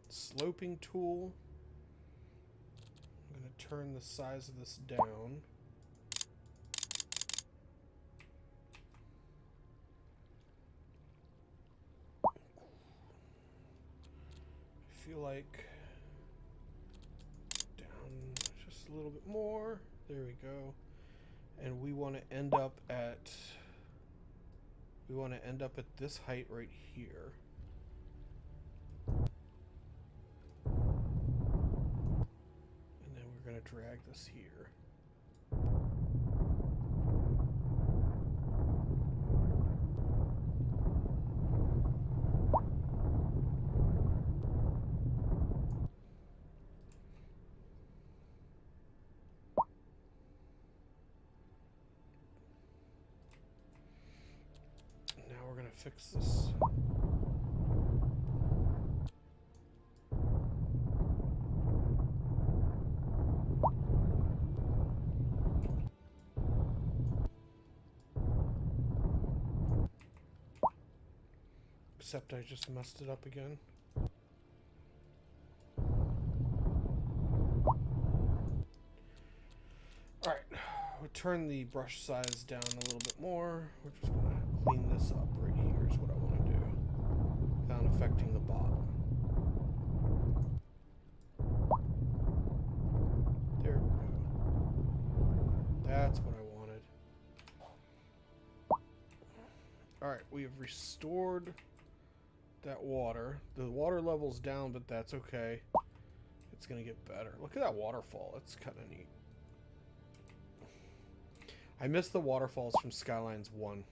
Sloping tool. I'm going to turn the size of this down. I feel like down just a little bit more. There we go. And we want to end up at this height right here. Drag this here. Now we're going to fix this. Except I just messed it up again. Alright, we'll turn the brush size down a little bit more. We're just going to clean this up right here is what I want to do, without affecting the bottom. There we go. That's what I wanted. Alright, we have restored that water. The water level's down, but that's okay. It's gonna get better. Look at that waterfall. That's kind of neat. I miss the waterfalls from Skylines 1.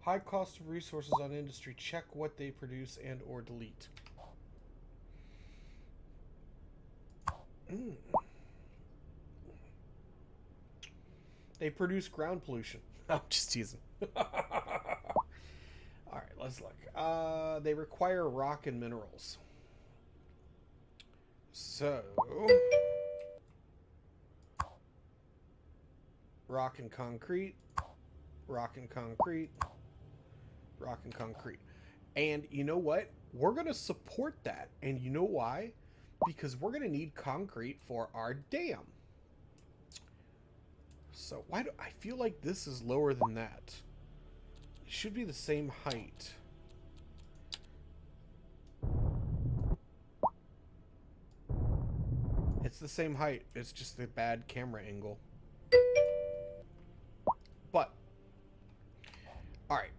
High cost of resources on industry. Check what they produce and or delete. They produce ground pollution. I'm just teasing. Alright, let's look. They require rock and minerals. So... rock and concrete. Rock and concrete. Rock and concrete. And you know what? We're going to support that. And you know why? Because we're going to need concrete for our dam. So why do I feel like this is lower than that? It should be the same height. It's the same height. It's just the bad camera angle. But all right.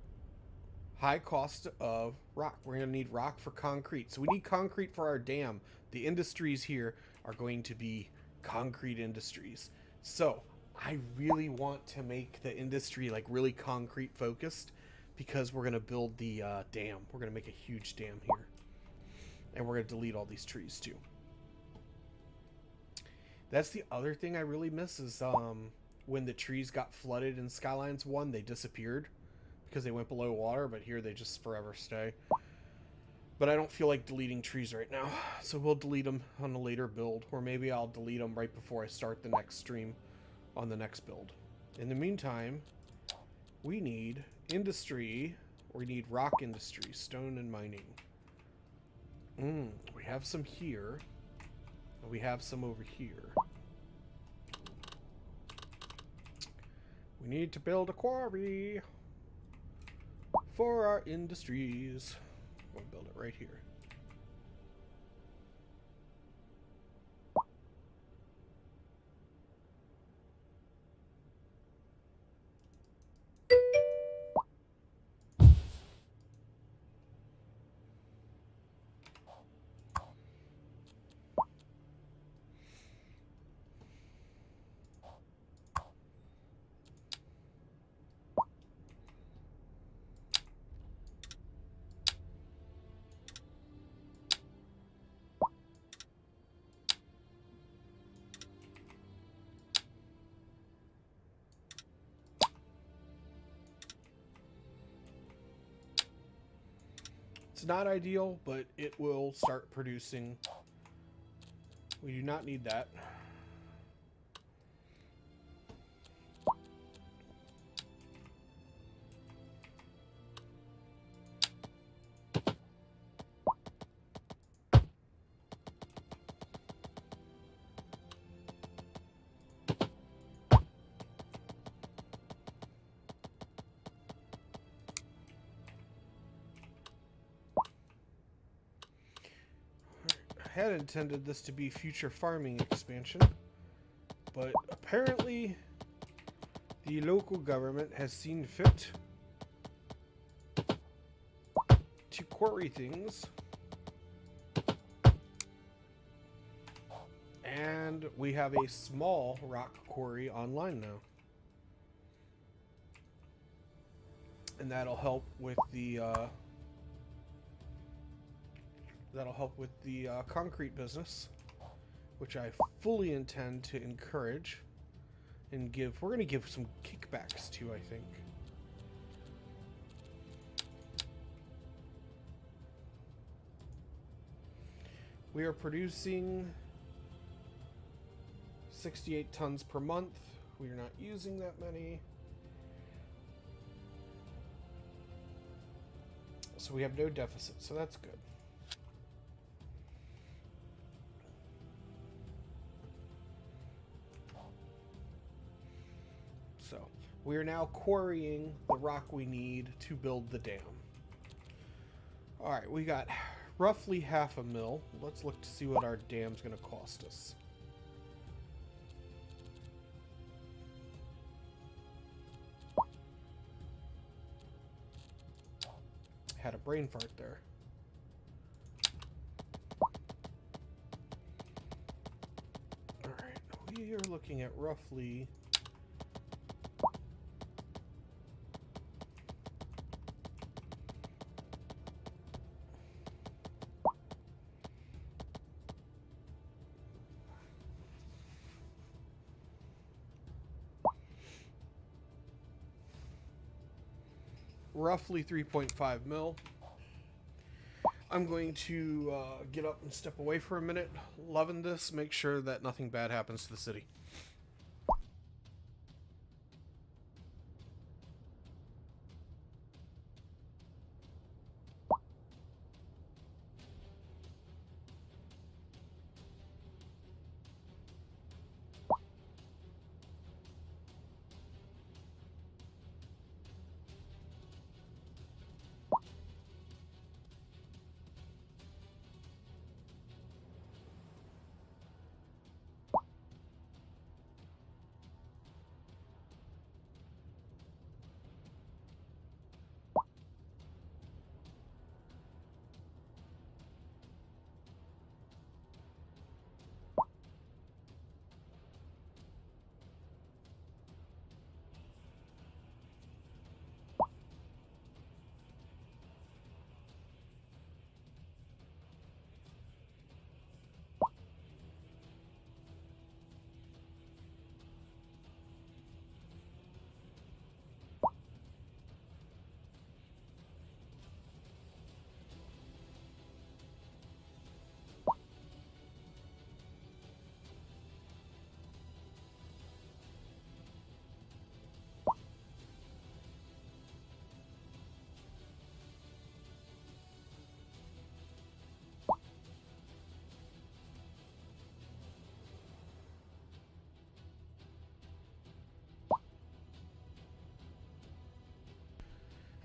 High cost of rock. We're going to need rock for concrete. So we need concrete for our dam. The industries here are going to be concrete industries. So I really want to make the industry like really concrete focused, because we're going to build the dam. We're going to make a huge dam here. And we're going to delete all these trees too. That's the other thing I really miss is when the trees got flooded in Skylines 1, they disappeared. because they went below water, but here they just forever stay. But I don't feel like deleting trees right now, so we'll delete them on a later build, or maybe I'll delete them right before I start the next stream on the next build. In the meantime, we need industry. We need rock industry, stone and mining. We have some here. We have some over here. We need to build a quarry for our industries. We'll build it right here. It's not ideal, but it will start producing. We do not need that. I had intended this to be future farming expansion, but apparently the local government has seen fit to quarry things, and we have a small rock quarry online now, and that'll help with the concrete business, which I fully intend to encourage and give. We're going to give some kickbacks to, I think. We are producing 68 tons per month. We are not using that many. So we have no deficit, so that's good. So we are now quarrying the rock we need to build the dam. All right, we got roughly half a mil. Let's look to see what our dam's going to cost us. Had a brain fart there. All right, we are looking at roughly roughly 3.5 mil. I'm going to get up and step away for a minute. Loving this. Make sure that nothing bad happens to the city.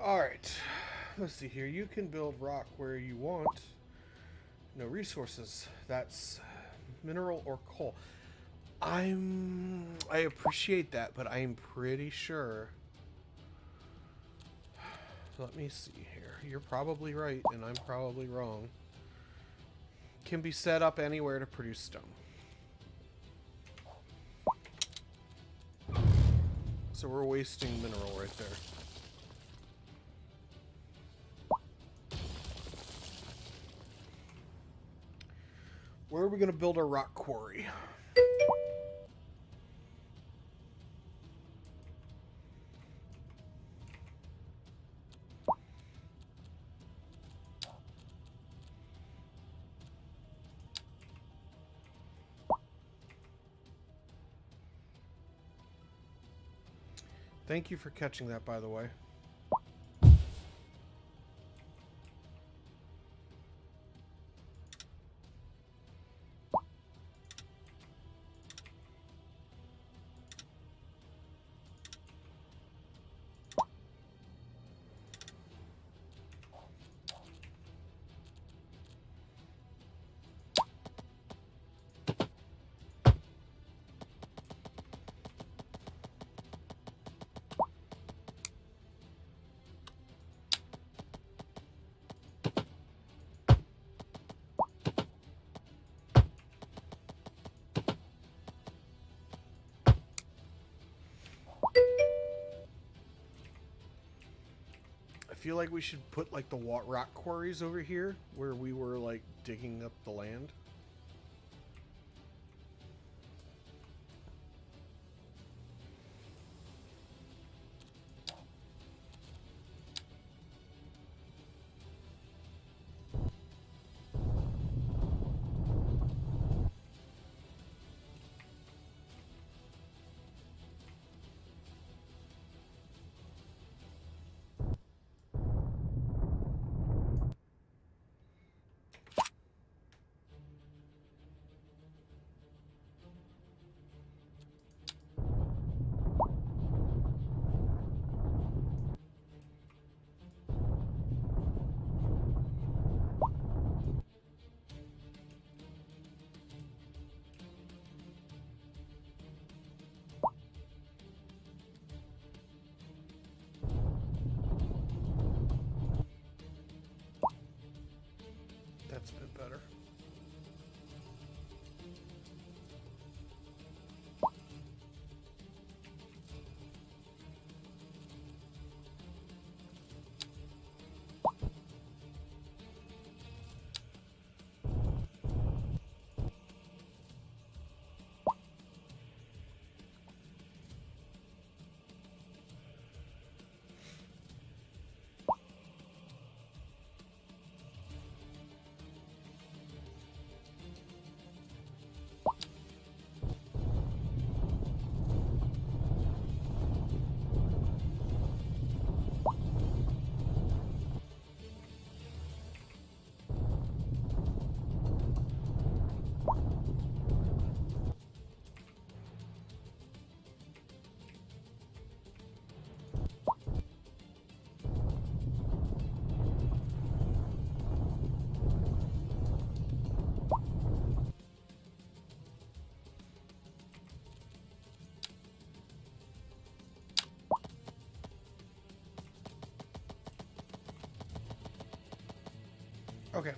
Alright. Let's see here. You can build rock where you want. No resources. That's mineral or coal. I appreciate that, but I am pretty sure. Let me see here. You're probably right, and I'm probably wrong. Can be set up anywhere to produce stone. So we're wasting mineral right there. Where are we going to build our rock quarry? Thank you for catching that, by the way. I feel like we should put like the rock quarries over here where we were like digging up the land. That's a bit better. Okay,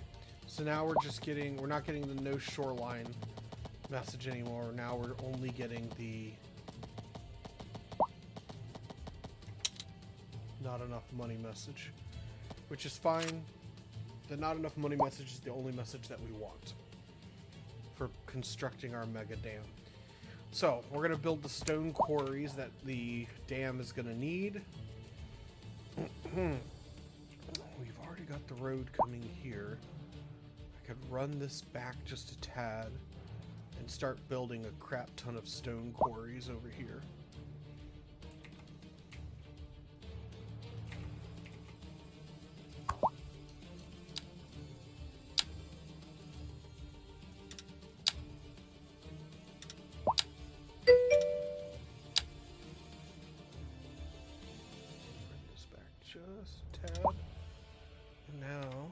so now we're just getting, we're not getting the no shoreline message anymore. Now we're only getting the not enough money message, which is fine. The not enough money message is the only message that we want for constructing our mega dam. So we're going to build the stone quarries that the dam is going to need. We've already got the road coming here. I could run this back just a tad and start building a crap ton of stone quarries over here. Bring this back just a tad. And now...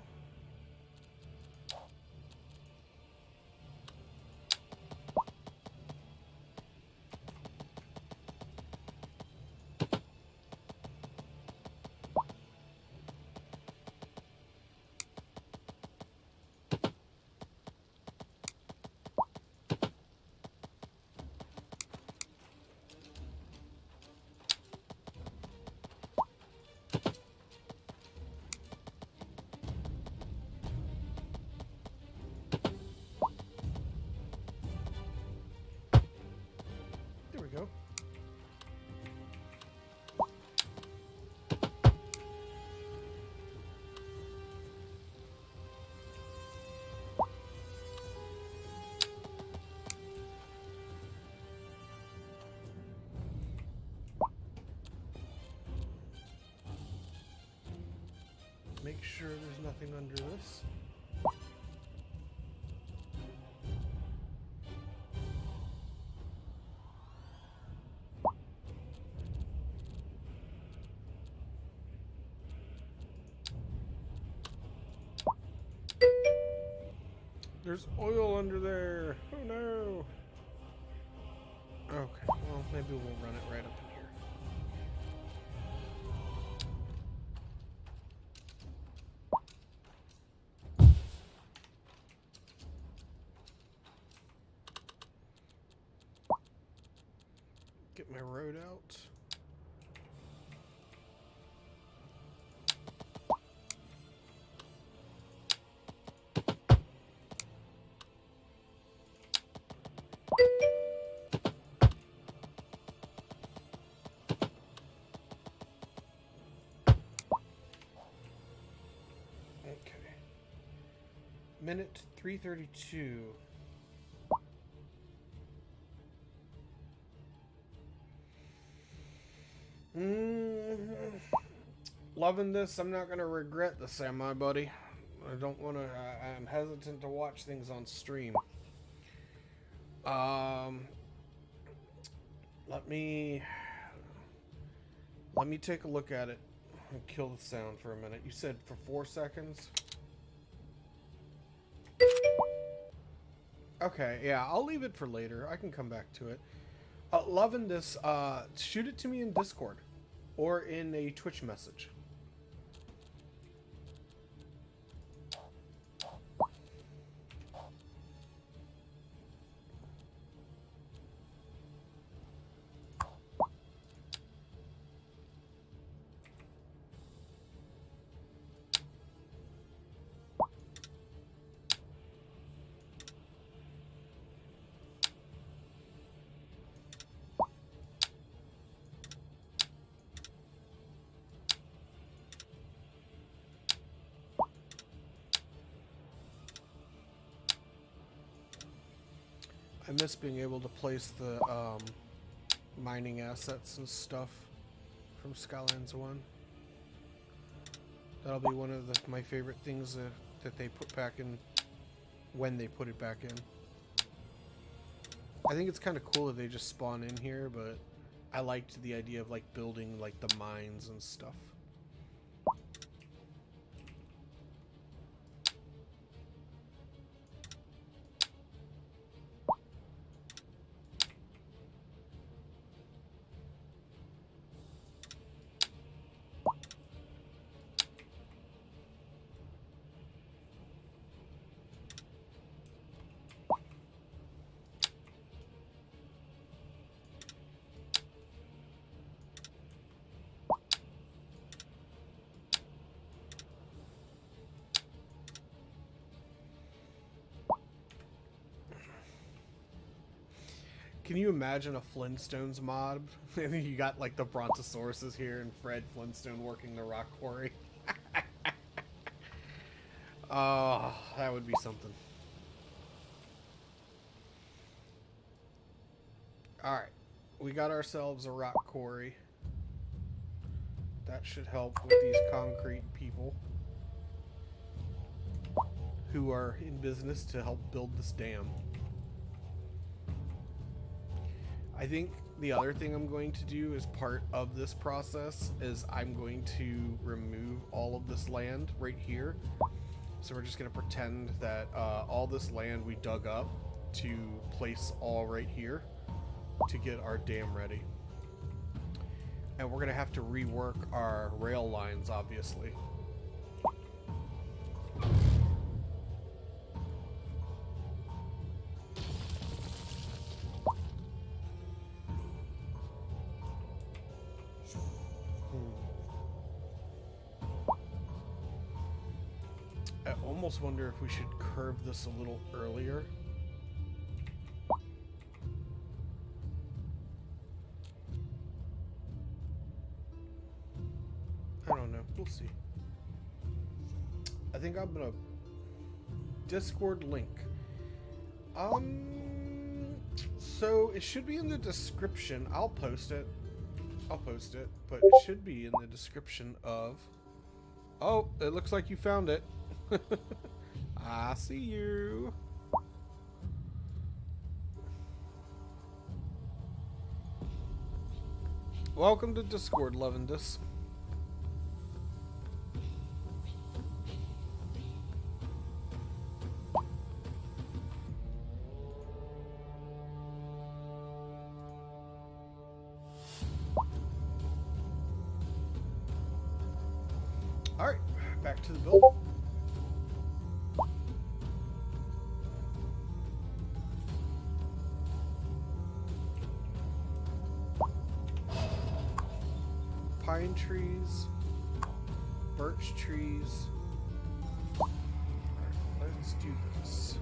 There we go. Make sure there's nothing under this. There's oil under there. Oh no. Okay, well, maybe we'll run it right up in here. Get my road out. Okay. Minute 3:32. Loving this. I'm not gonna regret this, am I, buddy? I don't want to. I'm hesitant to watch things on stream. Let me take a look at it and kill the sound for a minute. You said for 4 seconds. Okay, yeah, I'll leave it for later. I can come back to it. Loving this. Shoot it to me in Discord or in a Twitch message. I miss being able to place the mining assets and stuff from Skylines 1. That'll be one of my favorite things that they put back in when they put it back in. I think it's kind of cool that they just spawn in here, but I liked the idea of like building like the mines and stuff. Can you imagine a Flintstones mod? And you got like the Brontosauruses here and Fred Flintstone working the rock quarry. Oh, that would be something. Alright, we got ourselves a rock quarry. That should help with these concrete people who are in business to help build this dam. I think the other thing I'm going to do as part of this process is I'm going to remove all of this land right here. So we're just going to pretend that all this land we dug up to place all right here to get our dam ready. And we're going to have to rework our rail lines, obviously. I almost wonder if we should curve this a little earlier. I don't know. We'll see. I think I'm gonna Discord link. So it should be in the description. I'll post it, but it should be in the description of... Oh, it looks like you found it. I see you. Welcome to Discord, Levendus. Alright, back to the build. Pine trees, birch trees. Let's do this.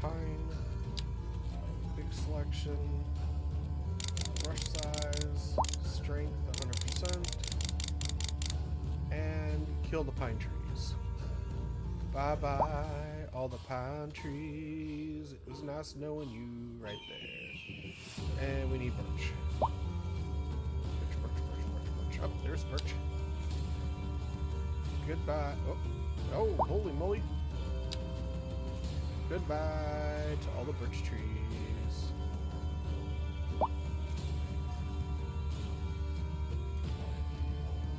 Pine, big selection, brush size, strength 100%, and kill the pine trees. Bye bye, all the pine trees. It was nice knowing you right there. And we need birch. Birch. Oh, there's birch. Goodbye. Oh, holy moly. Goodbye to all the birch trees.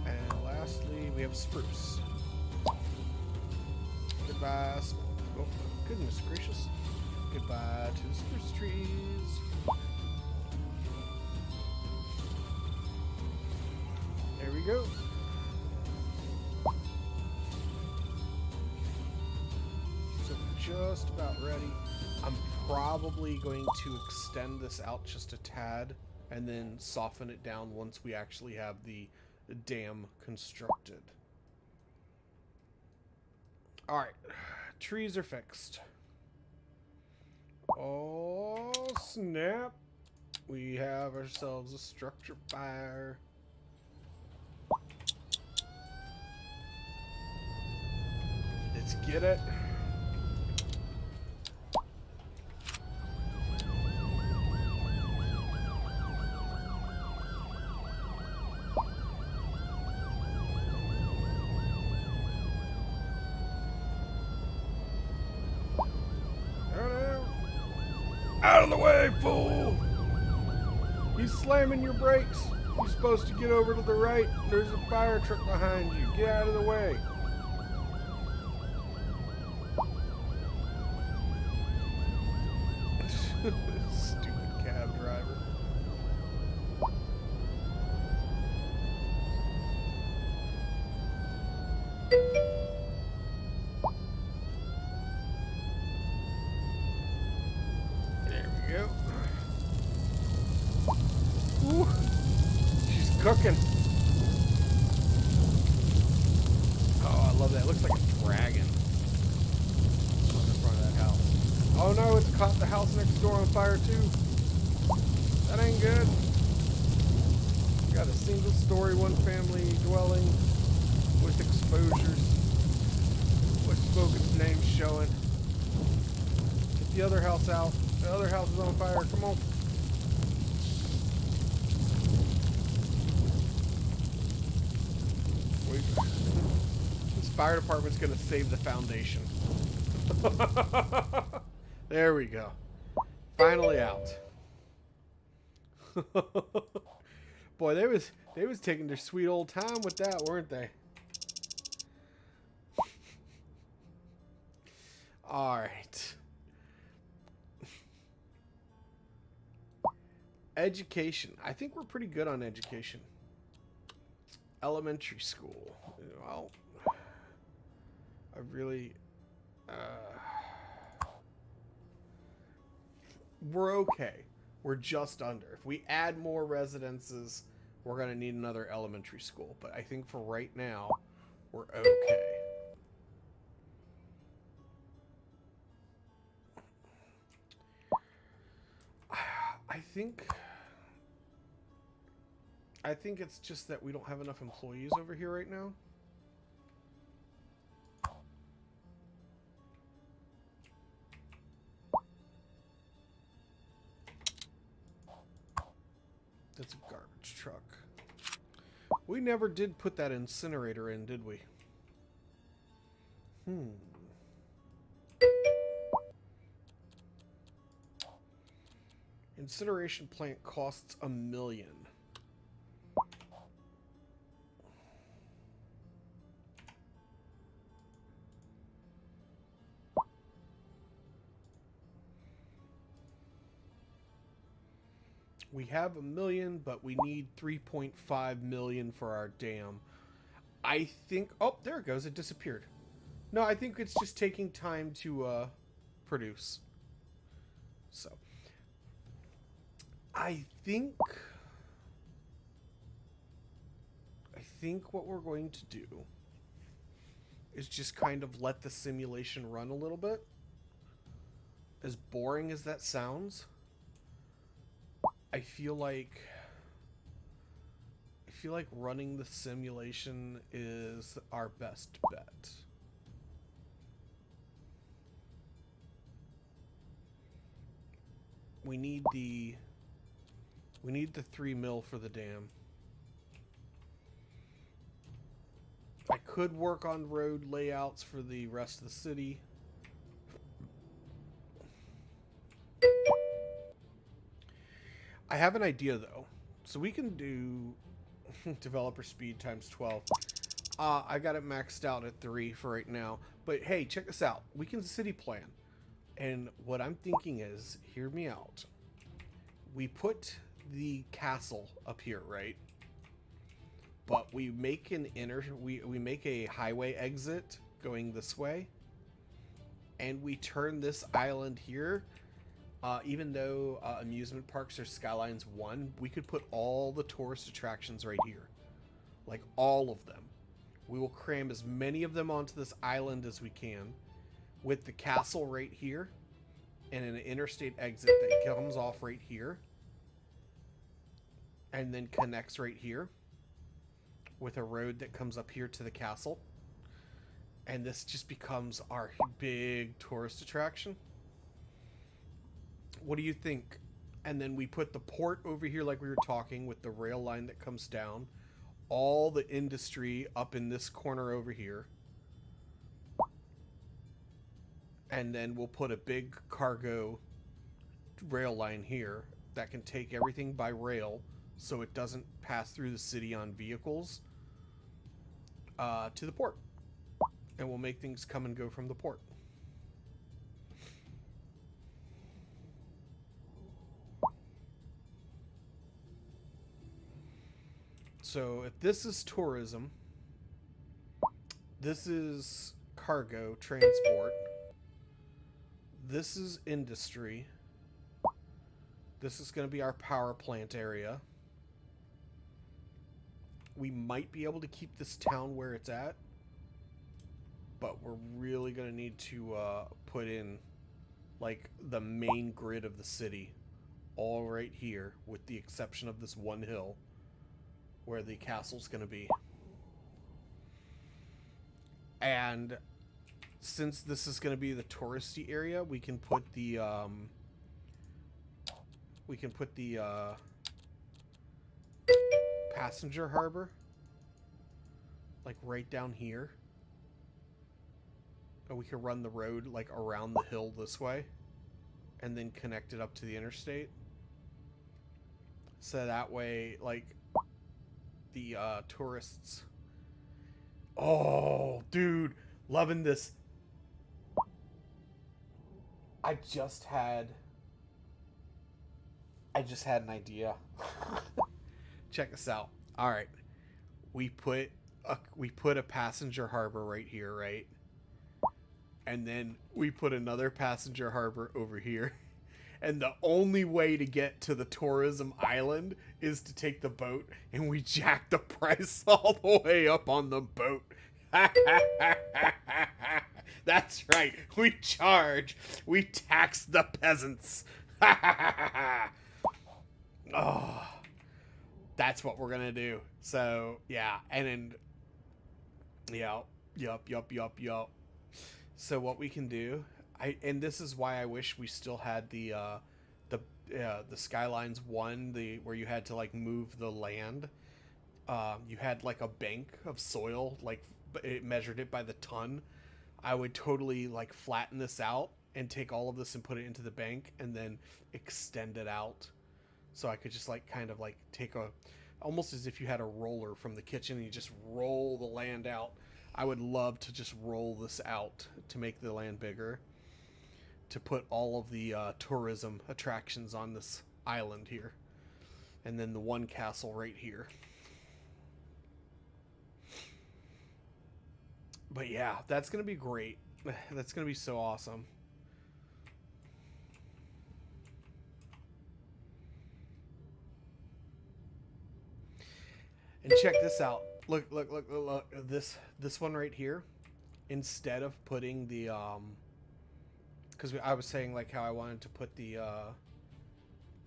And lastly, we have spruce. Goodbye. Oh, goodness gracious. Goodbye to the spruce trees. There we go. So just about ready. I'm probably going to extend this out just a tad and then soften it down once we actually have the dam constructed. Alright, trees are fixed. Oh, snap. We have ourselves a structure fire. Let's get it. Out of the way, fool! He's slamming your brakes. You're supposed to get over to the right. There's a fire truck behind you. Get out of the way. Stupid cab driver. Ooh, she's cooking. Oh, I love that. It looks like a dragon in front of that house. Oh no, it's caught the house next door on fire too. That ain't good. Got a single story, one family dwelling with exposures. With Spoken's name showing. Get the other house out. The other house is on fire. Come on. This fire department's gonna save the foundation. There we go. Finally out. Boy, they was taking their sweet old time with that, weren't they? All right. Education. I think we're pretty good on education. Elementary school. Well, I really... we're okay. We're just under. If we add more residences, we're going to need another elementary school. But I think for right now, we're okay. I think it's just that we don't have enough employees over here right now. That's a garbage truck. We never did put that incinerator in, did we? Incineration plant costs $1 million. We have $1 million, but we need 3.5 million for our dam. I think... Oh, there it goes. It disappeared. No, I think it's just taking time to produce. So, I think what we're going to do is just kind of let the simulation run a little bit. As boring as that sounds, I feel like running the simulation is our best bet. We need the 3 mil for the dam. I could work on road layouts for the rest of the city. I have an idea though. So we can do developer speed times 12. I got it maxed out at 3 for right now. But hey, check this out. We can city plan. And what I'm thinking is, hear me out. We put the castle up here, right? But we make we make a highway exit going this way. And we turn this island here. Even though amusement parks are Skylines 1, we could put all the tourist attractions right here. Like all of them. We will cram as many of them onto this island as we can. With the castle right here. And an interstate exit that comes off right here. And then connects right here. With a road that comes up here to the castle. And this just becomes our big tourist attraction. What do you think? And then we put the port over here like we were talking with the rail line that comes down. All the industry up in this corner over here. And then we'll put a big cargo rail line here that can take everything by rail so it doesn't pass through the city on vehicles to the port. And we'll make things come and go from the port. So if this is tourism, this is cargo transport, this is industry, this is going to be our power plant area. We might be able to keep this town where it's at, but we're really going to need to put in like the main grid of the city all right here, with the exception of this one hill where the castle's going to be. And since this is going to be the touristy area, we can put the passenger harbor like right down here. and we could run the road like around the hill this way and then connect it up to the interstate. So that way, like, the tourists... Oh, dude, loving this. I just had an idea. Check this out. All right, we put a passenger harbor right here, right? And then we put another passenger harbor over here. And the only way to get to the tourism island is to take the boat, and we jack the price all the way up on the boat. That's right. We tax the peasants. Oh, that's what we're gonna do. So yeah, and then yup. So what we can do, and this is why I wish we still had the Skylines 1, where you had to like move the land. You had like a bank of soil, like it measured it by the ton. I would totally like flatten this out and take all of this and put it into the bank and then extend it out. So I could just like kind of like take almost as if you had a roller from the kitchen and you just roll the land out. I would love to just roll this out to make the land bigger, to put all of the tourism attractions on this island here, and then the one castle right here. But yeah, that's gonna be great. That's gonna be so awesome. And check this out. Look. This one right here. Instead of putting the because I was saying like how I wanted to put the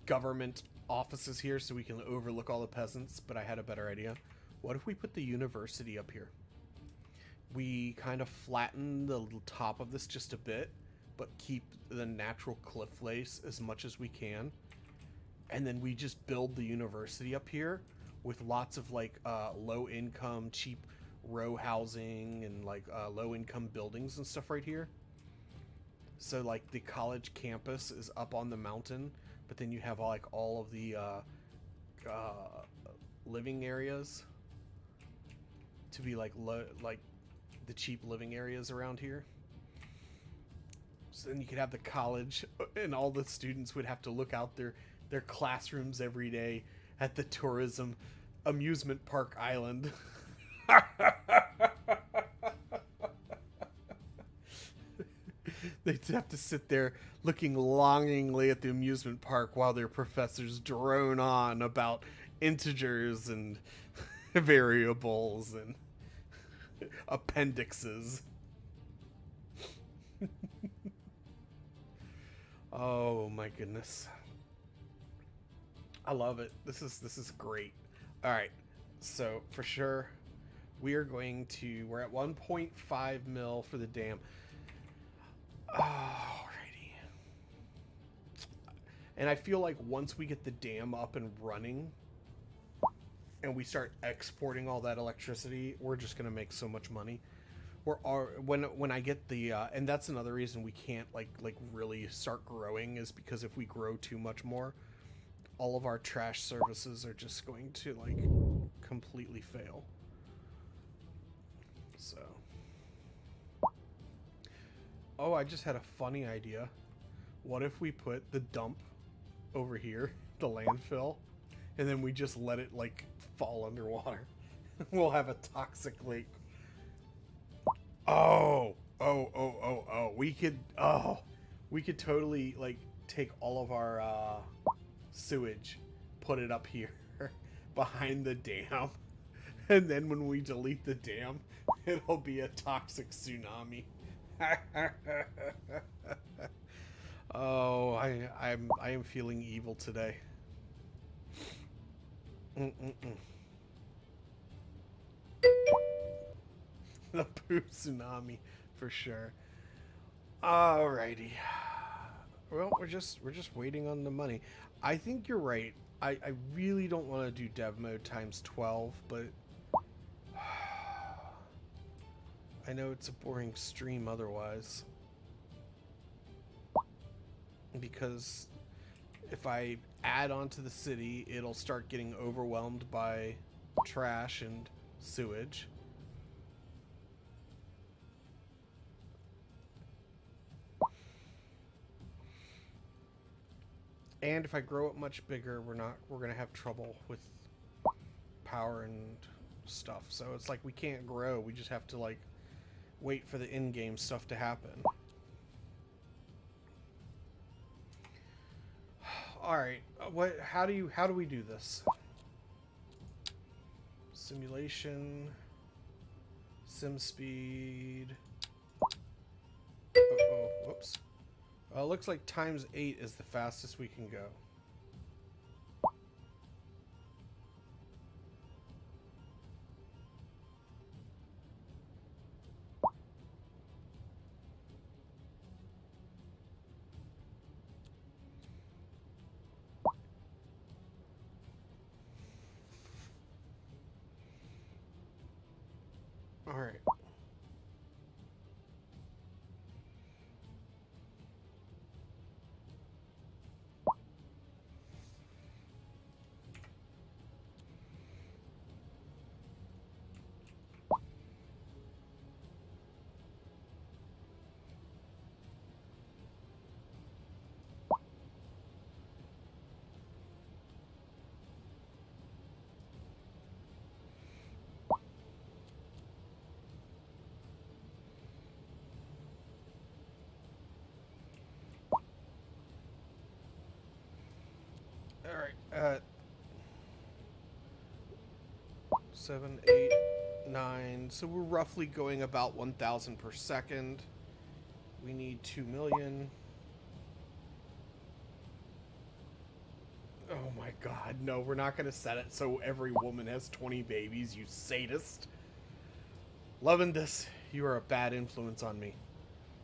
government offices here so we can overlook all the peasants, but I had a better idea. What if we put the university up here? We kind of flatten the top of this just a bit, but keep the natural cliff face as much as we can. And then we just build the university up here with lots of like low income, cheap row housing and like low income buildings and stuff right here. So like the college campus is up on the mountain, but then you have like all of the living areas to be like the cheap living areas around here. So then you could have the college, and all the students would have to look out their classrooms every day at the tourism amusement park island. They'd have to sit there looking longingly at the amusement park while their professors drone on about integers and variables and appendixes. Oh my goodness, I love it. This is great. All right, so for sure we're at 1.5 mil for the dam. Alrighty. And I feel like once we get the dam up and running and we start exporting all that electricity, we're just gonna make so much money. When I get the and that's another reason we can't like really start growing, is because if we grow too much more, all of our trash services are just going to like completely fail. So, oh, I just had a funny idea. What if we put the dump over here, the landfill, and then we just let it like fall underwater? We'll have a toxic lake. Oh, we could totally like take all of our sewage, put it up here behind the dam, and then when we delete the dam, it'll be a toxic tsunami. Oh, I am feeling evil today. The poo tsunami for sure. Alrighty. Well, we're just waiting on the money. I think you're right. I really don't want to do dev mode times 12, but I know it's a boring stream otherwise. Because if I add on to the city, it'll start getting overwhelmed by trash and sewage. And if I grow it much bigger, we're gonna have trouble with power and stuff. So it's like we can't grow. We just have to like wait for the in-game stuff to happen. All right, how do we do this? Simulation, sim speed. Oh, whoops. Looks like ×8 is the fastest we can go. All right. All right. 7, 8, 9. So we're roughly going about 1,000 per second. We need 2 million. Oh my god, no, we're not gonna set it so every woman has 20 babies, you sadist. Loving this. You are a bad influence on me.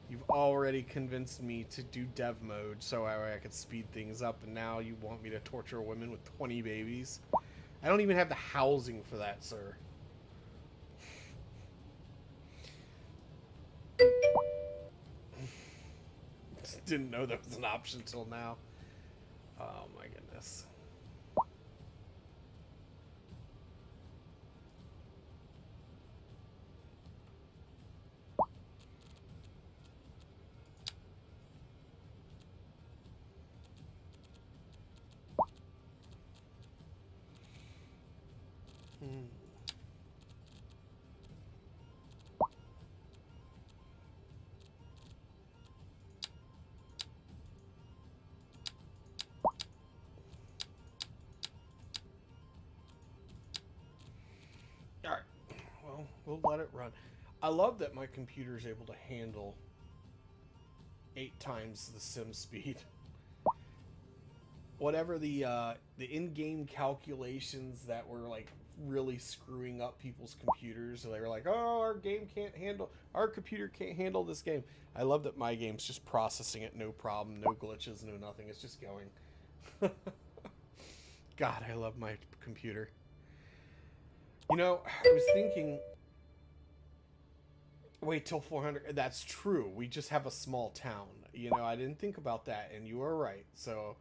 You've already convinced me to do dev mode so I could speed things up, and now you want me to torture women with 20 babies? I don't even have the housing for that, sir. Just didn't know that was an option till now. Oh my goodness. Alright, well, we'll let it run. I love that my computer is able to handle 8 times the sim speed. Whatever the in-game calculations that were like really screwing up people's computers, so they were like, oh, our computer can't handle this game. I love that my game's just processing it, no problem, no glitches, no nothing. It's just going. God, I love my computer. You know, I was thinking, wait till 400. That's true. We just have a small town. You know, I didn't think about that, and you are right. So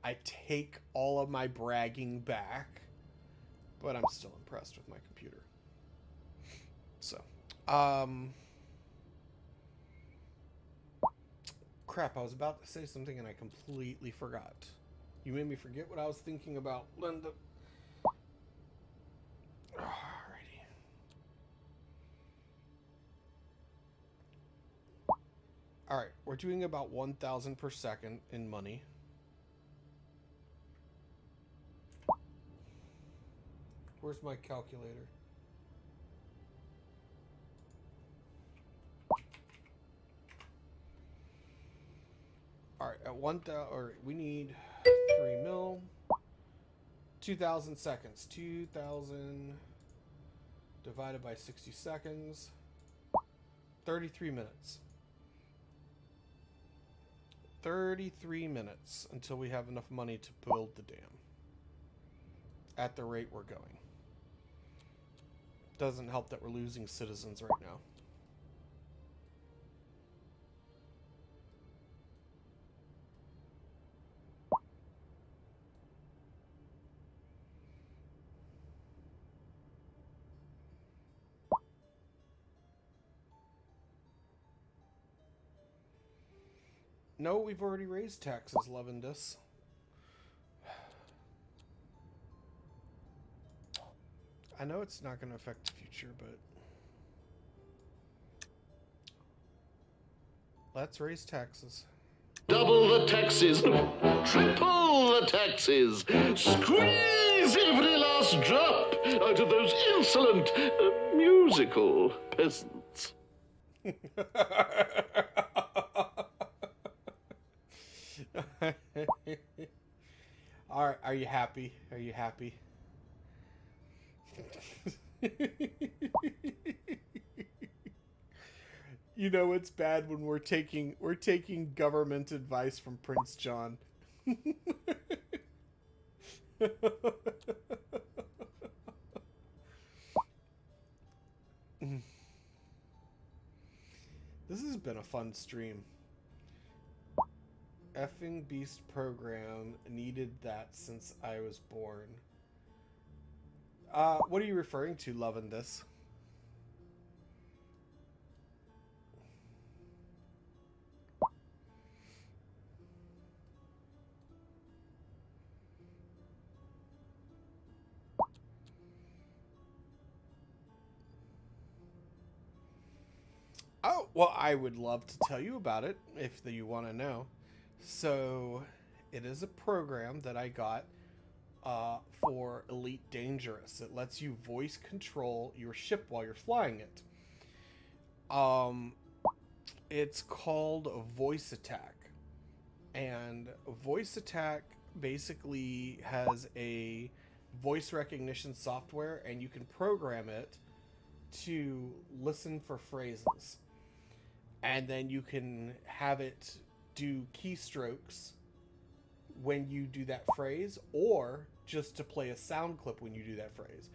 I take all of my bragging back, but I'm still impressed with my computer. So, crap, I was about to say something and I completely forgot. You made me forget what I was thinking about, Linda. Alrighty. Alright, we're doing about 1,000 per second in money. Where's my calculator? Alright, at 1,000, or we need 3 mil. 2,000 seconds. 2,000 divided by 60 seconds. 33 minutes. 33 minutes until we have enough money to build the dam. At the rate we're going. Doesn't help that we're losing citizens right now. No, we've already raised taxes, Levendus. I know it's not going to affect the future, but let's raise taxes. Double the taxes, triple the taxes, squeeze every last drop out of those insolent musical peasants. Are you happy? Are you happy? You know it's bad when we're taking government advice from Prince John. This has been a fun stream. Effing Beast program needed that since I was born. What are you referring to, loving this? Oh, well, I would love to tell you about it if you want to know. So, it is a program that I got for Elite Dangerous. It lets you voice control your ship while you're flying it. It's called Voice Attack. And Voice Attack basically has a voice recognition software, and you can program it to listen for phrases. And then you can have it do keystrokes when you do that phrase, or just to play a sound clip when you do that phrase.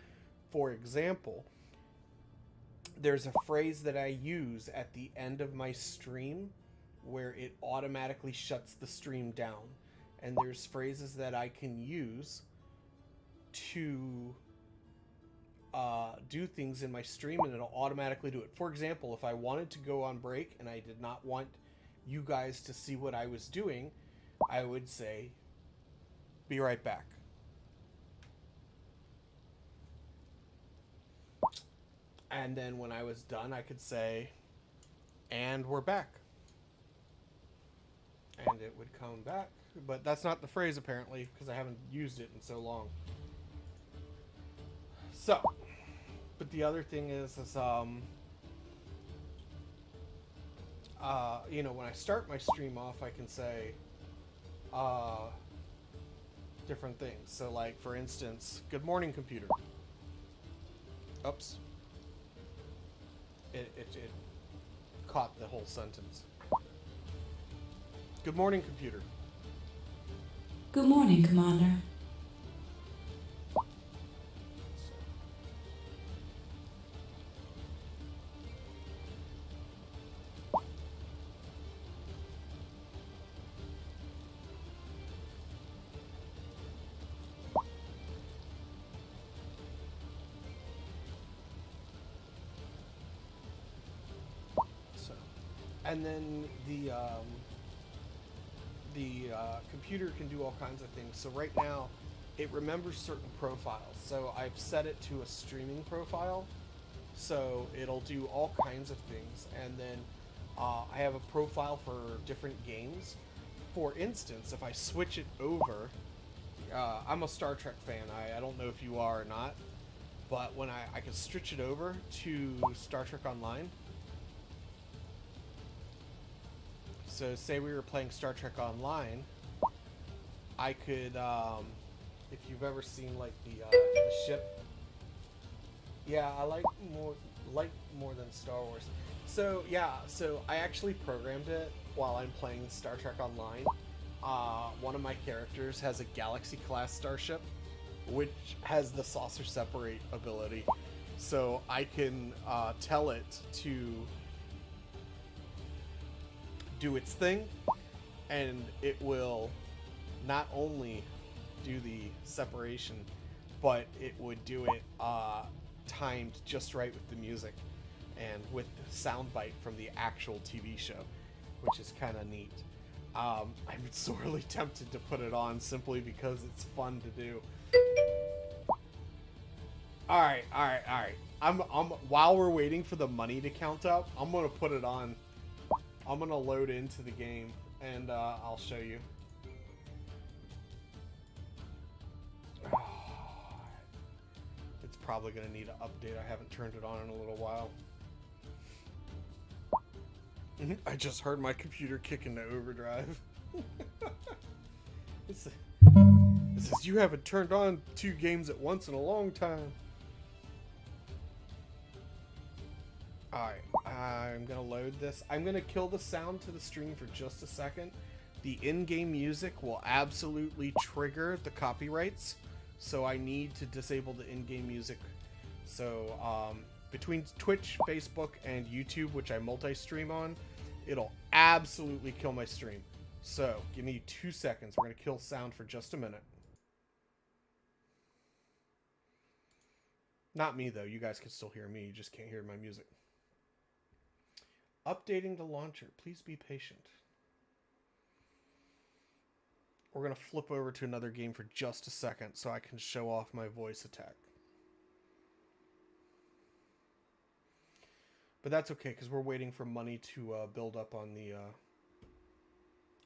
For example, there's a phrase that I use at the end of my stream where it automatically shuts the stream down. And there's phrases that I can use to do things in my stream, and it'll automatically do it. For example, if I wanted to go on break and I did not want you guys to see what I was doing, I would say, "Be right back." And then when I was done, I could say, "And we're back." And it would come back. But that's not the phrase, apparently, because I haven't used it in so long. So, but the other thing is you know, when I start my stream off, I can say different things. So, like, for instance, "Good morning, computer." Oops. It caught the whole sentence. "Good morning, computer." Good morning, Commander. And then the computer can do all kinds of things. So right now, it remembers certain profiles. So I've set it to a streaming profile, so it'll do all kinds of things. And then I have a profile for different games. For instance, if I switch it over, I'm a Star Trek fan. I don't know if you are or not, but when I can switch it over to Star Trek Online. So say we were playing Star Trek Online, I could, if you've ever seen like the ship, yeah, I like more than Star Wars. So yeah, so I actually programmed it while I'm playing Star Trek Online. One of my characters has a Galaxy class starship, which has the saucer separate ability. So I can tell it to do its thing, and it will not only do the separation, but it would do it timed just right with the music and with the soundbite from the actual TV show, which is kind of neat. I'm sorely tempted to put it on simply because it's fun to do. All right. I'm while we're waiting for the money to count up, I'm gonna put it on. I'm gonna load into the game and I'll show you. It's probably gonna need an update. I haven't turned it on in a little while. I just heard my computer kick into overdrive. It says you haven't turned on 2 games at once in a long time. Alright, I'm gonna load this. I'm gonna kill the sound to the stream for just a second. The in-game music will absolutely trigger the copyrights, so I need to disable the in-game music. So between Twitch, Facebook, and YouTube, which I multi-stream on, it'll absolutely kill my stream. So give me 2 seconds. We're gonna kill sound for just a minute. Not me though. You guys can still hear me. You just can't hear my music. Updating the launcher. Please be patient. We're going to flip over to another game for just a second so I can show off my voice attack. But that's okay because we're waiting for money to build up on the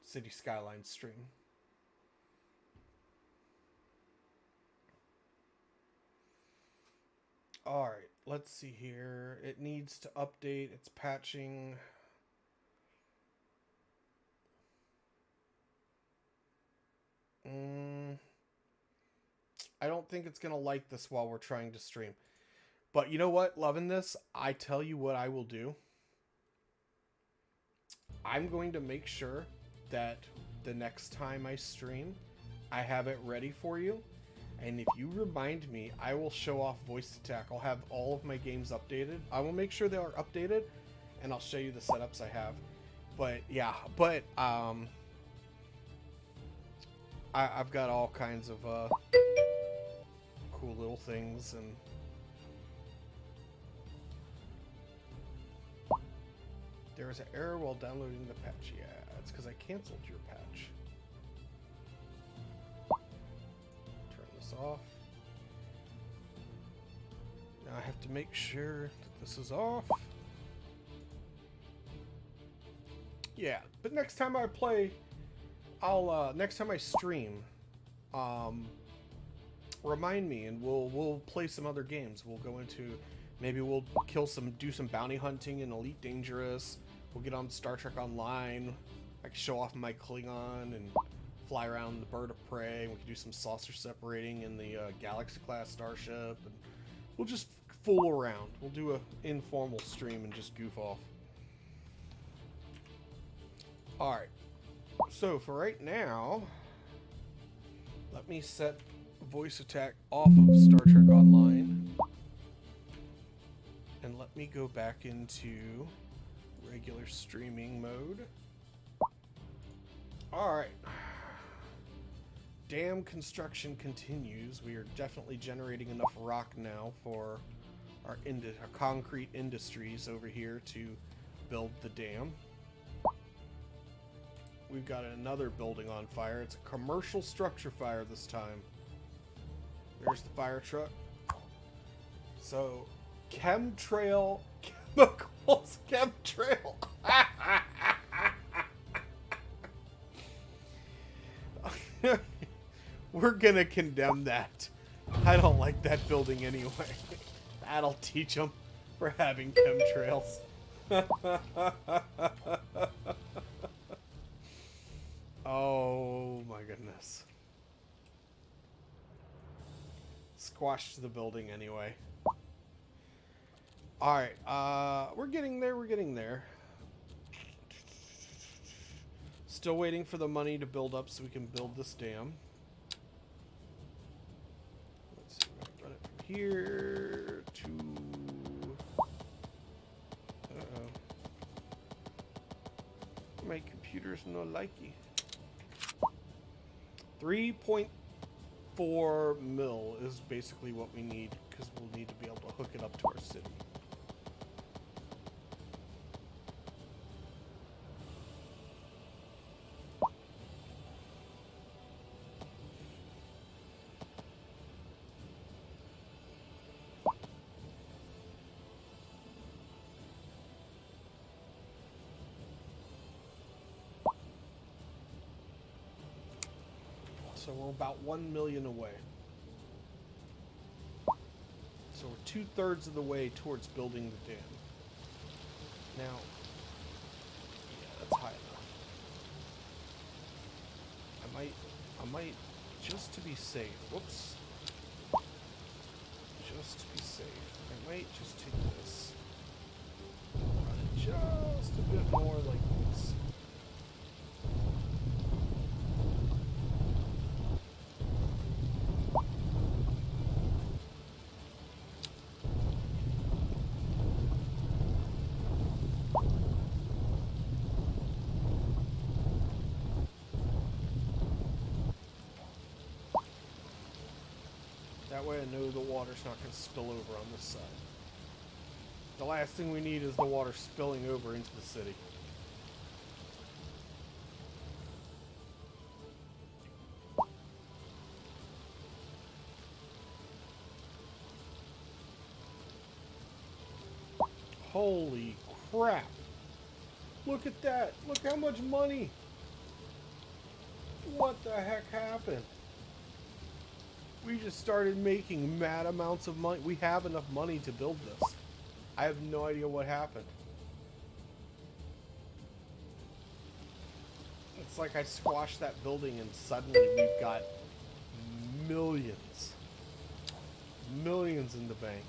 Cities Skylines stream. Alright, let's see here. It needs to update. It's patching. I don't think it's going to like this while we're trying to stream. But you know what? Loving this. I tell you what I will do. I'm going to make sure that the next time I stream, I have it ready for you. And if you remind me, I will show off voice attack. I'll have all of my games updated. I will make sure they are updated, and I'll show you the setups I have. But yeah, I've got all kinds of cool little things, and there is an error while downloading the patch. Yeah, it's because I canceled your patch. Off. Now I have to make sure that this is off. Yeah, but next time I play, next time I stream, remind me and we'll play some other games. We'll go into, maybe we'll do some bounty hunting in Elite Dangerous. We'll get on Star Trek Online. I can show off my Klingon and fly around the bird of prey. We can do some saucer separating in the Galaxy class starship, and we'll just fool around. We'll do an informal stream and just goof off. Alright, so for right now, let me set voice attack off of Star Trek Online, and let me go back into regular streaming mode. Alright. Dam construction continues. We are definitely generating enough rock now for our concrete industries over here to build the dam. We've got another building on fire. It's a commercial structure fire this time. There's the fire truck. So, chemtrail, chemicals, chemtrail. We're gonna condemn that. I don't like that building anyway. That'll teach them for having chemtrails. Oh my goodness. Squashed the building anyway. Alright, we're getting there. Still waiting for the money to build up so we can build this dam. Let's see, I'm gonna run it from here to... Uh-oh. My computer's no likey. 3.4 mil is basically what we need, because we'll need to be able to hook it up to our city. So we're about 1 million away. So we're 2/3 of the way towards building the dam. Now, yeah, that's high enough. I might, just to be safe, whoops. Just to be safe, I might just take this. Run it just a bit more like this. That way I know the water's not going to spill over on this side. The last thing we need is the water spilling over into the city. Holy crap! Look at that! Look how much money! What the heck happened? We just started making mad amounts of money. We have enough money to build this. I have no idea what happened. It's like I squashed that building and suddenly we've got millions. Millions in the bank.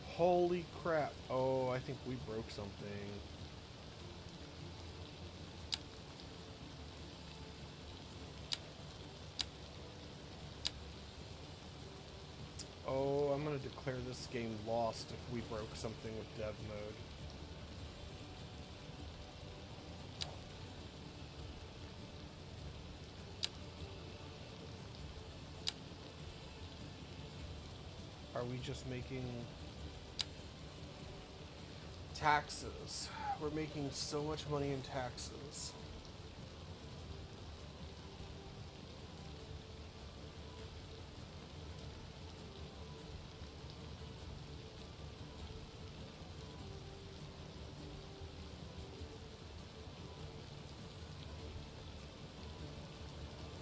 Holy crap. Oh, I think we broke something. Oh, I'm gonna declare this game lost if we broke something with dev mode. Are we just making taxes? We're making so much money in taxes.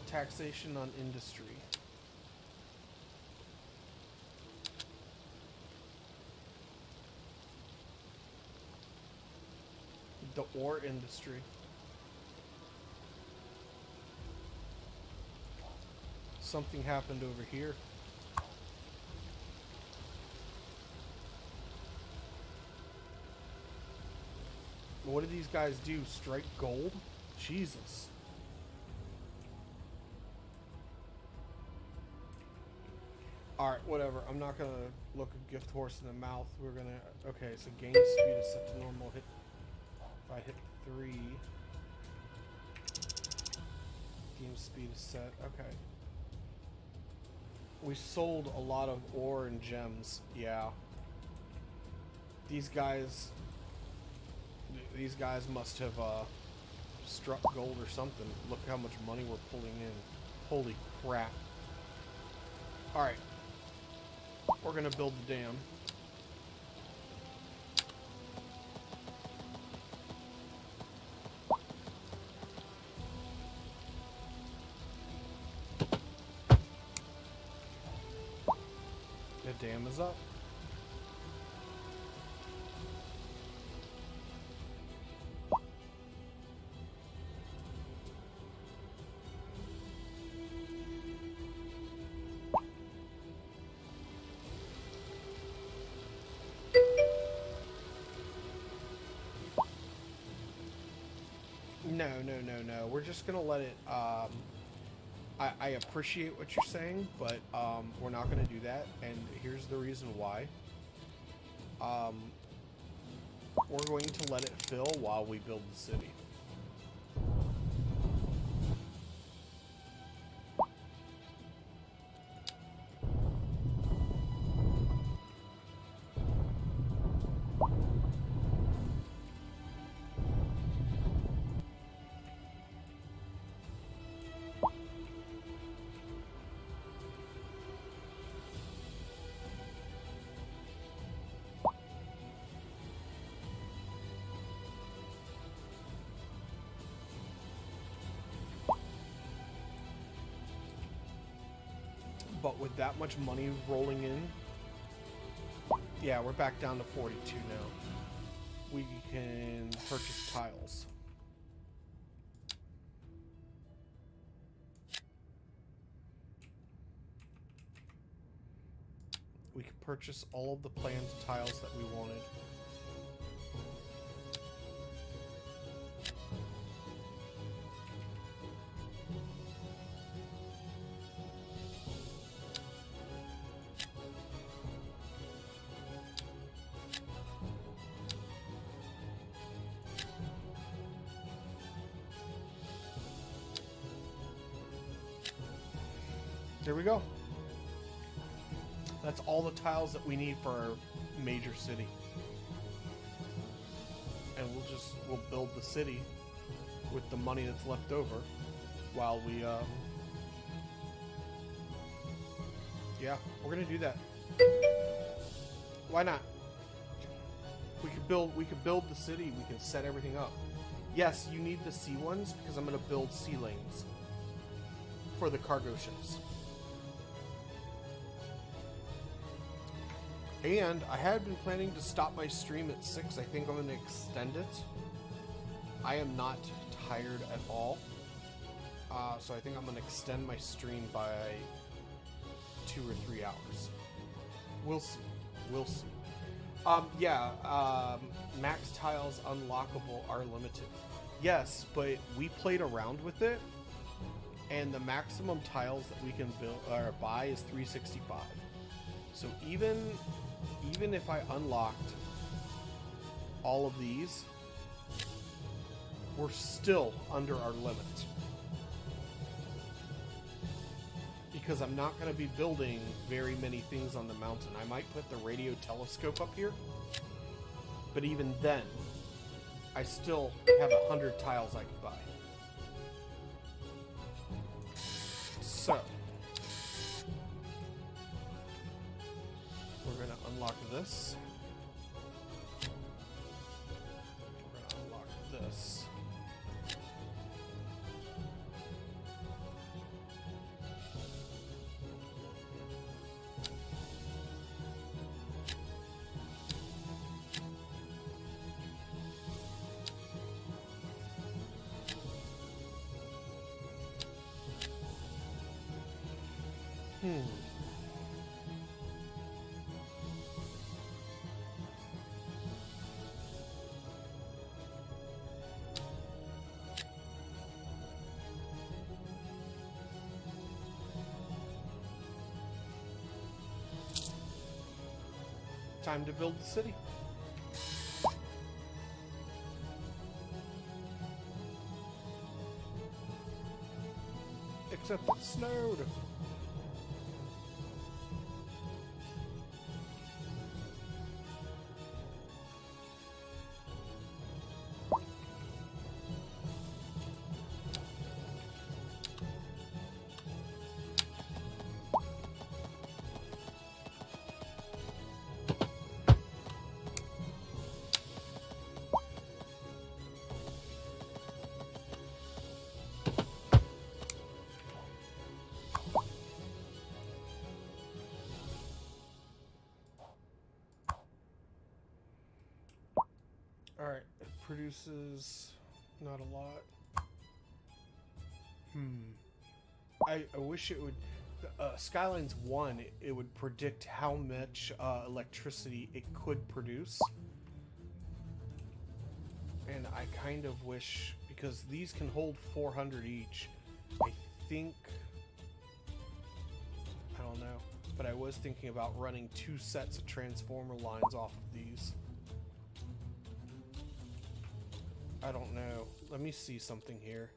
Taxation on industry. The ore industry. Something happened over here. What do these guys do? Strike gold? Jesus. Alright, whatever. I'm not gonna look a gift horse in the mouth. We're gonna... Okay, so game speed is set to normal. Hit... If I hit 3... Game speed is set. Okay. We sold a lot of ore and gems. Yeah. These guys must have, struck gold or something. Look how much money we're pulling in. Holy crap. Alright. We're gonna build the dam. The dam is up. No. We're just gonna let it, I appreciate what you're saying, but, we're not gonna do that, and here's the reason why. We're going to let it fill while we build the city. But with that much money rolling in, yeah, we're back down to 42 now. We can purchase tiles. We can purchase all of the planned tiles that we wanted. There we go. That's all the tiles that we need for our major city. And we'll build the city with the money that's left over while we yeah, we're gonna do that. Why not? We could build the city, we can set everything up. Yes, you need the sea ones because I'm gonna build sea lanes for the cargo ships. And I had been planning to stop my stream at 6. I think I'm going to extend it. I am not tired at all. So I think I'm going to extend my stream by 2 or 3 hours. We'll see. We'll see. Max tiles unlockable are limited. Yes, but we played around with it. And the maximum tiles that we can build or buy is 365. So even if I unlocked all of these, we're still under our limit. Because I'm not going to be building very many things on the mountain. I might put the radio telescope up here, but even then, I still have 100 tiles I could buy. So, we're going to unlock this. We're going to unlock this. Time to build the city. Except it snowed. Alright, it produces not a lot. I wish it would... Skylines 1, it would predict how much electricity it could produce. And I kind of wish... Because these can hold 400 each. I think... I don't know. But I was thinking about running 2 sets of transformer lines off of these. I don't know. Let me see something here.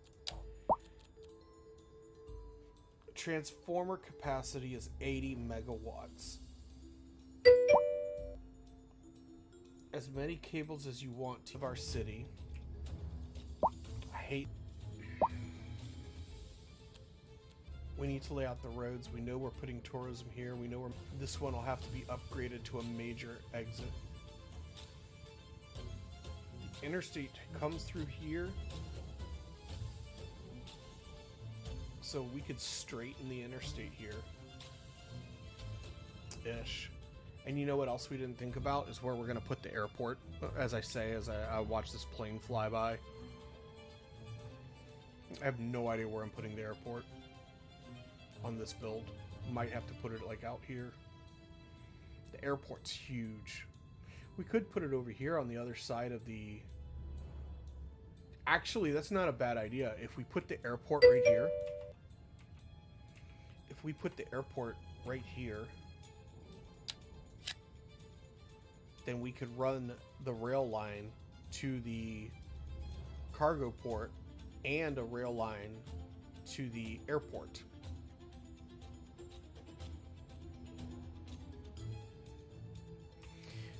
Transformer capacity is 80 megawatts. As many cables as you want to our city. I hate... We need to lay out the roads. We know we're putting tourism here. We know this one will have to be upgraded to a major exit. Interstate comes through here, so we could straighten the interstate here. ish. And you know what else we didn't think about is where we're going to put the airport, as I watch this plane fly by. I have no idea where I'm putting the airport on this build. Might have to put it like out here. The airport's huge. We could put it over here on the other side of the... Actually, that's not a bad idea. If we put the airport right here. If we put the airport right here, then we could run the rail line to the cargo port and a rail line to the airport.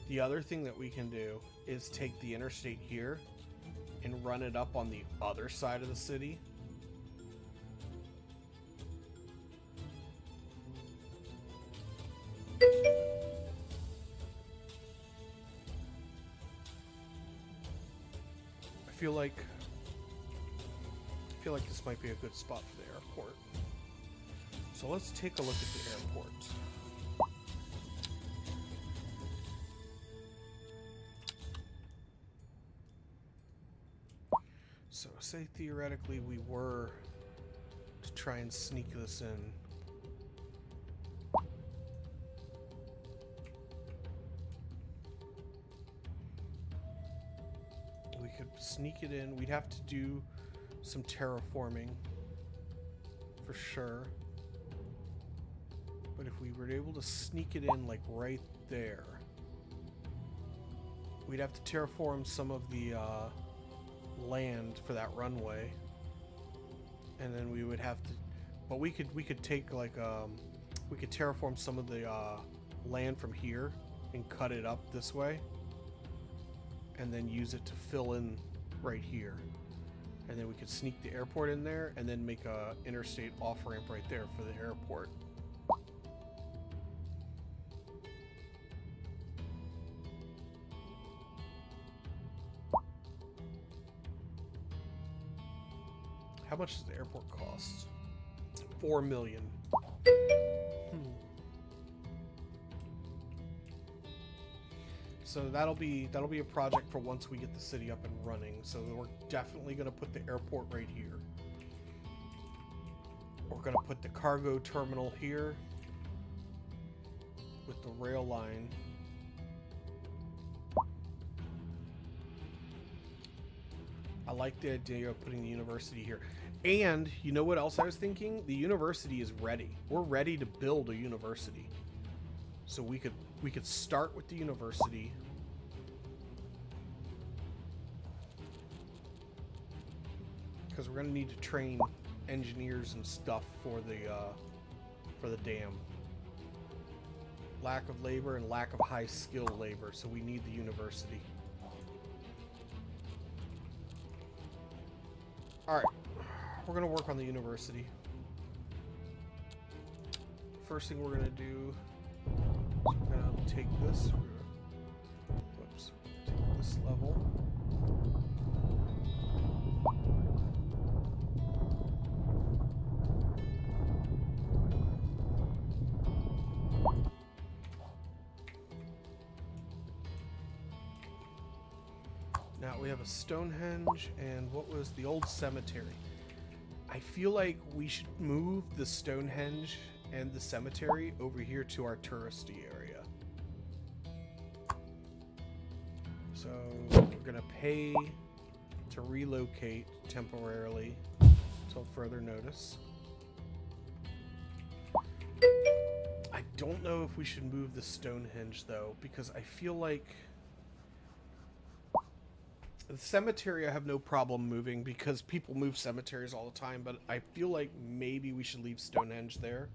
The other thing that we can do is take the interstate here and run it up on the other side of the city. I feel like this might be a good spot for the airport. So let's take a look at the airport. So say theoretically we were to try and sneak this in. We could sneak it in. We'd have to do some terraforming for sure. But if we were able to sneak it in like right there, we'd have to terraform some of the land for that runway, and then we would have to, but we could take like we could terraform some of the land from here and cut it up this way, and then use it to fill in right here, and then we could sneak the airport in there and then make a interstate off ramp right there for the airport. How much does the airport cost? 4 million. So that'll be a project for once we get the city up and running. So we're definitely going to put the airport right here. We're going to put the cargo terminal here with the rail line. I like the idea of putting the university here. And you know what else I was thinking? The university is ready. We're ready to build a university. So we could start with the university. Because we're going to need to train engineers and stuff for the dam. Lack of labor and lack of high skill labor, so we need the university. Alright, we're going to work on the university. First thing we're going to do is we're going to take this. Whoops. Take this level. Now we have a Stonehenge, and what was the old cemetery? I feel like we should move the Stonehenge and the cemetery over here to our touristy area. So we're gonna pay to relocate temporarily until further notice. I don't know if we should move the Stonehenge though, because I feel like the cemetery I have no problem moving because people move cemeteries all the time, but I feel like maybe we should leave Stonehenge there.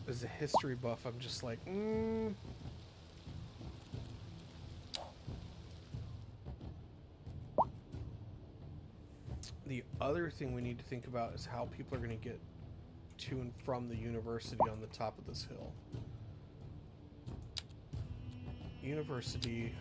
As a history buff, I'm just like, The other thing we need to think about is how people are going to get to and from the university on the top of this hill. University.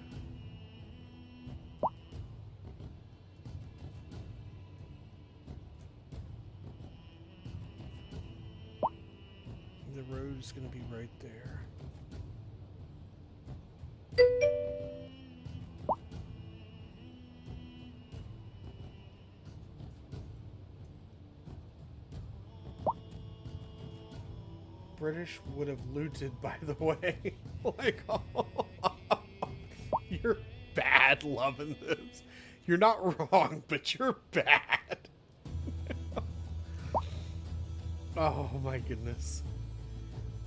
shouldn't be right there. British would have looted, by the way. Like, oh, you're bad loving this. You're not wrong, but you're bad. Oh my goodness.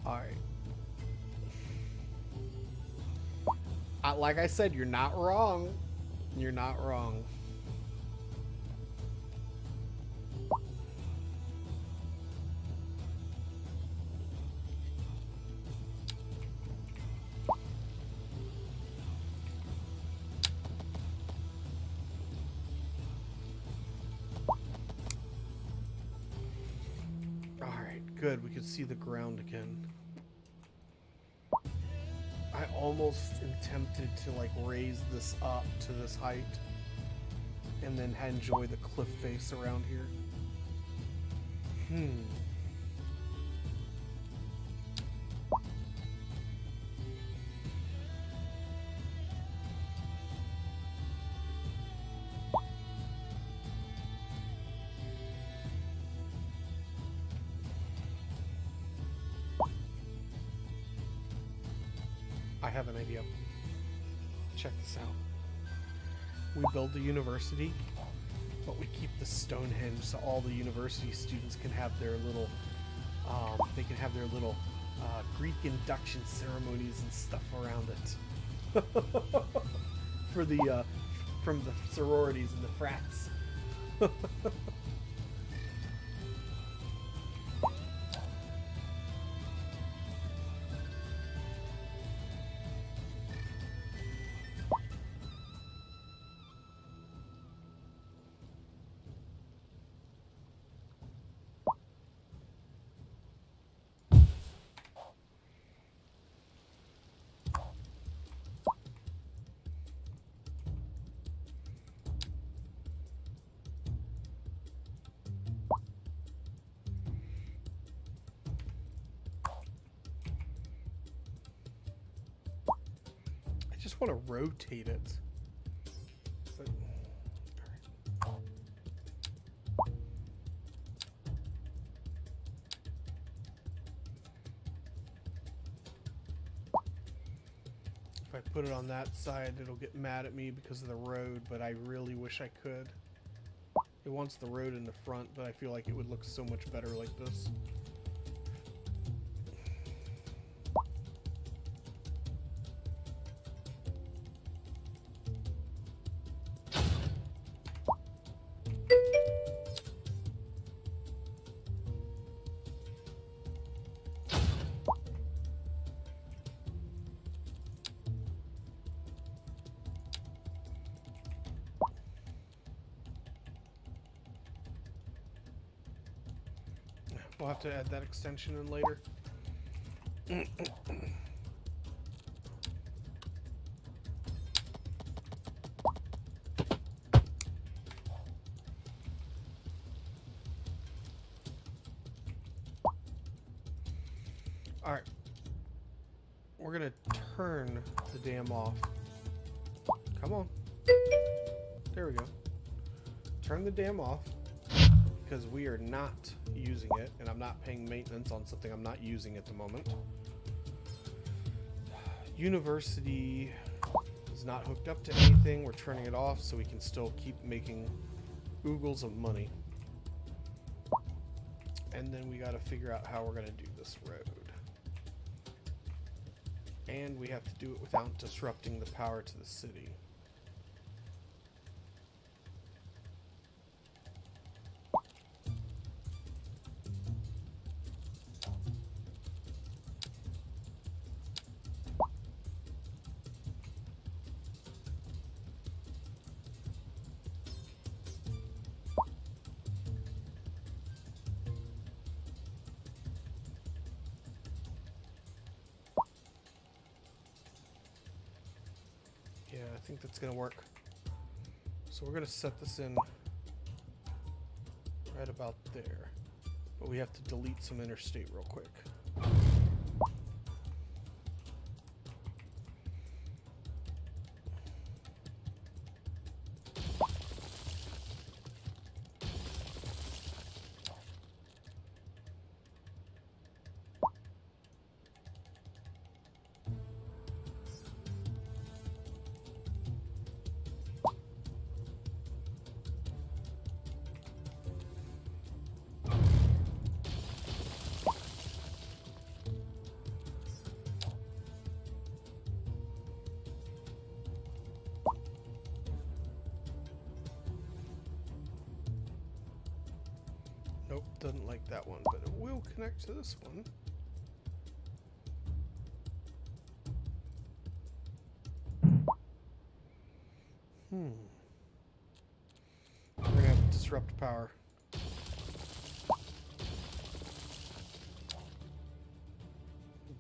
Alright. Like I said, you're not wrong. You're not wrong. Good, we could see the ground again. I almost am tempted to like raise this up to this height and then enjoy the cliff face around here. I have an idea. Check this out. We build the university, but we keep the Stonehenge so all the university students can have their little, Greek induction ceremonies and stuff around it. For the, from the sororities and the frats. I just want to rotate it. But, if I put it on that side, it'll get mad at me because of the road, but I really wish I could. It wants the road in the front, but I feel like it would look so much better like this. We'll have to add that extension in later. Alright. We're gonna turn the dam off. Come on. There we go. Turn the dam off. Because we are not using it, and I'm not paying maintenance on something I'm not using at the moment. University is not hooked up to anything. We're turning it off so we can still keep making oogles of money. And then we got to figure out how we're going to do this road. And we have to do it without disrupting the power to the city. Yeah, I think that's gonna work. So we're gonna set this in right about there. But we have to delete some interstate real quick. doesn't like that one, but it will connect to this one. We're gonna have to disrupt power.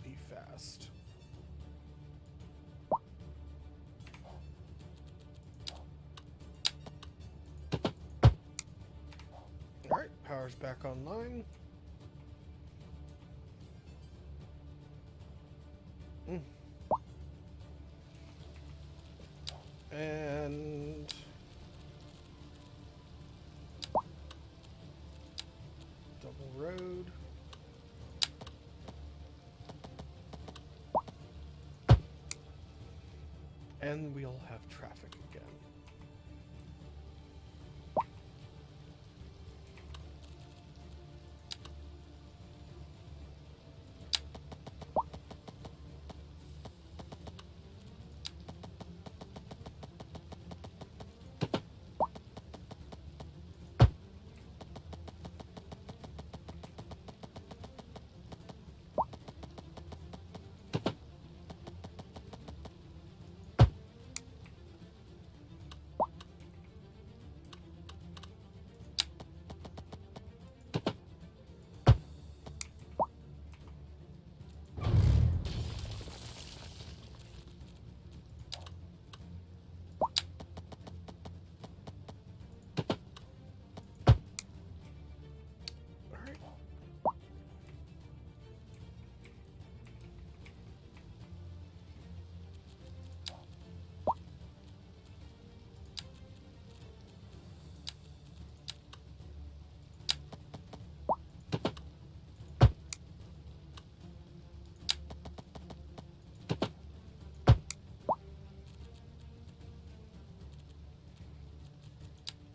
Be fast. Alright, power's back online. And double road. And we'll have traffic again.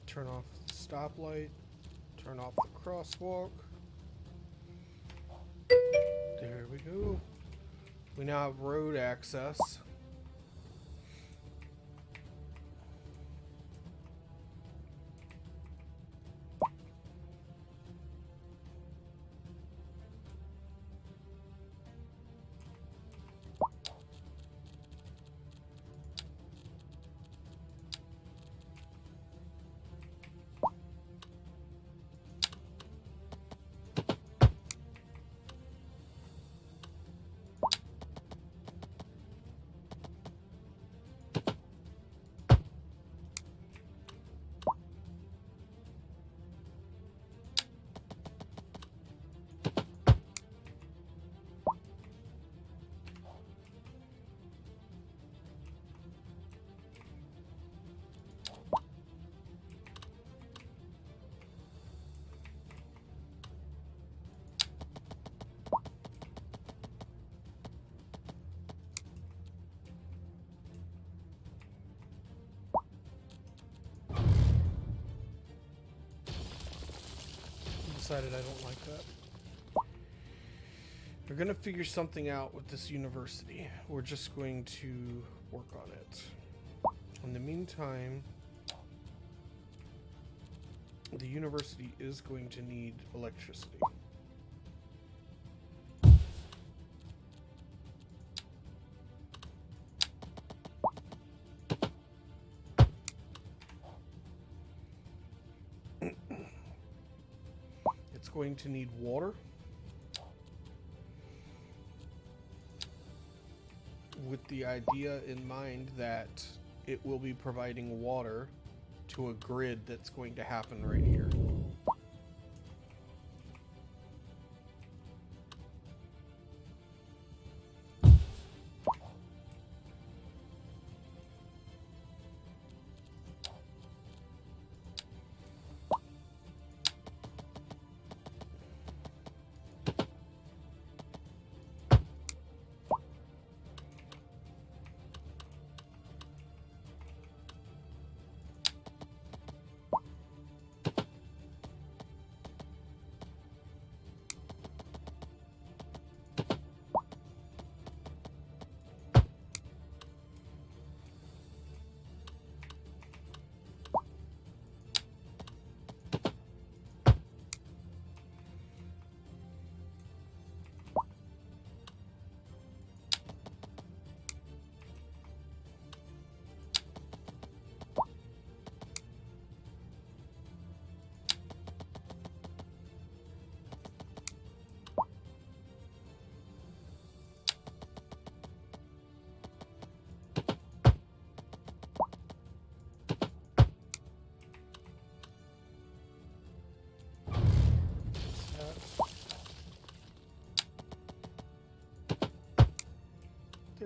Turn off the stoplight, turn off the crosswalk. There we go. We now have road access. Decided I don't like that. We're gonna figure something out with this university. We're just going to work on it. In the meantime, the university is going to need electricity. It's going to need water, with the idea in mind that it will be providing water to a grid that's going to happen right here.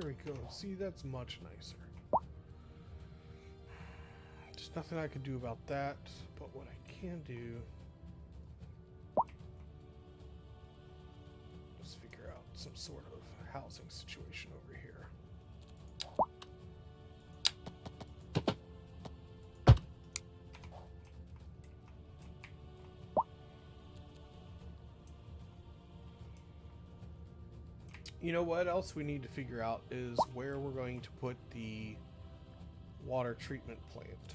There we go. See, that's much nicer. There's nothing I can do about that, but what I can do is figure out some sort of housing situation over here. You know what else we need to figure out is where we're going to put the water treatment plant.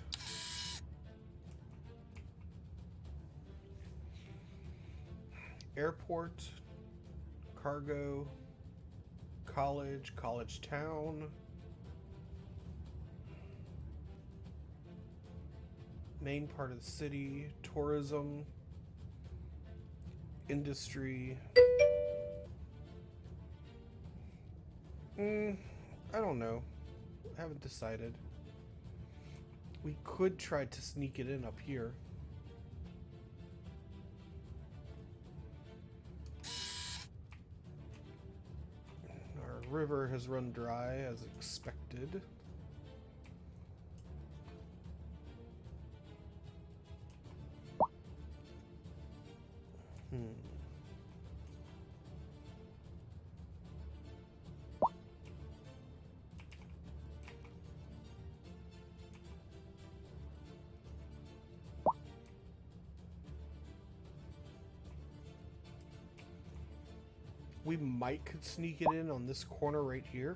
Airport, cargo, college, college town, main part of the city, tourism, industry. I don't know. I haven't decided. We could try to sneak it in up here. Our river has run dry as expected. We might could sneak it in on this corner right here.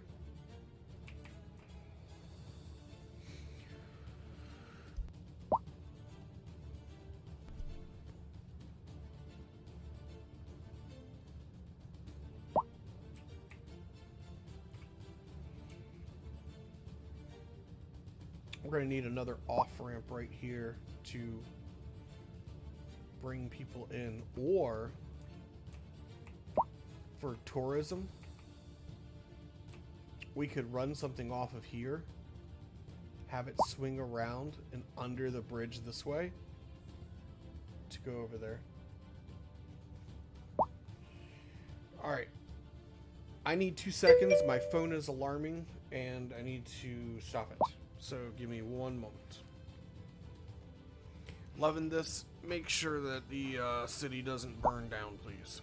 We're going to need another off-ramp right here to bring people in, or for tourism, we could run something off of here, have it swing around and under the bridge this way to go over there. Alright. I need 2 seconds. My phone is alarming and I need to stop it. So give me 1 moment. Loving this. Make sure that the city doesn't burn down, please.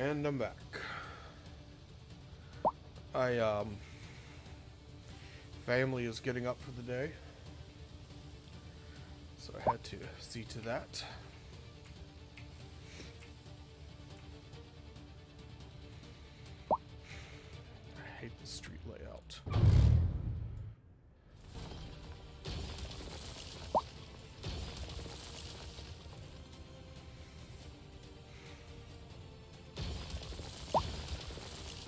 And I'm back. Family is getting up for the day, so I had to see to that. I hate the street layout.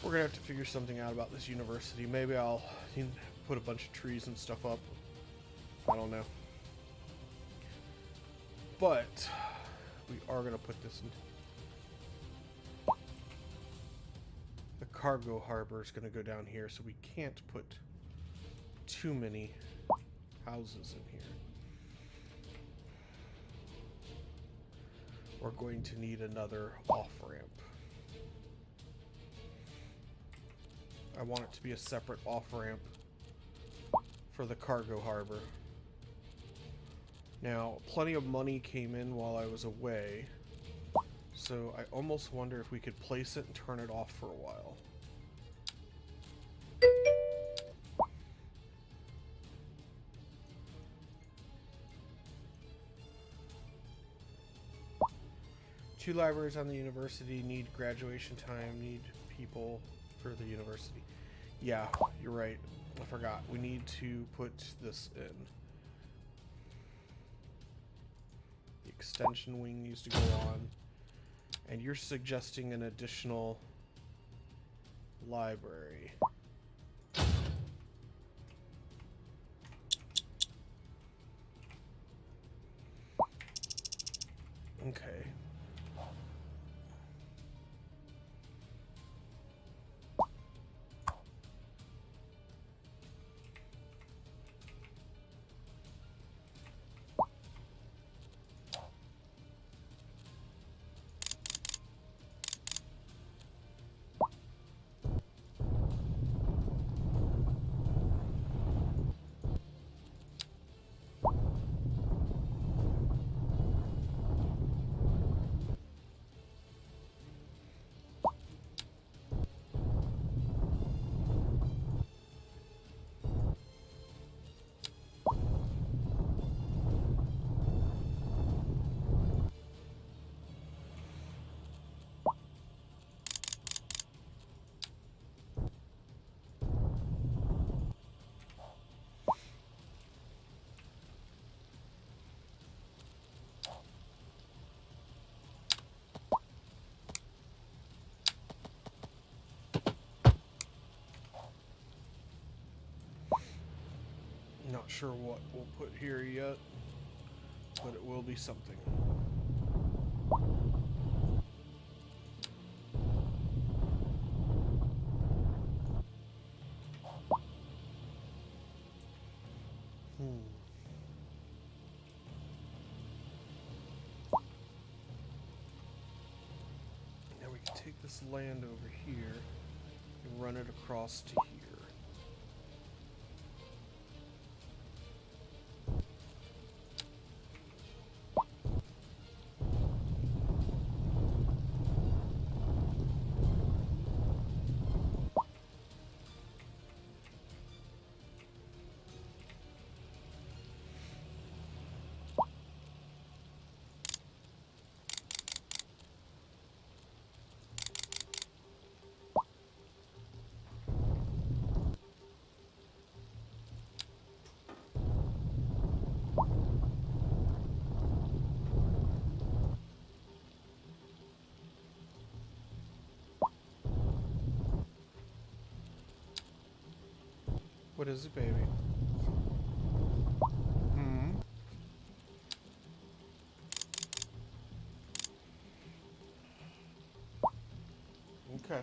We're gonna have to figure something out about this university. Maybe I'll put a bunch of trees and stuff up. I don't know. But we are gonna put this in. The cargo harbor is gonna go down here, so we can't put too many houses in here. We're going to need another off-ramp. I want it to be a separate off-ramp for the cargo harbor. Now, plenty of money came in while I was away, so I almost wonder if we could place it and turn it off for a while. Two libraries on the university need graduation time, need people for the university. Yeah, you're right. I forgot. We need to put this in. The extension wing needs to go on. And you're suggesting an additional library. Okay. Not sure what we'll put here yet, but it will be something. Now we can take this land over here and run it across to here. What is it, baby? Okay.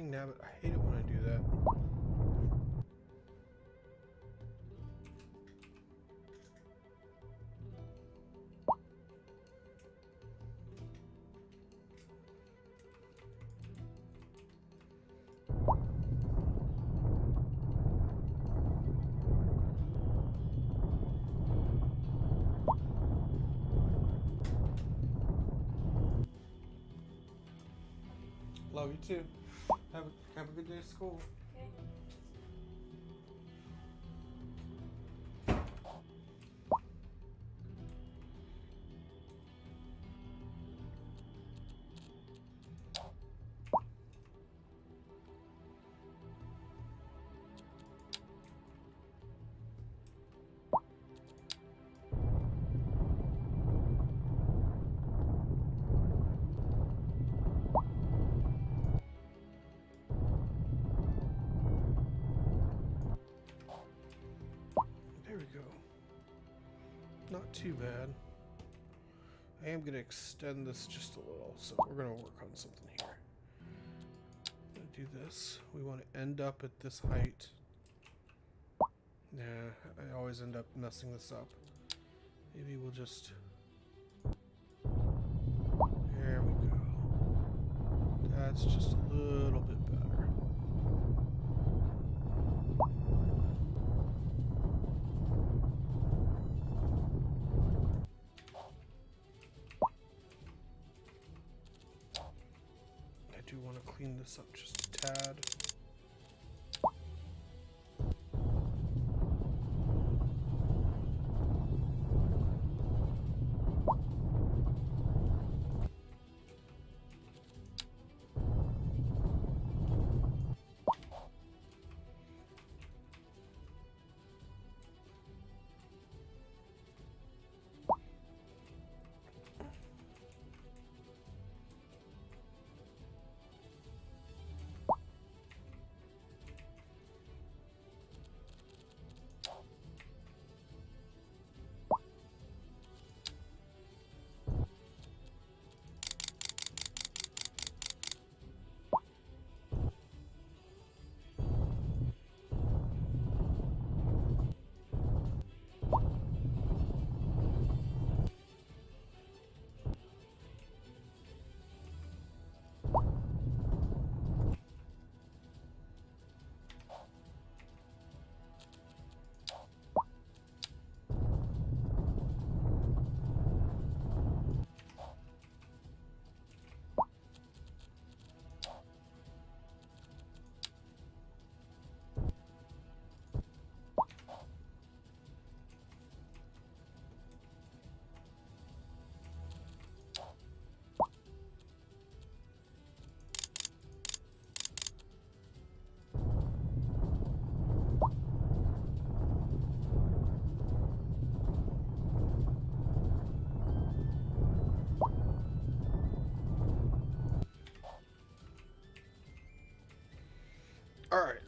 Dang nabbit, I hate it when I do that. Love you too. Have a good day at school. Okay. There we go. Not too bad. I am going to extend this just a little, so we're going to work on something here. I'm going to do this. We want to end up at this height. Nah, I always end up messing this up. Maybe we'll just... There we go. That's just a little bit better. I do want to clean this up just a tad. Alright,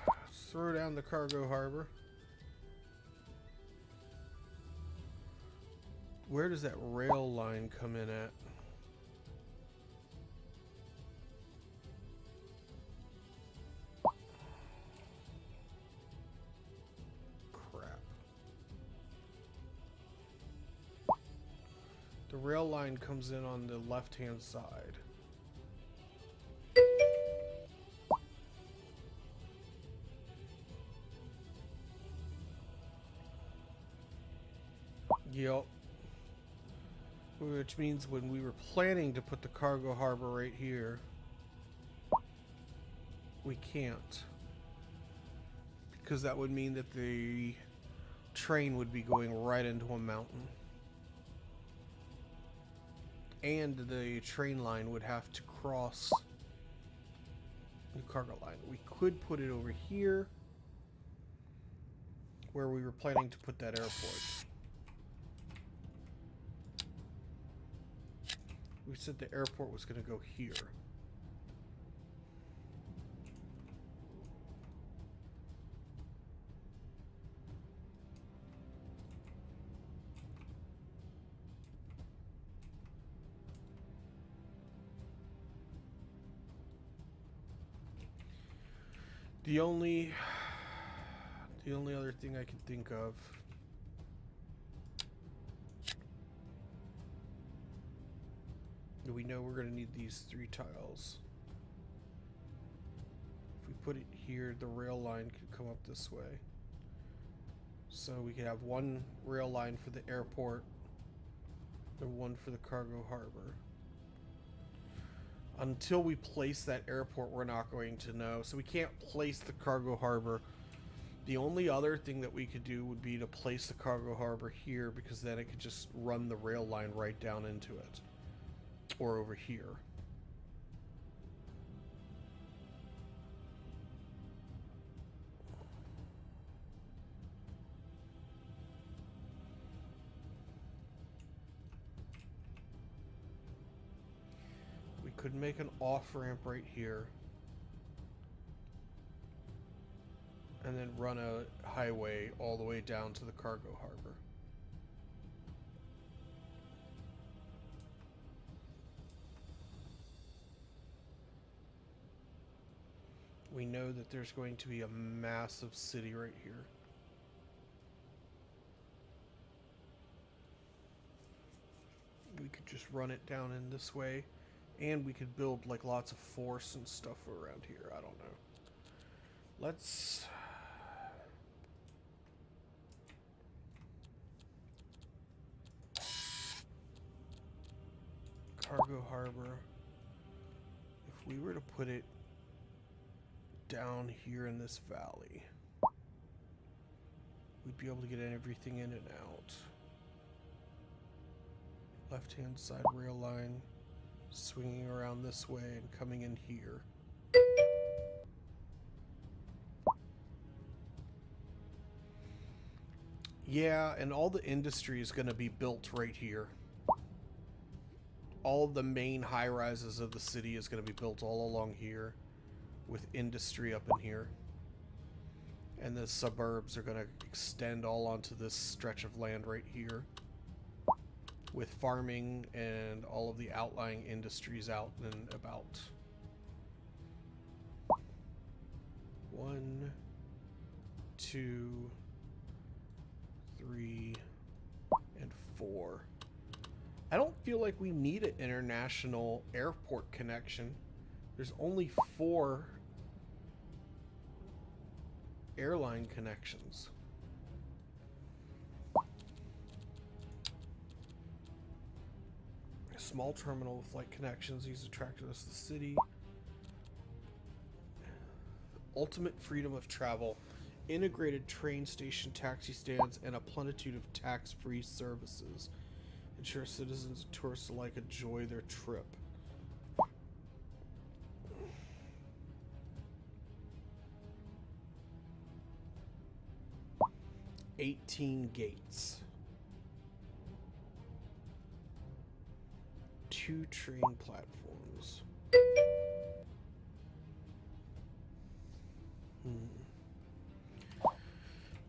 let's throw down the cargo harbor. Where does that rail line come in at? Crap. The rail line comes in on the left-hand side. Yep. Which means when we were planning to put the cargo harbor right here, we can't. Because that would mean that the train would be going right into a mountain. And the train line would have to cross the cargo line. We could put it over here where we were planning to put that airport. We said the airport was going to go here. The only other thing I can think of. We know we're going to need these 3 tiles. If we put it here, the rail line could come up this way. So we could have 1 rail line for the airport and 1 for the cargo harbor. Until we place that airport, we're not going to know. So we can't place the cargo harbor. The only other thing that we could do would be to place the cargo harbor here, because then it could just run the rail line right down into it. Or over here. We could make an off-ramp right here. And then run a highway all the way down to the cargo harbor. We know that there's going to be a massive city right here. We could just run it down in this way. And we could build like lots of force and stuff around here. I don't know. Let's... Cargo harbor. If we were to put it down here in this valley, we'd be able to get everything in and out. Left hand side rail line swinging around this way and coming in here. Yeah, and all the industry is going to be built right here. All of the main high rises of the city is going to be built all along here, with industry up in here. And the suburbs are going to extend all onto this stretch of land right here, with farming and all of the outlying industries out and about. 1, 2, 3, and 4. I don't feel like we need an international airport connection. There's only 4 airline connections. A small terminal with flight connections. These attracted us to the city. Ultimate freedom of travel. Integrated train station, taxi stands, and a plenitude of tax-free services. Ensure citizens and tourists alike enjoy their trip. $18 gates. 2 train platforms.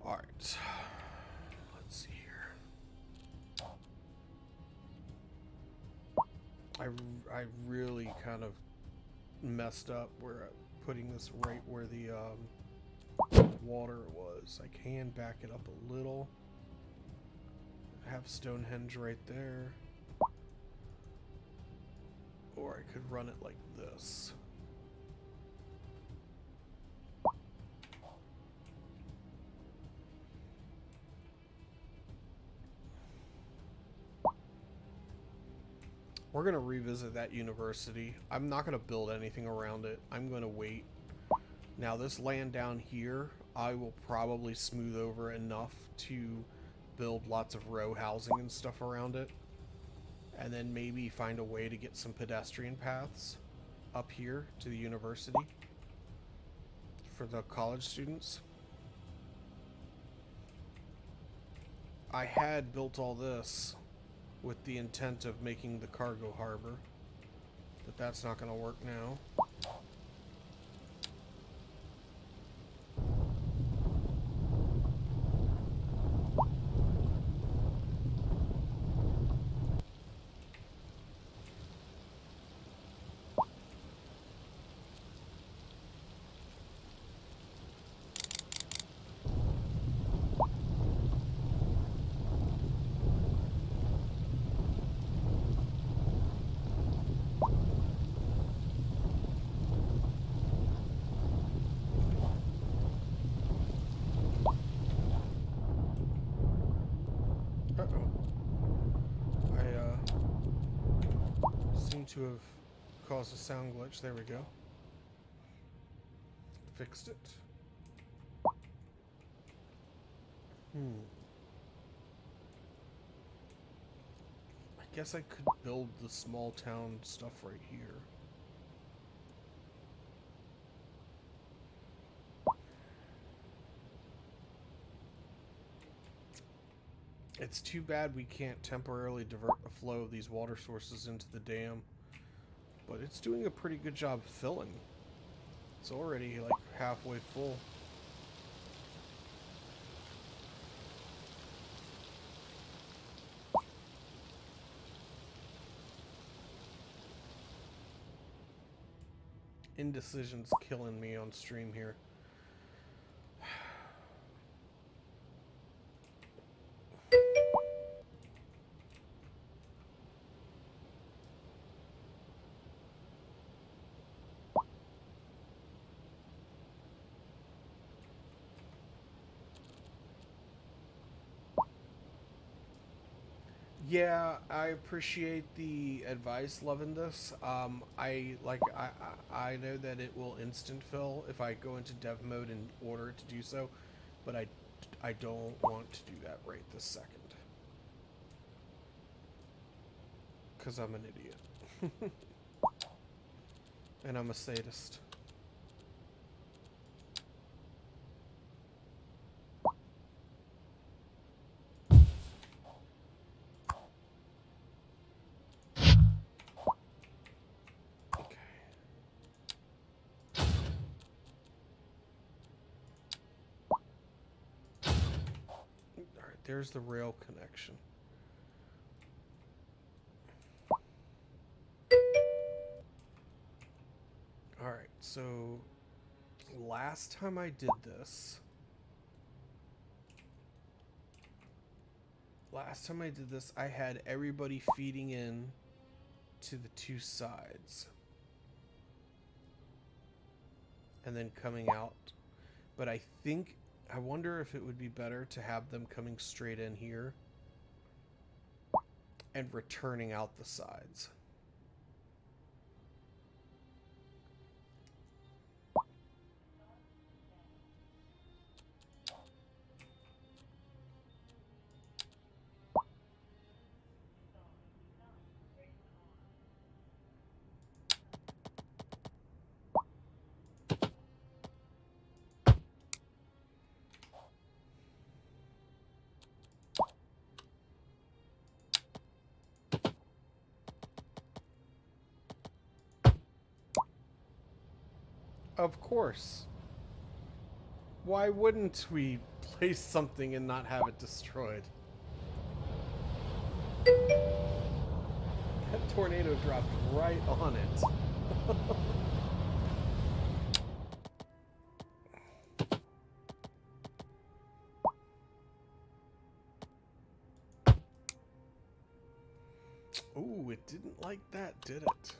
All right. Let's see here. I really kind of messed up where putting this right where the water was. I can back it up a little. Have Stonehenge right there. Or I could run it like this. We're going to revisit that university. I'm not going to build anything around it. I'm going to wait. Now this land down here, I will probably smooth over enough to build lots of row housing and stuff around it. And then maybe find a way to get some pedestrian paths up here to the university for the college students. I had built all this with the intent of making the cargo harbor, but that's not going to work now. seem to have caused a sound glitch. There we go. Fixed it. I guess I could build the small town stuff right here. It's too bad we can't temporarily divert the flow of these water sources into the dam. But it's doing a pretty good job filling. It's already like halfway full. Indecision's killing me on stream here. Yeah, I appreciate the advice, loving this. I know that it will instant fill if I go into dev mode in order to do so, but I don't want to do that right this second. Because I'm an idiot. And I'm a sadist. There's the rail connection. Alright, so last time I did this, I had everybody feeding in to the two sides and then coming out. But I wonder if it would be better to have them coming straight in here and returning out the sides. Of course. Why wouldn't we place something and not have it destroyed? That tornado dropped right on it. Ooh, it didn't like that, did it?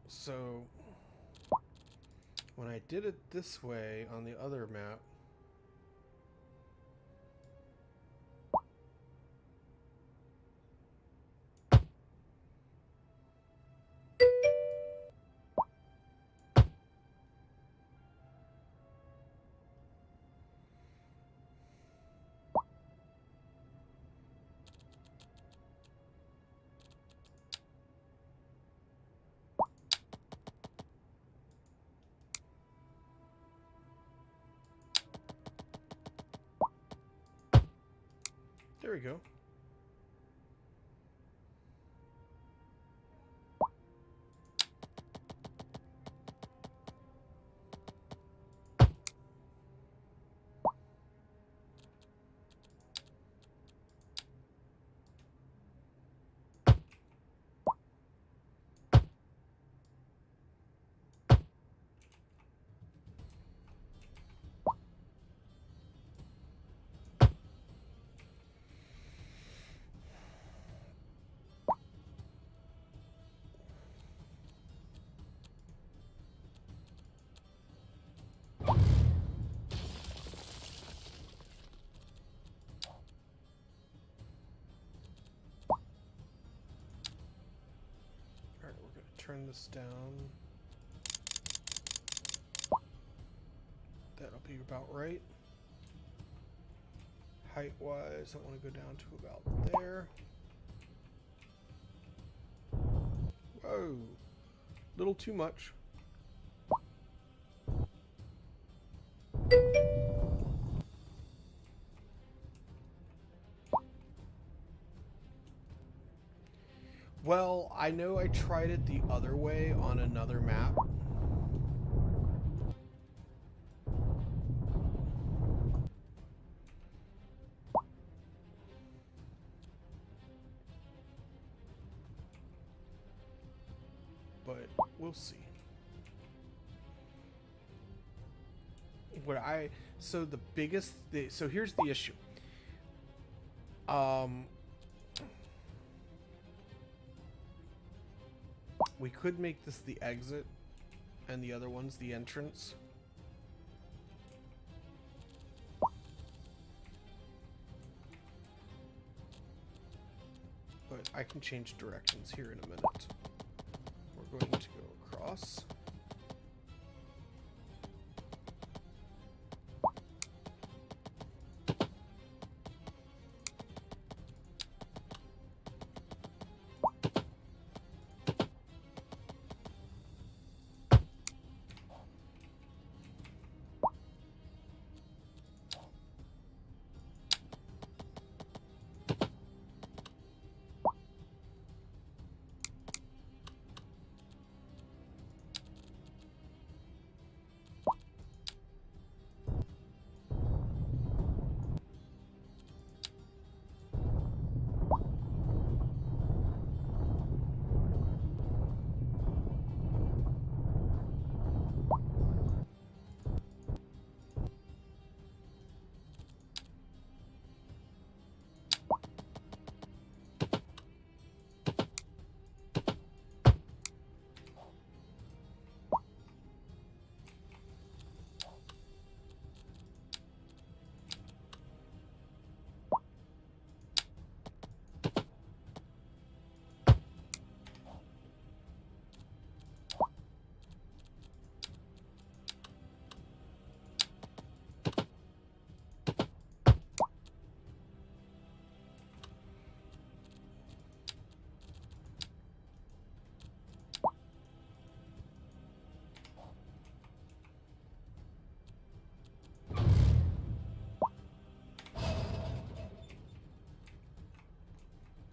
So, when I did it this way on the other map, there we go. turn this down. That'll be about right. Height wise, I want to go down to about there. Whoa, little too much. Well, I know I tried it the other way on another map. But we'll see. So the biggest so here's the issue. We could make this the exit and the other one's the entrance. But I can change directions here in a minute. We're going to go across.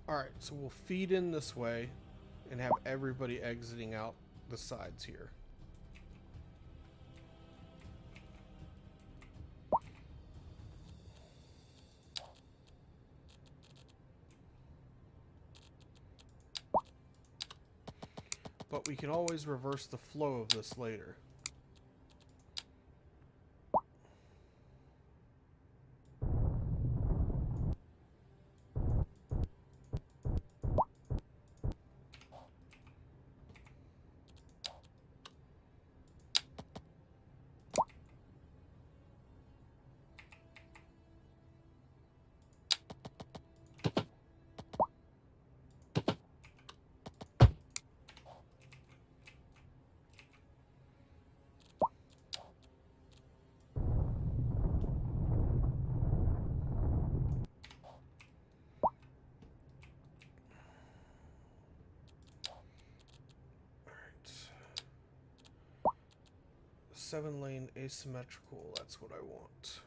Alright, so we'll feed in this way and have everybody exiting out the sides here. But we can always reverse the flow of this later. Seven-lane asymmetrical, that's what I want.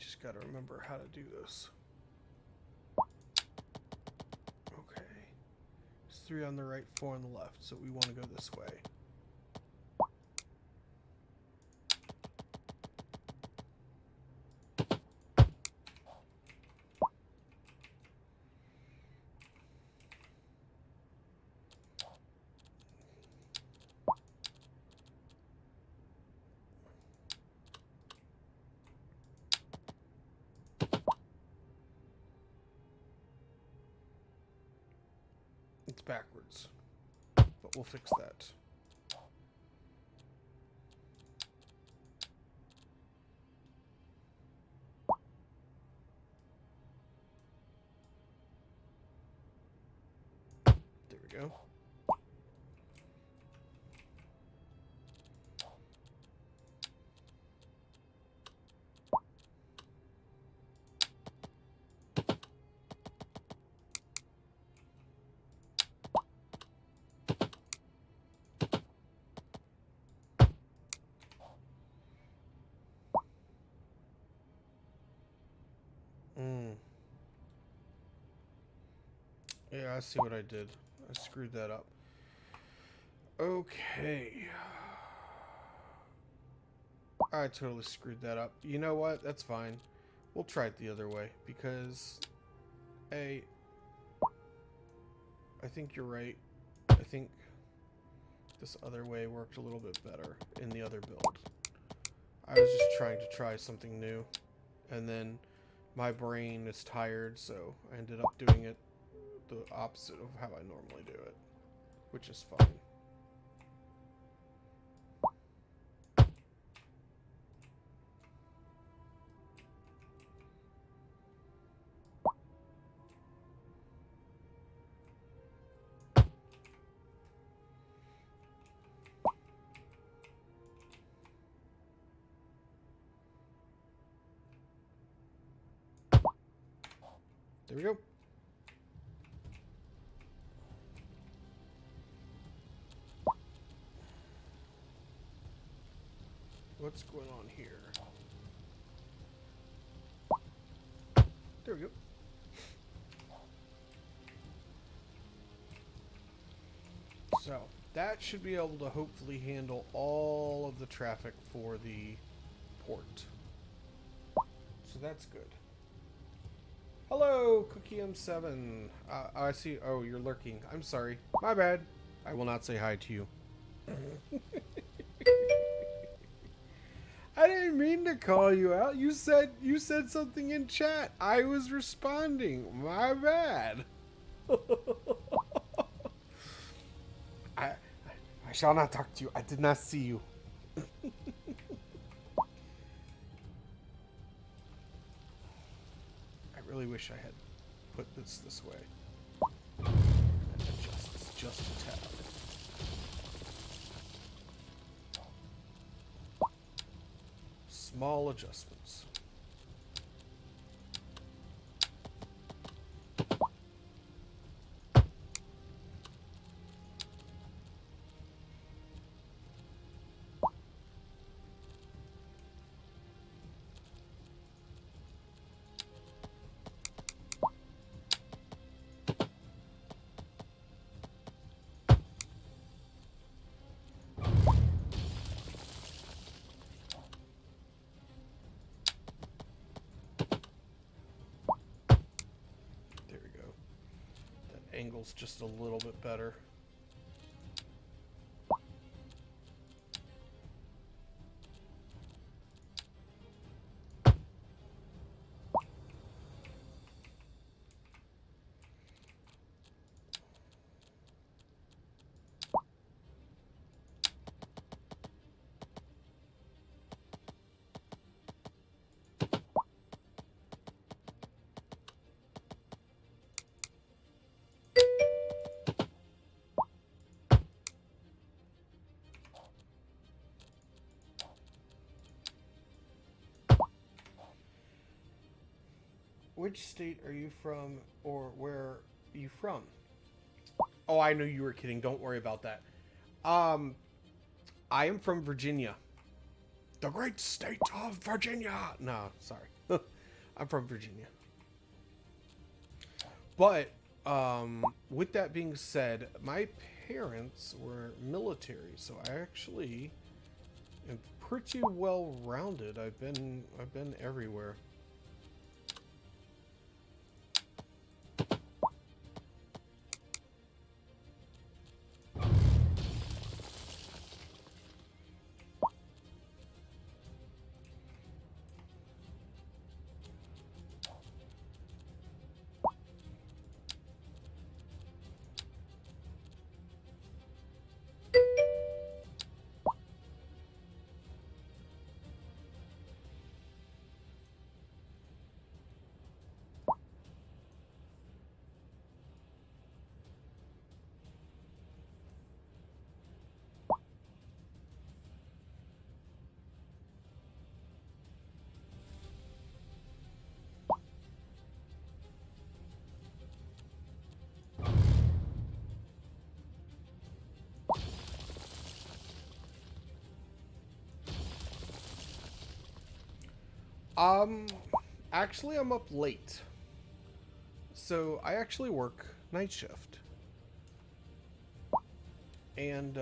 Just gotta remember how to do this. Okay. There's 3 on the right, 4 on the left, so we want to go this way. It's backwards, but we'll fix that. go. Yeah, I see what I did. I screwed that up. Okay. I totally screwed that up. You know what? That's fine. We'll try it the other way because I think you're right. I think this other way worked a little bit better in the other build. I was just trying to try something new, and then my brain is tired, so I ended up doing it the opposite of how I normally do it, which is fine. There we go. What's going on here? There we go. So, that should be able to hopefully handle all of the traffic for the port. So that's good. Hello, Cookie M7. I see. Oh, you're lurking. I'm sorry. My bad. I will not say hi to you. I didn't mean to call you out. You said something in chat. I was responding. My bad. I shall not talk to you. I did not see you. I really wish I had put this way. Adjust just a tad. Small adjustments. Angle's just a little bit better. Which state are you from, or where are you from? Oh, I knew you were kidding. Don't worry about that. I am from Virginia. The great state of Virginia. No, sorry. I'm from Virginia. But, with that being said, my parents were military, so I actually am pretty well-rounded. I've been everywhere. Um, actually, I'm up late. So, I actually work night shift. And,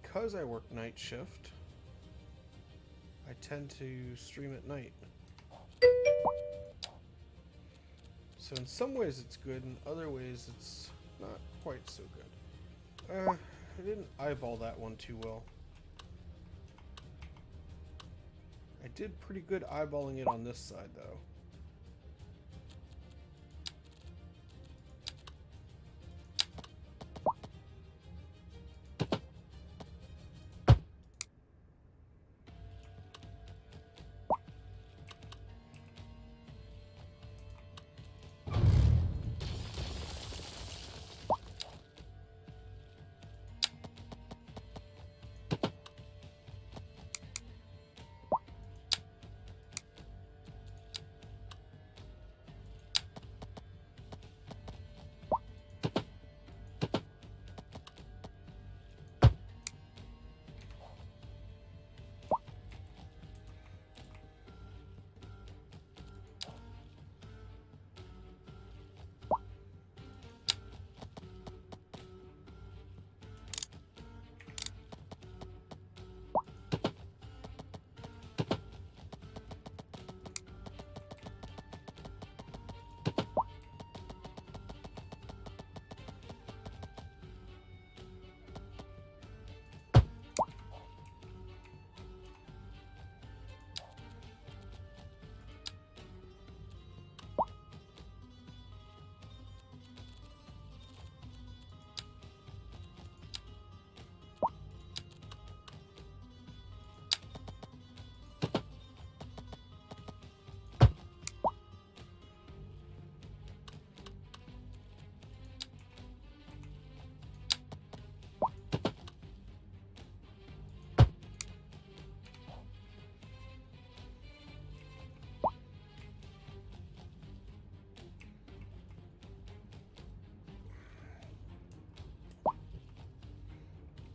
because I work night shift, I tend to stream at night. So in some ways it's good, in other ways it's not quite so good. I didn't eyeball that one too well. I did pretty good eyeballing it on this side though.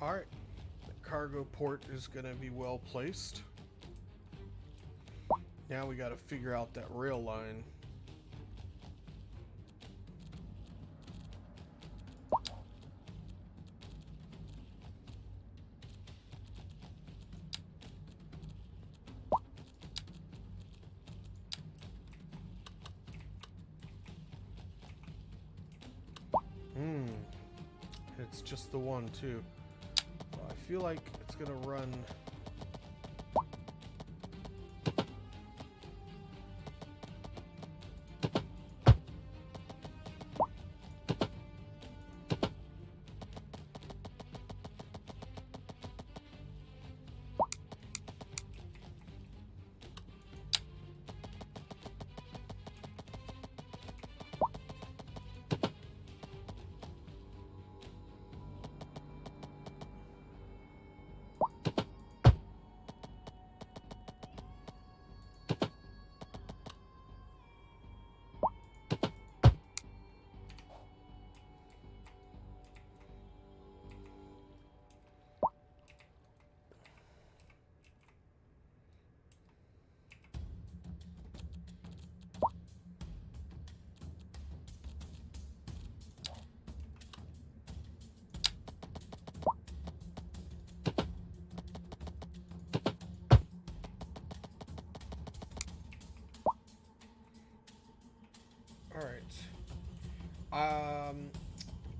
Alright, the cargo port is going to be well placed. Now we got to figure out that rail line. It's just the one too. Well, I feel like it's gonna run.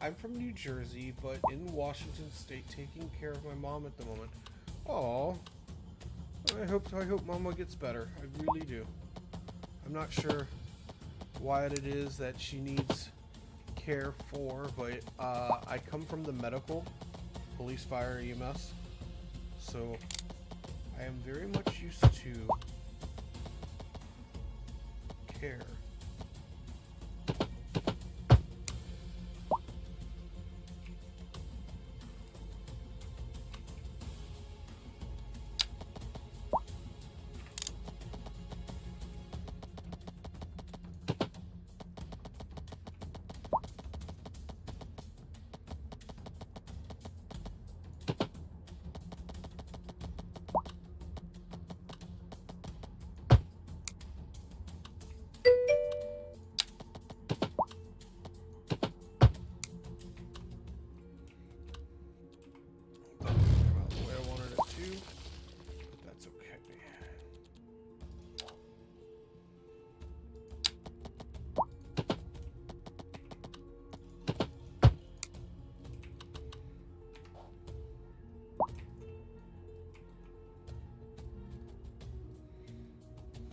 I'm from New Jersey, but in Washington State, taking care of my mom at the moment. Oh, I hope Mama gets better. I really do. I'm not sure what it is that she needs care for, but I come from the medical, police, fire, EMS, so I am very much used to care.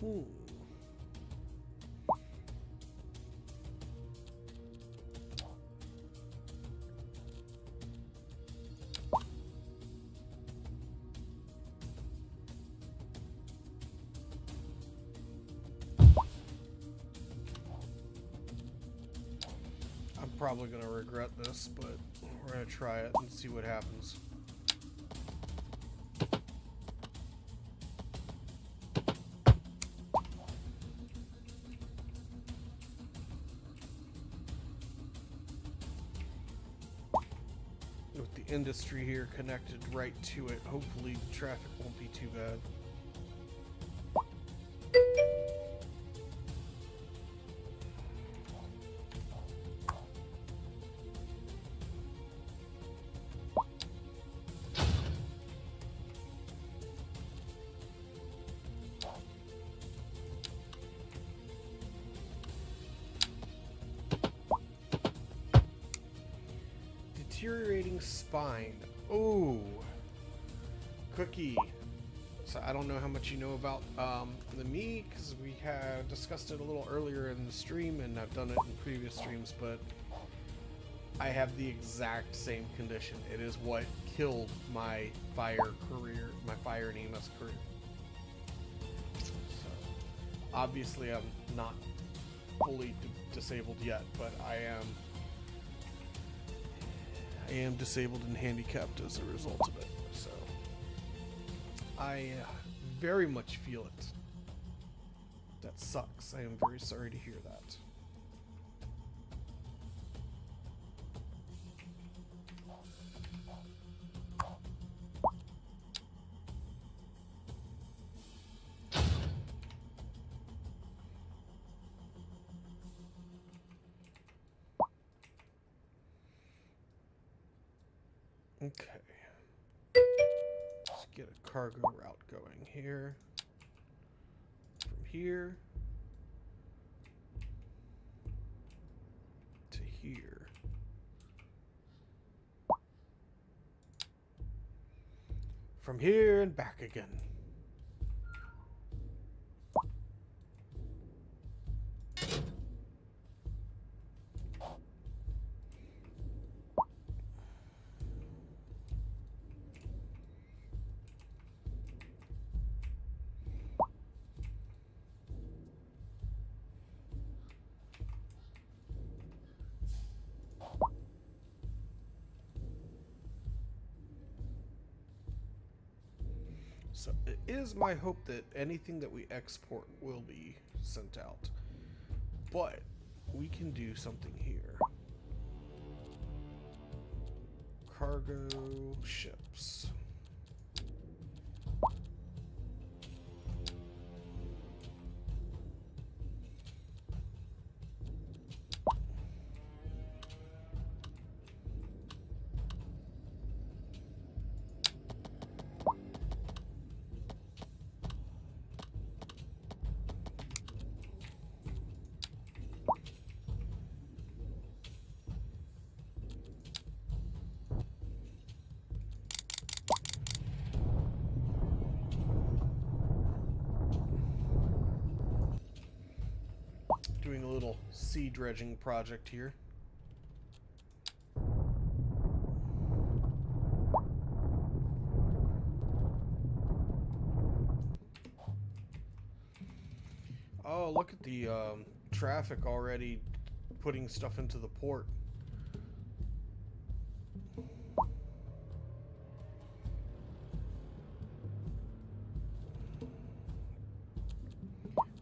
Hmm. I'm probably going to regret this, but we're going to try it and see what happens. With the industry here connected right to it, hopefully traffic won't be too bad. Deteriorating spine. Ooh. Cookie. So I don't know how much you know about the me, because we had discussed it a little earlier in the stream, and I've done it in previous streams, but I have the exact same condition. It is what killed my fire career, my fire and EMS career. So obviously I'm not fully disabled yet, but I am disabled and handicapped as a result of it. So I very much feel it. That sucks. I am very sorry to hear that. Okay. Let's get a cargo route going here. From here to here. From here and back again. So it is my hope that anything that we export will be sent out. But we can do something here. Cargo ships. Doing a little sea dredging project here. Oh, look at the traffic already putting stuff into the port.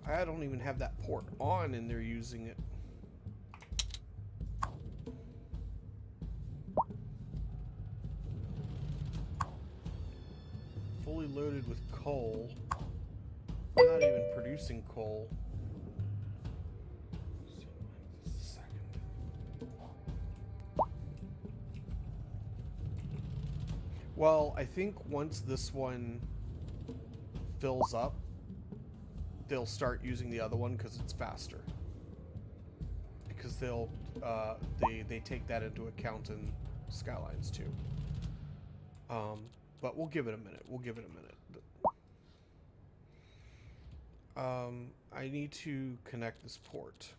I don't even have that port on and they're using it. Fully loaded with coal. I'm not even producing coal. Just a second. Well, I think once this one fills up, they'll start using the other one because it's faster. Because they'll they take that into account in Skylines II. But we'll give it a minute. I need to connect this port.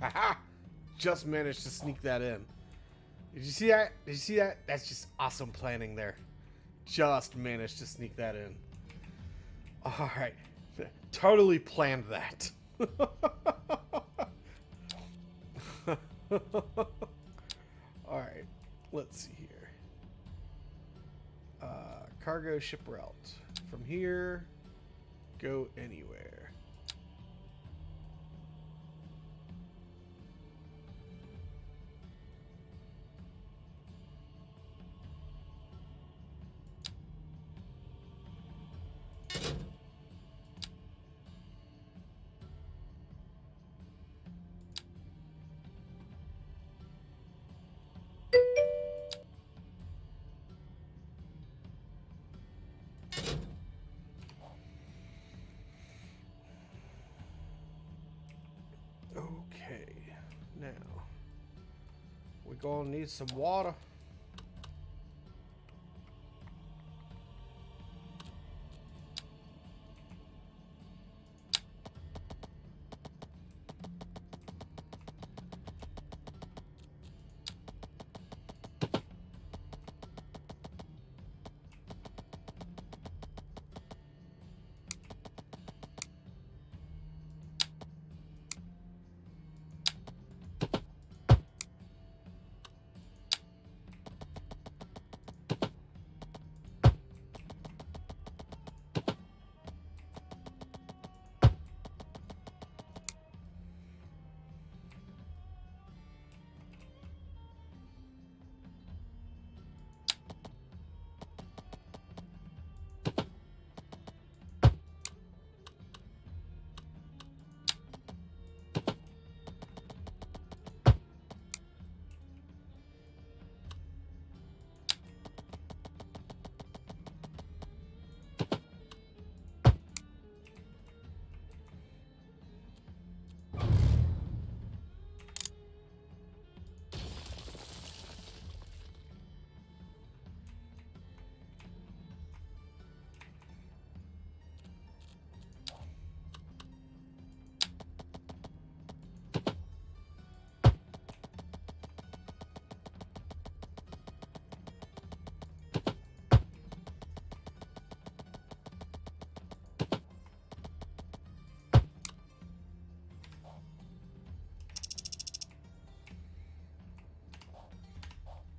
Haha! Just managed to sneak that in. Did you see that? Did you see that? That's just awesome planning there. Just managed to sneak that in. Alright. Totally planned that. Alright. Let's see here. Cargo ship route. From here, go anywhere. Okay, now we're gonna need some water.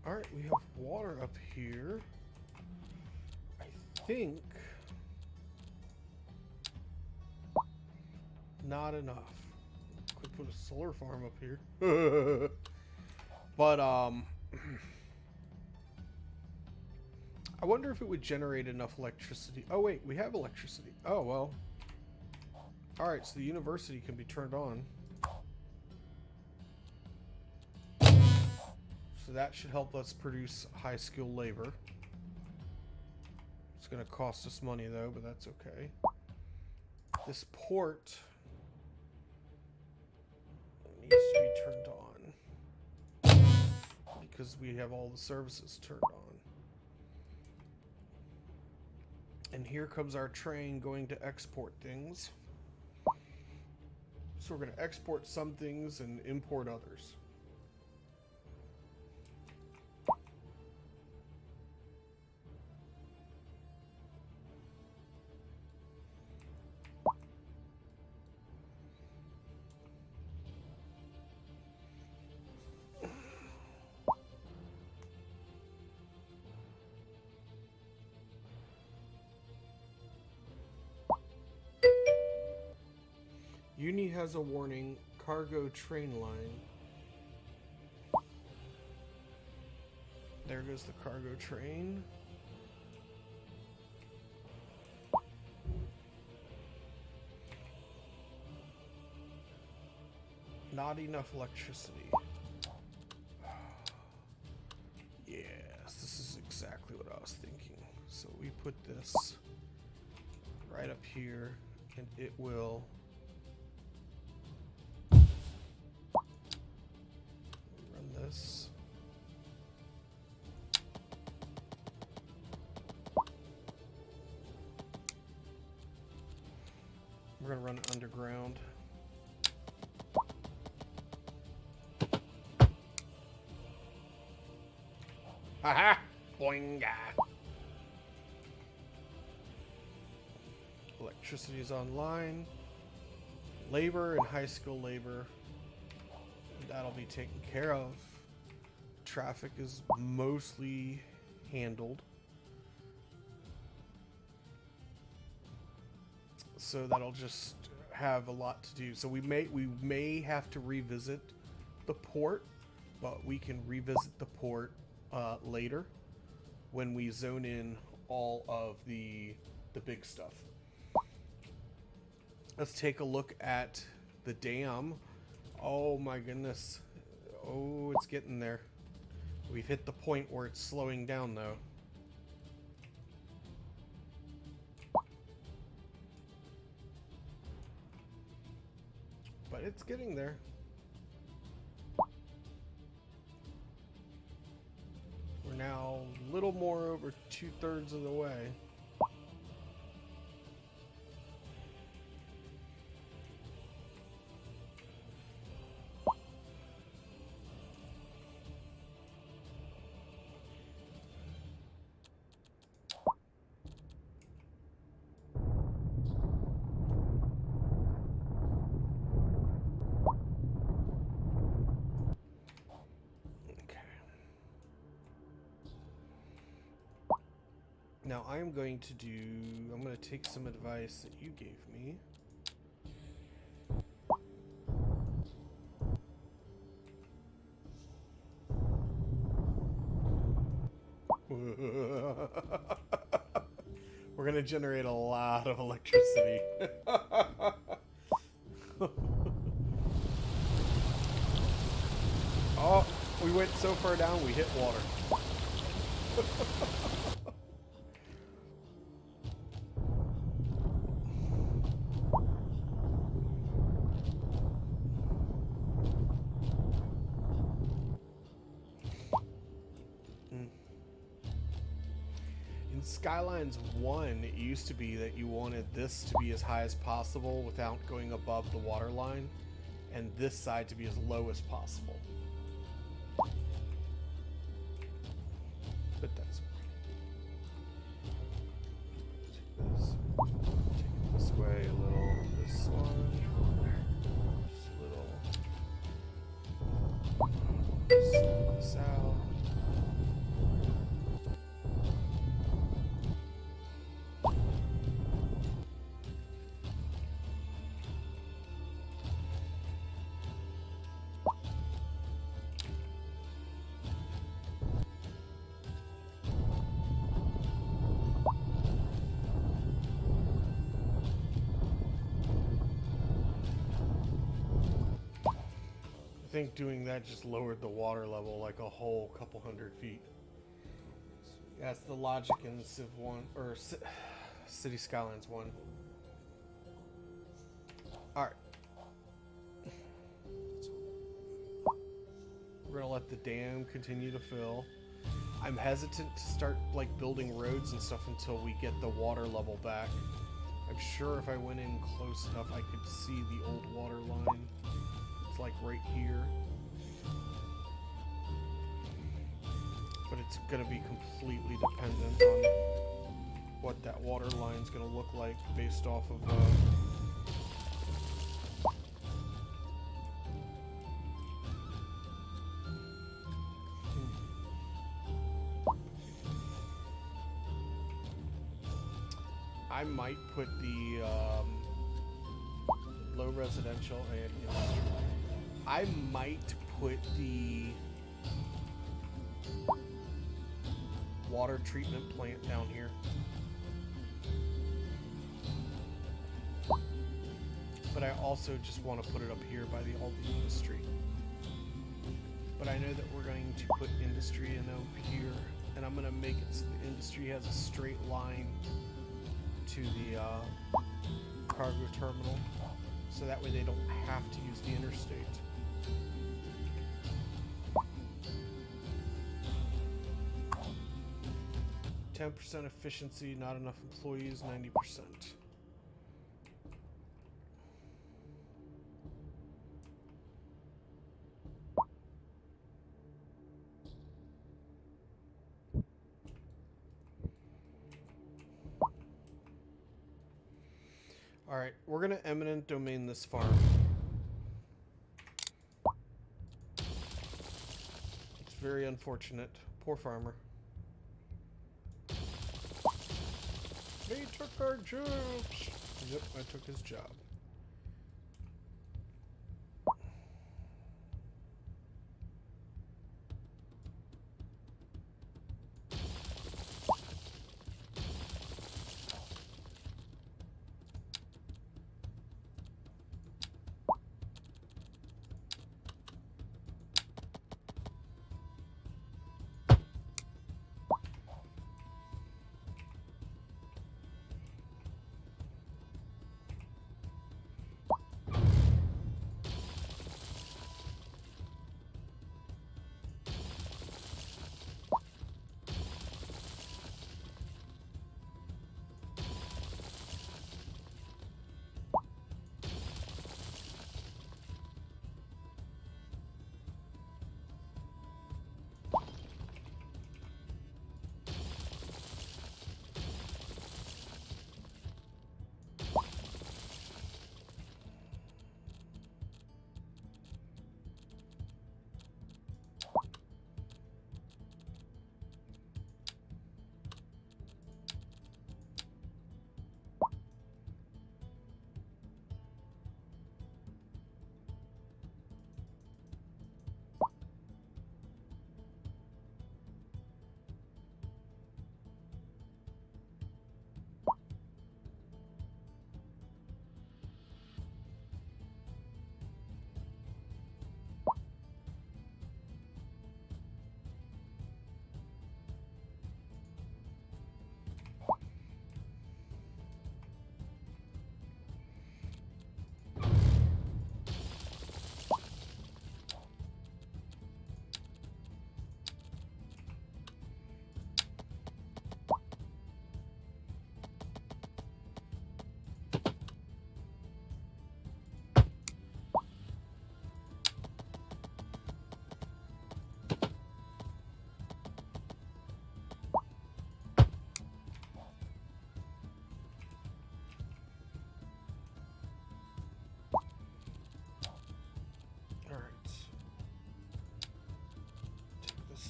Alright, we have water up here. I think not enough. Could put a solar farm up here. But I wonder if it would generate enough electricity. Oh wait, we have electricity. Oh well. Alright, so the university can be turned on. So that should help us produce high skilled labor. It's going to cost us money though, but that's okay. This port needs to be turned on because we have all the services turned on. And here comes our train going to export things. So we're going to export some things and import others. Uni has a warning. Cargo train line. There goes the cargo train. Not enough electricity. Yes, this is exactly what I was thinking. So we put this right up here, and it will run this. We're gonna run it underground. Haha! Boinga! Electricity is online. Labor and high school labor. That'll be taken care of. Traffic is mostly handled. So that'll just have a lot to do. So we may have to revisit the port, but we can revisit the port later when we zone in all of the big stuff. Let's take a look at the dam. Oh my goodness. Oh, it's getting there. We've hit the point where it's slowing down though. But it's getting there. We're now a little more over 2/3 of the way. Now I'm going to take some advice that you gave me. We're going to generate a lot of electricity. Oh, we went so far down we hit water. Skylines 1, it used to be that you wanted this to be as high as possible without going above the water line, and this side to be as low as possible. But that's okay. Take it this way a little, this one, just a little, this out. I think doing that just lowered the water level like a whole couple 100 feet. That's the logic in Civ 1 or City Skylines 1. Alright. We're gonna let the dam continue to fill. I'm hesitant to start like building roads and stuff until we get the water level back. I'm sure if I went in close enough I could see the old water line. It's like right here. But it's gonna be completely dependent on what that water line's gonna look like based off of I might put the low residential and industry. I might put the water treatment plant down here. But I also just want to put it up here by the all the industry. But I know that we're going to put industry in over here, and I'm going to make it so the industry has a straight line to the cargo terminal, so that way they don't have to use the interstate. %, efficiency, not enough employees, 90%. Alright, we're going to eminent domain this farm. It's very unfortunate. Poor farmer. They took our jobs. Yep, I took his job.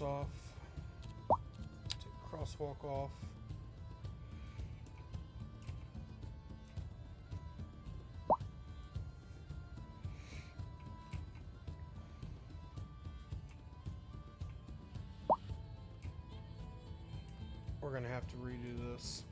Off. Take crosswalk off. We're gonna have to redo this.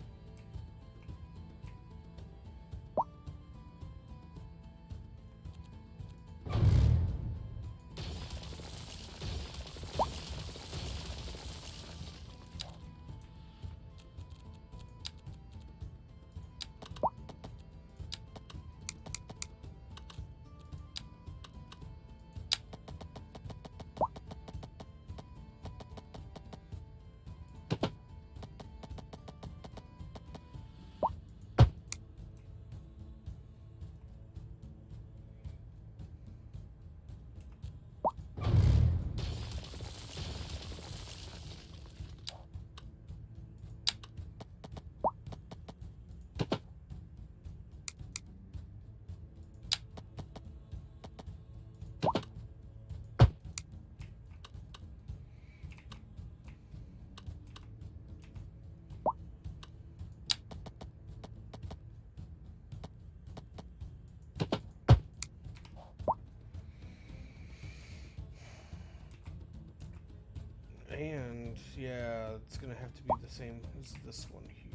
And yeah, it's gonna have to be the same as this one here.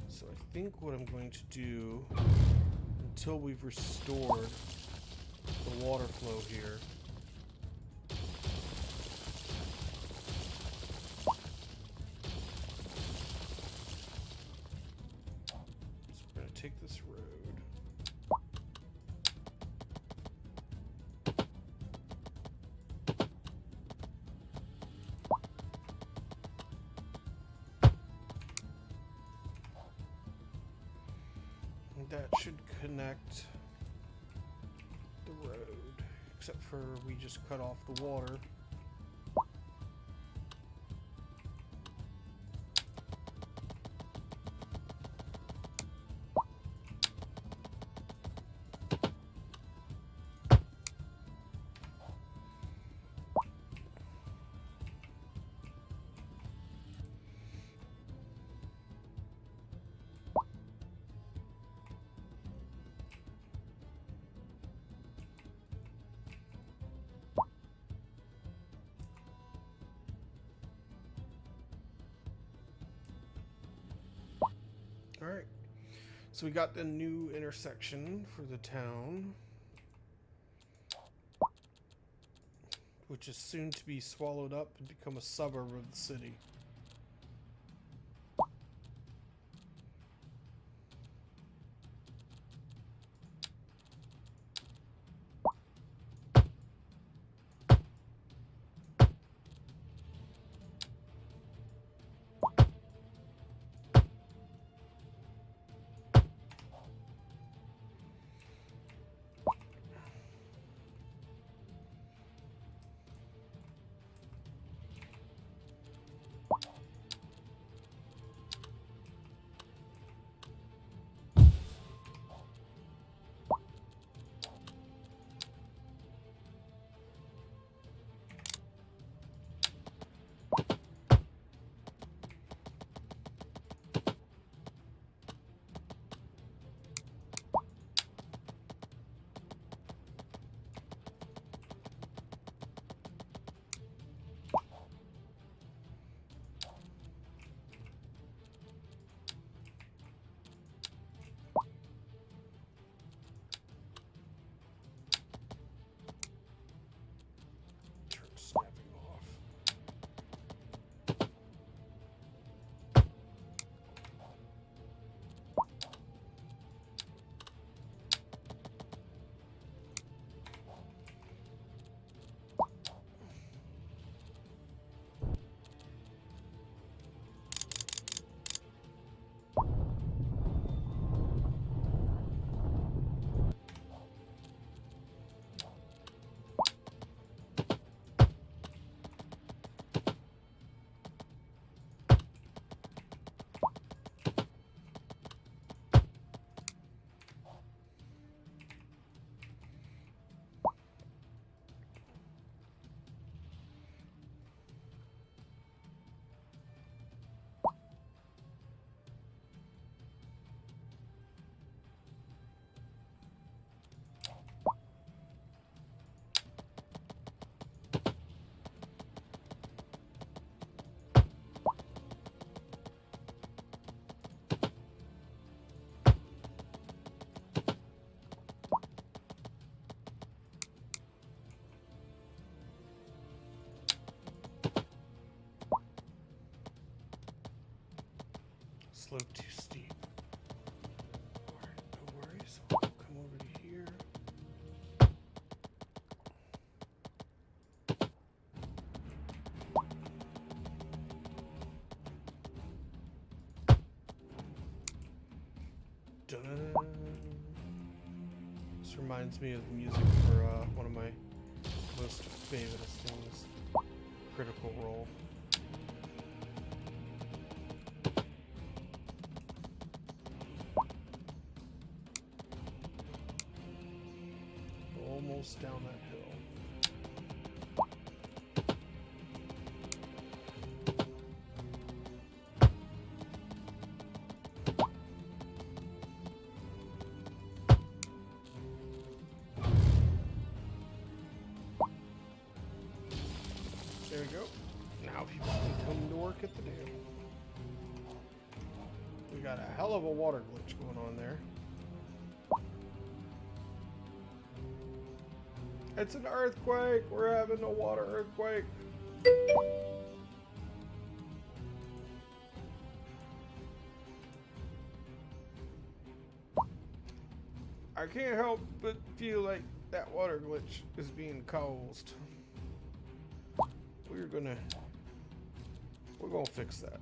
So I think what I'm going to do, until we've restored the water flow here, so we're gonna take this road. That should connect the road, except for we just cut off the water. Alright, so we got the new intersection for the town, which is soon to be swallowed up and become a suburb of the city. Snapping off. Slope too steep. Alright, no worries. I'll come over to here. Dun. This reminds me of the music for one of my most favorite things, Critical Role. Almost down that hill. There we go. Now Now people can come to work at the dam. We got a hell of a water glitch going on there. It's an earthquake! We're having a water earthquake! I can't help but feel like that water glitch is being caused. We're gonna fix that.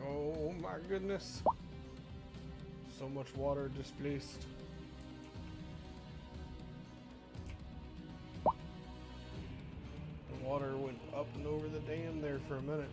Oh my goodness. So much water displaced. The water went up and over the dam there for a minute.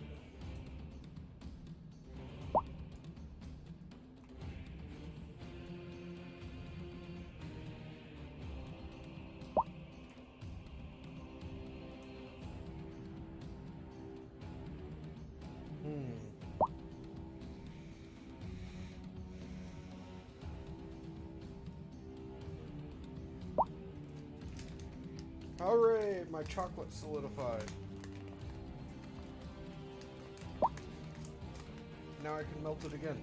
Hooray! My chocolate solidified. Now I can melt it again.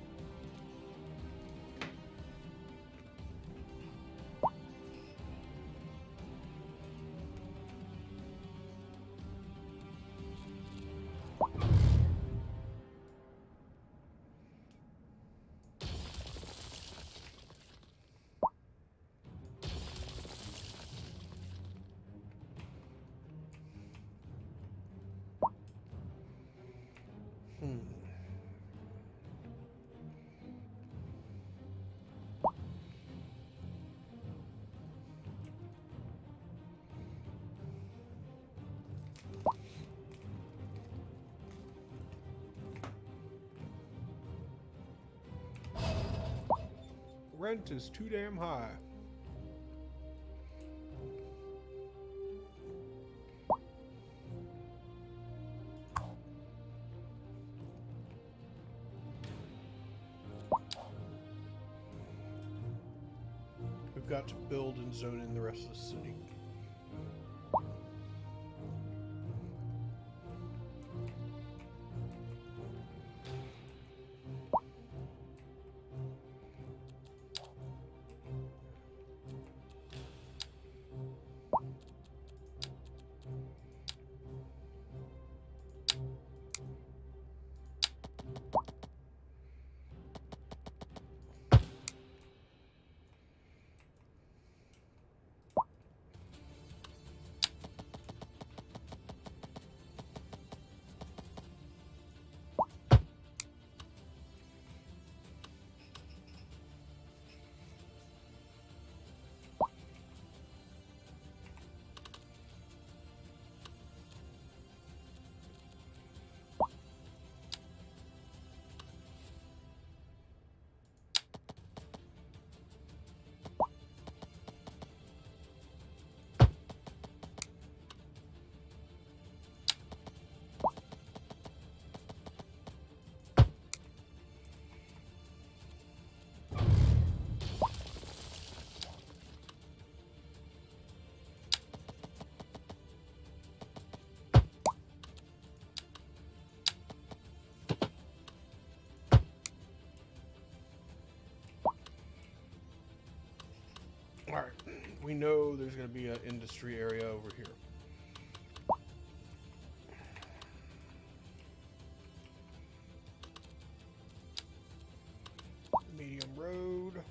Rent is too damn high. We've got to build and zone in the rest of the city. Alright, we know there's going to be an industry area over here. Medium road.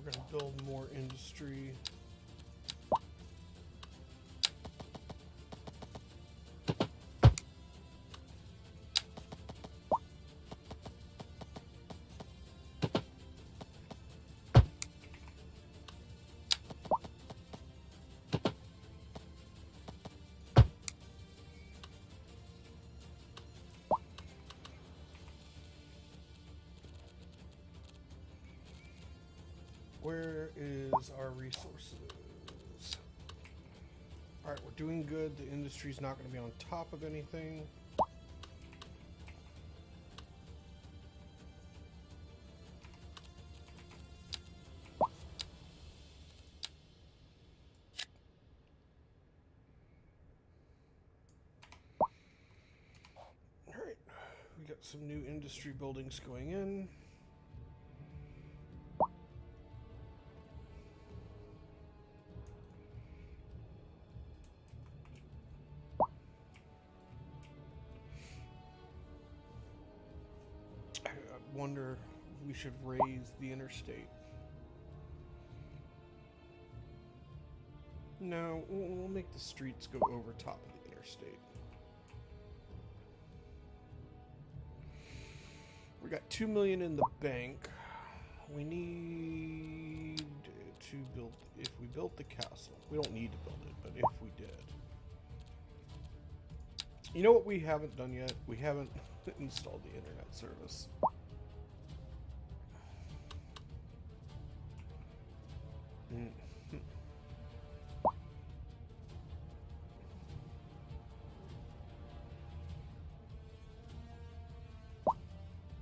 We're going to build more industry. Where is our resources? Alright, we're doing good. The industry's not going to be on top of anything. Alright, we got some new industry buildings going in. Wonder if we should raise the interstate. No, we'll make the streets go over top of the interstate. We got 2 million in the bank. We need to build, if we built the castle, we don't need to build it, but if we did. You know what we haven't done yet? We haven't installed the internet service.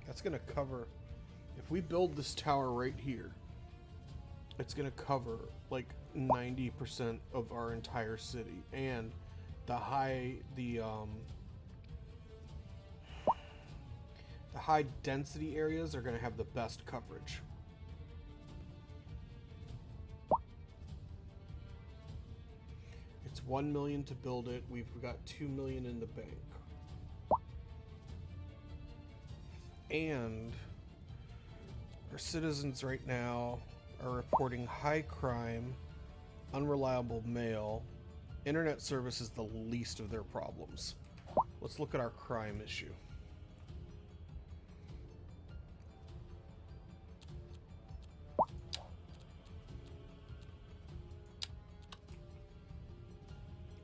That's gonna cover, if we build this tower right here, it's gonna cover like 90% of our entire city, and the high density areas are gonna have the best coverage. It's 1 million to build it. We've got 2 million in the bank. And our citizens right now are reporting high crime, unreliable mail. Internet service is the least of their problems. Let's look at our crime issue.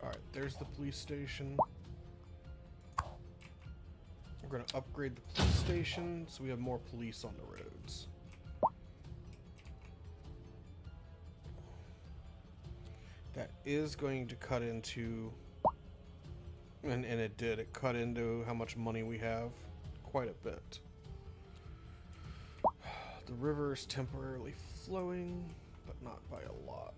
Alright, there's the police station. We're going to upgrade the police station so we have more police on the roads. That is going to cut into, and it did, it cut into how much money we have quite a bit. The river is temporarily flowing, but not by a lot.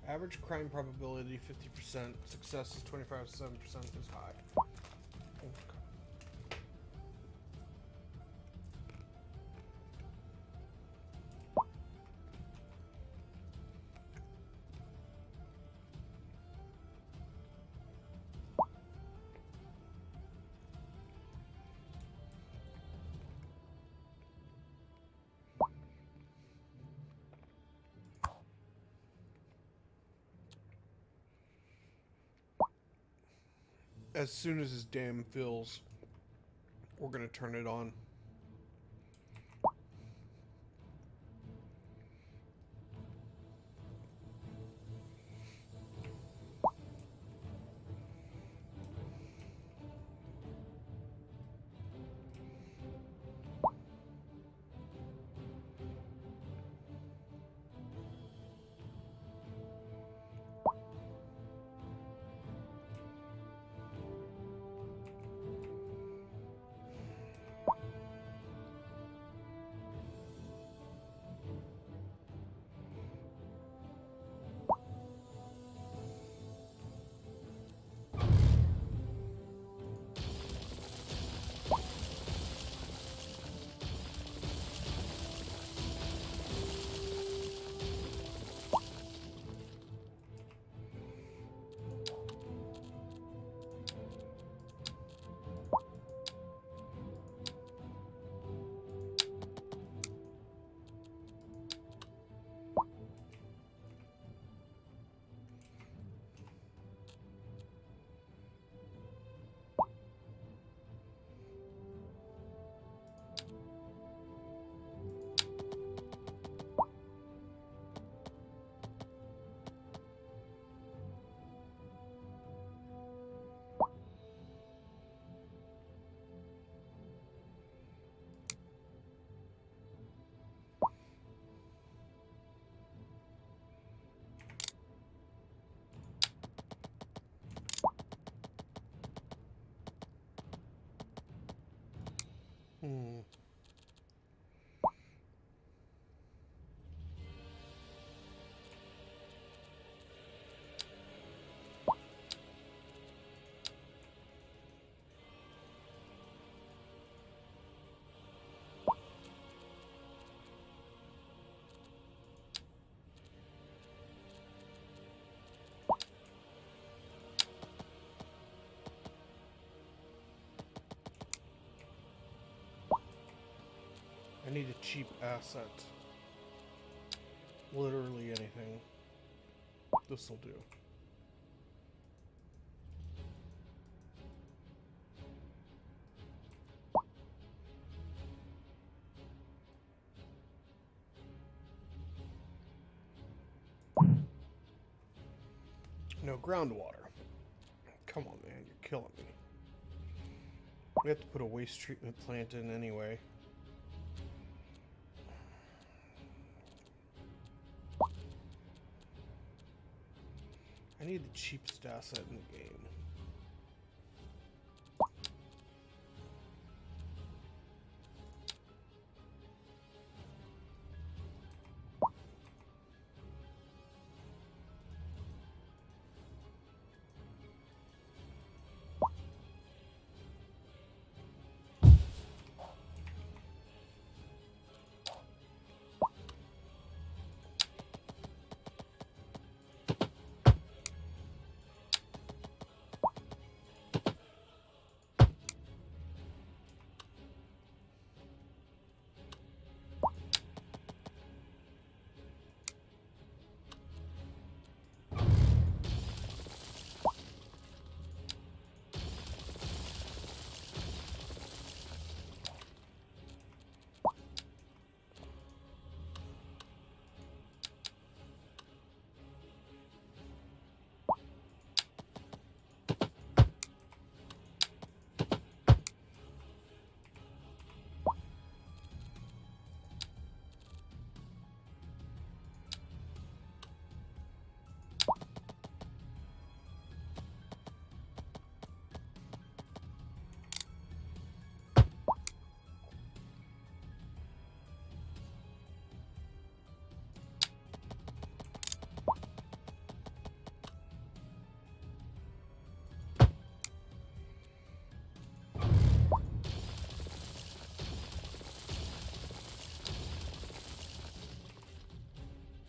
Average crime probability 50%, success is 25.7% is high. As soon as his dam fills, we're going to turn it on. Hmm. I need a cheap asset. Literally anything. This'll do. No groundwater. Come on, man, you're killing me. We have to put a waste treatment plant in anyway. I need the cheapest asset in the game.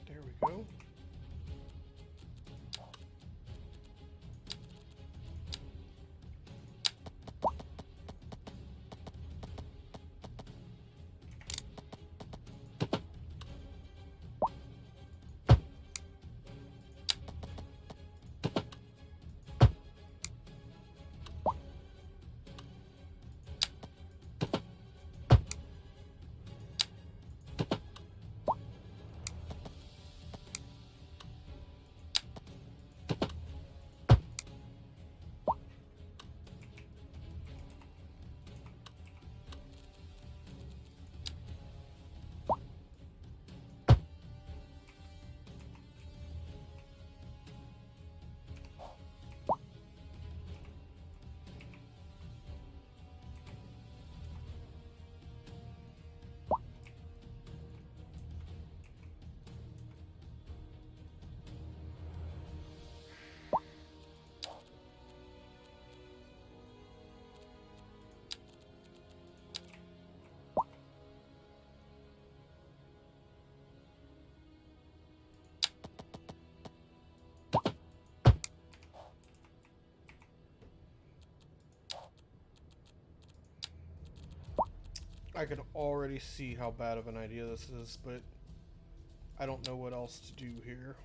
There we go. I can already see how bad of an idea this is, but I don't know what else to do here.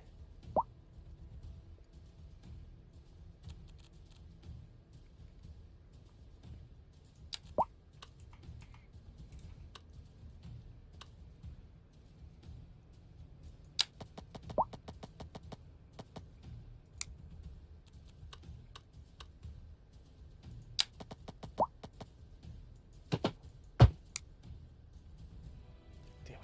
Damn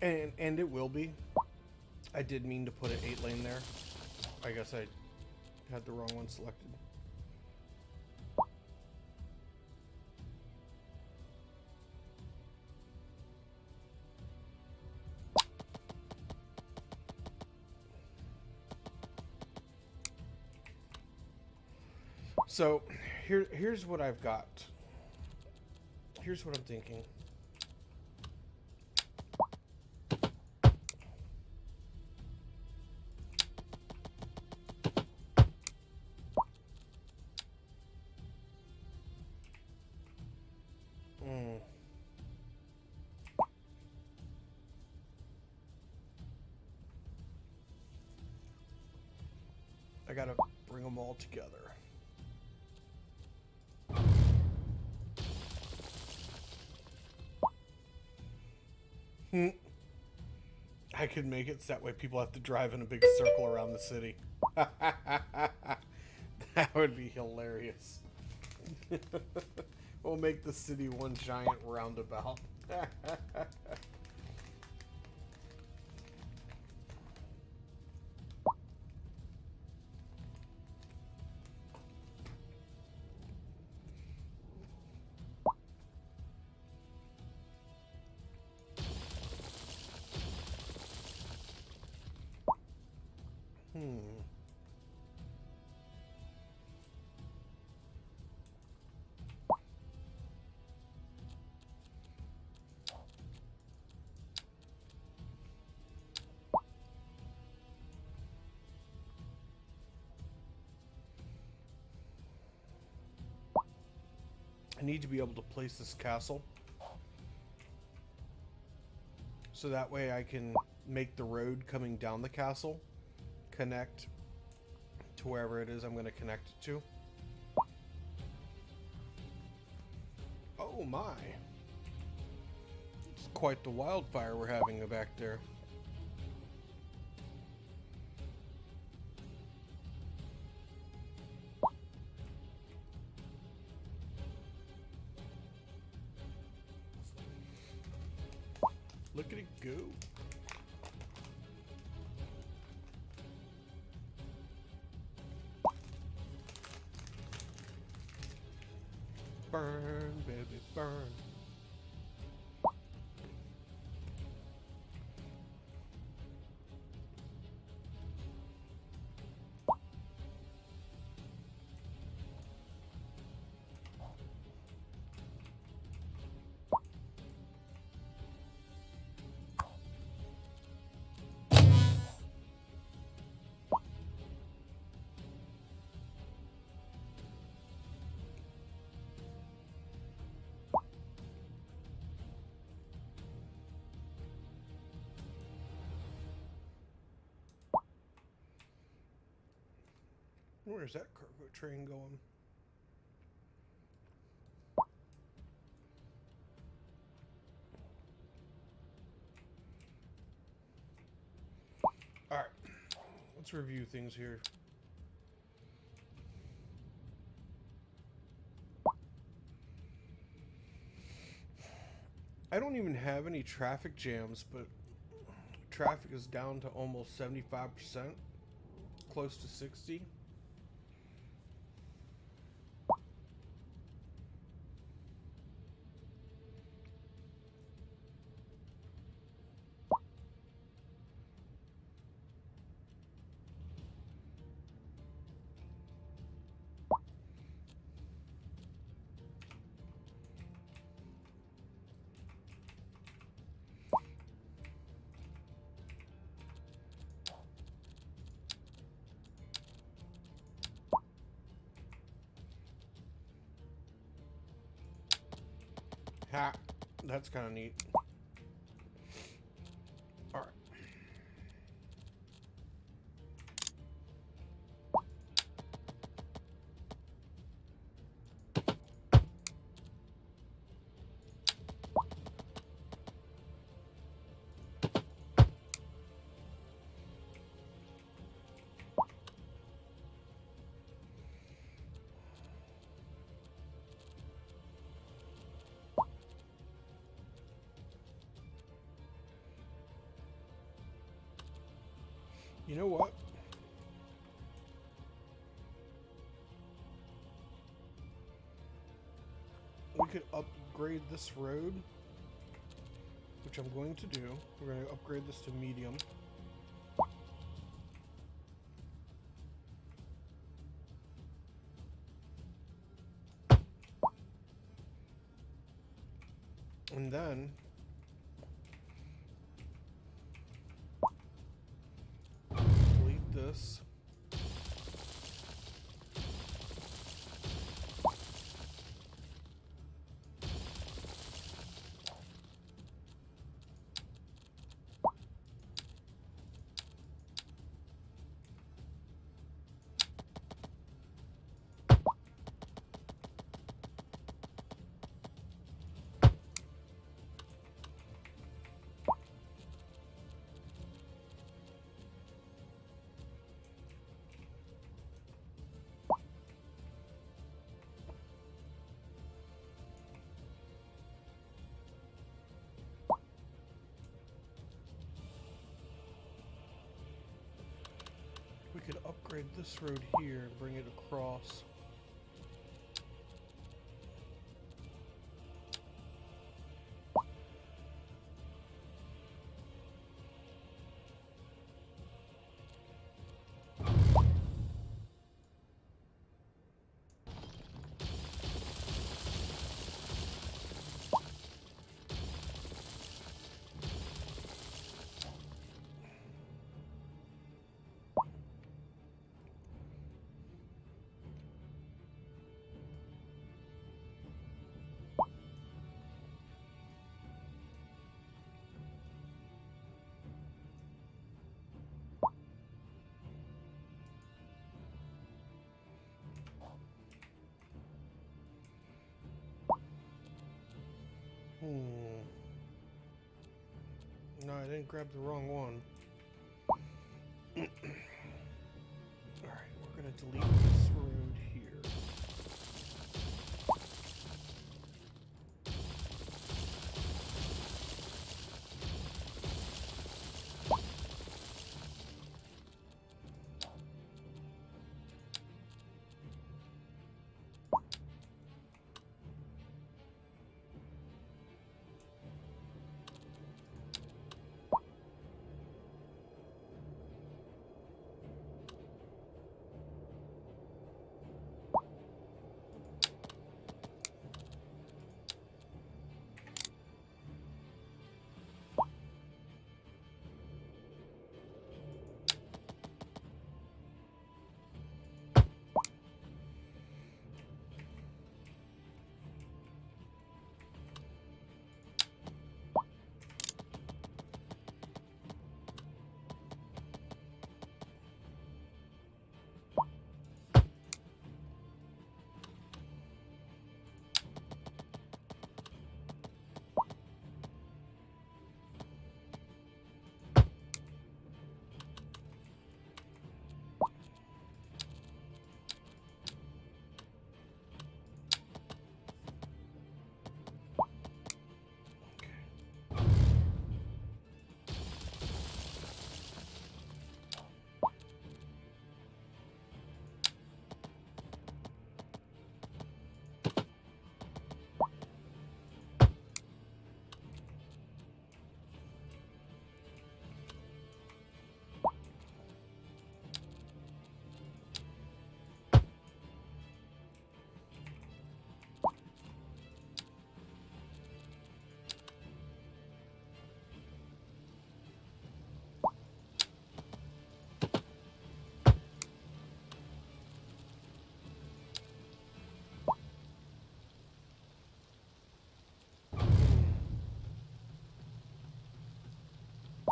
it. And it will be. I did mean to put an 8 lane there. I guess I had the wrong one selected. So, here's what I've got. Here's what I'm thinking. I gotta bring them all together. I could make it so that way people have to drive in a big circle around the city. That would be hilarious. We'll make the city one giant roundabout. I need to be able to place this castle so that way I can make the road coming down the castle connect to wherever it is I'm going to connect it to. Oh my. It's quite the wildfire we're having back there. Look at it go. Burn, baby, burn. Where's that cargo train going? All right, let's review things here. I don't even have any traffic jams, but traffic is down to almost 75%, close to 60. Ha, that's kind of neat. All right. You know what? could upgrade this road, which I'm going to do. We're going to upgrade this to medium. And then delete this. We could upgrade this road here and bring it across. No, I didn't grab the wrong one. Alright, we're gonna delete this road here.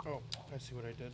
Oh, I see what I did.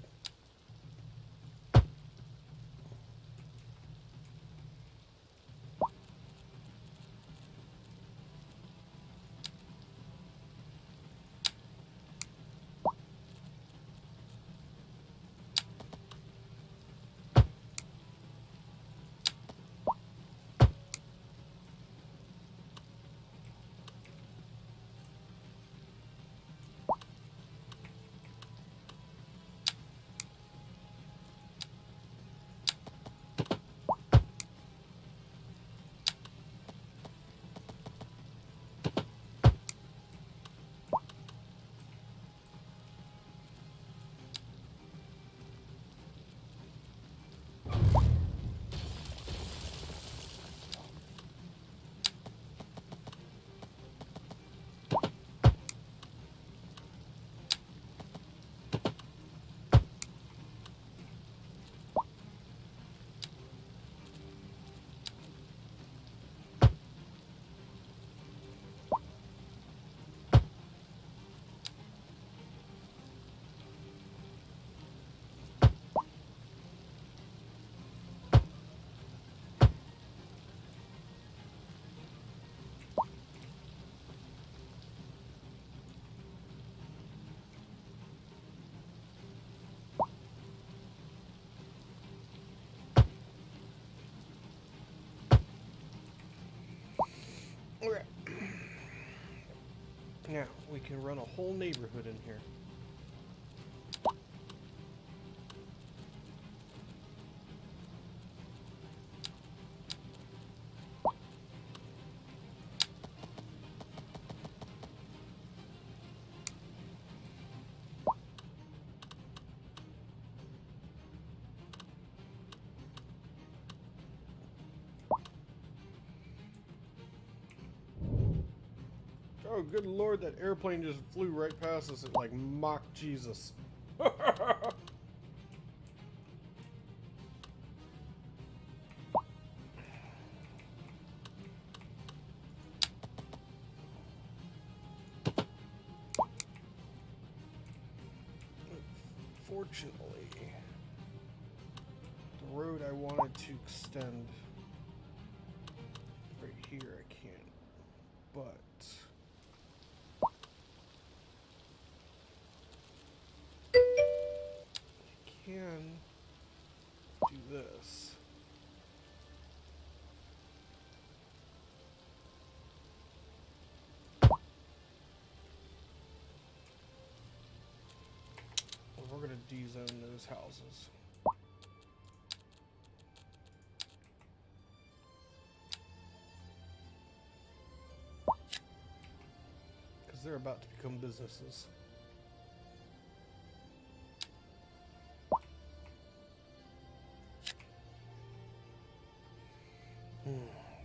Okay. Now, we can run a whole neighborhood in here. Oh, good lord, that airplane just flew right past us. It like mocked Jesus. Fortunately, the road I wanted to extend right here, I can't. But can do this. We're going to D-zone those houses. Because they're about to become businesses.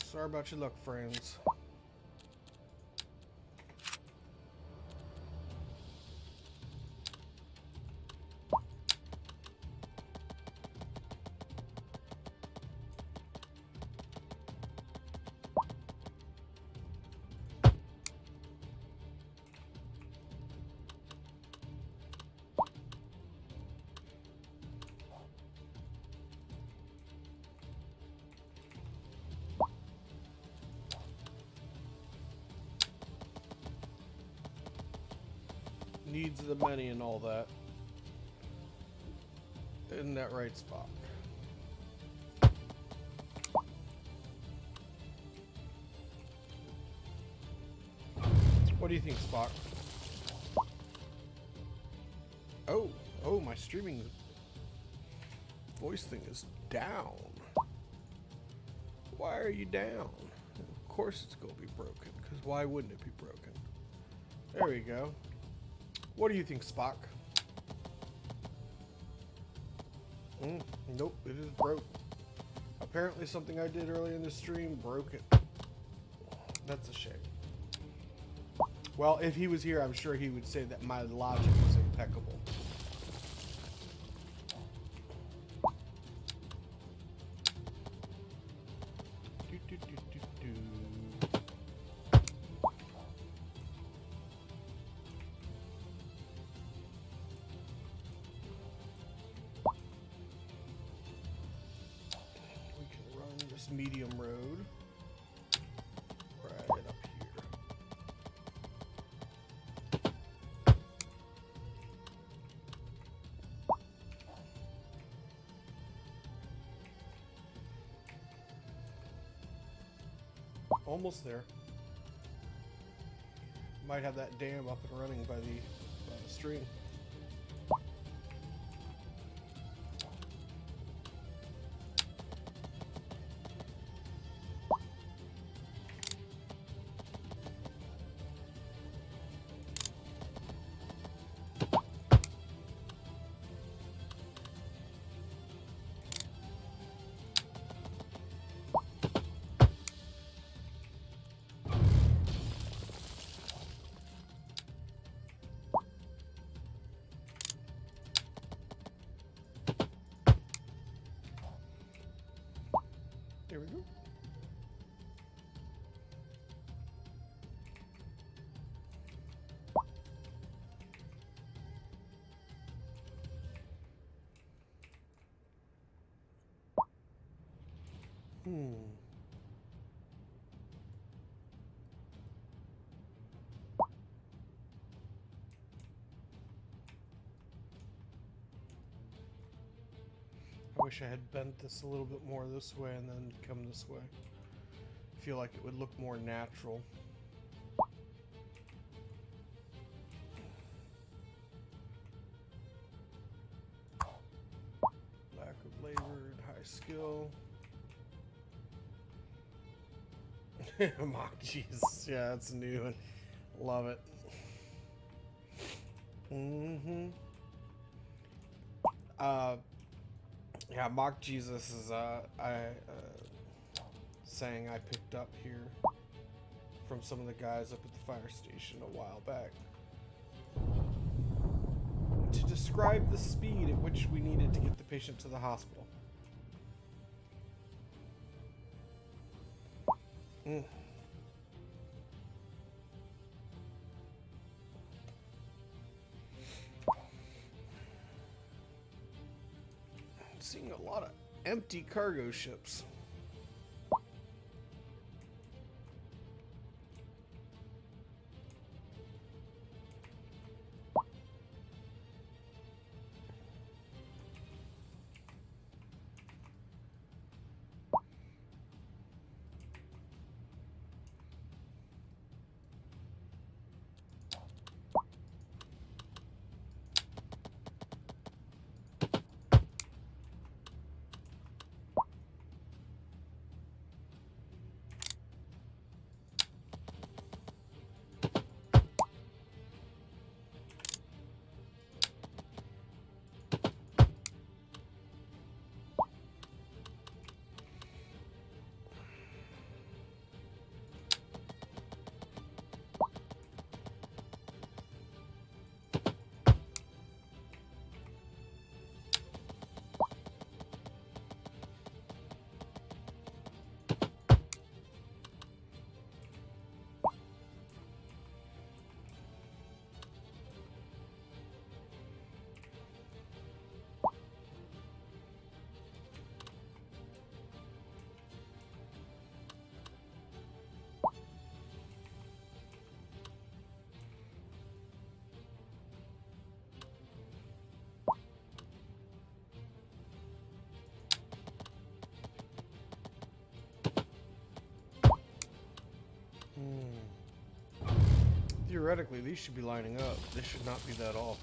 Sorry about your luck, friends. Needs of the many and all that. In that right spot. What do you think, Spock? Oh, my streaming voice thing is down. Why are you down? Of course it's going to be broken, because why wouldn't it be broken? There we go. What do you think, Spock? Nope, it is broke. Apparently something I did earlier in the stream broke it. That's a shame. Well, if he was here, I'm sure he would say that my logic was impeccable. Medium road right up here. Almost there. Might have that dam up and running by the stream. There we go. I wish I had bent this a little bit more this way and then come this way. feel like it would look more natural. Lack of labor and high skill. Mock Jesus. Yeah, that's a new one. Love it. Yeah, Mock Jesus is saying I picked up here from some of the guys up at the fire station a while back to describe the speed at which we needed to get the patient to the hospital. I'm seeing a lot of empty cargo ships. Theoretically, these should be lining up. They should not be that off.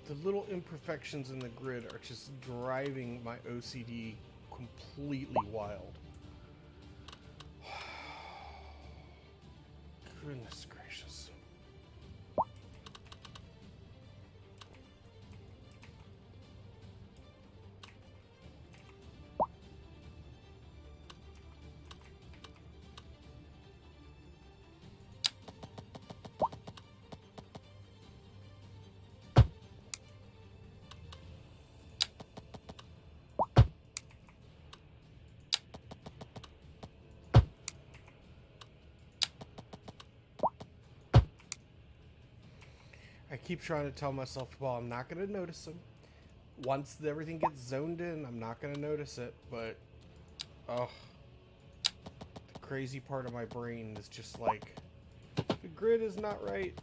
The little imperfections in the grid are just driving my OCD completely wild. Goodness gracious. keep trying to tell myself, well, I'm not going to notice them. Once everything gets zoned in, I'm not going to notice it. But, oh, the crazy part of my brain is just like, the grid is not right.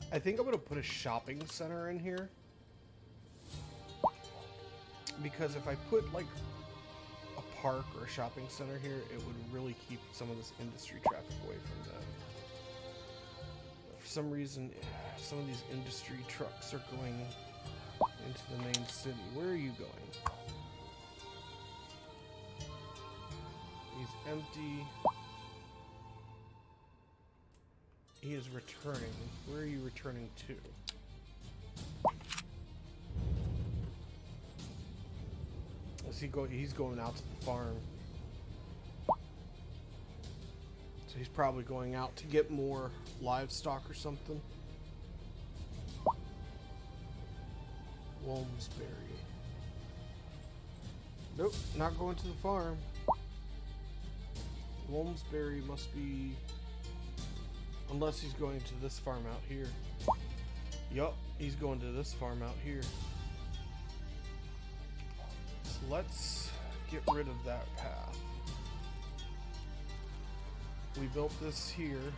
I think I'm going to put a shopping center in here. Because if I put, like, a park or a shopping center here, it would really keep some of this industry traffic away from them. For some reason, some of these industry trucks are going into the main city. Where are you going? He's empty. He is returning. Where are you returning to? Is he going? He's going out to the farm. So he's probably going out to get more livestock or something. Wilmsbury. Nope, not going to the farm. Wilmsbury must be... Unless he's going to this farm out here. Yup, he's going to this farm out here. So let's get rid of that path. We built this here.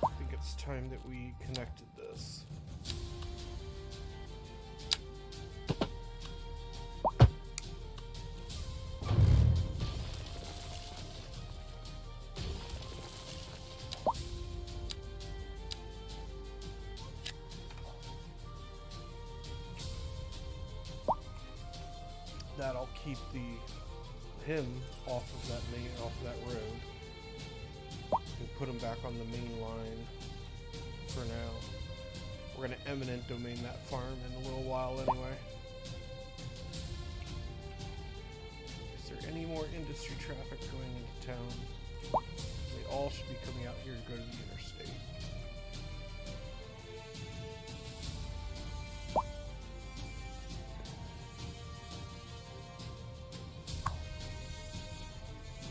I think it's time that we connected this. That'll keep him off of that road, and put him back on the main line for now. We're gonna eminent domain that farm in a little while anyway. Is there any more industry traffic going into town? They all should be coming out here to go to the interstate.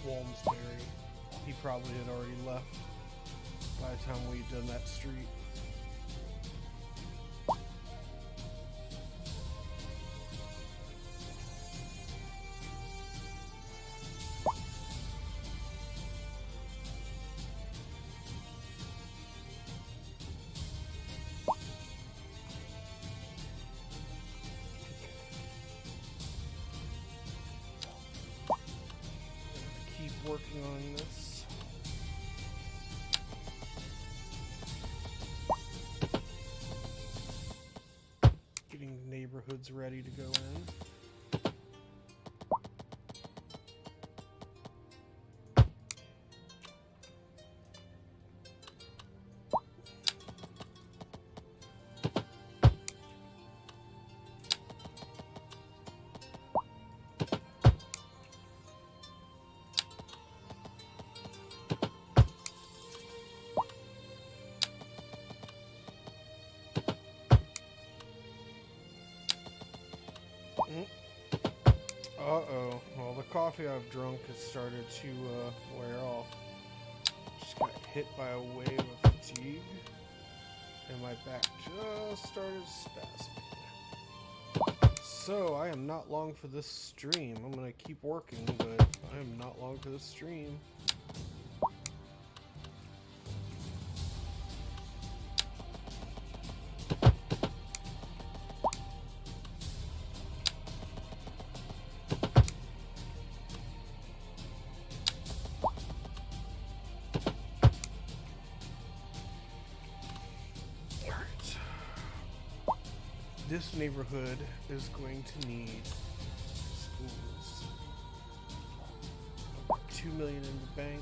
Wilmsbury. He probably had already left by the time we'd done that street. Working on this. Getting neighborhoods ready to go in. Uh-oh. Well, the coffee I've drunk has started to wear off. Just got hit by a wave of fatigue. And my back just started spasming. So, I am not long for this stream. I'm gonna keep working, but I am not long for this stream. this neighborhood is going to need schools. 2 million in the bank.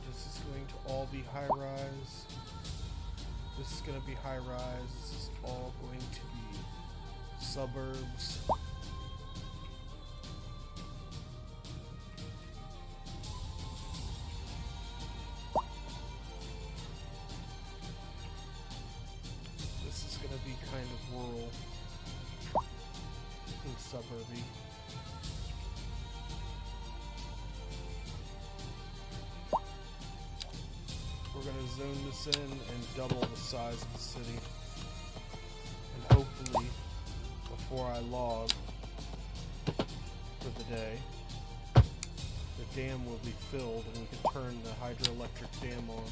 This is going to all be high rise. This is going to be high rise. This is all going to be suburbs. This is going to be kind of rural and suburby. We're going to zone this in and double the size of the city. And hopefully, before I log for the day, the dam will be filled and we can turn the hydroelectric dam on.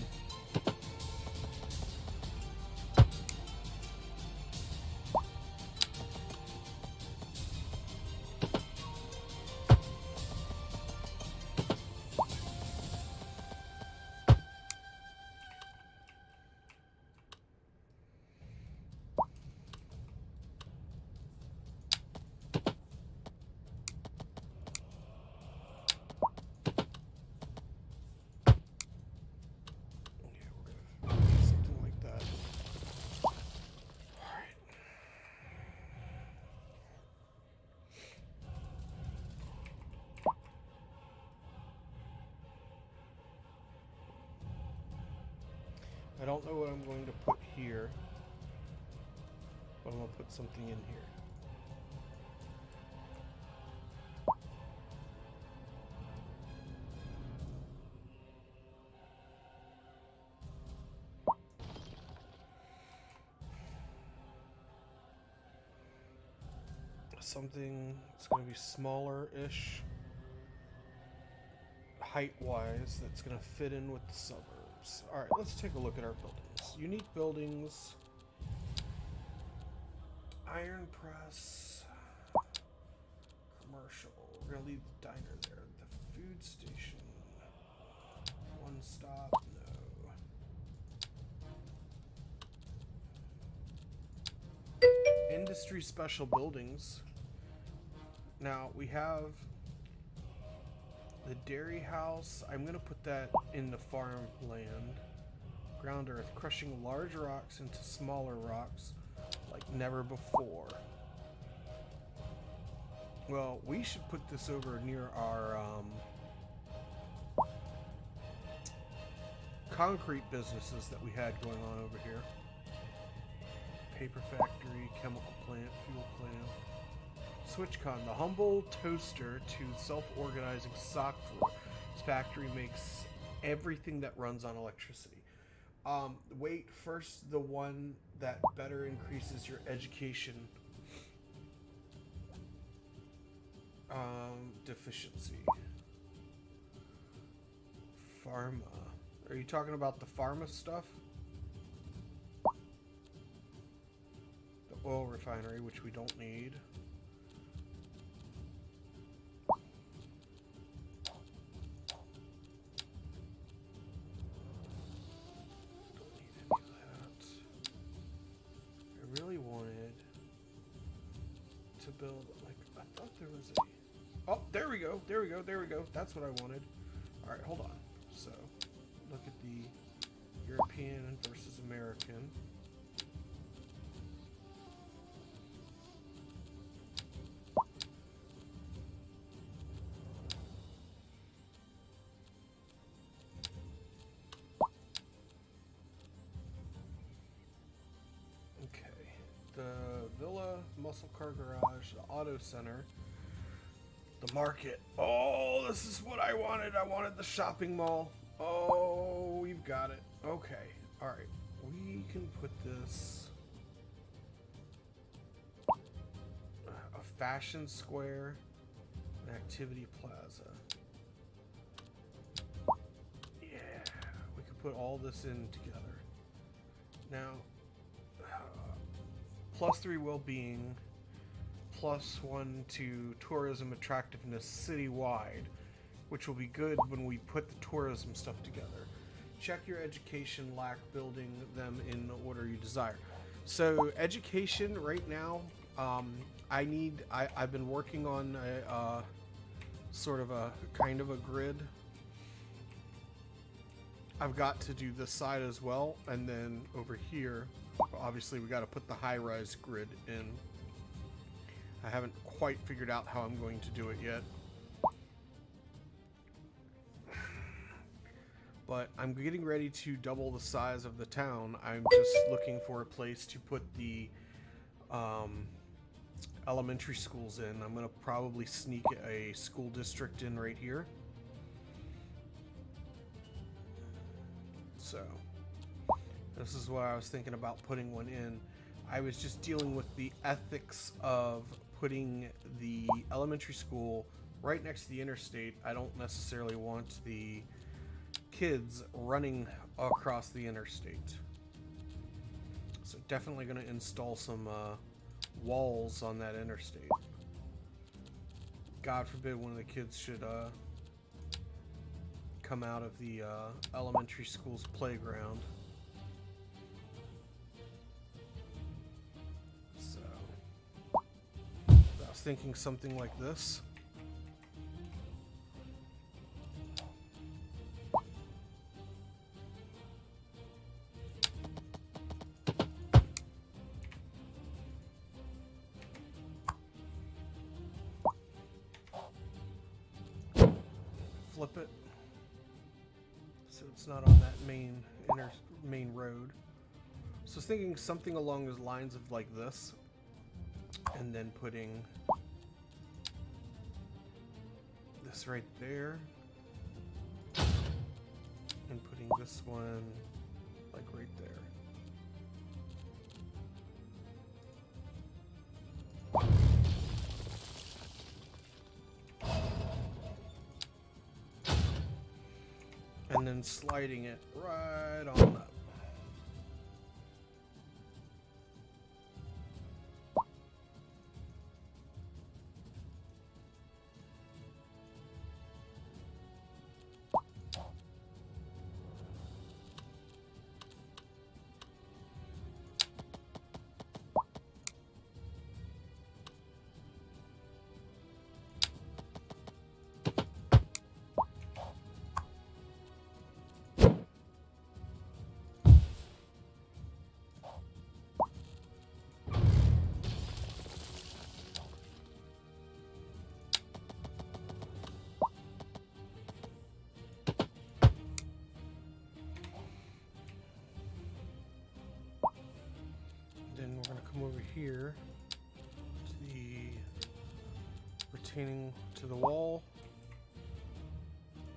Something like that. Alright. I don't know what I'm going to put here, but I'm going to put something in here. Something that's going to be smaller-ish, height-wise, that's going to fit in with the suburbs. Alright, let's take a look at our buildings. Unique buildings. Iron press. Commercial. We're going to leave the diner there. The food station. One stop. No. Industry special buildings. Now we have the dairy house. I'm going to put that in the farmland. Ground earth, crushing large rocks into smaller rocks like never before. Well, we should put this over near our concrete businesses that we had going on over here. Paper factory, chemical plant, fuel plant. SwitchCon, the humble toaster to self-organizing software. This factory makes everything that runs on electricity. Wait, first the one that better increases your education deficiency. Pharma. Are you talking about the pharma stuff? The oil refinery, which we don't need. Build like I thought there was a there we go, that's what I wanted. All right, hold on. So look at the European versus American. Villa, muscle car garage, the auto center, the market. Oh, this is what I wanted. I wanted the shopping mall. Oh, we've got it. Okay. All right. We can put this a fashion square, an activity plaza. Yeah, we could put all this in together. Now, +3 well-being, +1 to tourism attractiveness citywide, which will be good when we put the tourism stuff together. check your education lack building them in the order you desire. So education right now, I've been working on a sort of a kind of a grid. I've got to do this side as well, and then over here, obviously we got to put the high-rise grid in. I haven't quite figured out how I'm going to do it yet. But I'm getting ready to double the size of the town. I'm just looking for a place to put the elementary schools in. I'm going to probably sneak a school district in right here. So, this is why I was thinking about putting one in. I was just dealing with the ethics of putting the elementary school right next to the interstate. I don't necessarily want the kids running across the interstate. So definitely going to install some walls on that interstate. God forbid one of the kids should come out of the elementary school's playground. So I was thinking something like this. Flip it so it's not on that main road. So I was thinking something along the lines of like this, and then putting this right there, and putting this one like right there. And then sliding it right on up. Then we're going to come over here to the retaining to the wall.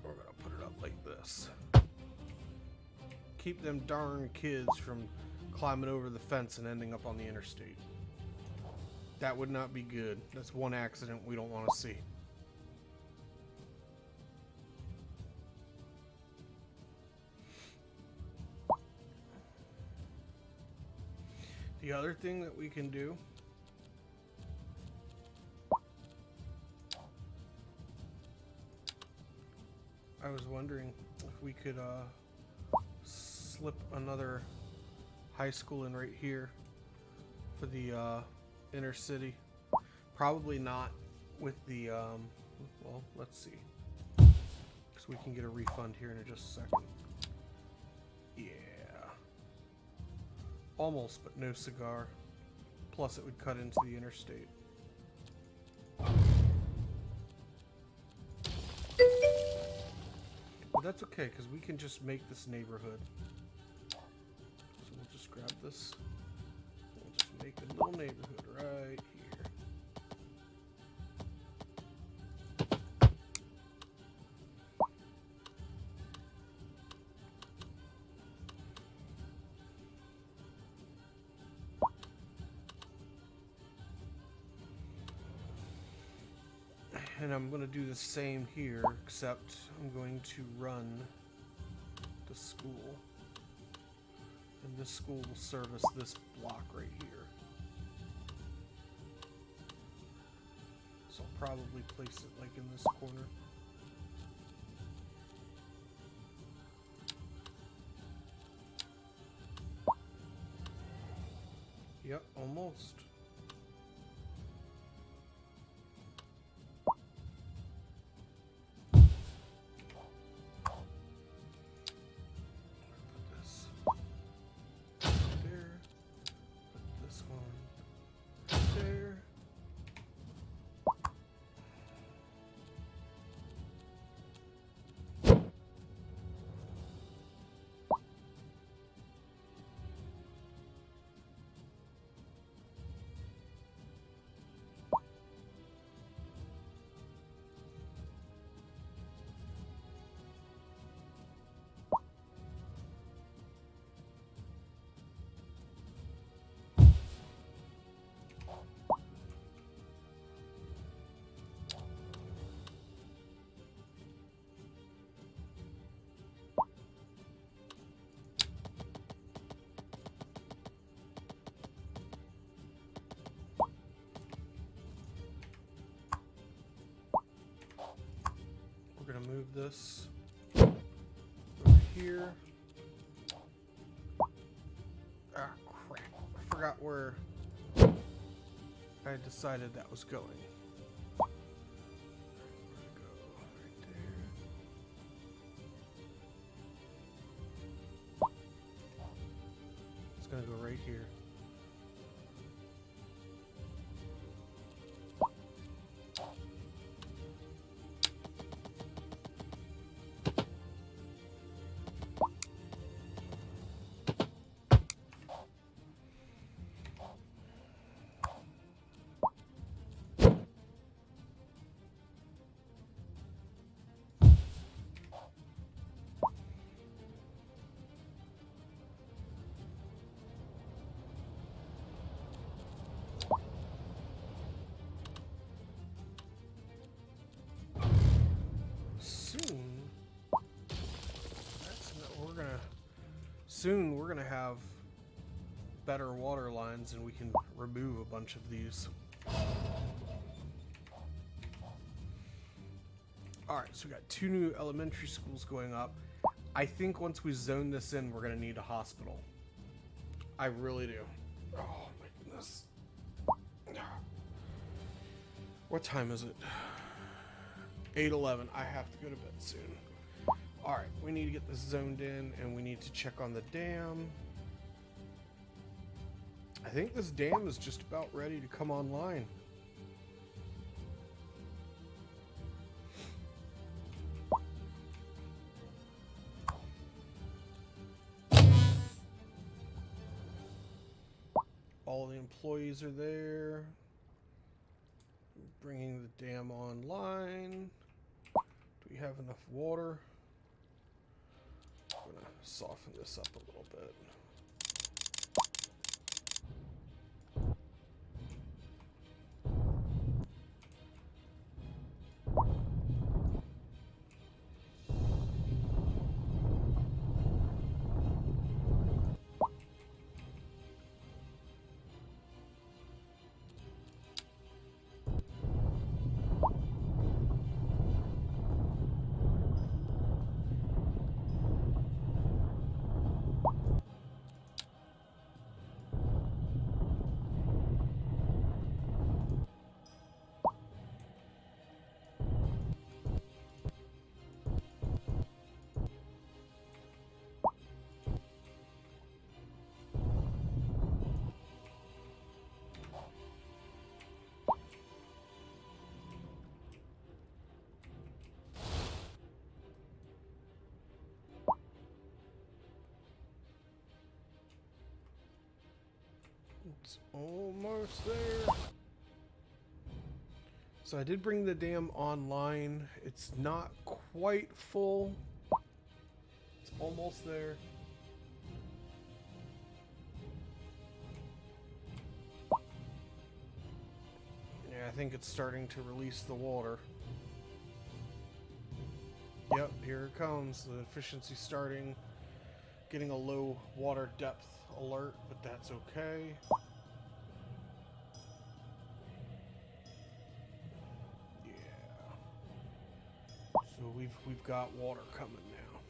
We're going to put it up like this. Keep them darn kids from climbing over the fence and ending up on the interstate. That would not be good. That's one accident we don't want to see. The other thing that we can do I was wondering if we could slip another high school in right here for the inner city. Probably not with the well, let's see, because we can get a refund here in just a second. Yeah, almost, but no cigar. Plus it would cut into the interstate. But that's okay, because we can just make this neighborhood. So we'll just grab this. We'll just make a little neighborhood right here. And I'm going to do the same here, except I'm going to run the school. And this school will service this block right here. So I'll probably place it like in this corner. Yep, almost. Put this there. Put this one there. We're gonna move this over here. Ah, crap. I forgot where I decided that was going. Where'd it go? Right there. It's gonna go right here. Soon we're gonna have better water lines and we can remove a bunch of these. Alright, so we got 2 new elementary schools going up. I think once we zone this in, we're gonna need a hospital. I really do. Oh my goodness. What time is it? 8:11. I have to go to bed soon. Alright, we need to get this zoned in and we need to check on the dam. I think this dam is just about ready to come online. All the employees are there. Bringing the dam online. Do we have enough water? I'm gonna soften this up a little bit. It's almost there. So I did bring the dam online. It's not quite full. It's almost there. Yeah, I think it's starting to release the water. Yep, here it comes. The efficiency's starting. Getting a low water depth alert, but that's okay. Yeah. So we've got water coming now.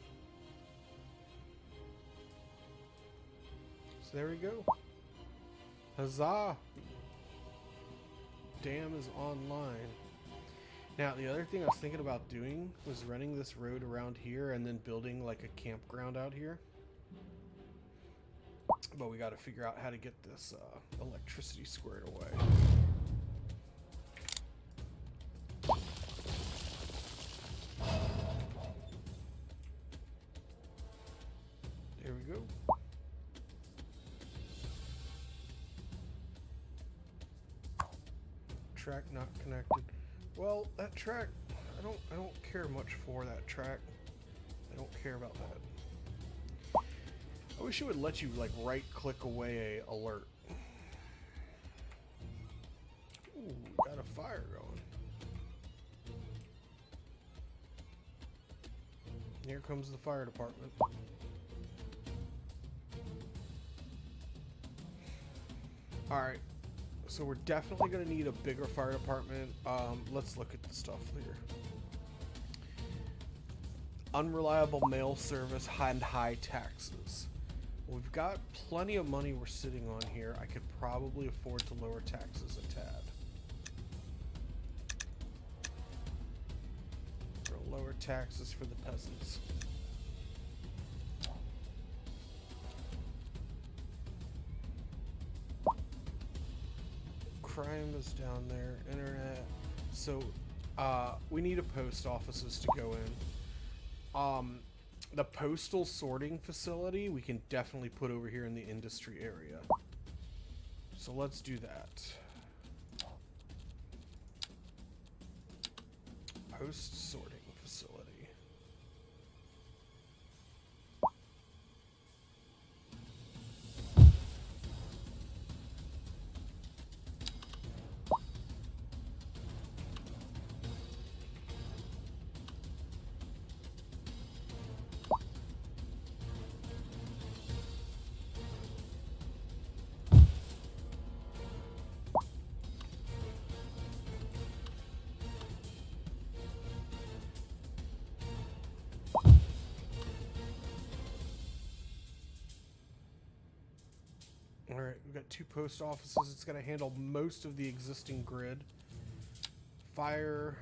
So there we go. Huzzah! Dam is online. Now, the other thing I was thinking about doing was running this road around here and then building like a campground out here. But we got to figure out how to get this electricity squared away. There we go. Track not connected. Well, that track, I don't care much for that track. I don't care about that. I wish it would let you like right click away a alert. Ooh, got a fire going. Here comes the fire department. Alright, so we're definitely going to need a bigger fire department. Let's look at the stuff later. Unreliable mail service and high taxes. We've got plenty of money we're sitting on here. I could probably afford to lower taxes a tad. We're going to lower taxes for the peasants. Crime is down there. Internet. So, we need a post offices to go in. The postal sorting facility we can definitely put over here in the industry area. So let's do that. Post sorting facility. Alright, we've got 2 post offices. It's going to handle most of the existing grid. Fire,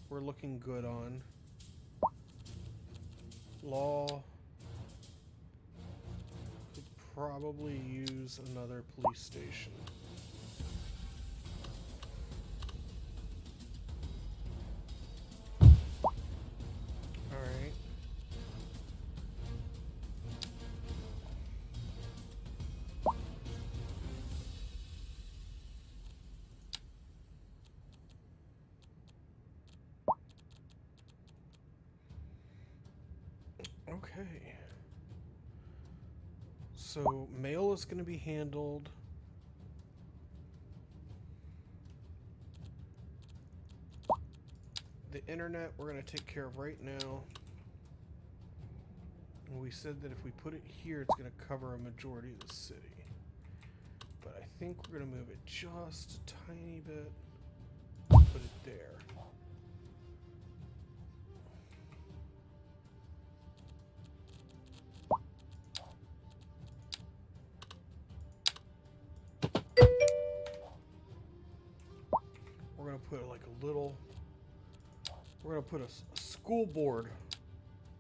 we're looking good on. Law, could probably use another police station. Alright. Okay. So mail is going to be handled. The internet we're going to take care of right now. And we said that if we put it here, it's going to cover a majority of the city. But I think we're going to move it just a tiny bit. Put it there. We're going to put like a little, we're going to put a school board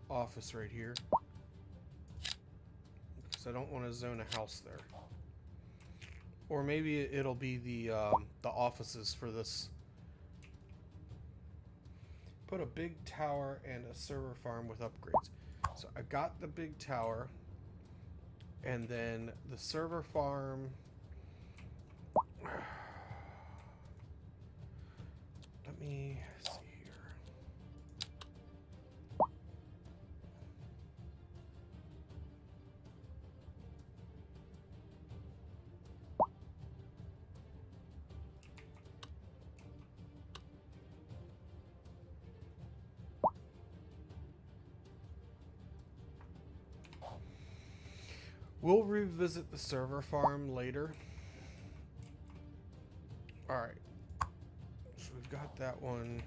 office right here. Because I don't want to zone a house there. Or maybe it'll be the offices for this. Put a big tower and a server farm with upgrades. So I got the big tower. And then the server farm. Let me see here. We'll revisit the server farm later. Alright. So we've got that one.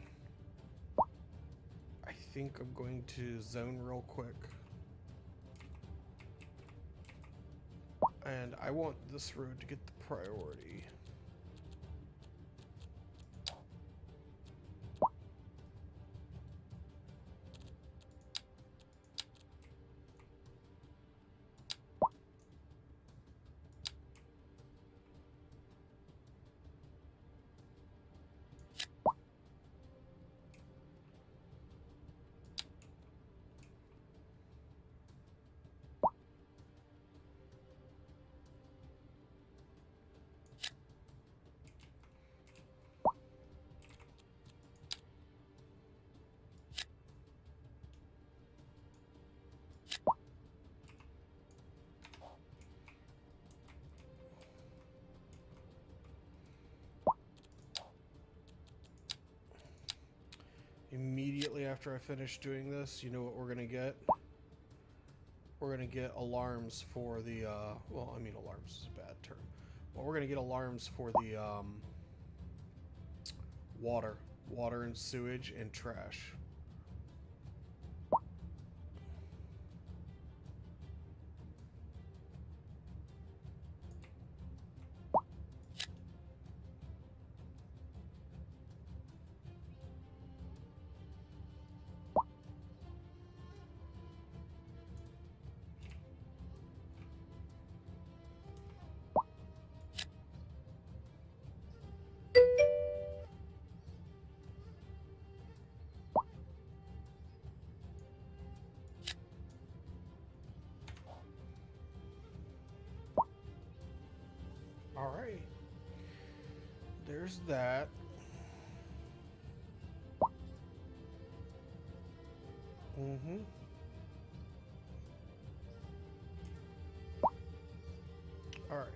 I think I'm going to zone real quick. And I want this road to get the priority. Immediately after I finish doing this, you know what we're gonna get? We're gonna get alarms for the, well, I mean alarms is a bad term. But we're gonna get alarms for the, water and sewage and trash. Alright. There's that. Mm-hmm. Alright.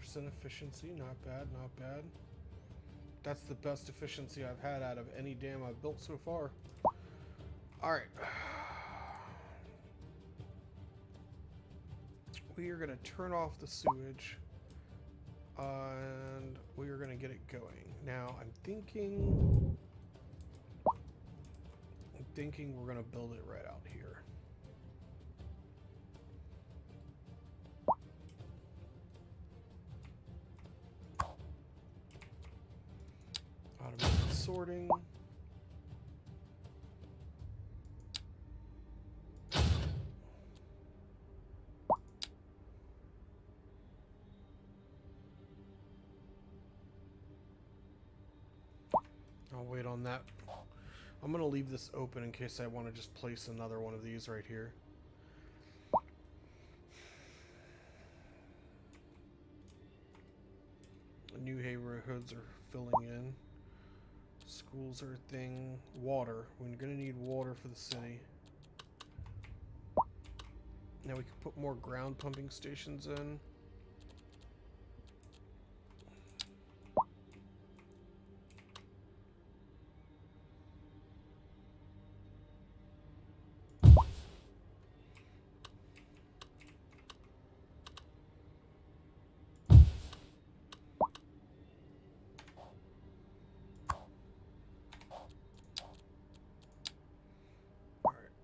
%, efficiency, not bad, not bad. That's the best efficiency I've had out of any dam I've built so far. Alright. We are going to turn off the sewage. And we are going to get it going. Now, I'm thinking we're going to build it right out here. Automated sorting. I'll wait on that. I'm going to leave this open in case I want to just place another one of these right here. New neighborhoods are filling in. Schools are a thing. Water. We're going to need water for the city. Now we can put more ground pumping stations in.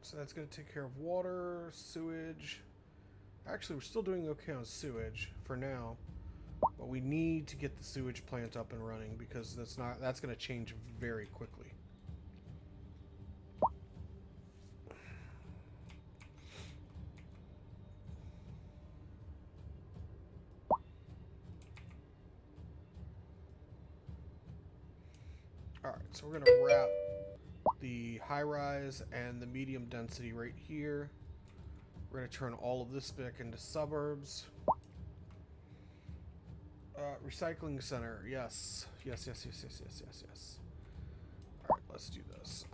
So that's going to take care of water, sewage. Actually, we're still doing okay on sewage for now. But we need to get the sewage plant up and running because that's going to change very quickly. Alright, so we're going to wrap the high-rise and the medium density right here. We're going to turn all of this back into suburbs. Recycling center, yes. Yes. Alright, let's do this.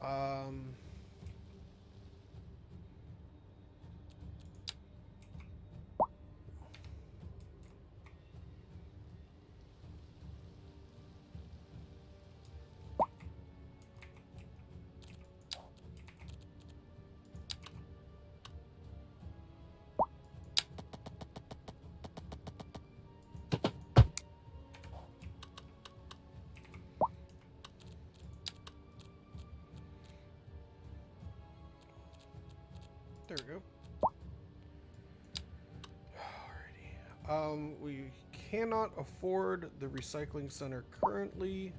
there we go. Alrighty. We cannot afford the recycling center currently.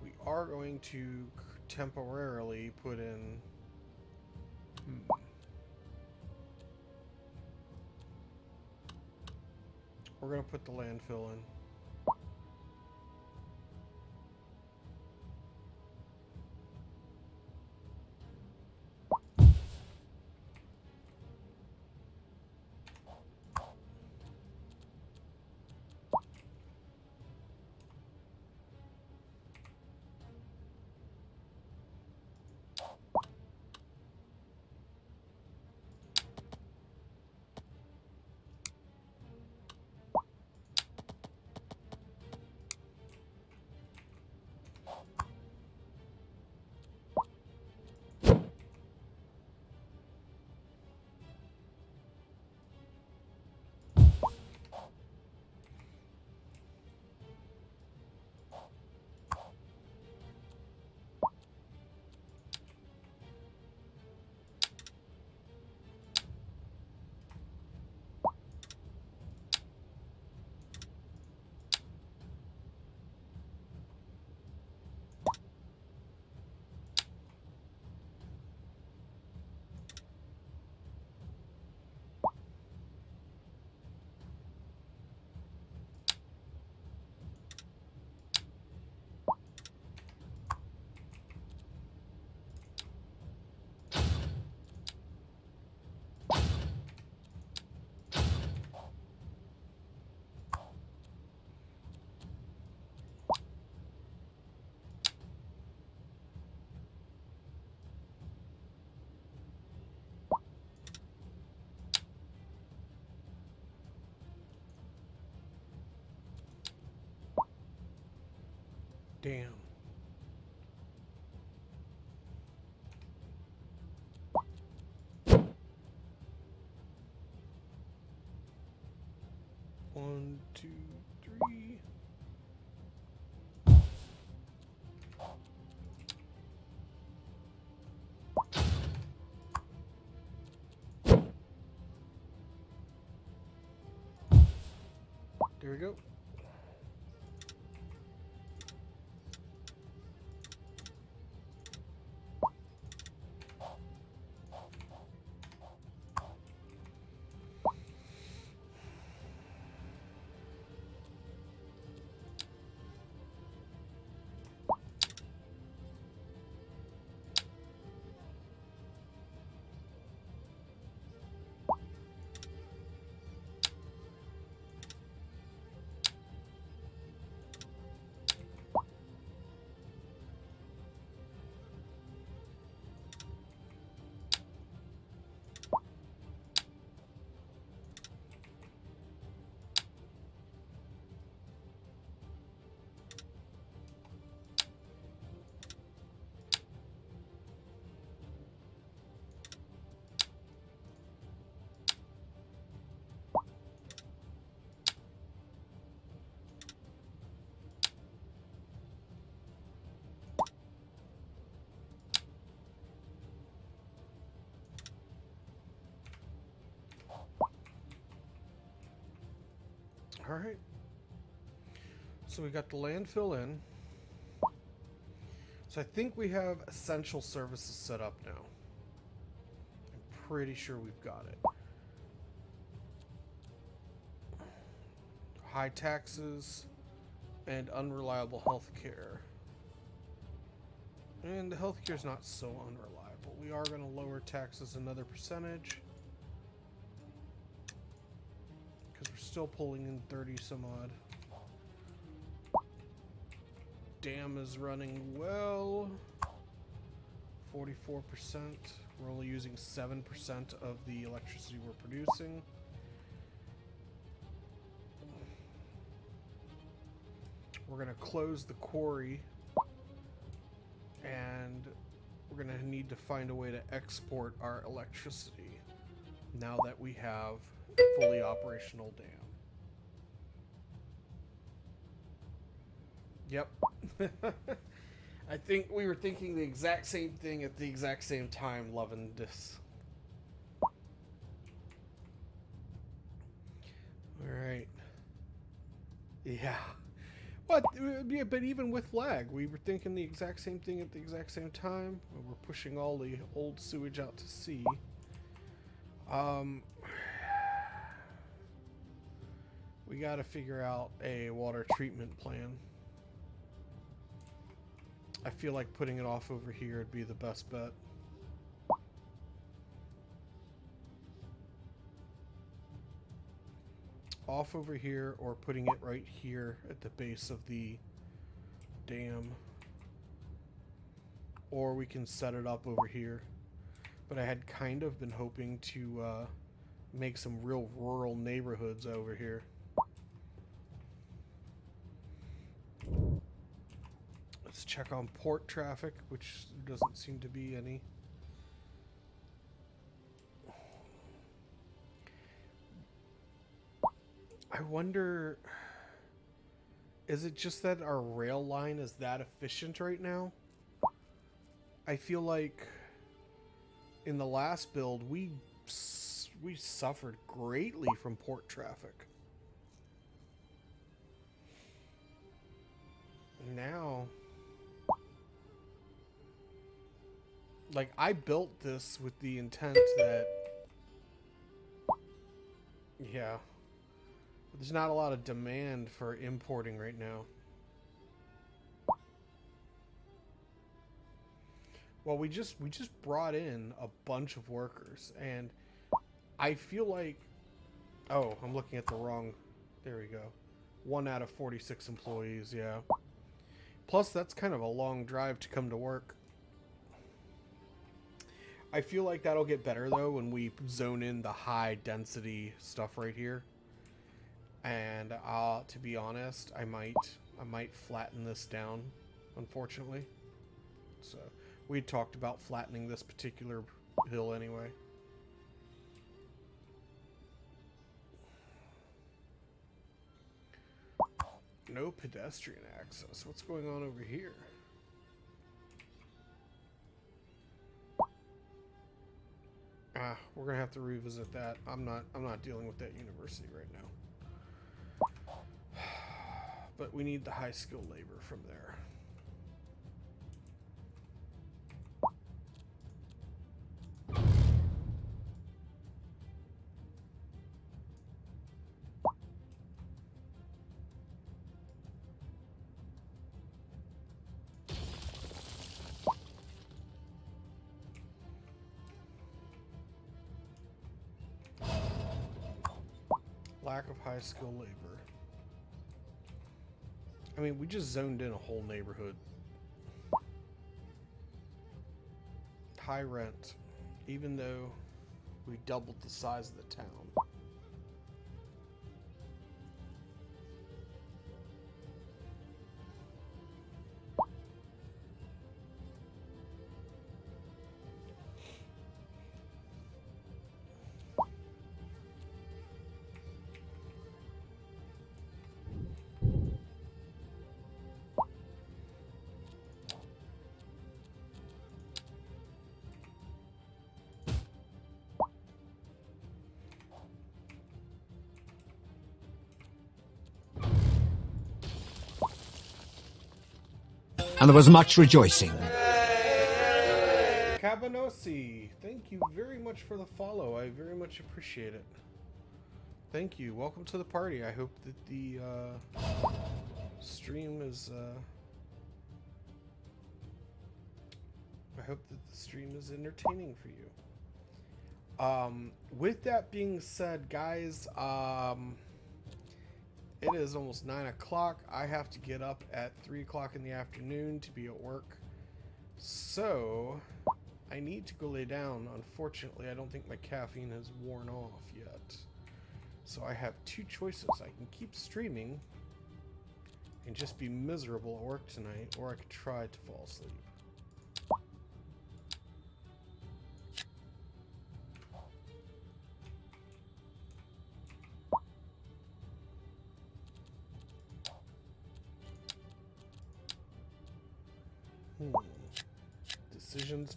We are going to temporarily put in... We're going to put the landfill in. Damn. One, two, three. There we go. All right. So we got the landfill in. So I think we have essential services set up now. I'm pretty sure we've got it. High taxes and unreliable health care. And the health care is not so unreliable. We are going to lower taxes another percentage. We're still pulling in 30 some odd. Dam is running well. 44%. We're only using 7% of the electricity we're producing. We're going to close the quarry. And we're going to need to find a way to export our electricity now that we have fully operational dam. Yep. I think we were thinking the exact same thing at the exact same time, loving this. Yeah. But, yeah, but even with lag, we were thinking the exact same thing at the exact same time. We're pushing all the old sewage out to sea. We got to figure out a water treatment plan. I feel like putting it off over here would be the best bet. Off over here, or putting it right here at the base of the dam. Or we can set it up over here. But I had kind of been hoping to make some real rural neighborhoods over here. Let's check on port traffic, which doesn't seem to be any. I wonder, is it just that our rail line is that efficient right now? I feel like in the last build we suffered greatly from port traffic. Now, like, I built this with the intent that, yeah, there's not a lot of demand for importing right now. Well, we just brought in a bunch of workers, and I feel like, oh, I'm looking at the wrong, there we go. 1 out of 46 employees, yeah. Plus, that's kind of a long drive to come to work. I feel like that'll get better, though, when we zone in the high density stuff right here. And to be honest, I might flatten this down, unfortunately. So we talked about flattening this particular hill anyway. No pedestrian access. What's going on over here? We're gonna have to revisit that. I'm not dealing with that university right now. But we need the high skilled labor from there. Lack of high skilled labor. I mean, we just zoned in a whole neighborhood. High rent, even though we doubled the size of the town. And there was much rejoicing. Cabanosi, thank you very much for the follow. I very much appreciate it. Thank you. Welcome to the party. I hope that the stream is entertaining for you. With that being said, guys, it is almost 9 o'clock. I have to get up at 3 o'clock in the afternoon to be at work. So, I need to go lay down. Unfortunately, I don't think my caffeine has worn off yet. So I have two choices. I can keep streaming and just be miserable at work tonight, or I could try to fall asleep.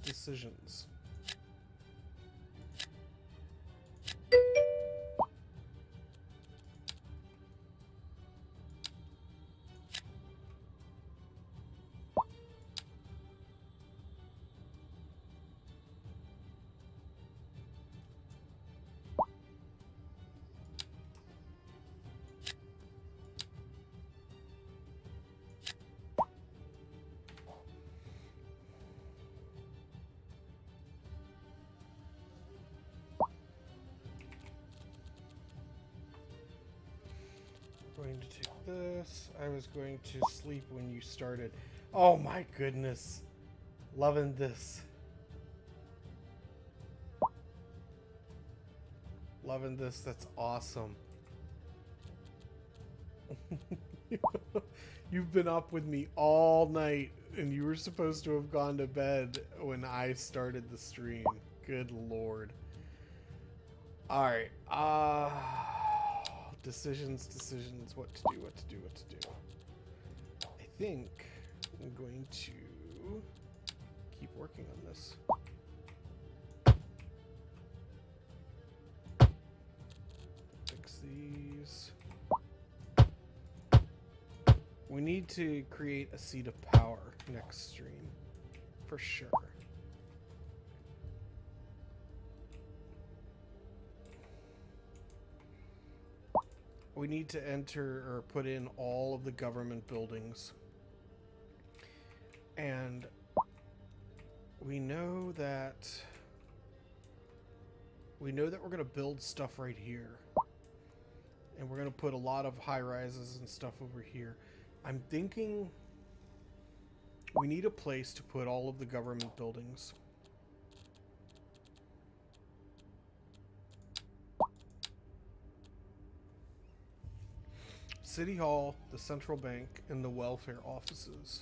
Decisions. Going to take this. I was going to sleep when you started. Oh my goodness. Loving this. Loving this. That's awesome. You've been up with me all night, and you were supposed to have gone to bed when I started the stream. Good lord. Alright. Decisions. What to do. I think I'm going to keep working on this. Fix these. We need to create a seat of power next stream, for sure. We need to enter or put in all of the government buildings. And we know that we're going to build stuff right here. And we're going to put a lot of high rises and stuff over here. I'm thinking we need a place to put all of the government buildings. City Hall, the Central Bank, and the welfare offices.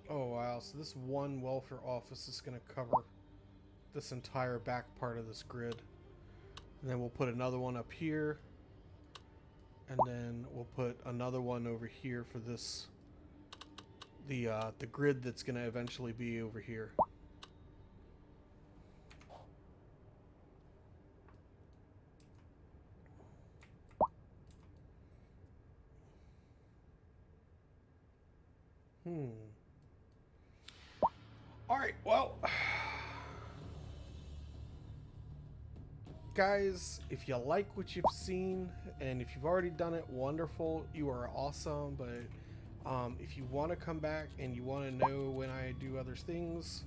Oh wow, so this one welfare office is going to cover this entire back part of this grid. And then we'll put another one up here. And then we'll put another one over here for this, the grid that's going to eventually be over here. All right, well, guys, if you like what you've seen, and if you've already done it, wonderful, you are awesome. But if you want to come back and you want to know when I do other things,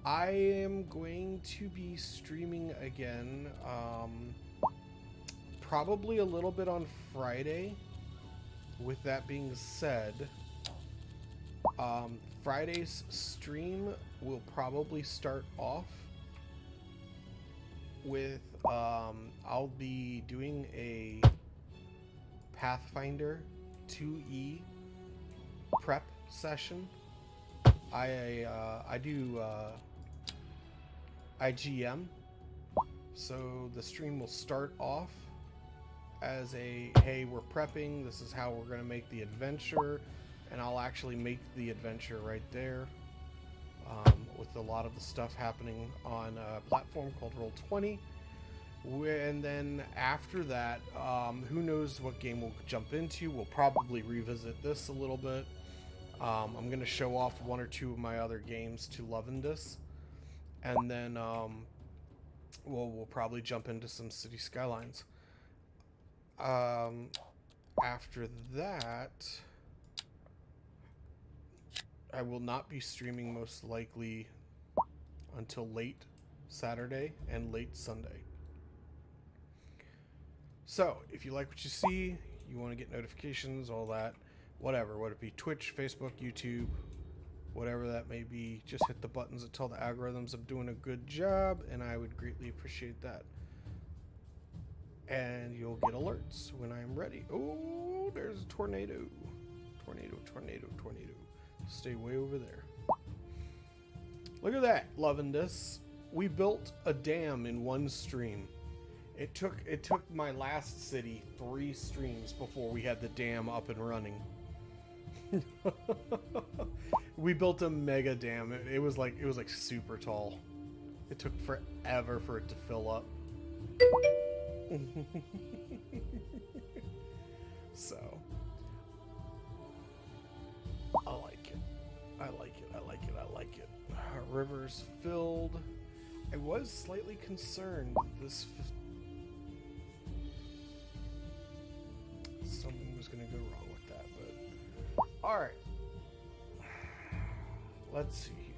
I am going to be streaming again, probably a little bit on Friday. With that being said, Friday's stream will probably start off with I'll be doing a Pathfinder 2E prep session. I do IGM, so the stream will start off as a, hey, we're prepping, this is how we're going to make the adventure, and I'll actually make the adventure right there, with a lot of the stuff happening on a platform called Roll20. And then after that, who knows what game we'll jump into. We'll probably revisit this a little bit. I'm going to show off one or two of my other games to Lovendus, and then we'll probably jump into some City Skylines. After that, I will not be streaming most likely until late Saturday and late Sunday. So, if you like what you see, you want to get notifications, all that, whatever, whether it be Twitch, Facebook, YouTube, whatever that may be, just hit the buttons that tell the algorithms I'm doing a good job, and I would greatly appreciate that. And you'll get alerts when I'm ready. Oh, there's a tornado. Tornado. Stay way over there. Look at that, loving this. We built a dam in one stream. It took my last city 3 streams before we had the dam up and running. We built a mega dam. It was like super tall. It took forever for it to fill up. So I like it. Our river's filled. I was slightly concerned this something was gonna go wrong with that, but all right. Let's see here.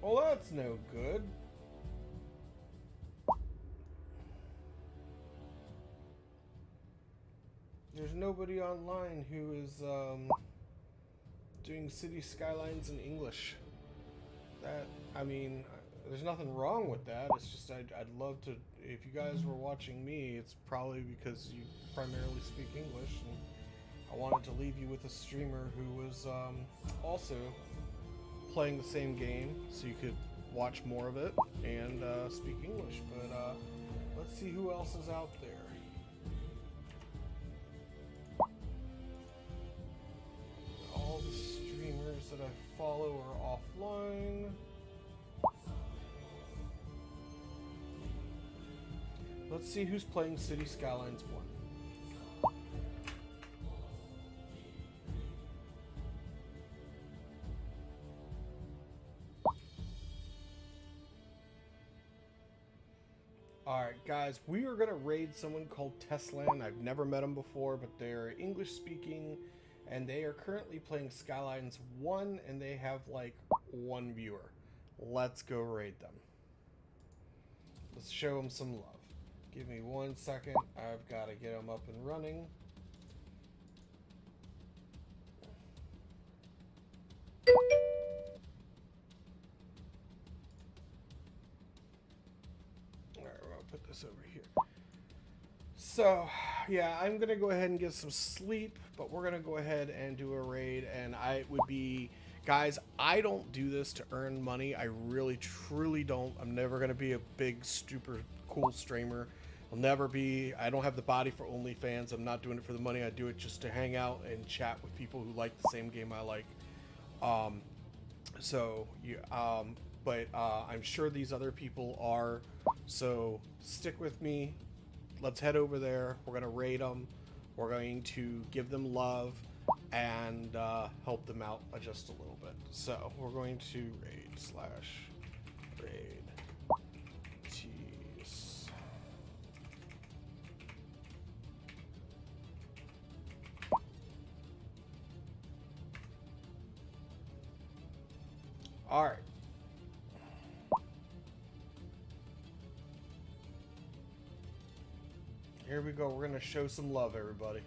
Well, that's no good. There's nobody online who is doing Cities Skylines in English. That, I mean, there's nothing wrong with that. It's just I'd love to. If you guys were watching me, it's probably because you primarily speak English, and I wanted to leave you with a streamer who was also playing the same game, so you could watch more of it and speak English. But let's see who else is out there. All the streamers that I follow are offline. Let's see who's playing Cities Skylines 1. Alright guys, we are going to raid someone called Teslan. I've never met them before, but they're English speaking, and they are currently playing Skylines 1, and they have like 1 viewer. Let's go raid them. Let's show them some love. Give me 1 second. I've got to get them up and running. Alright, we're going to put this over here. So, yeah, I'm going to go ahead and get some sleep, but we're going to go ahead and do a raid, and I would be... Guys, I don't do this to earn money. I really, truly don't. I'm never going to be a big, super cool streamer. I'll never be. I don't have the body for OnlyFans. I'm not doing it for the money. I do it just to hang out and chat with people who like the same game I like. But I'm sure these other people are. So stick with me. Let's head over there. We're going to raid them. We're going to give them love and help them out just a little bit. So we're going to raid tease. All right. Here we go. We're going to show some love, everybody.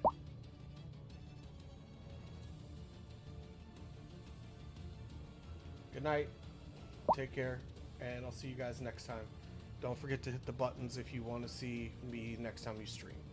Good night. Take care. And I'll see you guys next time. Don't forget to hit the buttons if you want to see me next time you stream.